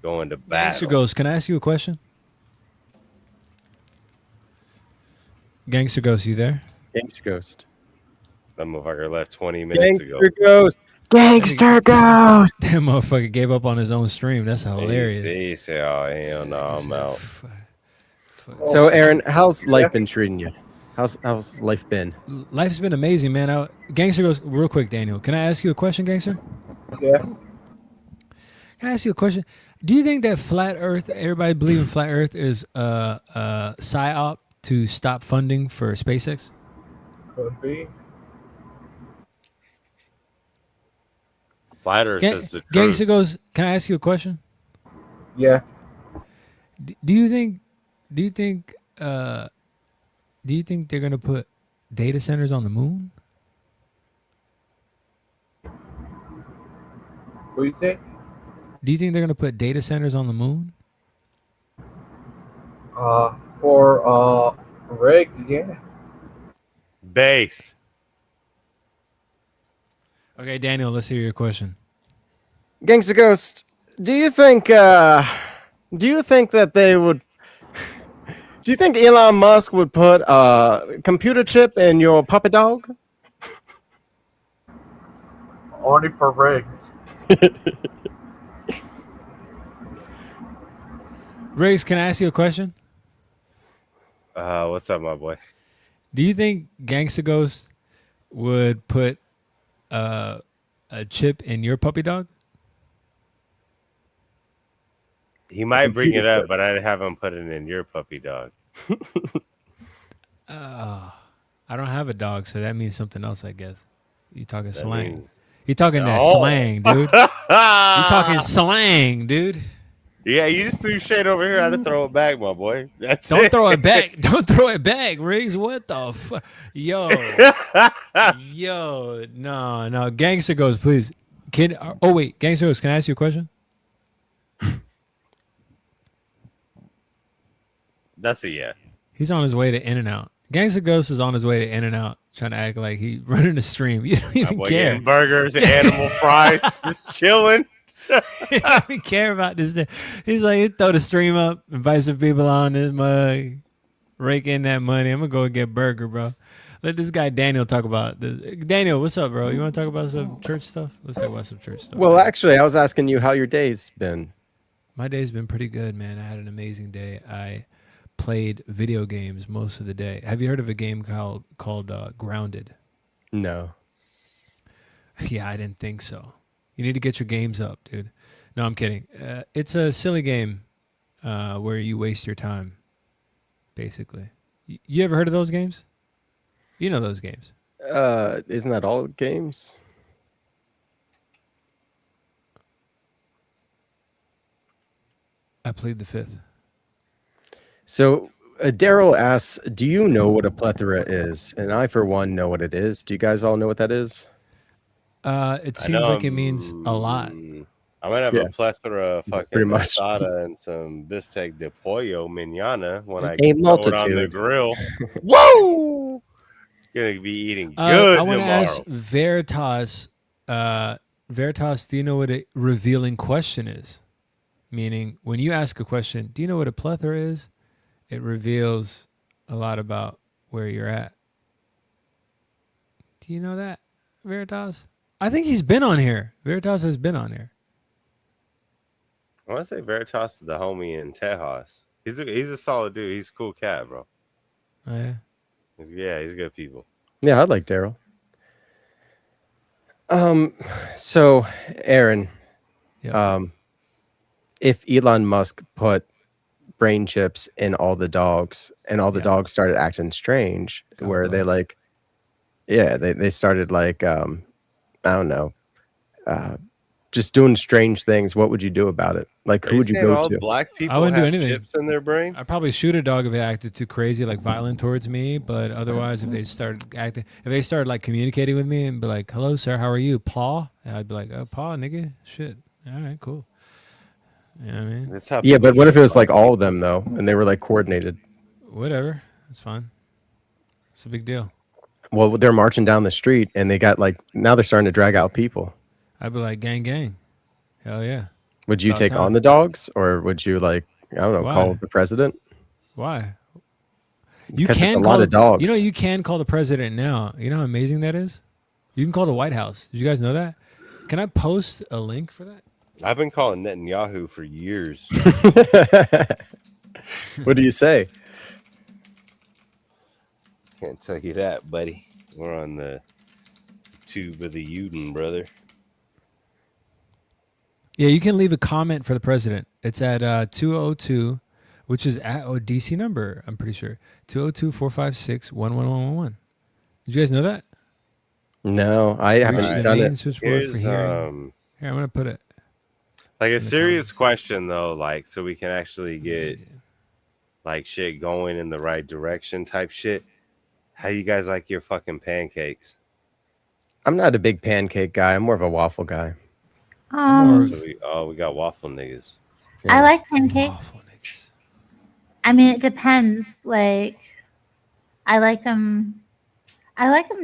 going to Gangster battle. Ghost, can I ask you a question? Gangster Ghost, you there? Gangster Ghost. That motherfucker left 20 minutes ago. Gangster Ghost. Gangster Ghost. That motherfucker gave up on his own stream. That's hilarious. He said, oh, hell no, I'm out. So, Aaron, how's life been treating you? How's life been? Life's been amazing, man. Gangster Ghost, real quick, Daniel. Can I ask you a question, Gangster? Yeah. Can I ask you a question? Do you think that flat Earth, everybody believing flat Earth is a psyop to stop funding for SpaceX? Could be. Flat Earth is the truth. Gangster Ghost, can I ask you a question? Yeah. Do you think they're gonna put data centers on the moon? What do you say? Do you think they're gonna put data centers on the moon? For rigs, yeah. Based. Okay, Daniel, let's hear your question. Gangster Ghost, do you think that they would? Do you think Elon Musk would put a computer chip in your puppy dog? Only for rigs. Riggs, can I ask you a question? What's up, my boy? Do you think Gangsta Ghost would put a chip in your puppy dog? He might bring it up, but I'd have him put it in your puppy dog. I don't have a dog, so that means something else, I guess. You talking That slang? means- You talking that Oh. slang, dude? You talking slang, dude? Yeah, you just threw shade over here. I had to throw it back, my boy. That's Don't it. throw it back. Don't throw it back, Riggs. What the fuck? Yo. Yo. No. Gangster goes, please. Wait. Gangster goes, can I ask you a question? That's a yeah. He's on his way to In-N-Out. Gangster Ghost is on his way to In-N-Out, trying to act like he running a stream. You don't even care. Getting burgers, animal fries, just chilling. He don't even care about this. He's like, he throw the stream up, invite some people on this mug, rake in that money. I'm gonna go get burger, bro. Let this guy Daniel talk about this. Daniel, what's up, bro? You want to talk about some church stuff? Let's talk about some church stuff. Well, actually, I was asking you how your day's been. My day's been pretty good, man. I had an amazing day. I played video games most of the day. Have you heard of a game called Grounded? No. Yeah, I didn't think so. You need to get your games up, dude. No, I'm kidding. It's a silly game where you waste your time, basically. You ever heard of those games? You know those games. Isn't that all games? I played the 5th. So Daryl asks, do you know what a plethora is? And I, for one, know what it is. Do you guys all know what that is? It seems like it means a lot. I might have a plethora of fucking pretty much. asada and some bistec de pollo mañana when I A throw it on the multitude. grill. Whoa! Gonna be eating good I want to tomorrow. ask Veritas. Veritas, do you know what a revealing question is? Meaning, when you ask a question, do you know what a plethora is? It reveals a lot about where you're at. Do you know that, Veritas? I think he's been on here. Veritas has been on here. I want to say Veritas is the homie in Tejas. He's a solid dude. He's a cool cat, bro. Oh, yeah? He's good people. Yeah, I like Daryl. So Aaron, if Elon Musk put brain chips in all the dogs and all the dogs started acting strange, where they like, they started like, I don't know, just doing strange things, what would you do about it? Like, who would you go to? Black people I wouldn't do have anything. chips in their brain. I'd probably shoot a dog if it acted too crazy, like violent towards me. But otherwise, if they started like communicating with me and be like, "Hello, sir, how are you, Paw?" And I'd be like, "Oh, Paw, nigga, shit, all right, cool." You know what I mean? That's how Yeah, but what if it was like all of them though, and they were like coordinated? Whatever, that's fine. It's a big deal. Well, they're marching down the street, and they got like now they're starting to drag out people. I'd be like, "Gang, gang, hell yeah." Would you About take time. on the dogs, or would you like I don't know, Why? call the president? Why? You Because it's can a call lot of dogs. You know, you can call the president now. You know how amazing that is. You can call the White House. Did you guys know that? Can I post a link for that? I've been calling Netanyahu for years. What do you say? Can't tell you that, buddy. We're on the tube of the Uden, brother. Yeah, you can leave a comment for the president. It's at 202, which is at a DC number, I'm pretty sure. 202-456-11111. Did you guys know that? No, I haven't Reach the done main it. switchboard for Here's, hearing. Here, I'm going to put it. Like a serious question though, like so we can actually get like shit going in the right direction type shit. How you guys like your fucking pancakes? I'm not a big pancake guy. I'm more of a waffle guy. So we got waffle niggas. I like pancakes. I mean, it depends. Like, I like them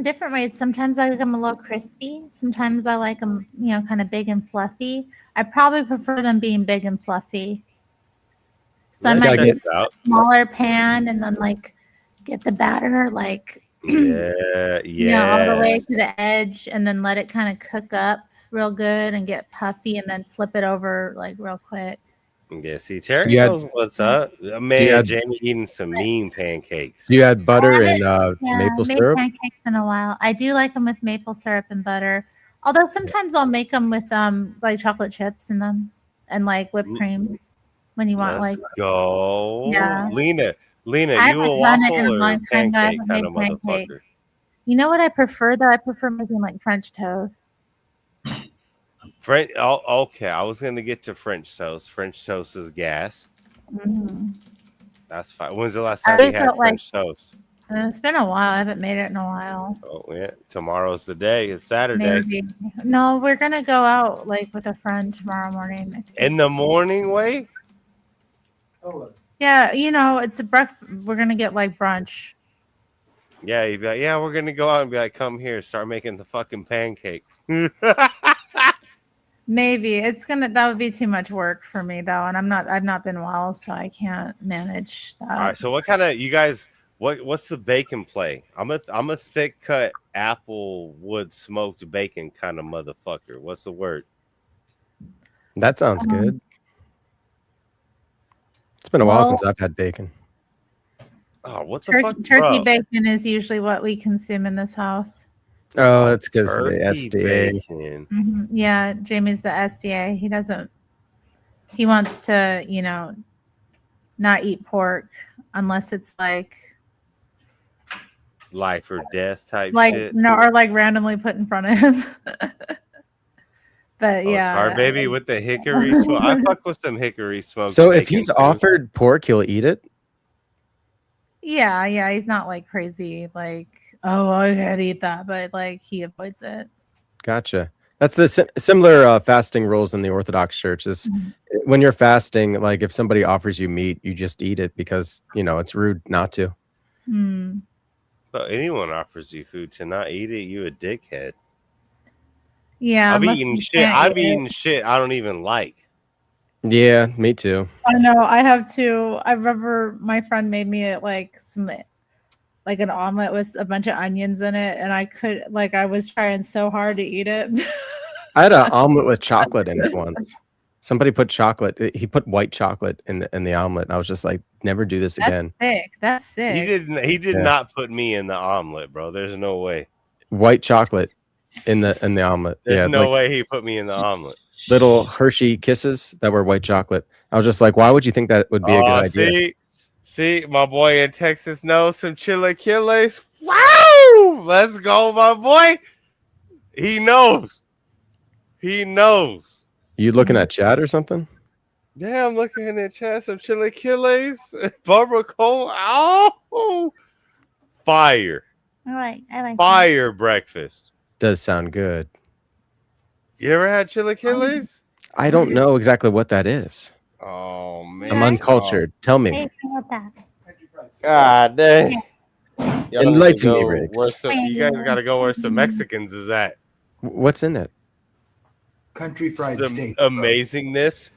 different ways. Sometimes I like them a little crispy. Sometimes I like them, kind of big and fluffy. I probably prefer them being big and fluffy. So I might get a smaller pan and then like get the batter like all the way to the edge and then let it kind of cook up real good and get puffy and then flip it over like real quick. Yeah, see, Terry knows what's up. Man, Jamie eating some mean pancakes. Do you add butter and made maple syrup? pancakes in a while. I do like them with maple syrup and butter. Although sometimes I'll make them with like chocolate chips in them and like whipped cream when you want Let's like go. Yeah. Lena, I you a haven't done it in a waffle or long time. I pancake haven't kind made of motherfucker? pancakes. You know what I prefer though? I prefer making like French toast. French. Oh, okay. I was gonna get to French toast. French toast is gas. Mhm. That's fine. When's the last I time you just had don't like. French toast? It's been a while. I haven't made it in a while. Oh yeah. Tomorrow's the day. It's Saturday. Maybe. No, we're gonna go out like with a friend tomorrow morning. I think. In the morning, way. Yeah, it's a we're gonna get like brunch. Yeah, you'd be like, yeah, we're gonna go out and be like, come here, start making the fucking pancakes. Maybe that would be too much work for me though, and I've not been well, so I can't manage that. All right, so what kind of you guys? What's the bacon play? I'm a thick cut apple wood smoked bacon kind of motherfucker. What's the word? That sounds good. It's been a while since I've had bacon. Oh, what the fuck? Turkey bacon is usually what we consume in this house. Oh, that's because the Turkey SDA. bacon. Mhm. Yeah, Jamie's the SDA. He wants to, not eat pork unless it's like Life or death type shit. No, or like randomly put in front of him. But yeah, Tar baby with the hickory smoke. I fuck with some hickory smoke. So if he's offered pork, he'll eat it. yeah, he's not like crazy, like, oh, I can't eat that, but like he avoids it. Gotcha. That's the similar fasting rules in the Orthodox churches. When you're fasting, like if somebody offers you meat, you just eat it because it's rude not to. Hmm. But anyone offers you food to not eat it, you a dickhead. Yeah, I've unless eaten you shit. can't I've eat it. eaten shit I don't even like. Yeah, me too. I know. I have to. I remember my friend made me like an omelet with a bunch of onions in it, and I was trying so hard to eat it. I had an omelet with chocolate in it once. Somebody put chocolate. He put white chocolate in the omelet, and I was just like, never do this again. That's sick. He did not put me in the omelet, bro. There's no way. White chocolate in the omelet. There's no way he put me in the omelet. Little Hershey Kisses that were white chocolate. I was just like, why would you think that would be a good idea? See, my boy in Texas knows some chilaquiles. Wow! Let's go, my boy. He knows. You looking at chat or something? Yeah, I'm looking at chat. Some chilaquiles. Barbara Cole. Oh! Fire. I like Fire breakfast. Does sound good. You ever had chilaquiles? I don't know exactly what that is. Oh, man. I'm uncultured. Tell me. God dang. Enlighten me, Riggs. You guys got to go where some Mexicans is at. What's in it? Country fried Some steak. amazingness.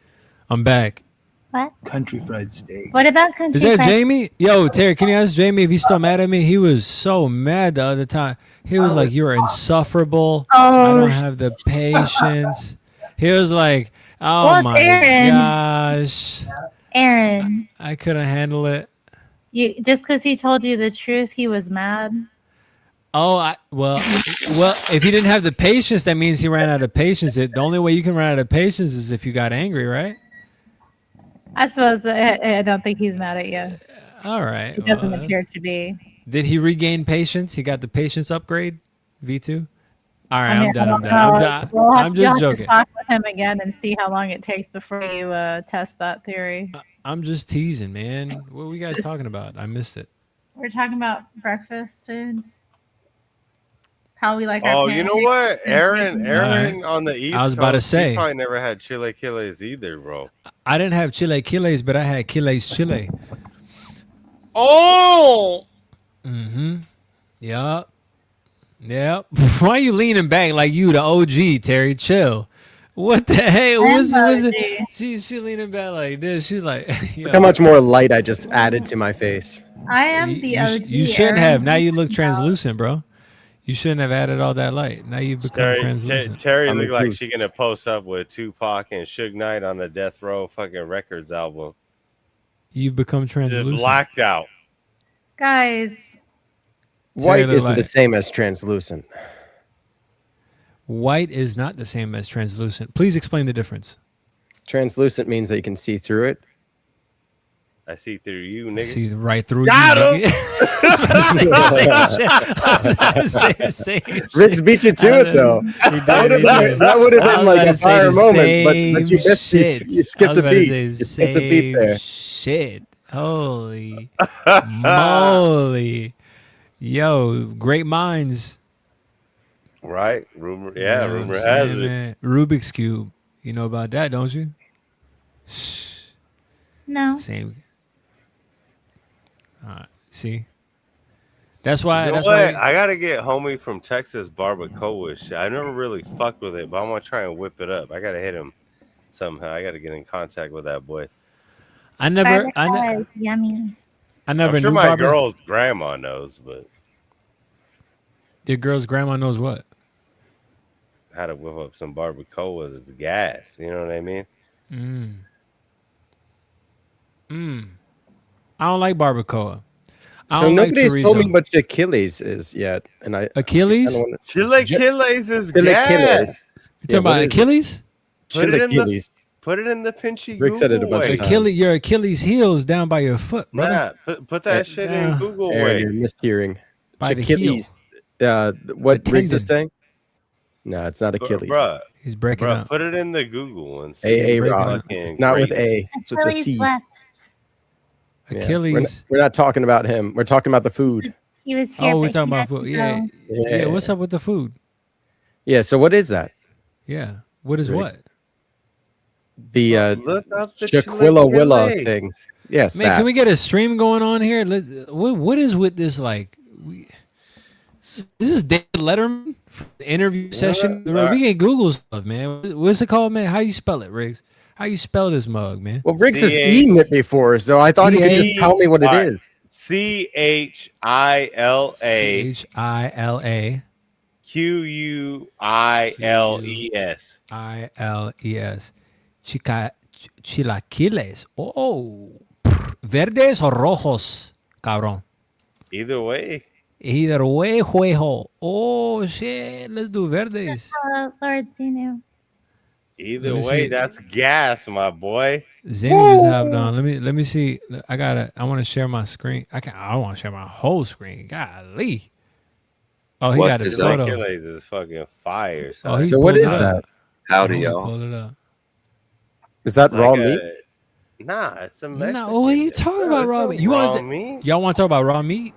I'm back. What? Country fried steak. What about country Is that fried- Jamie? Yo, Terry, can you ask Jamie if he's still mad at me? He was so mad the other time. He was like, "You're insufferable. I don't have the patience." He was like, "Oh Well, my Aaron. gosh, Aaron, I couldn't handle it." Just because he told you the truth, he was mad. Oh, well, if he didn't have the patience, that means he ran out of patience. The only way you can run out of patience is if you got angry, right? I suppose I don't think he's mad at you. All right. He doesn't well, appear to be. Did he regain patience? He got the patience upgrade, V2. All right, I mean, I'm done. I I'm don't done. know. We'll have I'm to- just you'll have to joking. talk with him again and see how long it takes before you test that theory. I'm just teasing, man. What were you guys talking about? I missed it. We're talking about breakfast foods. How we like our Oh, you know what? pancakes. Aaron on the East I was about to Coast, say. he probably never had chilaquiles either, bro. I didn't have chilaquiles, but I had chile. Oh! Mm-hmm. Yup. Why are you leaning back like you the OG, Terry? Chill. What the heck? Was it? She leaning back like this. She's like, yo. Look how much more light I just added to my face. I am the OG. You shouldn't have. Aaron. Now you look translucent, bro. You shouldn't have added all that light. Now you've become translucent. Terry I'm looked like improved. she gonna post up with Tupac and Suge Knight on the Death Row fucking Records album. You've become Just translucent. blacked out. Guys, White the isn't light. the same as translucent. White is not the same as translucent. Please explain the difference. Translucent means that you can see through it. I see through you, nigga. See right through Got you. Riggs beat you to it though. That would have been like a fire moment, but you missed. You skipped a beat. You skipped a beat there. Shit. Holy moly. Yo, great minds. Right? Rumor You know what I'm rumor has saying, it. man? Rubik's Cube. You know about that, don't you? No. Same. See? That's why. You know that's what? why. I gotta get homie from Texas barbacoa shit. I never really fucked with it, but I want to try and whip it up. I gotta hit him somehow. I gotta get in contact with that boy. Barbacoa is yummy. I never I'm sure knew my barba- girl's grandma knows, but Your girl's grandma knows what? how to whip up some barbacoa that's gas. You know what I mean? I don't like barbacoa. I So don't like nobody's told me chorizo. what Achilles is yet, and I Achilles? I don't wanna- Chilaquiles is Chilaquiles. gas. You talking about Achilles? Put it in the Chilaquiles. put it in the pinchy Rick said it a Google bunch way. of times. Your Achilles heel is down by your foot, brother. Nah, put that shit in Google Aaron, way. you're mishearing. By the Achilles. What The Riggs is tendon. saying? No, it's not Achilles. Bruh, He's breaking bruh, up. put it in the Google and see. A if Rod. fucking It's not with crazy. A. It's with the Achilles C. left. Yeah, Achilles. We're not talking about him. We're talking about the food. He was here. Oh, we're but talking he about had to food. Yeah. go. Yeah. What's up with the food? Yeah. So what is that? Yeah. What is Riggs. what? The Look up the Shaquilla Willa chilaquiles. thing. Yes, Man, that. can we get a stream going on here? What is with this? Like, this is David Letterman for the interview session. All right. We can Google stuff, man. What's it called, man? How you spell it, Riggs? How you spell this mug, man? Well, Riggs has eaten it before, so I thought he could just tell me what it is. CHILA CHILA QUILES. ILES. Chilaquiles. Oh. Verdes o rojos, cabrón. Either way. Either way, juejo. Oh, shit. Let's do verdes. Oh, Lord Zenu. Either Let me way, see. that's gas, my boy. Zenny just hopped on. Let me see. I want to share my screen. I don't want to share my whole screen. Golly. Oh, he What got a is that? photo. Chilaquiles is fucking fire. Oh, he So what pulled is it that? up. Howdy, Oh, he y'all. pulled it up. Is that It's raw like meat? Nah, it's a Mexican. No, what are you talking about, it's raw not meat? You raw want meat? y'all want to talk about raw meat?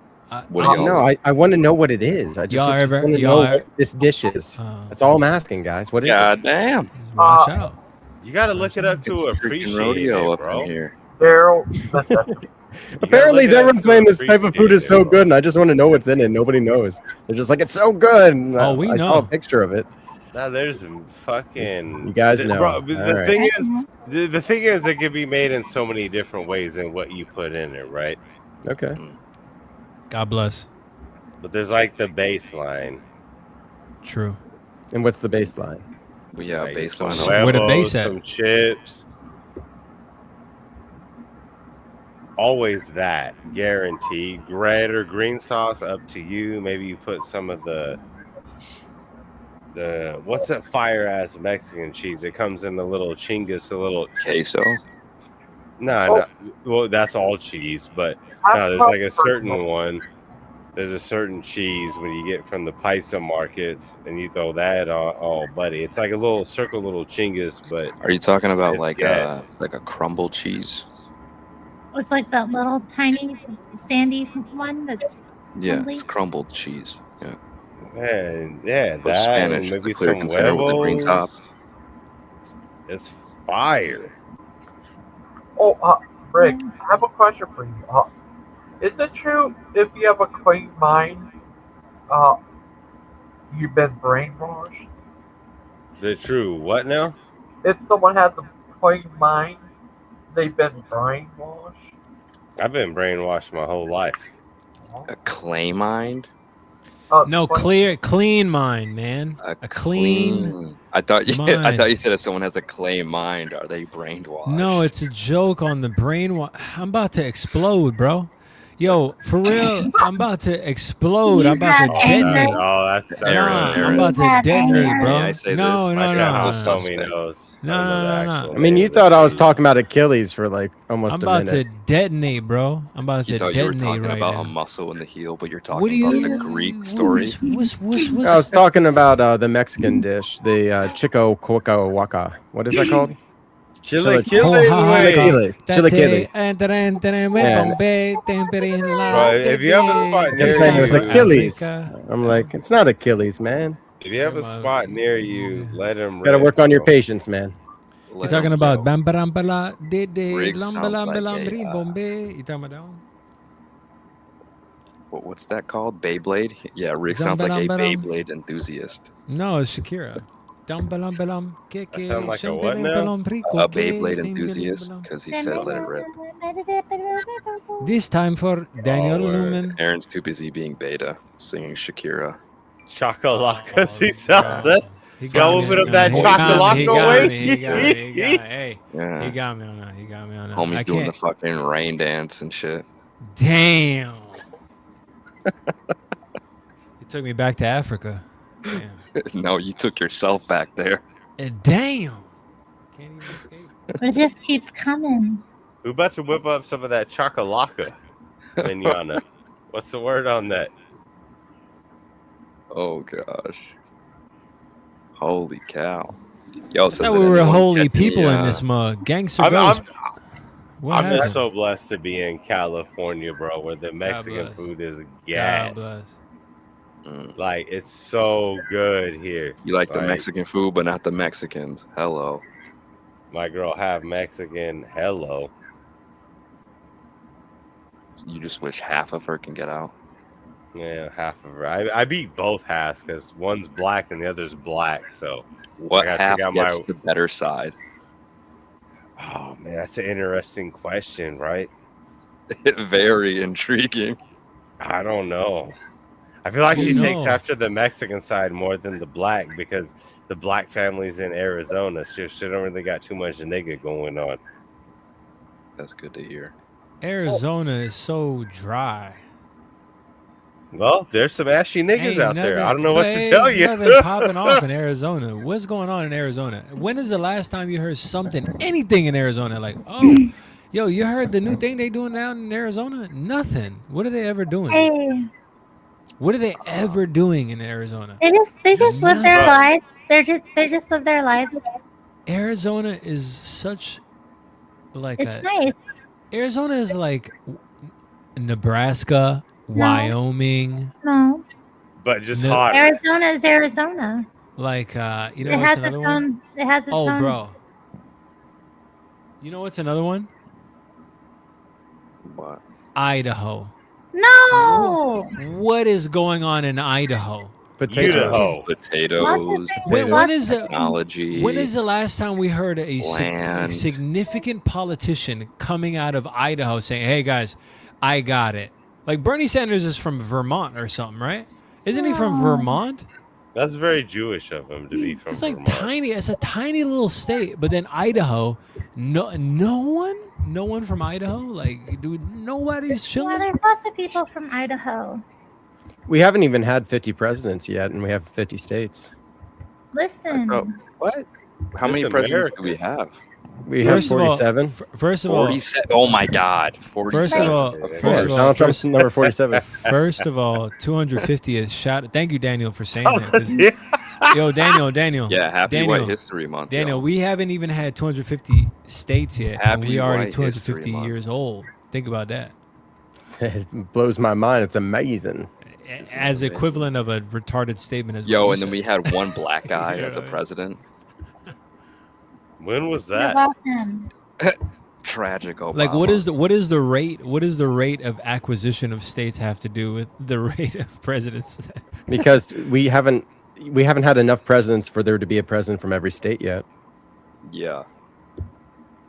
What do y'all? No, I want to know what it is. I just, Y'all just ever- want to y'all know ever- what this dish is. That's all I'm asking, guys. What is God it? damn. Watch out. You gotta look it up It's to a appreciate freaking rodeo it, up bro. in here. Daryl, Apparently, look it up everyone's to saying this type of food is appreciate so it, bro. good, and I just want to know what's in it. Nobody knows. They're just like, it's so good. And Oh, we I saw a know. picture of it. Now there's some fucking. You guys know. Bro, All the right. thing is, the thing is, it can be made in so many different ways than what you put in it, right? Okay. God bless. But there's like the baseline. True. And what's the baseline? We have Like some baseline. Where the huevos, base at? some chips. Always that, guaranteed. Red or green sauce, up to you. Maybe you put some of the what's that fire ass Mexican cheese? It comes in the little chingas, a little Queso. no. Well, that's all cheese, but no, there's like a certain one. There's a certain cheese when you get from the paisa markets, and you throw that on. Oh, buddy, it's like a little circle, little chingas, but Are you talking about it's like gas. a crumble cheese? It's like that little tiny sandy one that's Yeah, crumbly. it's crumbled cheese. Yeah. Man, yeah, For that Spanish, and it's a maybe clear some container with the green top. huevos. It's fire. oh, Rick, I have a question for you. Is it true if you have a clean mind, you've been brainwashed? Is it true? What now? If someone has a clean mind, they've been brainwashed? I've been brainwashed my whole life. A clay mind? No, clean mind, man. A clean. I thought you. I mind. thought you said if someone has a clay mind, are they brainwashed? No, it's a joke on the brain. I'm about to explode, bro. Yo, for real, I'm about to explode. I'm about to detonate. Oh, that's I'm about to detonate, bro. I say No. I mean, you thought I was talking about Achilles for like almost I'm a about minute. to detonate, bro. I'm about You to thought you were detonate talking right about now. a muscle in the heel, but you're What do talking about you- the Greek story. I was talking about the Mexican dish, the chico cuoco waka. What is that called? Chilaquiles. Chilaquiles. Bro, if you have a spot Kept near saying it was you, Achilles. I'm like, it's not Achilles, man. if you have a spot near you, let him. Gotta work on your patience, man. You're talking about bambala dede Riggs sounds like lambalambalamri a, bombe. You talking about that one? What's that called? Beyblade? Yeah, Rick sounds like a Zambalambalam. Beyblade enthusiast. No, it's Shakira. Dambalambalam keke. sound like a what now? shembelembalam rico A ke, Beyblade timbelembalam. enthusiast because he said let it rip. This time for Daniel Newman. Aaron's too busy being beta, singing Shakira. Chakalaka, she sells it. He Y'all me. moving up No, that he got me. Chakalaka He got way? me. He got me. Hey, Yeah. he got me on that. He got me on that. Homie's I doing the can't- fucking rain dance and shit. Damn. He took me back to Africa. Damn. No, you took yourself back there. Damn. It just keeps coming. We're about to whip up some of that chakalaka, Mignana. What's the word on that? Oh gosh. Holy cow. Yo, I so thought did we were anyone holy catch people any, in this mug. Gangster I'm Ghost. What just happened? so blessed to be in California, bro, where the Mexican bless. food is God gas. bless. Like, it's so good here. You like the Mexican food, but not the Mexicans. Hello. My girl half Mexican. Hello. You just wish half of her can get out. Yeah, half of her. I beat both halves because one's black and the other's black. So What I gotta half take out gets my. the better side? Oh man, that's an interesting question, right? Very intriguing. I don't know. I feel like she takes after the Mexican side more than the black because the black family's in Arizona. She don't really got too much nigga going on. That's good to hear. Arizona is so dry. Well, there's some ashy niggas Ain't out there. I nothing- don't know what but to ain't tell you. Nothing popping off in Arizona. What's going on in Arizona? When is the last time you heard anything in Arizona? Like, oh, yo, you heard the new thing they doing down in Arizona? Nothing. What are they ever doing? Hey, What are they ever doing in Arizona? they just live their Nothing. lives. They just live their lives. Arizona is such like It's nice. Arizona is like Nebraska, Wyoming. No, But just No. hotter. Arizona is Arizona. Like you know It what's has another its one? own. It has its Oh, own. bro. You know what's another one? What? Idaho. No. What is going on in Idaho? Idaho. Potatoes. When is it? Technology. When is the last time we heard a Land. significant politician coming out of Idaho saying, "Hey guys, I got it"? Like Bernie Sanders is from Vermont or something, right? Isn't he from Vermont? That's very Jewish of him to be from It's like Vermont. tiny. It's a tiny little state, but then Idaho, no one from Idaho. Like, dude, nobody's Yeah, chilling. there's lots of people from Idaho. We haven't even had 50 presidents yet, and we have 50 states. Listen. Oh, what? How many This presidents America. do we have? We have 47. First of all, 47. Oh my God. 47. First of all, Donald Trump's number 47. First of all, 250 is shout. Thank you, Daniel, for saying that. 'cause- Yo, Daniel. Yeah, happy Daniel, White History Month. Daniel, yo. we haven't even had 250 states yet, and Happy we already White 250 History Month. years old. Think about that. It blows my mind. It's amazing. As equivalent of a retarded statement as Yo, what and then you we had one black guy Yeah, as a right. president. When was You're that? welcome. Tragic Obama. Like what is the rate of acquisition of states have to do with the rate of presidents? Because we haven't had enough presidents for there to be a president from every state yet. Yeah.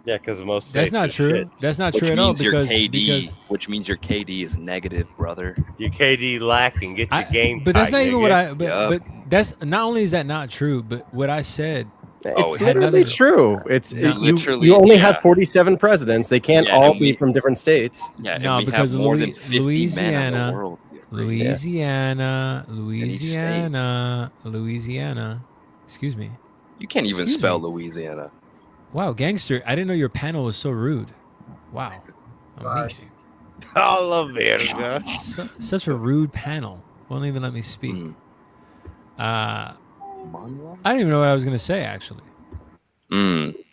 Yeah, because most That's states not are true. shit. That's not Which true at all means your because KD, which means your KD is negative, brother. Your KD lacking. Get your game but that's tight, not even nigga. what I. But, Yup. but that's not only is that not true, but what I said. It's literally true. It's Literally, you only have yeah. 47 presidents. They can't Yeah, all and be we- from different states. Yeah, and No, we because have more than 50 men in the world. Louisiana. Excuse me. You can't even Excuse spell me. Louisiana. Wow, Gangster, I didn't know your panel was so rude. Wow. Amazing. Alabama. Such a rude panel. Won't even let me speak. I don't even know what I was going to say, actually.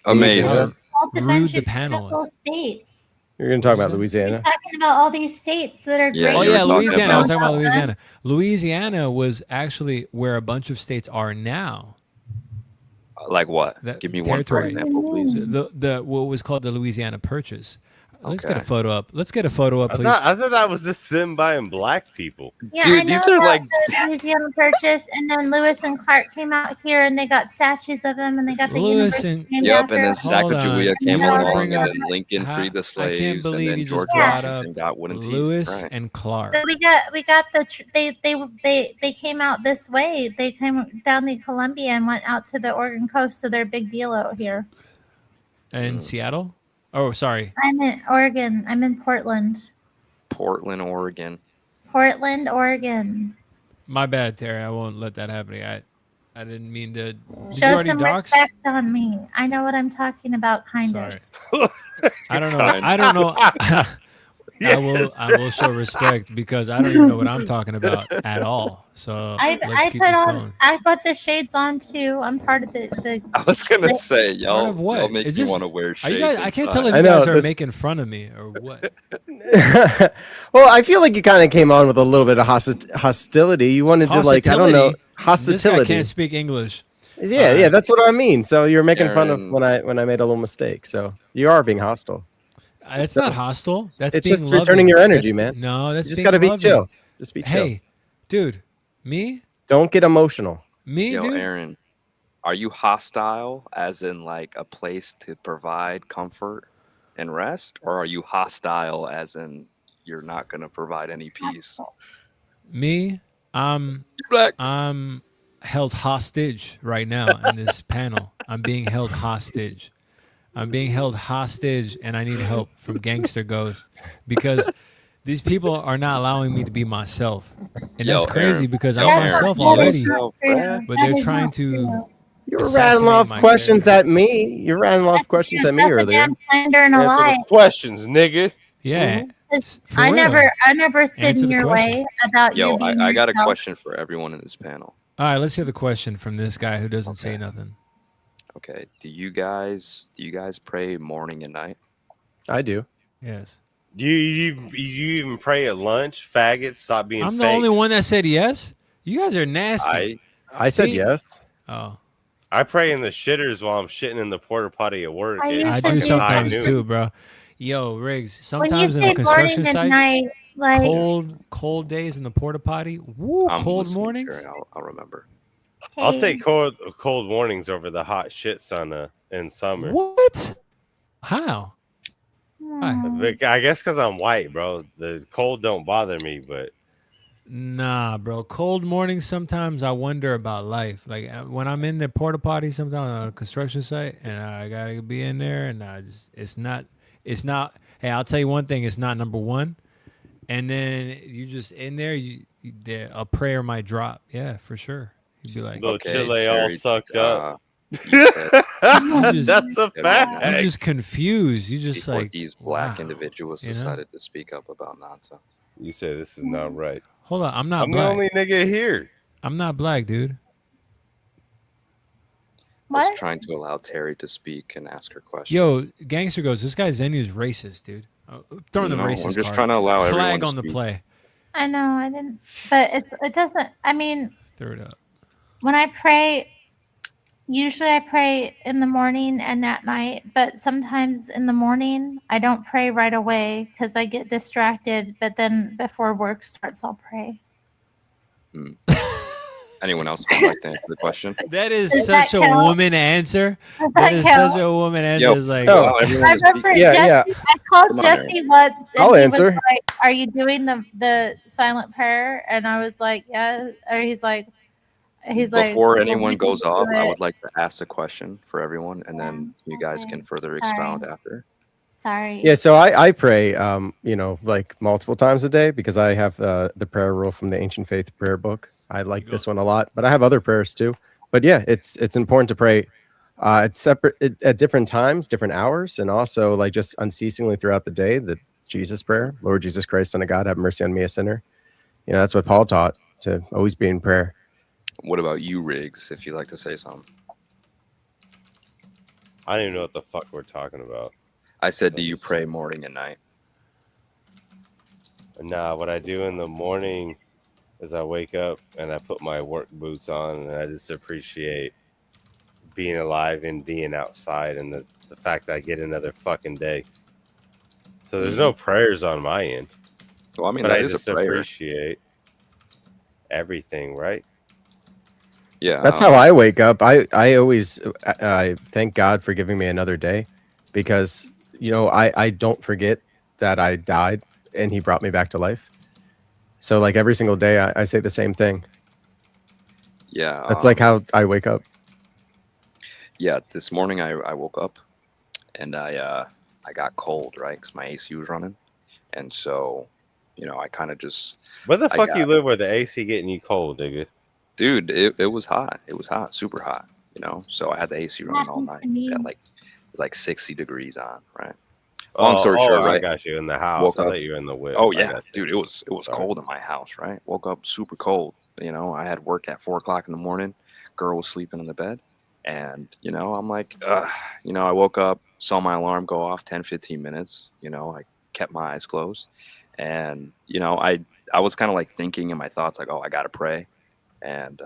Amazing. All Rude the defensive panel is. political states. You're going to talk about He's Louisiana. talking about all these states that are great. Oh yeah, Louisiana. I was talking about Louisiana. Louisiana was actually where a bunch of states are now. Like what? Give me one for example, please. The what was called the Louisiana Purchase. Let's get a Okay. photo up. Let's get a photo up, please. I thought that was just them buying black people. Yeah, I know about the Louisiana Purchase, and then Lewis and Clark came out here, and they got statues of them, and they got the university named Yep, after and then them. Sacagawea came You wanna along, bring and up- then Lincoln freed the I slaves, can't and believe then you George just brought Washington up got wooden teeth. Lewis Right. and Clark. So we got they came out this way. They came down the Columbia and went out to the Oregon coast, so they're a big deal out here. In Seattle? Oh, sorry. I'm in Oregon. I'm in Portland. Portland, Oregon. Portland, Oregon. My bad, Terry. I won't let that happen. I didn't mean to. Did you Show already some dox? respect on me. I know what I'm talking about, kind of. I don't know. I don't know. I will show respect because I don't even know what I'm talking about at all. So I let's keep put this on. going. I put the shades on too. I'm part of the. I was gonna say, Part y'all, of what? y'all make Is me this- want to wear Are shades. you guys, I can't tell inside. if you guys are this- making fun of me or what. Well, I feel like you kind of came on with a little bit of hostility. You wanted to, like, I don't know, This guy hostility. can't speak English. Yeah, that's what I mean. So you're making fun of Aaron. when I made a little mistake. So you are being hostile. It's So not hostile. That's it's being just returning loving. your energy, That's- man. No, that's You just being gotta be loving. chill. Just be chill. Hey, dude, me? Don't get emotional. Me, Yo, dude? Aaron, are you hostile as in like a place to provide comfort and rest, or are you hostile as in you're not going to provide any peace? Me? I'm held hostage right now in this panel. I'm being held hostage. I'm being held hostage, and I need help from Gangster Ghost because these people are not allowing me to be myself, and that's Yo, crazy Aaron. because Yo, I'm Aaron. myself Be already. yourself, bruh. But they're trying to. You're rattling off my questions at me. You're rattling off questions at me That's a earlier. damn slander and a Answer lie. the questions, nigga. Yeah. For I real. never stood Answer in the your question. way about Yo, you being I got a yourself. question for everyone in this panel. All right, let's hear the question from this guy who doesn't say nothing. Okay, do you guys pray morning and night? I do. Yes. You even pray at lunch, faggot? Stop being I'm fake. the only one that said yes. You guys are nasty. I said See? yes. Oh. I pray in the shitters while I'm shitting in the porta potty at work. I It's I fucking do high sometimes noon. too, bro. Yo, Riggs. When you Sometimes in say the morning construction and site, night, like cold days in the porta potty. Woo, I'm cold listening, mornings. Terry, I'll remember. I'll hey, take cold mornings over the hot shit sun in summer. What? How? Why? But I guess because I'm white, bro. The cold don't bother me, but Nah, bro. Cold mornings. Sometimes I wonder about life. Like when I'm in the porta potty, sometimes on a construction site, and I gotta be in there, and it's not. Hey, I'll tell you one thing. It's not number one. And then you just in there, a prayer might drop. Yeah, for sure. You'd be like, little Okay, Chile all Terry, sucked up. You said That's a fact. You're just confused. You just before like these black wow, individuals you know? decided to speak up about nonsense. You say this is not right. Hold on, I'm not I'm the black. only nigga here. I'm not black, dude. I was what? trying to allow Terry to speak and ask her question. Yo, Gangster goes, this guy Zenu's racist, dude. Throwing the No, I'm racist just card. trying to allow everyone Flag to on the speak. play. I know I didn't, but it doesn't. I mean, Throw it up. when I pray, usually I pray in the morning and at night, but sometimes in the morning I don't pray right away because I get distracted. But then before work starts, I'll pray. Anyone else would like to answer the question? That is Does such that a count? woman answer. Does That that is count? such a woman answer. Yo, It's like, no. allow everyone I to speak. remember Yeah, Jesse. yeah. I called Come on, Jesse once, and I'll he answer. was like, "Are you doing the silent prayer?" And I was like, "Yeah." Or he's like, He's like, Before well, anyone we goes can do off, I it. would like to ask a question for everyone, and then you guys can further expound after. Sorry. Yeah, so I pray, like multiple times a day because I have the prayer rule from the Ancient Faith prayer book. I like this one a lot, but I have other prayers too. But yeah, it's important to pray at different times, different hours, and also like just unceasingly throughout the day. The Jesus prayer, Lord Jesus Christ, Son of God, have mercy on me, a sinner. That's what Paul taught, to always be in prayer. What about you, Riggs, if you'd like to say something? I don't even know what the fuck we're talking about. I said, do you pray morning and night? Nah, what I do in the morning is I wake up and I put my work boots on and I just appreciate being alive and being outside and the fact that I get another fucking day. So there's no prayers on my end. Well, I mean, but that I is just a prayer. appreciate everything, right? Yeah. That's how I wake up. I always I thank God for giving me another day because, I don't forget that I died and he brought me back to life. So like every single day I say the same thing. Yeah. That's like how I wake up. Yeah. This morning I woke up and I got cold, right? Because my AC was running. And so, I kind of just... Where the fuck you live where the AC getting you cold, nigga? Dude, it was hot. It was hot, super hot, So I had the AC running all night. It was like 60 degrees on, right? Long story short, right? I got you in the house. Woke I up. thought you were in the whip. Oh I yeah, got dude, you. it was cold in my house, right? Woke up super cold. I had work at 4 o'clock in the morning. Girl was sleeping in the bed, and I'm like, I woke up, saw my alarm go off 10-15 minutes. I kept my eyes closed, and I was kind of like thinking in my thoughts like, oh, I gotta pray, and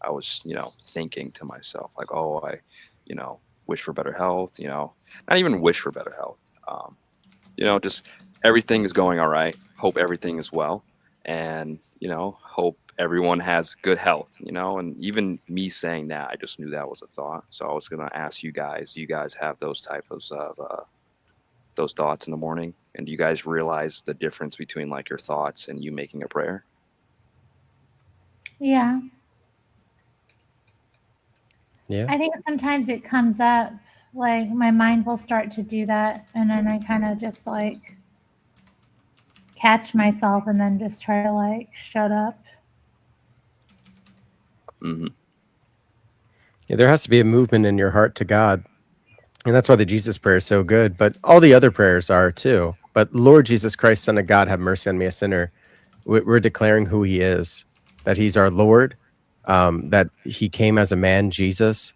I was thinking to myself like, oh, I wish for better health. Not even wish for better health. Just everything is going all right. Hope everything is well, and hope everyone has good health. And even me saying that, I just knew that was a thought. So I was gonna ask you guys. Do you guys have those types of those thoughts in the morning? And do you guys realize the difference between like your thoughts and you making a prayer? Yeah. Yeah. I think sometimes it comes up, like my mind will start to do that, and then I kind of just like catch myself and then just try to like shut up. Mm-hmm. Yeah, there has to be a movement in your heart to God. And that's why the Jesus prayer is so good. But all the other prayers are too. But Lord Jesus Christ, Son of God, have mercy on me, a sinner. We're declaring who he is, that he's our Lord, that he came as a man, Jesus,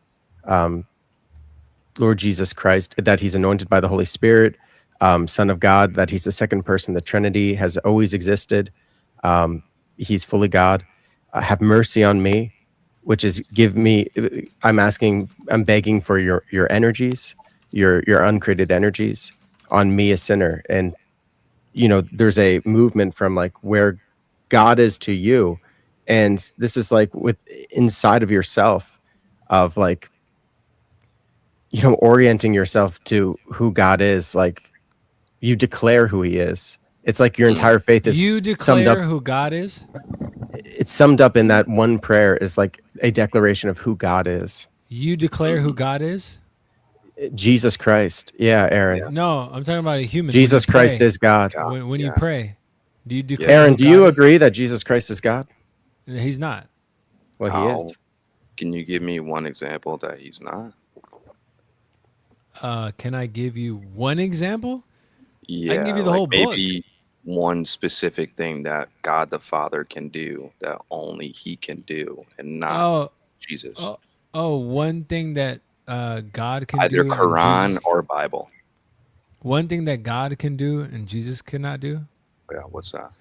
Lord Jesus Christ, that he's anointed by the Holy Spirit, Son of God, that he's the second person, the Trinity has always existed. He's fully God. Have mercy on me, which is I'm begging for your energies, your uncreated energies on me, a sinner. And, there's a movement from like where God is to you. And this is like with inside of yourself of like, orienting yourself to who God is. Like you declare who he is. It's like your entire faith is You summed up. declare who God is? It's summed up in that one prayer is like a declaration of who God is. You declare who God is? Jesus Christ. Yeah, Aaron. No, I'm talking about a human. Jesus Christ is God. When you pray, do you declare Aaron, who do you God agree that Jesus Christ is God? is? He's not. Well, he is. Can you give me one example that he's not? Can I give you one example? Yeah, I can give you the like whole book. maybe one specific thing that God the Father can do that only he can do, and not Jesus. One thing that God can Either do. Quran and Jesus, or Bible. one thing that God can do and Jesus cannot do. Yeah, what's that?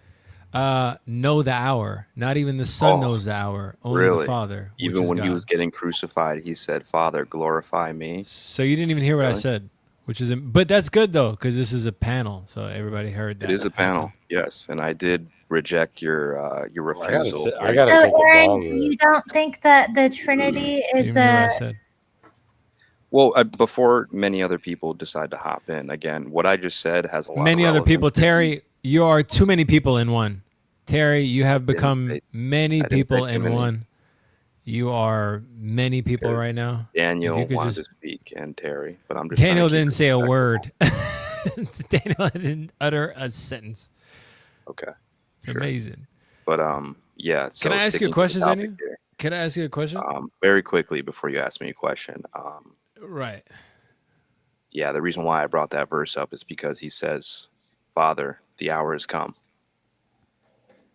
Know the hour. Not even the Son knows the hour. Only Really? the Father. which Even is when he God. was getting crucified, he said, "Father, glorify me." So you didn't even hear what I Really? said, which is, but that's good though, because this is a panel, so everybody heard that. It is a panel, yes, and I did reject your refusal. I gotta So, take a Aaron, longer. you don't think that the Trinity is Even hear what I the said. Well, before many other people decide to hop in, again, what I just said has a lot Many of other people, relevance. Terry, you are too many people in one. Terry, you have didn't become say- many I didn't say people too in many. one. You are many people right now. Daniel If you could wanted just to speak and Terry, but I'm just trying Daniel to keep didn't it say a respectful. word. Daniel didn't utter a sentence. Okay. It's Sure. amazing. But yeah. So Can I ask you a sticking to the question, topic Daniel? here, Can I ask you a question? very quickly before you ask me a question. Right. Yeah, the reason why I brought that verse up is because he says, "Father, the hour has come."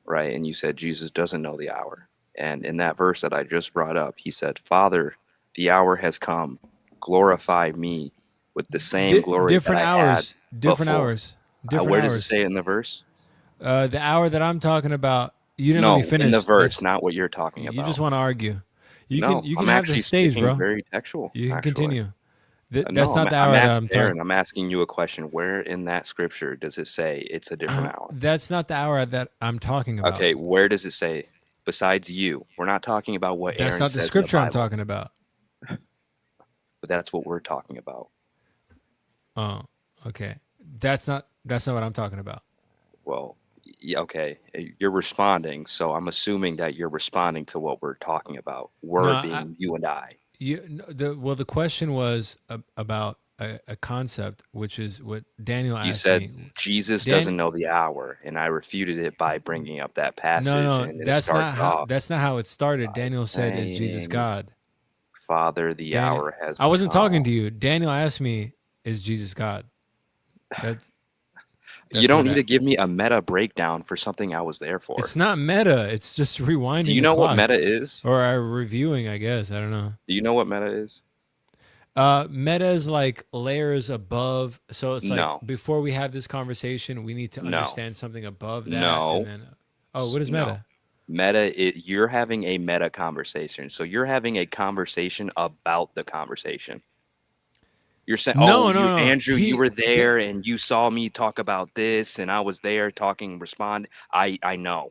Right? And you said Jesus doesn't know the hour. And in that verse that I just brought up, he said, "Father, the hour has come. Glorify me with the same glory that Different I had hours. Different before." hours. Different Where does it hours. say it in the verse? The hour that I'm talking about, you didn't let me No, in the finish. verse, not what you're talking You about. just want to argue. You No, can I'm have the actually stage, sticking bro. very textual. You can Actually, continue. no, That's not the I'm hour that asking I'm talking. Aaron. I'm asking you a question. Where in that scripture does it say it's a different hour? That's not the hour that I'm talking about. Okay, where does it say? Besides you, we're not talking about what That's Aaron not the says scripture in the I'm Bible. talking about. But that's what we're talking about. Oh, okay. That's not what I'm talking about. Well, yeah, okay. You're responding, so I'm assuming that you're responding to what we're talking about. We're being you and I. The question was about a concept, which is what Daniel You asked said me. Jesus doesn't know the hour, and I refuted it by bringing up that passage, No, and it that's starts off not how it started. Daniel said, "Is Jesus saying, God?" Father, the Daniel, hour has I wasn't come. talking to you. Daniel asked me, "Is Jesus God?" You don't need to give me a meta breakdown for something I was there for. It's not meta. It's just rewinding. Do you the know what clock. meta is? Or reviewing, I guess. I don't know. Do you know what meta is? Meta is like layers above. So it's like No. before we have this conversation, we need to No. understand something above that. No. And then, what is meta? Meta, you're having a meta conversation. So you're having a conversation about the conversation. You're saying, No, Andrew, you were there and you saw me talk about this, and I was there talking, respond. I know.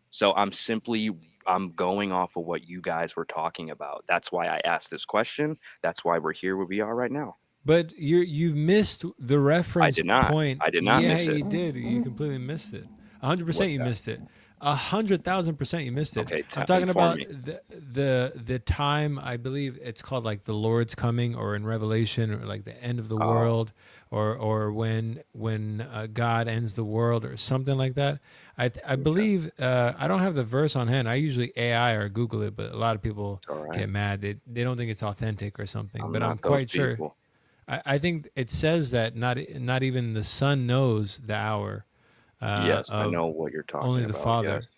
So I'm going off of what you guys were talking about. That's why I asked this question. That's why we're here where we are right now. But you missed the reference I did not. point. I did not miss it. Yeah, you did. You completely missed it. 100% you missed it. 100,000% you missed it. Okay, I'm talking inform about me. the time. I believe it's called like the Lord's coming, or in Revelation, or like the end of the world, or when God ends the world, or something like that. I believe I don't have the verse on hand. I usually AI or Google it, but a lot of people get mad. They don't think it's authentic or something. But I'm quite sure. I think it says that not even the Son knows the hour. Yes, I know what you're talking only about. the Father. Yes.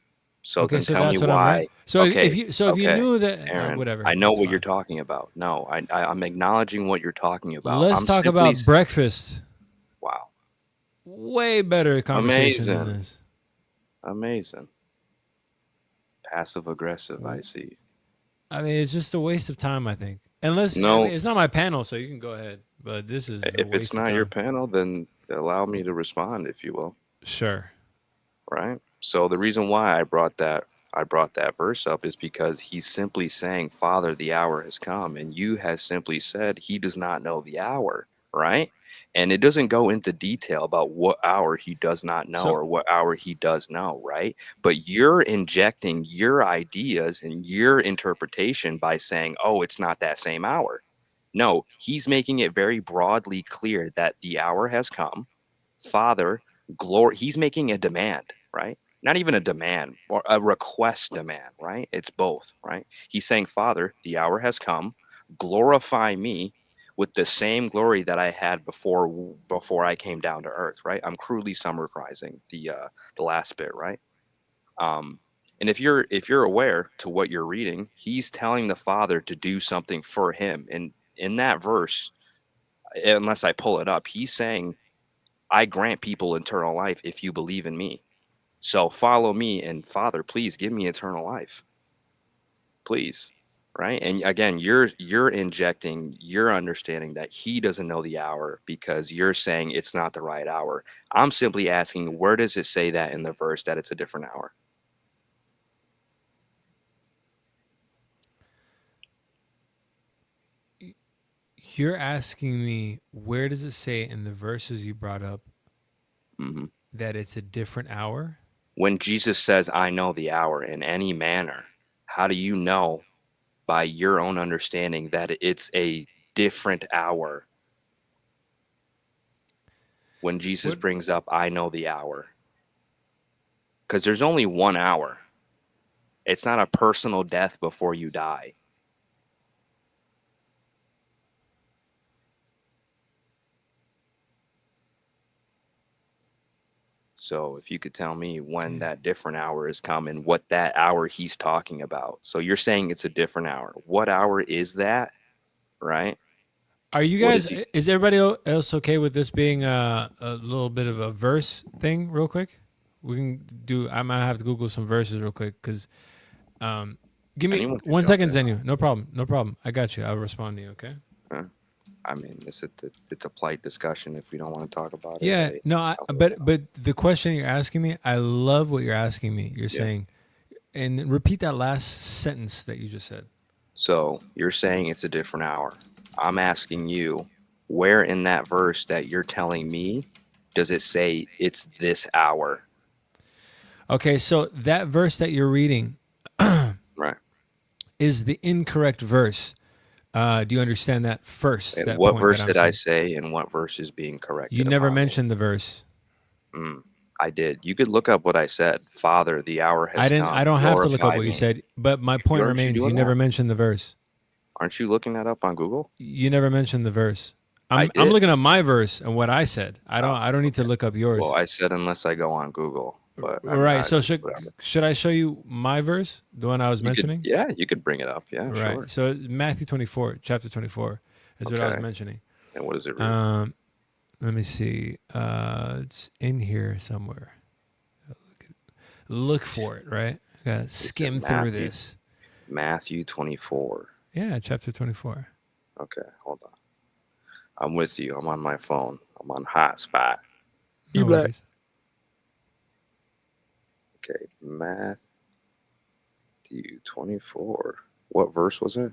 So Okay, then so tell that's me what I'm why. right. So if you knew that, Aaron, whatever. I know that's what fine. you're talking about. No, I'm acknowledging what you're talking about. Let's talk about breakfast. Wow. Way better conversation than this. Amazing. Passive aggressive, I see. I mean, it's just a waste of time, I think. Unless No. I mean, it's not my panel, so you can go ahead. But this is a If waste it's of not time. your panel, then allow me to respond, if you will. Sure. Right. So the reason why I brought that verse up is because he's simply saying, Father, the hour has come. And you has simply said he does not know the hour. Right. And it doesn't go into detail about what hour he does not know or what hour he does know. Right. But you're injecting your ideas and your interpretation by saying, oh, it's not that same hour. No, he's making it very broadly clear that the hour has come. Father, glory. He's making a demand, right? Not even a demand or a request demand, right? It's both, right? He's saying, Father, the hour has come. Glorify me with the same glory that I had before I came down to earth, right? I'm crudely summarizing the last bit, right? And if you're aware to what you're reading, he's telling the Father to do something for him. And in that verse, unless I pull it up, he's saying, I grant people eternal life if you believe in me. So follow me, and Father, please give me eternal life. Please. Right? And again, you're injecting your understanding that he doesn't know the hour because you're saying it's not the right hour. I'm simply asking, where does it say that in the verse that it's a different hour? You're asking me, where does it say in the verses you brought up that it's a different hour? When Jesus says, I know the hour in any manner, how do you know by your own understanding that it's a different hour when Jesus brings up, I know the hour? Because there's only 1 hour. It's not a personal death before you die. So if you could tell me when that different hour is coming, what that hour he's talking about. So you're saying it's a different hour. What hour is that? Right? Are you guys, is everybody else okay with this being a little bit of a verse thing real quick? We can do, I might have to Google some verses real quick because give me 1 second, Zenu. No problem. No problem. I got you. I'll respond to you, okay? I mean, it's a polite discussion if we don't want to talk about it. Yeah, no, but the question you're asking me, I love what you're asking me. You're saying, and repeat that last sentence that you just said. So you're saying it's a different hour. I'm asking you, where in that verse that you're telling me does it say it's this hour? Okay, so that verse that you're reading right, is the incorrect verse. Do you understand that first? And that what point verse that I'm did I saying? say and what verse is being corrected? You never upon? mentioned the verse. I did. You could look up what I said. Father, the hour has I didn't. come. I don't have to look up Glorify what you me. said, but my point Aren't you remains. You doing never that? mentioned the verse. Aren't you looking that up on Google? You never mentioned the verse. I I'm did. looking at my verse and what I said. I don't need to look up yours. Well, I said unless I go on Google. But All right. So should I show you my verse, the one I was mentioning? Yeah, you could bring it up. Yeah, Right. sure. So Matthew 24, chapter 24 is what I was Okay. mentioning. And what does it read? Let me see. It's in here somewhere. Look for it, right? I gotta skim through this. Matthew 24. Yeah, chapter 24. Okay, hold on. I'm with you. I'm on my phone. I'm on hotspot. No worries. Okay, Matthew 24. What verse was it?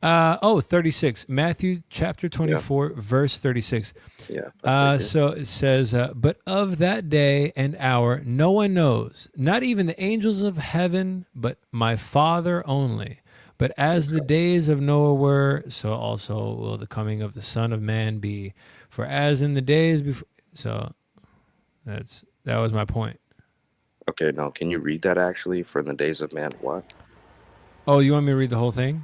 36. Matthew chapter 24, verse 36. Yeah. So it says, but of that day and hour no one knows, not even the angels of heaven, but my Father only. But as the days of Noah were, so also will the coming of the Son of Man be. For as in the days before, so that was my point. Okay, no, can you read that actually for the days of man? What? Oh, you want me to read the whole thing?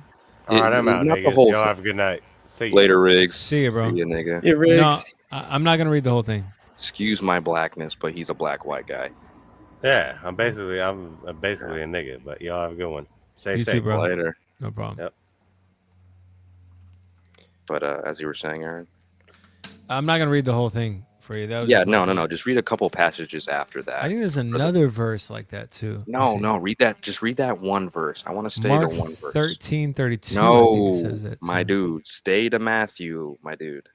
All right, I'm out, not the niggas. whole Y'all thing. have a good night. See you. Later, Riggs. See you, bro. See you, nigga. No, I'm not gonna read the whole thing. Excuse my blackness, but he's a black white guy. Yeah, I'm basically a nigga, but y'all have a good one. Stay You safe. too, bro. Later. No problem. Yep. But as you were saying, Aaron. I'm not gonna read the whole thing for you. That was Yeah, just my no. point. Just read a couple passages after that. I think there's another verse like that too. No, read that. Just read that one verse. I want to stay Mark to one verse. 13:32. I No, think it says it, my so. dude, stay to Matthew, my dude.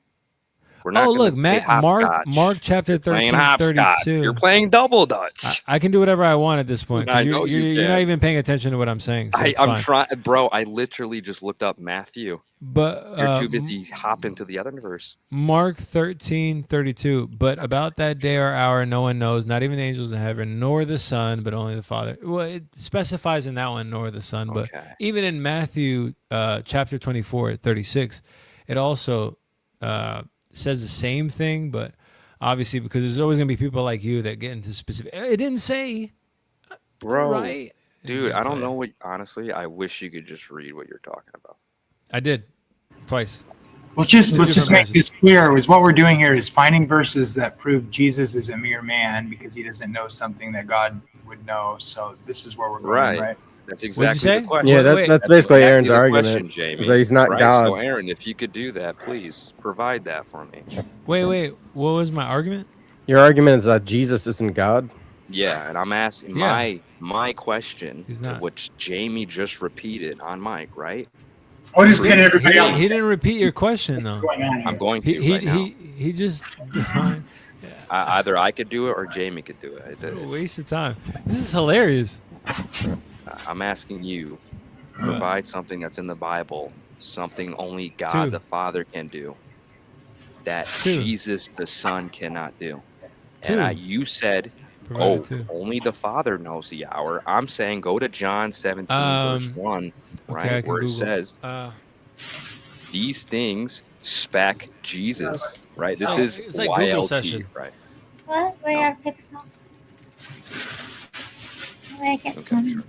We're not Oh, gonna look, play Mark hopscotch. chapter You're playing 13:32. hopscotch. You're playing double dutch. I can do whatever I want at this point. 'Cause I know you you're not can. even paying attention to what I'm saying. So it's I'm fine. trying, bro. I literally just looked up Matthew. But You're too busy hopping to the other verse. Mark 13:32. But about that day or hour, no one knows, not even the angels in heaven, nor the Son, but only the Father. Well, it specifies in that one, nor the Son. But even in Matthew chapter 24:36, it also says the same thing. But obviously, because there's always going to be people like you that get into specific. It didn't say, Bro, right? dude, I don't know what. Honestly, I wish you could just read what you're talking about. I did twice. Let's just different make verses. this clear. Is what we're doing here is finding verses that prove Jesus is a mere man because he doesn't know something that God would know. So this is where we're going, right? That's you exactly say? the question. Yeah, that's basically Aaron's argument, Jamie. is that he's not Right? God. So, Aaron, if you could do that, please provide that for me. Wait. What was my argument? Your argument is that Jesus isn't God? Yeah, and I'm asking Yeah. my question, He's to not. which Jamie just repeated on mic, right? I'll just get everybody else. He didn't repeat your question though. I'm going to He right now. he just defined. Either I could do it or Jamie could do it. What a waste of time. This is hilarious. I'm asking you, provide something that's in the Bible, something only God Two. the Father can do, that Two. Jesus the Son cannot do. Two. And you said provided too. Only the Father knows the hour. I'm saying go to John 17, verse 1, right? Okay, I can Where it Google. says, these things spec Jesus, right? This is it's like Google YLT, session. right? What? Where are TikTok? Where I get Okay, sure.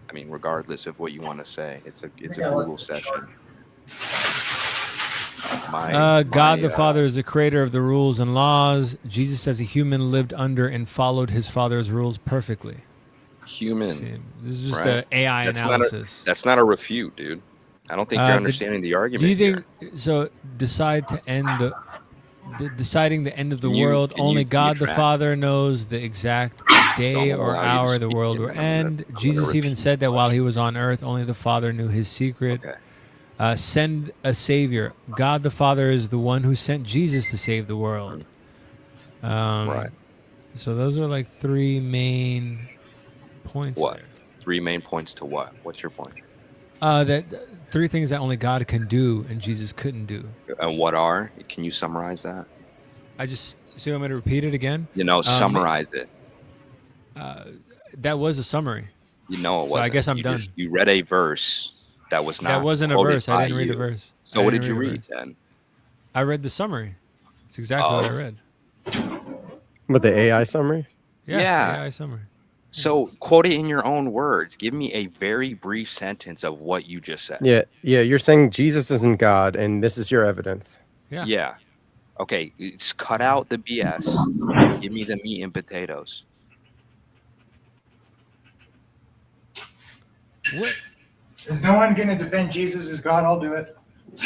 I mean, regardless of what you want to say, it's a Google session. God the Father is the creator of the rules and laws. Jesus as a human lived under and followed his Father's rules perfectly. Human. See, this is just right? an AI That's analysis. That's not a refute, dude. I don't think you're understanding the argument. Do you think here. so? Deciding the end of the Can you- world. can you Only keep God the track? The knows the exact day Don't or allow you to hour the speak, world and will then I'm gonna- end. I'm gonna Jesus even repeat said that while he was on earth, only the Father knew his secret. Send a savior. God the Father is the one who sent Jesus to save the world. Right. So those are like three main points. What? 3 main points to what? What's your point? That three things that only God can do and Jesus couldn't do. And what are? Can you summarize that? I just so I'm going to repeat it again. Summarize it. That was a summary. You know it So I wasn't. guess I'm done. You read a verse that was not. That wasn't a quoted verse. I by didn't read you. a verse. So I what didn't did you read a read verse. then? I read the summary. It's exactly what I read. With the AI summary? Yeah. AI summary. So quote it in your own words. Give me a very brief sentence of what you just said. Yeah. You're saying Jesus isn't God, and this is your evidence. Yeah. Okay. It's cut out the BS. Give me the meat and potatoes. What? Is no one going to defend Jesus as God? I'll do it.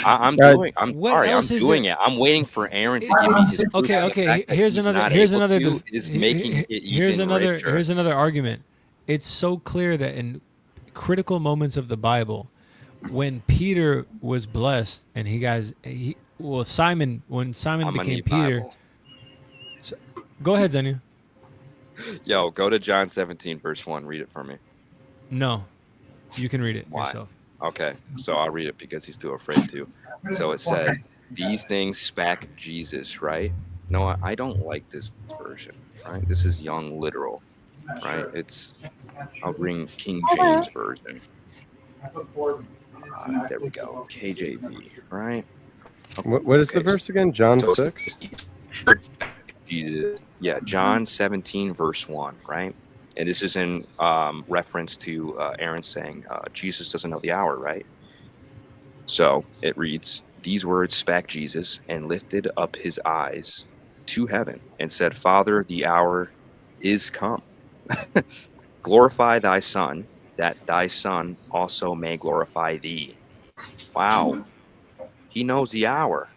I'm What sorry. I'm else is doing there? it. I'm waiting for Aaron to give me his proof. Okay. The fact that Here's he's another. not Here's able another. to is making it Here's even another. richer. Here's another argument. It's so clear that in critical moments of the Bible, when Peter was blessed, and Simon, when Simon I'm gonna became need Peter. Bible. So, go ahead, Zenu. Yo, go to John 17, verse 1. Read it for me. No, you can read it Why? yourself. Okay, so I'll read it because he's too afraid to. So it says, these things spec Jesus, right? No, I don't like this version, right? This is young literal, right? I'll bring King James version. There we go, KJV, right? What is the verse again? John So 6? Jesus. Yeah, John 17, verse 1, right? And this is in reference to Aaron saying Jesus doesn't know the hour, right? So it reads, these words spake Jesus and lifted up his eyes to heaven and said, Father, the hour is come. Glorify thy Son, that thy Son also may glorify thee. Wow. He knows the hour.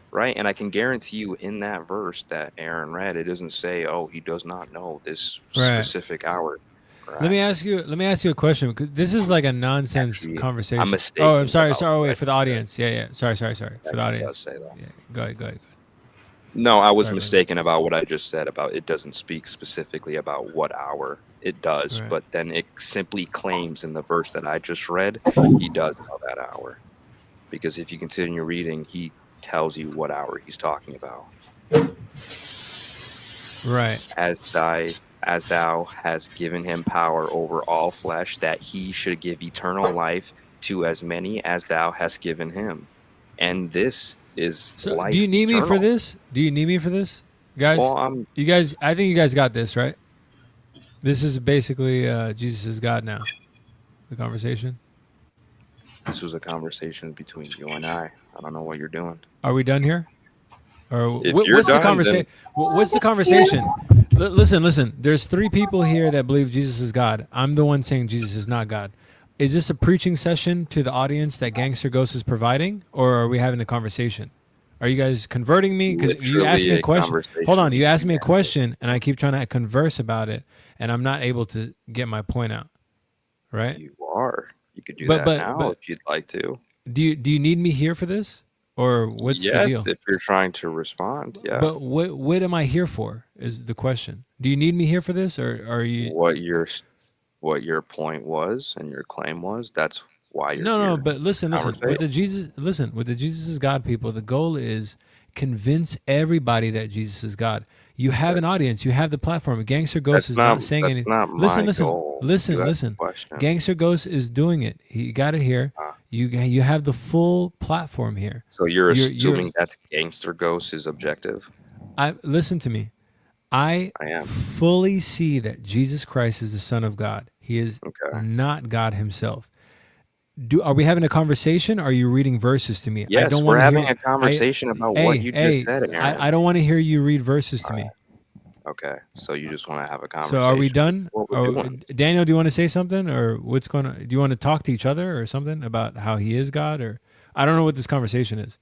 Right? And I can guarantee you in that verse that Aaron read, it doesn't say, oh, he does not know this specific hour. Right? Let me ask you a question, because this is like a nonsense Actually, conversation. I'm mistaken Oh, I'm sorry. about Sorry. Wait, what for the audience. Yeah. Sorry. For the Actually audience. does say that. Yeah. Go ahead. No, I was Sorry, man. mistaken about what I just said about it doesn't speak specifically about what hour it does, Right. but then it simply claims in the verse that I just read, he does know that hour. Because if you continue reading, he tells you what hour he's talking about. Right. As thou hast given him power over all flesh, that he should give eternal life to as many as thou hast given him. And this is So, life do you need me for eternal. this? Guys? Well, you guys, I think you guys got this, right? This is basically Jesus is God now. The conversation. This was a conversation between you and I. I don't know what you're doing. Are we done here? Or If what's you're the done, conversation? What's the conversation? Listen. There's 3 people here that believe Jesus is God. I'm the one saying Jesus is not God. Is this a preaching session to the audience that Gangster Ghost is providing, or are we having a conversation? Are you guys converting me? Because you asked me a question. Hold on, you asked me a question, and I keep trying to converse about it, and I'm not able to get my point out. Right? You are. You could do that now if you'd like to. Do you need me here for this, or what's the deal? Yes, if you're trying to respond, yeah. But what am I here for? Is the question. Do you need me here for this, or are you? What your point was and your claim was, that's why you're No, here. but listen. With Conversation. the Jesus is God people, the goal is convince everybody that Jesus is God. You have an audience. You have the platform. Gangster Ghost is not saying anything. Listen. Gangster Ghost is doing it. He got it here. You have the full platform here. So you're assuming that's Gangster Ghost's objective? Listen to me. I fully see that Jesus Christ is the Son of God. He is not God himself. Are we having a conversation? Or are you reading verses to me? Yes, we're having a conversation about what you just said, Aaron. I don't want to hear you read verses to me. Okay, so you just want to have a conversation. So are we done? Or, Daniel, do you want to say something, or what's going on? Do you want to talk to each other or something about how he is God? Or I don't know what this conversation is.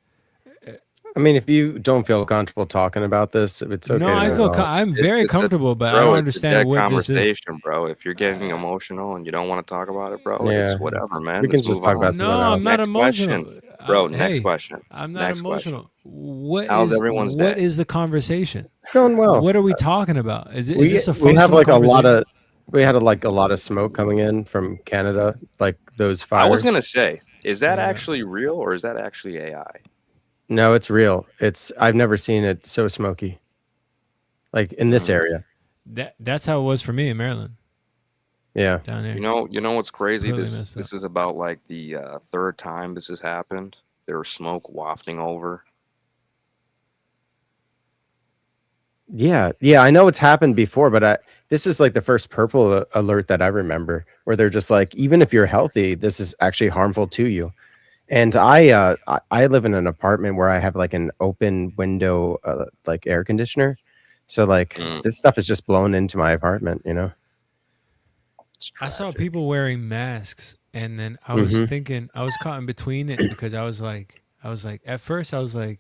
I mean, if you don't feel comfortable talking about this, it's okay. No, I'm very comfortable, but I don't understand what this is. Bro. If you're getting emotional and you don't want to talk about it, bro, it's whatever, man. We can just talk about something else. No, I'm not emotional. Bro, next question. I'm not emotional. How's everyone's day? What is the conversation? It's going well. What are we talking about? Is this a we have functional like a lot conversation? of we had like a lot of smoke coming in from Canada, like those fires. I was gonna say, is that actually real or is that actually AI? No, it's real. I've never seen it so smoky. Like in this area. That's how it was for me in Maryland. Yeah. Down here. You know what's crazy? Really This is about like the third time this has happened. There was smoke wafting over. Yeah, I know it's happened before, but this is like the first purple alert that I remember, where they're just like, even if you're healthy, this is actually harmful to you. And I live in an apartment where I have like an open window, like air conditioner, so like this stuff is just blown into my apartment, you know. I saw people wearing masks, and then I was thinking, I was caught in between it because I was like, at first I was like,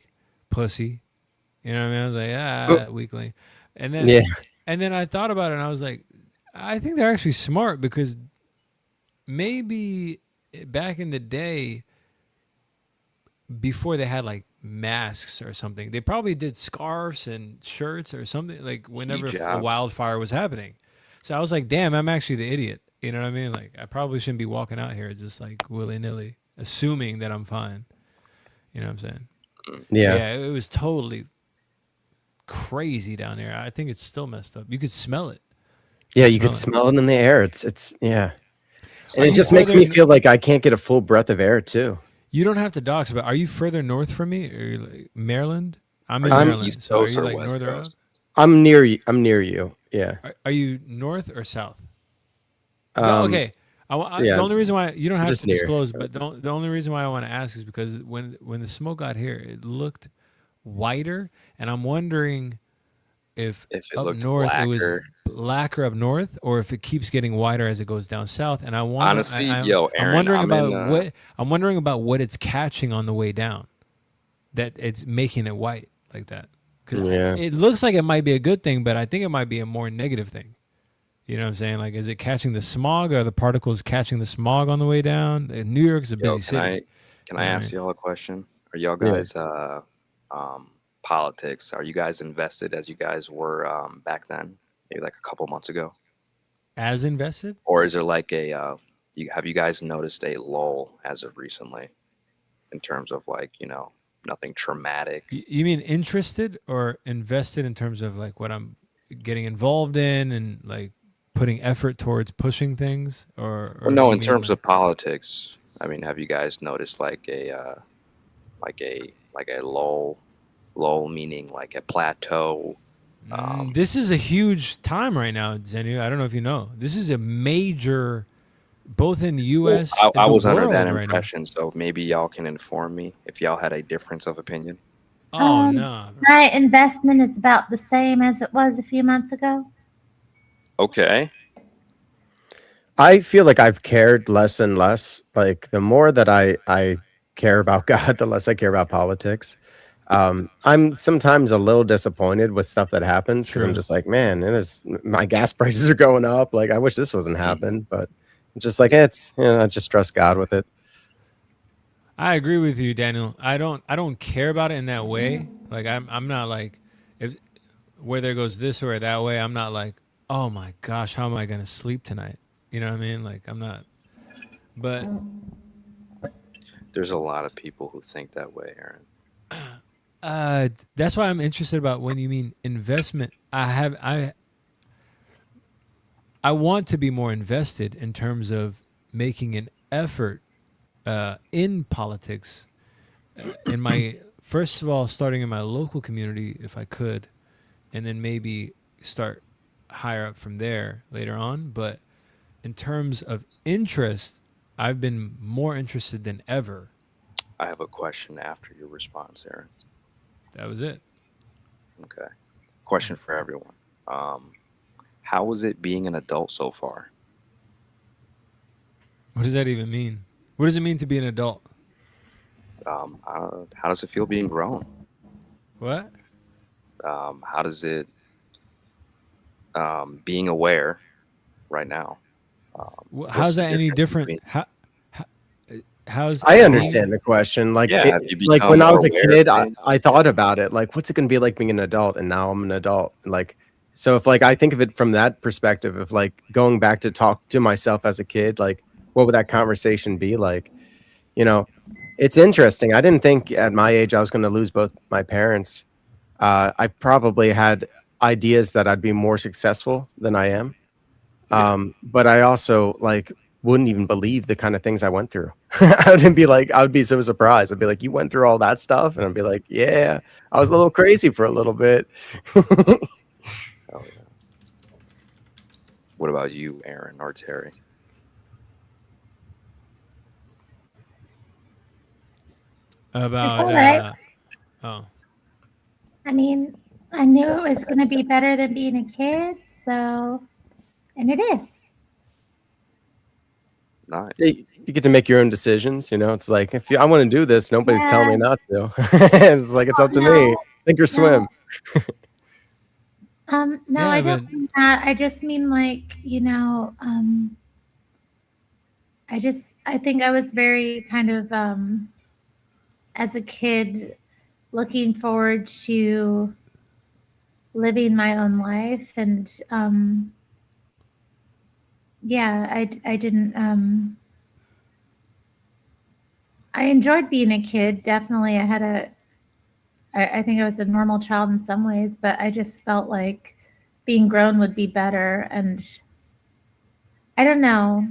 pussy, you know what I mean? I was like, weakling, and then I thought about it, and I was like, I think they're actually smart, because maybe back in the day, before they had like masks or something, they probably did scarves and shirts or something, like whenever a wildfire was happening. So I was like, damn, I'm actually the idiot. You know what I mean? Like, I probably shouldn't be walking out here just like willy-nilly, assuming that I'm fine. You know what I'm saying? Yeah, it was totally crazy down there. I think it's still messed up. You could smell it. Yeah, you could smell it in the air. It's and it just makes me feel like I can't get a full breath of air too. You don't have to dox, but are you further north from me? Or you like Maryland? I'm in Maryland. East So are Coast you or like West north or Coast? out? I'm near you. Yeah. Are you north or south? No, okay. The only reason why you don't have to disclose, but the only reason why I want to ask is because when the smoke got here, it looked whiter, and I'm wondering if it up looked north it was blacker. blacker up north, or if it keeps getting whiter as it goes down south. And I wonder, Honestly, Aaron, I'm wondering about what it's catching on the way down, that it's making it white like that. 'Cause it looks like it might be a good thing, but I think it might be a more negative thing. You know what I'm saying? Like, is it catching the smog? Are the particles catching the smog on the way down? New York's a busy city. Can I ask y'all a question? Are y'all guys politics? Are you guys invested as you guys were back then? Maybe like a couple months ago? As invested? Or is there like have you guys noticed a lull as of recently in terms of like, nothing traumatic? You mean interested or invested in terms of like what I'm getting involved in and like putting effort towards pushing things, or no, in terms of politics? I mean, have you guys noticed like a lull meaning like a plateau? This is a huge time right now, Zenu. I don't know if you know. This is a major, both in the U.S. I was under world that right impression, so maybe y'all can inform me if y'all had a difference of opinion. Oh no! My investment is about the same as it was a few months ago. Okay. I feel like I've cared less and less. Like the more that I care about God, the less I care about politics. I'm sometimes a little disappointed with stuff that happens because I'm just like, man, my gas prices are going up. Like I wish this wasn't happening, but I'm just like, I just trust God with it. I agree with you, Daniel. I don't care about it in that way. Like I'm not like, if whether it goes this or that way, I'm not like, oh my gosh, how am I gonna sleep tonight? You know what I mean? Like I'm not. But there's a lot of people who think that way, Aaron. That's why I'm interested about when you mean investment. I want to be more invested in terms of making an effort in politics. In my first of all, starting in my local community, if I could, and then maybe start higher up from there later on. But in terms of interest, I've been more interested than ever. I have a question after your response, Aaron. That was it. Okay. Question for everyone. How was it being an adult so far? What does that even mean? What does it mean to be an adult? How does it feel being grown? What? How does it being aware right now? How's that any different? How's I understand the question. Like, Yeah, have you like become when I more was a aware of kid, things? I thought about it. Like, what's it going to be like being an adult? And now I'm an adult. Like, so if like I think of it from that perspective of like going back to talk to myself as a kid, like, what would that conversation be like? You know, it's interesting. I didn't think at my age I was going to lose both my parents. I probably had ideas that I'd be more successful than I am. But I also like wouldn't even believe the kind of things I went through. I would be so surprised. I'd be like, you went through all that stuff? And I'd be like, yeah, I was a little crazy for a little bit. Oh, yeah. What about you, Aaron or Terry? About all right. oh, I mean, I knew it was going to be better than being a kid, so, and it is. Nice. You get to make your own decisions. You know, it's like if I want to do this, nobody's telling me not to. It's like it's up to me. Sink or swim. No, Yeah, I don't but- mean that. I just mean like, I think I was very kind of, as a kid, looking forward to living my own life. And, yeah, I didn't, I enjoyed being a kid. Definitely. I think I was a normal child in some ways, but I just felt like being grown would be better. And I don't know,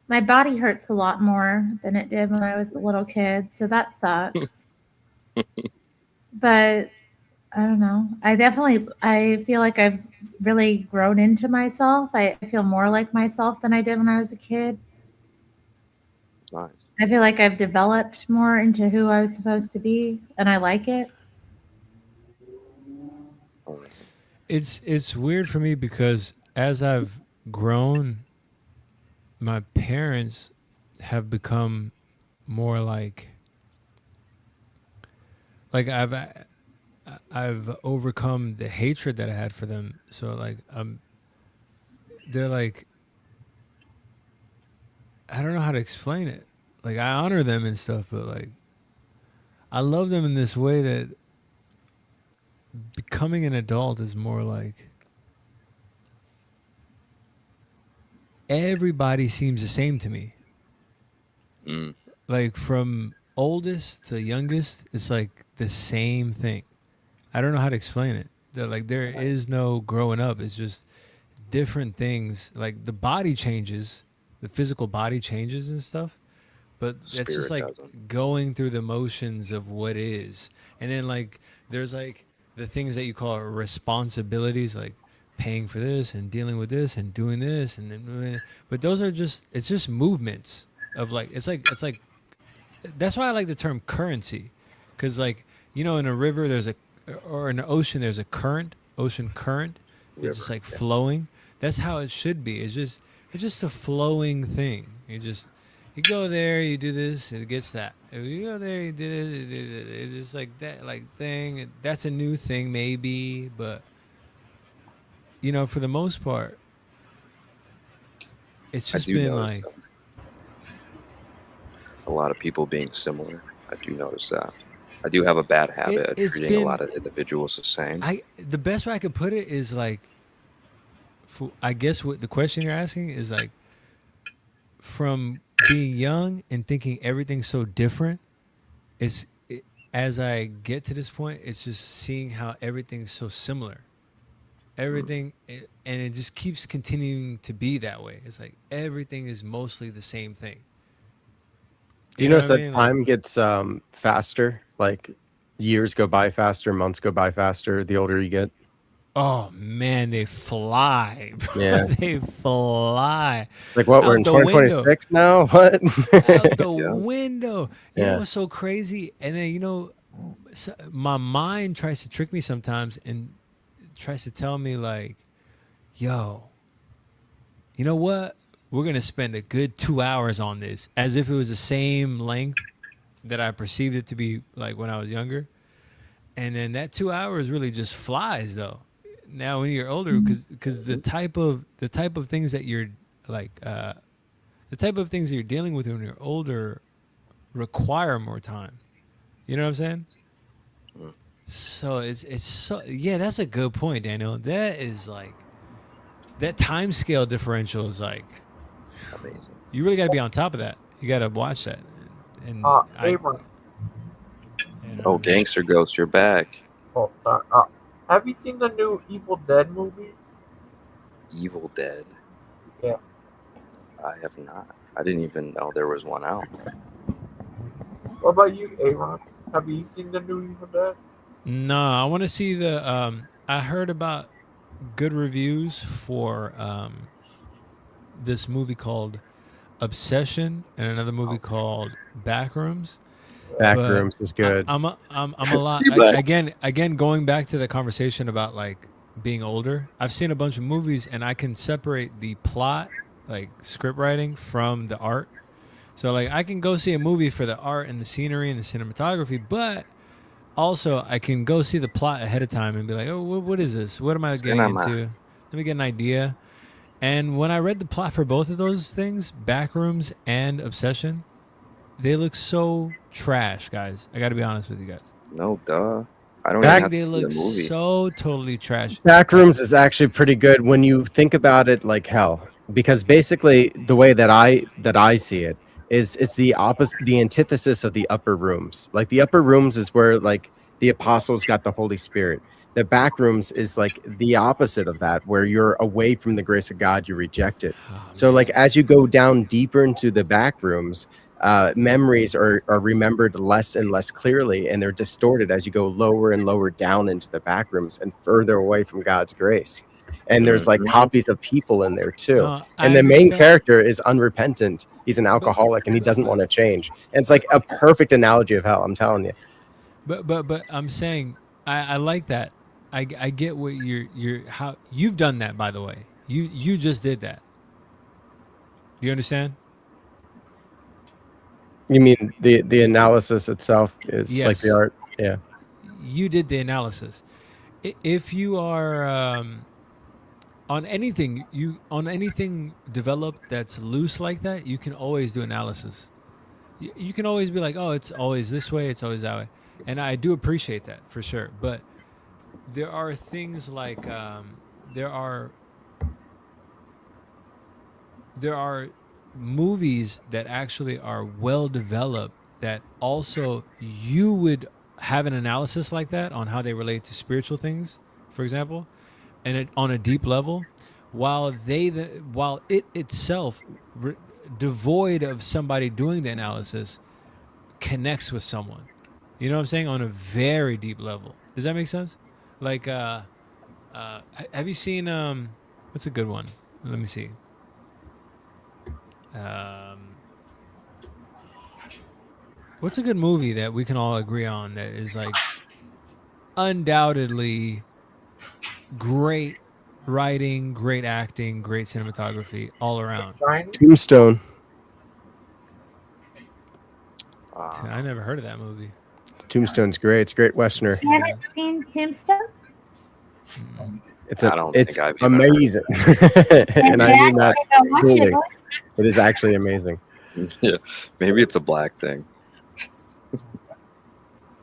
my body hurts a lot more than it did when I was a little kid. So that sucks. But I don't know. I feel like I've really grown into myself. I feel more like myself than I did when I was a kid. Nice. I feel like I've developed more into who I was supposed to be, and I like it. It's weird for me because as I've grown, my parents have become more like I've overcome the hatred that I had for them. So like they're like, I don't know how to explain it. Like I honor them and stuff, but like I love them in this way that becoming an adult is more like everybody seems the same to me. Like from oldest to youngest, it's like the same thing. I don't know how to explain it. Like there is no growing up. It's just different things. Like the body changes, the physical body changes and stuff. But it's just Spirit like doesn't. going through the motions of what is. And then like there's like the things that you call responsibilities, like paying for this and dealing with this and doing this and then, but those are just, it's just movements of like it's like that's why I like the term currency, because like in a river there's or in an ocean there's a current, ocean current. It's just like flowing. That's how it should be. It's just a flowing thing. You go there, you do this, it gets that. You go there, you did it. It's just like that, like thing. That's a new thing, maybe, but for the most part, it's just been like a lot of people being similar. I do notice that. I do have a bad habit of it's treating a been- lot of individuals the same. The best way I could put it is like, I guess what the question you're asking is like, from being young and thinking everything's so different, as I get to this point, it's just seeing how everything's so similar. Everything, and it just keeps continuing to be that way. It's like everything is mostly the same thing. Do you know notice what I that mean? time gets faster? Like years go by faster, months go by faster the older you get. Oh man, they fly. Bro. Yeah. They fly. Like what? We're Out in the window. 2026 now. What? Out the Yeah. window. You Yeah. know what's so crazy? And then my mind tries to trick me sometimes and tries to tell me like, yo, you know what? We're gonna spend a good 2 hours on this, as if it was the same length that I perceived it to be like when I was younger. And then that 2 hours really just flies though. Now when you're older, because the type of things that you're like, the type of things that you're dealing with when you're older require more time. You know what I'm saying? So it's so, yeah, that's a good point, Daniel. That is like, that time scale differential is like amazing. You really got to be on top of that. You got to watch that. And Abraham. Oh, Gangster Ghost, you're back. Oh, sorry. Have you seen the new Evildead movie? Evildead. Yeah. I have not. I didn't even know there was one out. What about you, Aaron? Have you seen the new Evildead? No, I want to see the. I heard about good reviews for this movie called Obsession and another movie called Backrooms. Backrooms is good. I'm a lot again going back to the conversation about like being older. I've seen a bunch of movies and I can separate the plot, like script writing, from the art. So like I can go see a movie for the art and the scenery and the cinematography, but also I can go see the plot ahead of time and be like, oh, what is this? What am I getting into? Let me get an idea. And when I read the plot for both of those things, Backrooms and Obsession, they look so trash, guys. I got to be honest with you guys. No, duh. I don't even have to They see look the movie. so totally trash. Backrooms is actually pretty good when you think about it like hell, because basically the way that I see it is it's the opposite, the antithesis of the upper rooms. Like the upper rooms is where like the apostles got the Holy Spirit. The back rooms is like the opposite of that, where you're away from the grace of God, you reject it. So like as you go down deeper into the back rooms, memories are remembered less and less clearly, and they're distorted as you go lower and lower down into the back rooms and further away from God's grace. And there's like copies of people in there too. And the main character is unrepentant. He's an alcoholic and he doesn't want to change. And it's like a perfect analogy of hell, I'm telling you. But I'm saying I like that. I get what you're how you've done that, by the way. You just did that. Do you understand? You mean the analysis itself is like the art? Yeah. You did the analysis. If you are on anything developed that's loose like that, you can always do analysis. You can always be like, oh, it's always this way, it's always that way. And I do appreciate that for sure. But there are things like there are movies that actually are well developed that also you would have an analysis like that on how they relate to spiritual things, for example, and on a deep level, while it itself devoid of somebody doing the analysis connects with someone. You know what I'm saying? On a very deep level. Does that make sense? Like, have you seen what's a good one? Let me see. What's a good movie that we can all agree on that is like undoubtedly great writing, great acting, great cinematography all around? Tombstone. I never heard of that movie. Tombstone's great. It's a great Westerner. You haven't seen Tombstone? It's amazing. And I mean that truly. It is actually amazing. Yeah, maybe it's a black thing.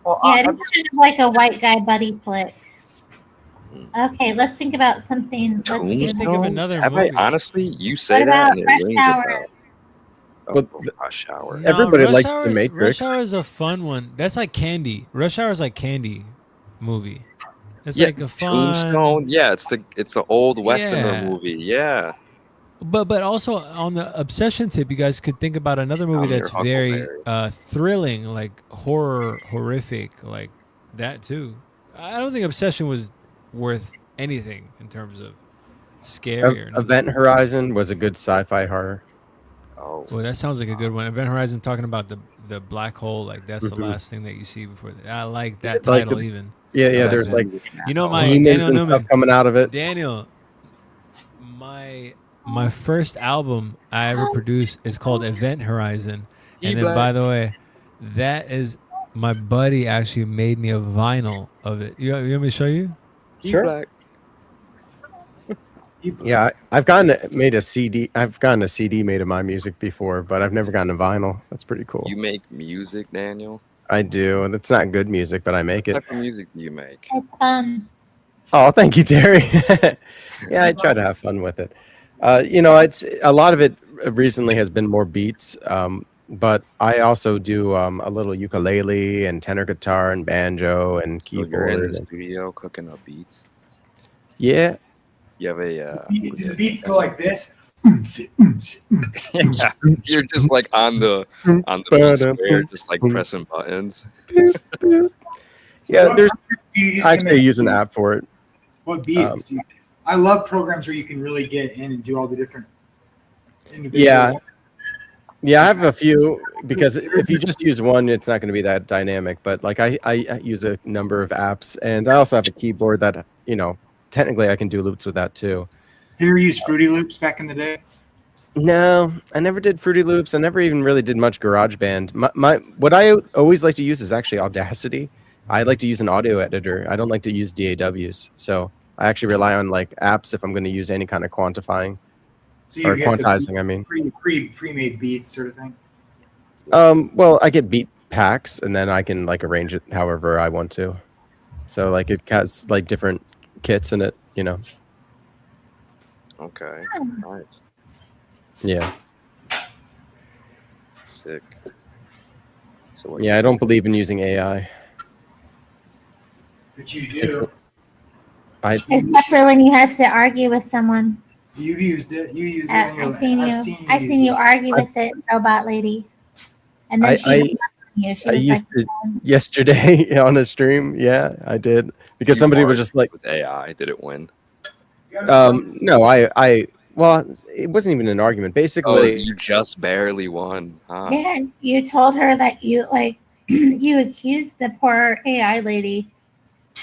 Well, Yeah, it's kind of like a white guy buddy flick. Okay, let's think about something. Let's see. Tombstone? Honestly, you say What that about and it Rush rings a Hour? bell. Well, Rush Hour. Everybody Rush likes Hour The is- Matrix. Rush Hour is a fun one. That's like Candy. Rush Hour is like Candy movie. It's Yeah, like a fun. Tombstone. Yeah, it's the old Westerner Yeah. movie. Yeah. But also on the obsession tip, you guys could think about another movie I'm your that's very Huckleberry. thrilling, like horrific, like that too. I don't think Obsession was worth anything in terms of scary or nothing. Event Horizon was a good sci-fi horror. Oh, Well, that sounds like a good one. Event Horizon, talking about the black hole, like that's the Mhm. last thing that you see before. I like that Like title the- even. Yeah, I there's that. like You know, my demons Daniel and Newman stuff coming out of it. Daniel, my first album I ever produced is called Event Horizon, and then Black. by the way, that is my buddy actually made me a vinyl of it. You want me to show you? Sure. Black. Yeah, I've gotten made a CD. I've gotten a CD made of my music before, but I've never gotten a vinyl. That's pretty cool. You make music, Daniel? I do, and it's not good music, but I make What it. type of music do you make? It's fun. Oh, thank you, Terry. Yeah, I try to have fun with it. It's a lot of it recently has been more beats, but I also do a little ukulele and tenor guitar and banjo and So you're in keyboard. the studio cooking up beats. Yeah, You have a. Do the beats go like this? Yeah, you're just like on the beat square, just like pressing buttons. yeah. There's You used to actually I make- use an app for it. What beats do you? I love programs where you can really get in and do all the different individual. Yeah, I have a few because if you just use one, it's not going to be that dynamic. But like I use a number of apps, and I also have a keyboard that technically I can do loops with that too. You ever used Fruity Loops back in the day? No, I never did Fruity Loops. I never even really did much GarageBand. What I always like to use is actually Audacity. I like to use an audio editor. I don't like to use DAWs. So I actually rely on like apps if I'm going to use any kind of quantifying So you or get quantizing. the I mean, pre-made beats sort of thing. well, I get beat packs and then I can like arrange it however I want to. So like it has like different kits in it. Okay, nice, Yeah. sick. So what Yeah, I don't believe in using AI. But you Takes- do. Except for when you have to argue with someone. You've used it. You use it. I've seen you argue with it, robot lady. And then she hung up on you. She I was used like, it yesterday on a stream. Yeah, I did because somebody was just like, with AI, did it win? no, well, it wasn't even an argument. Oh, Basically, you just barely won, huh? yeah, you told her that you you accused the poor AI lady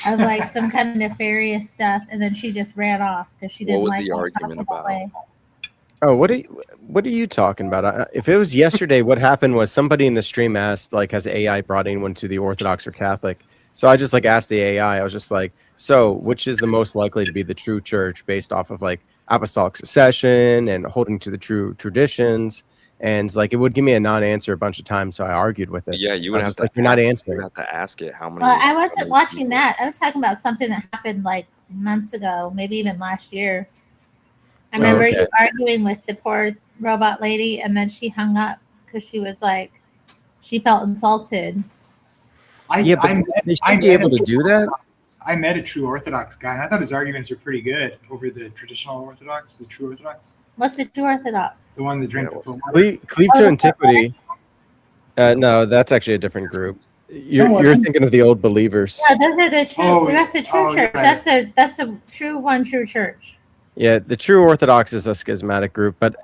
of like some kind of nefarious stuff, and then she just ran off because she didn't was like the how you argument talked that about? way. oh, what are you talking about? If it was yesterday, what happened was somebody in the stream asked, like, has AI brought anyone to the Orthodox or Catholic? So I just like asked the AI. I was just like, so which is the most likely to be the true church based off of like apostolic succession and holding to the true traditions? And like it would give me a non-answer a bunch of times, so I argued with it. Yeah, you I would was have just to. like, you're not ask- answering. You would have to ask it how many. Well, I how wasn't many watching people- that. I was talking about something that happened like months ago, maybe even last year. I Oh, remember okay. you arguing with the poor robot lady, and then she hung up because she was like, she felt insulted. Yeah, but they should be able to do that. I met a true Orthodox guy, and I thought his arguments were pretty good over the traditional Orthodox, the true Orthodox, What's the true Orthodox? the one that drank the full. Cleave to Antiquity. No, that's actually a different group. You're No, I you're think- thinking of the Old Believers. Yeah, those are the true. Oh, that's the true oh, you're church. right. That's a true one true church. Yeah, the True Orthodox is a schismatic group, but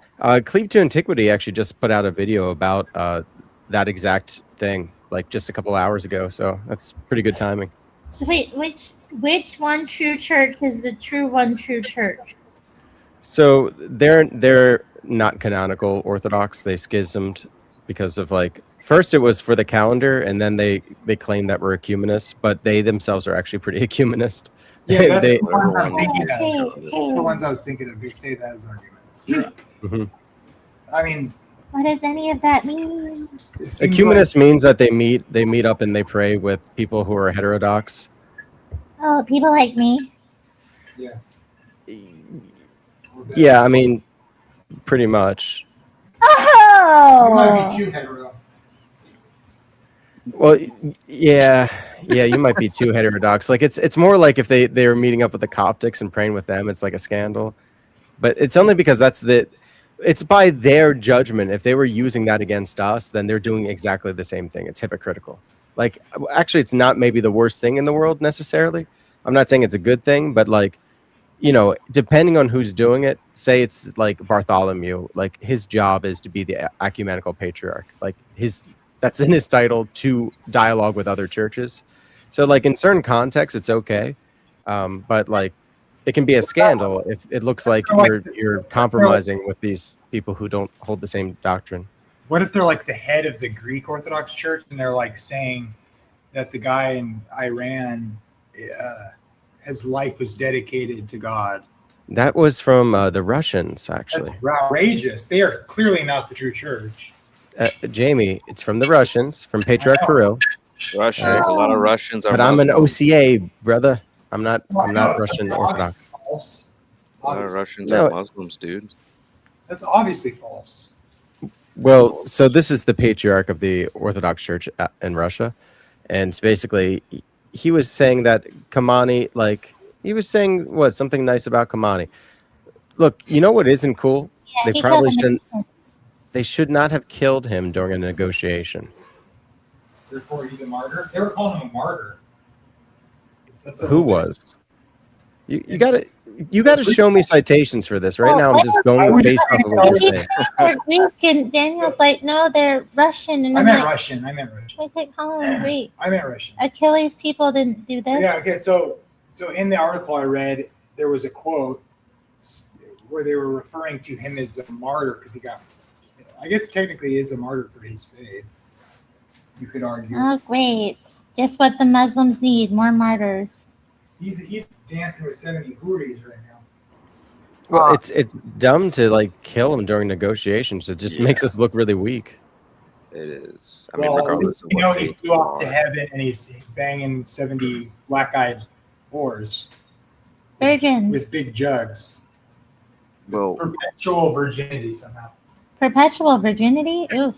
Cleave to Antiquity actually just put out a video about that exact thing, like just a couple hours ago. So that's pretty good timing. Wait, which one true church is the true one true church? So they're not canonical Orthodox. They schismed because of like first it was for the calendar, and then they claim that we're ecumenists, but they themselves are actually pretty ecumenist. Yeah, that's They- the ones I'm thinking of. Hey, That's the ones I was thinking of. They say that as arguments. Yeah. Mhm. I mean, What does any of that mean? it seems Ecumenist means that they meet up and they pray with people who are heterodox. Oh, people like me. Like, Yeah, I mean, pretty much. Oh, might be too hetero. Well, yeah, you might be too heterodox. Like it's more like if they were meeting up with the Coptics and praying with them, it's like a scandal. But it's only because it's by their judgment. If they were using that against us, then they're doing exactly the same thing. It's hypocritical. Like, actually, it's not maybe the worst thing in the world necessarily. I'm not saying it's a good thing, but like, depending on who's doing it, say it's like Bartholomew, like his job is to be the ecumenical patriarch. Like that's in his title, to dialogue with other churches. So like in certain contexts, it's okay. But like it can be a scandal if it looks like you're compromising with these people who don't hold the same doctrine. What if they're like the head of the Greek Orthodox Church and they're like saying that the guy in Iran, his life was dedicated to God? That was from the Russians, actually. That's outrageous. They are clearly not the true church. Jamie, it's from the Russians, from Patriarch Kirill. Russians, a lot of Russians are. But I'm an Muslims. OCA, brother. I'm not Russian Orthodox. A lot of Russians No. are Muslims, dude. That's obviously false. Well, so this is the patriarch of the Orthodox Church in Russia, and basically, he was saying that Kamani, he was saying something nice about Kamani. Look, you know what isn't cool? Yeah, They he probably killed shouldn't. him. They should not have killed him during a negotiation. Therefore, he's a martyr. They were calling him a martyr. That's Who was? You gotta show me citations for this. Right now, I'm just going based off of what you're saying. They're Greek, and Daniel's like, no, they're Russian. And I I'm meant like, Russian. we could call them Greek. I meant Russian. Achilles people didn't do this. Yeah. Okay. So in the article I read, there was a quote where they were referring to him as a martyr because he got. I guess technically he is a martyr for his faith. You could argue. Oh, great. Just what the Muslims need, more martyrs. He's dancing with 70 houris right now. Well, it's dumb to kill him during negotiations. It just makes us look really weak. It is. I mean, regardless of he what flew faith you up to are. heaven and he's banging 70 black-eyed whores Virgins. with big jugs. Well, Perpetual virginity somehow. Perpetual virginity? Ooh.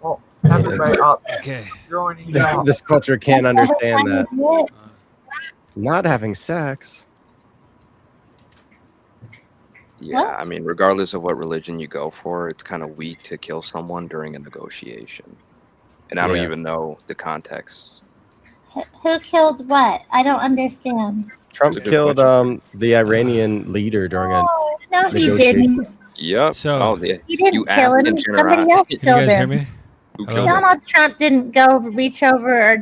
Well, everybody up. Okay. Joining This culture can't understand that. What? Not having sex. Yeah, I mean, regardless of what religion you go for, it's kind of weak to kill someone during a negotiation. And I don't Yeah. even know the context. Who killed what? I don't understand. Trump That's a good killed question. the Iranian leader during a No, he negotiation. didn't. Yep. So- yeah. He didn't You kill asked him. in Somebody generosity. else Can you killed guys hear him. me? Who Hello? killed him? Donald Trump didn't go reach over or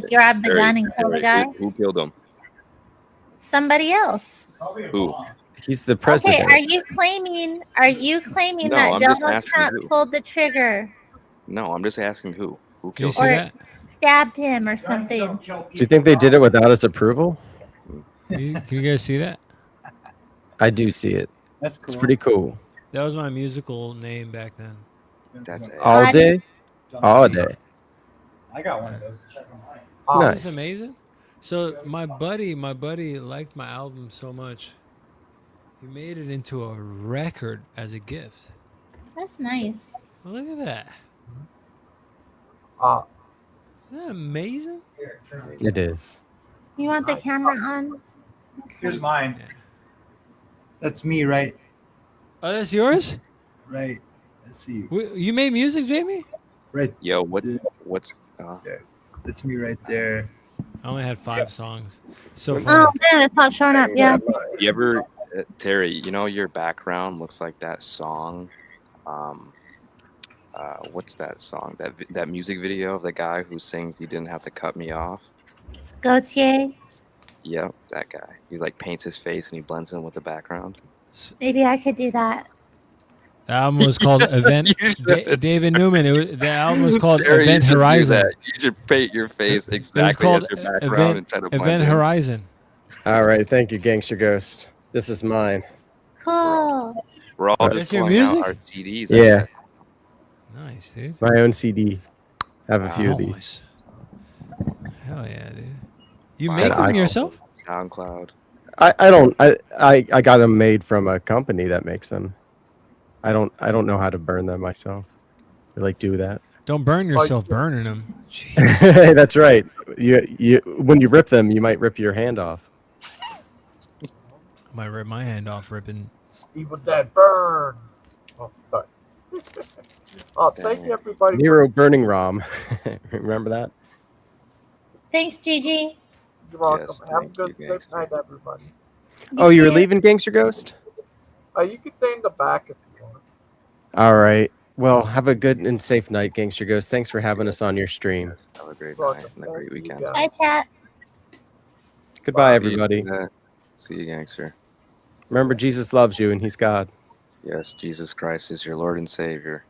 grab the Terry, gun and kill the Terry, guy. Who killed him? Somebody else. Who? He's the Okay, president. are you claiming No, that I'm just Donald asking Trump who. pulled the trigger No, I'm just asking who. Who Can you killed see him? that? stabbed him or something? Do you think they did it without his approval? Can you guys see that? I do see it. That's It's pretty cool. That was my musical name back then. That's it. All day? All day. I got one of those. Check on mine. Oh, Nice. Isn't this amazing? So my buddy liked my album so much, he made it into a record as a gift. That's nice. Well, look at that. Uh, Isn't that amazing? Here, turn it. It is. You want the camera on? Here's mine. That's me, right? Oh, that's yours? Right. Let's see. You made music, Jamie? Right. Yo, what's That's me right there. I only had 5 songs. So Oh funny. man, it's not showing up. Yeah. you ever Terry, you know your background looks like that song. What's that song? That music video of the guy who sings "You Didn't Have to Cut Me Off." Gautier. Yep, that guy. He paints his face and he blends in with the background. Maybe I could do that. The album was called Event. David Newman. The album was called Terry, Event you should do Horizon. that. You should paint your face It was exactly called as your background and try to blend Event in. Horizon. All right. Thank you, Gangster Ghost. This is mine. Cool. We're all That's just your pulling out music? our CDs. Yeah. Nice, dude. My own CD. I have a few of these. Nice. Hell yeah, dude. You Wow. make them I- yourself? SoundCloud. I don't. I got them made from a company that makes them. I don't know how to burn them myself. I like do that. Don't burn yourself burning them. That's right. You when you rip them, you might rip your hand off. Might rip my hand off ripping. Evildead burns. Oh, sorry. Oh, thank you everybody. Nero burning Rom. Remember that? Thanks, Gigi. You're welcome. Yes, Have a thank good you, safe night, everybody. Oh, you're leaving, Gangster Ghost? You can stay in the back if you want. All right. Well, have a good and safe night, Gangster Ghost. Thanks for having us on your stream. Have a great night and a great weekend. Bye, Pat. Goodbye, See you, everybody. See you, Gangster. Remember, Jesus loves you and he's God. Yes, Jesus Christ is your Lord and Savior.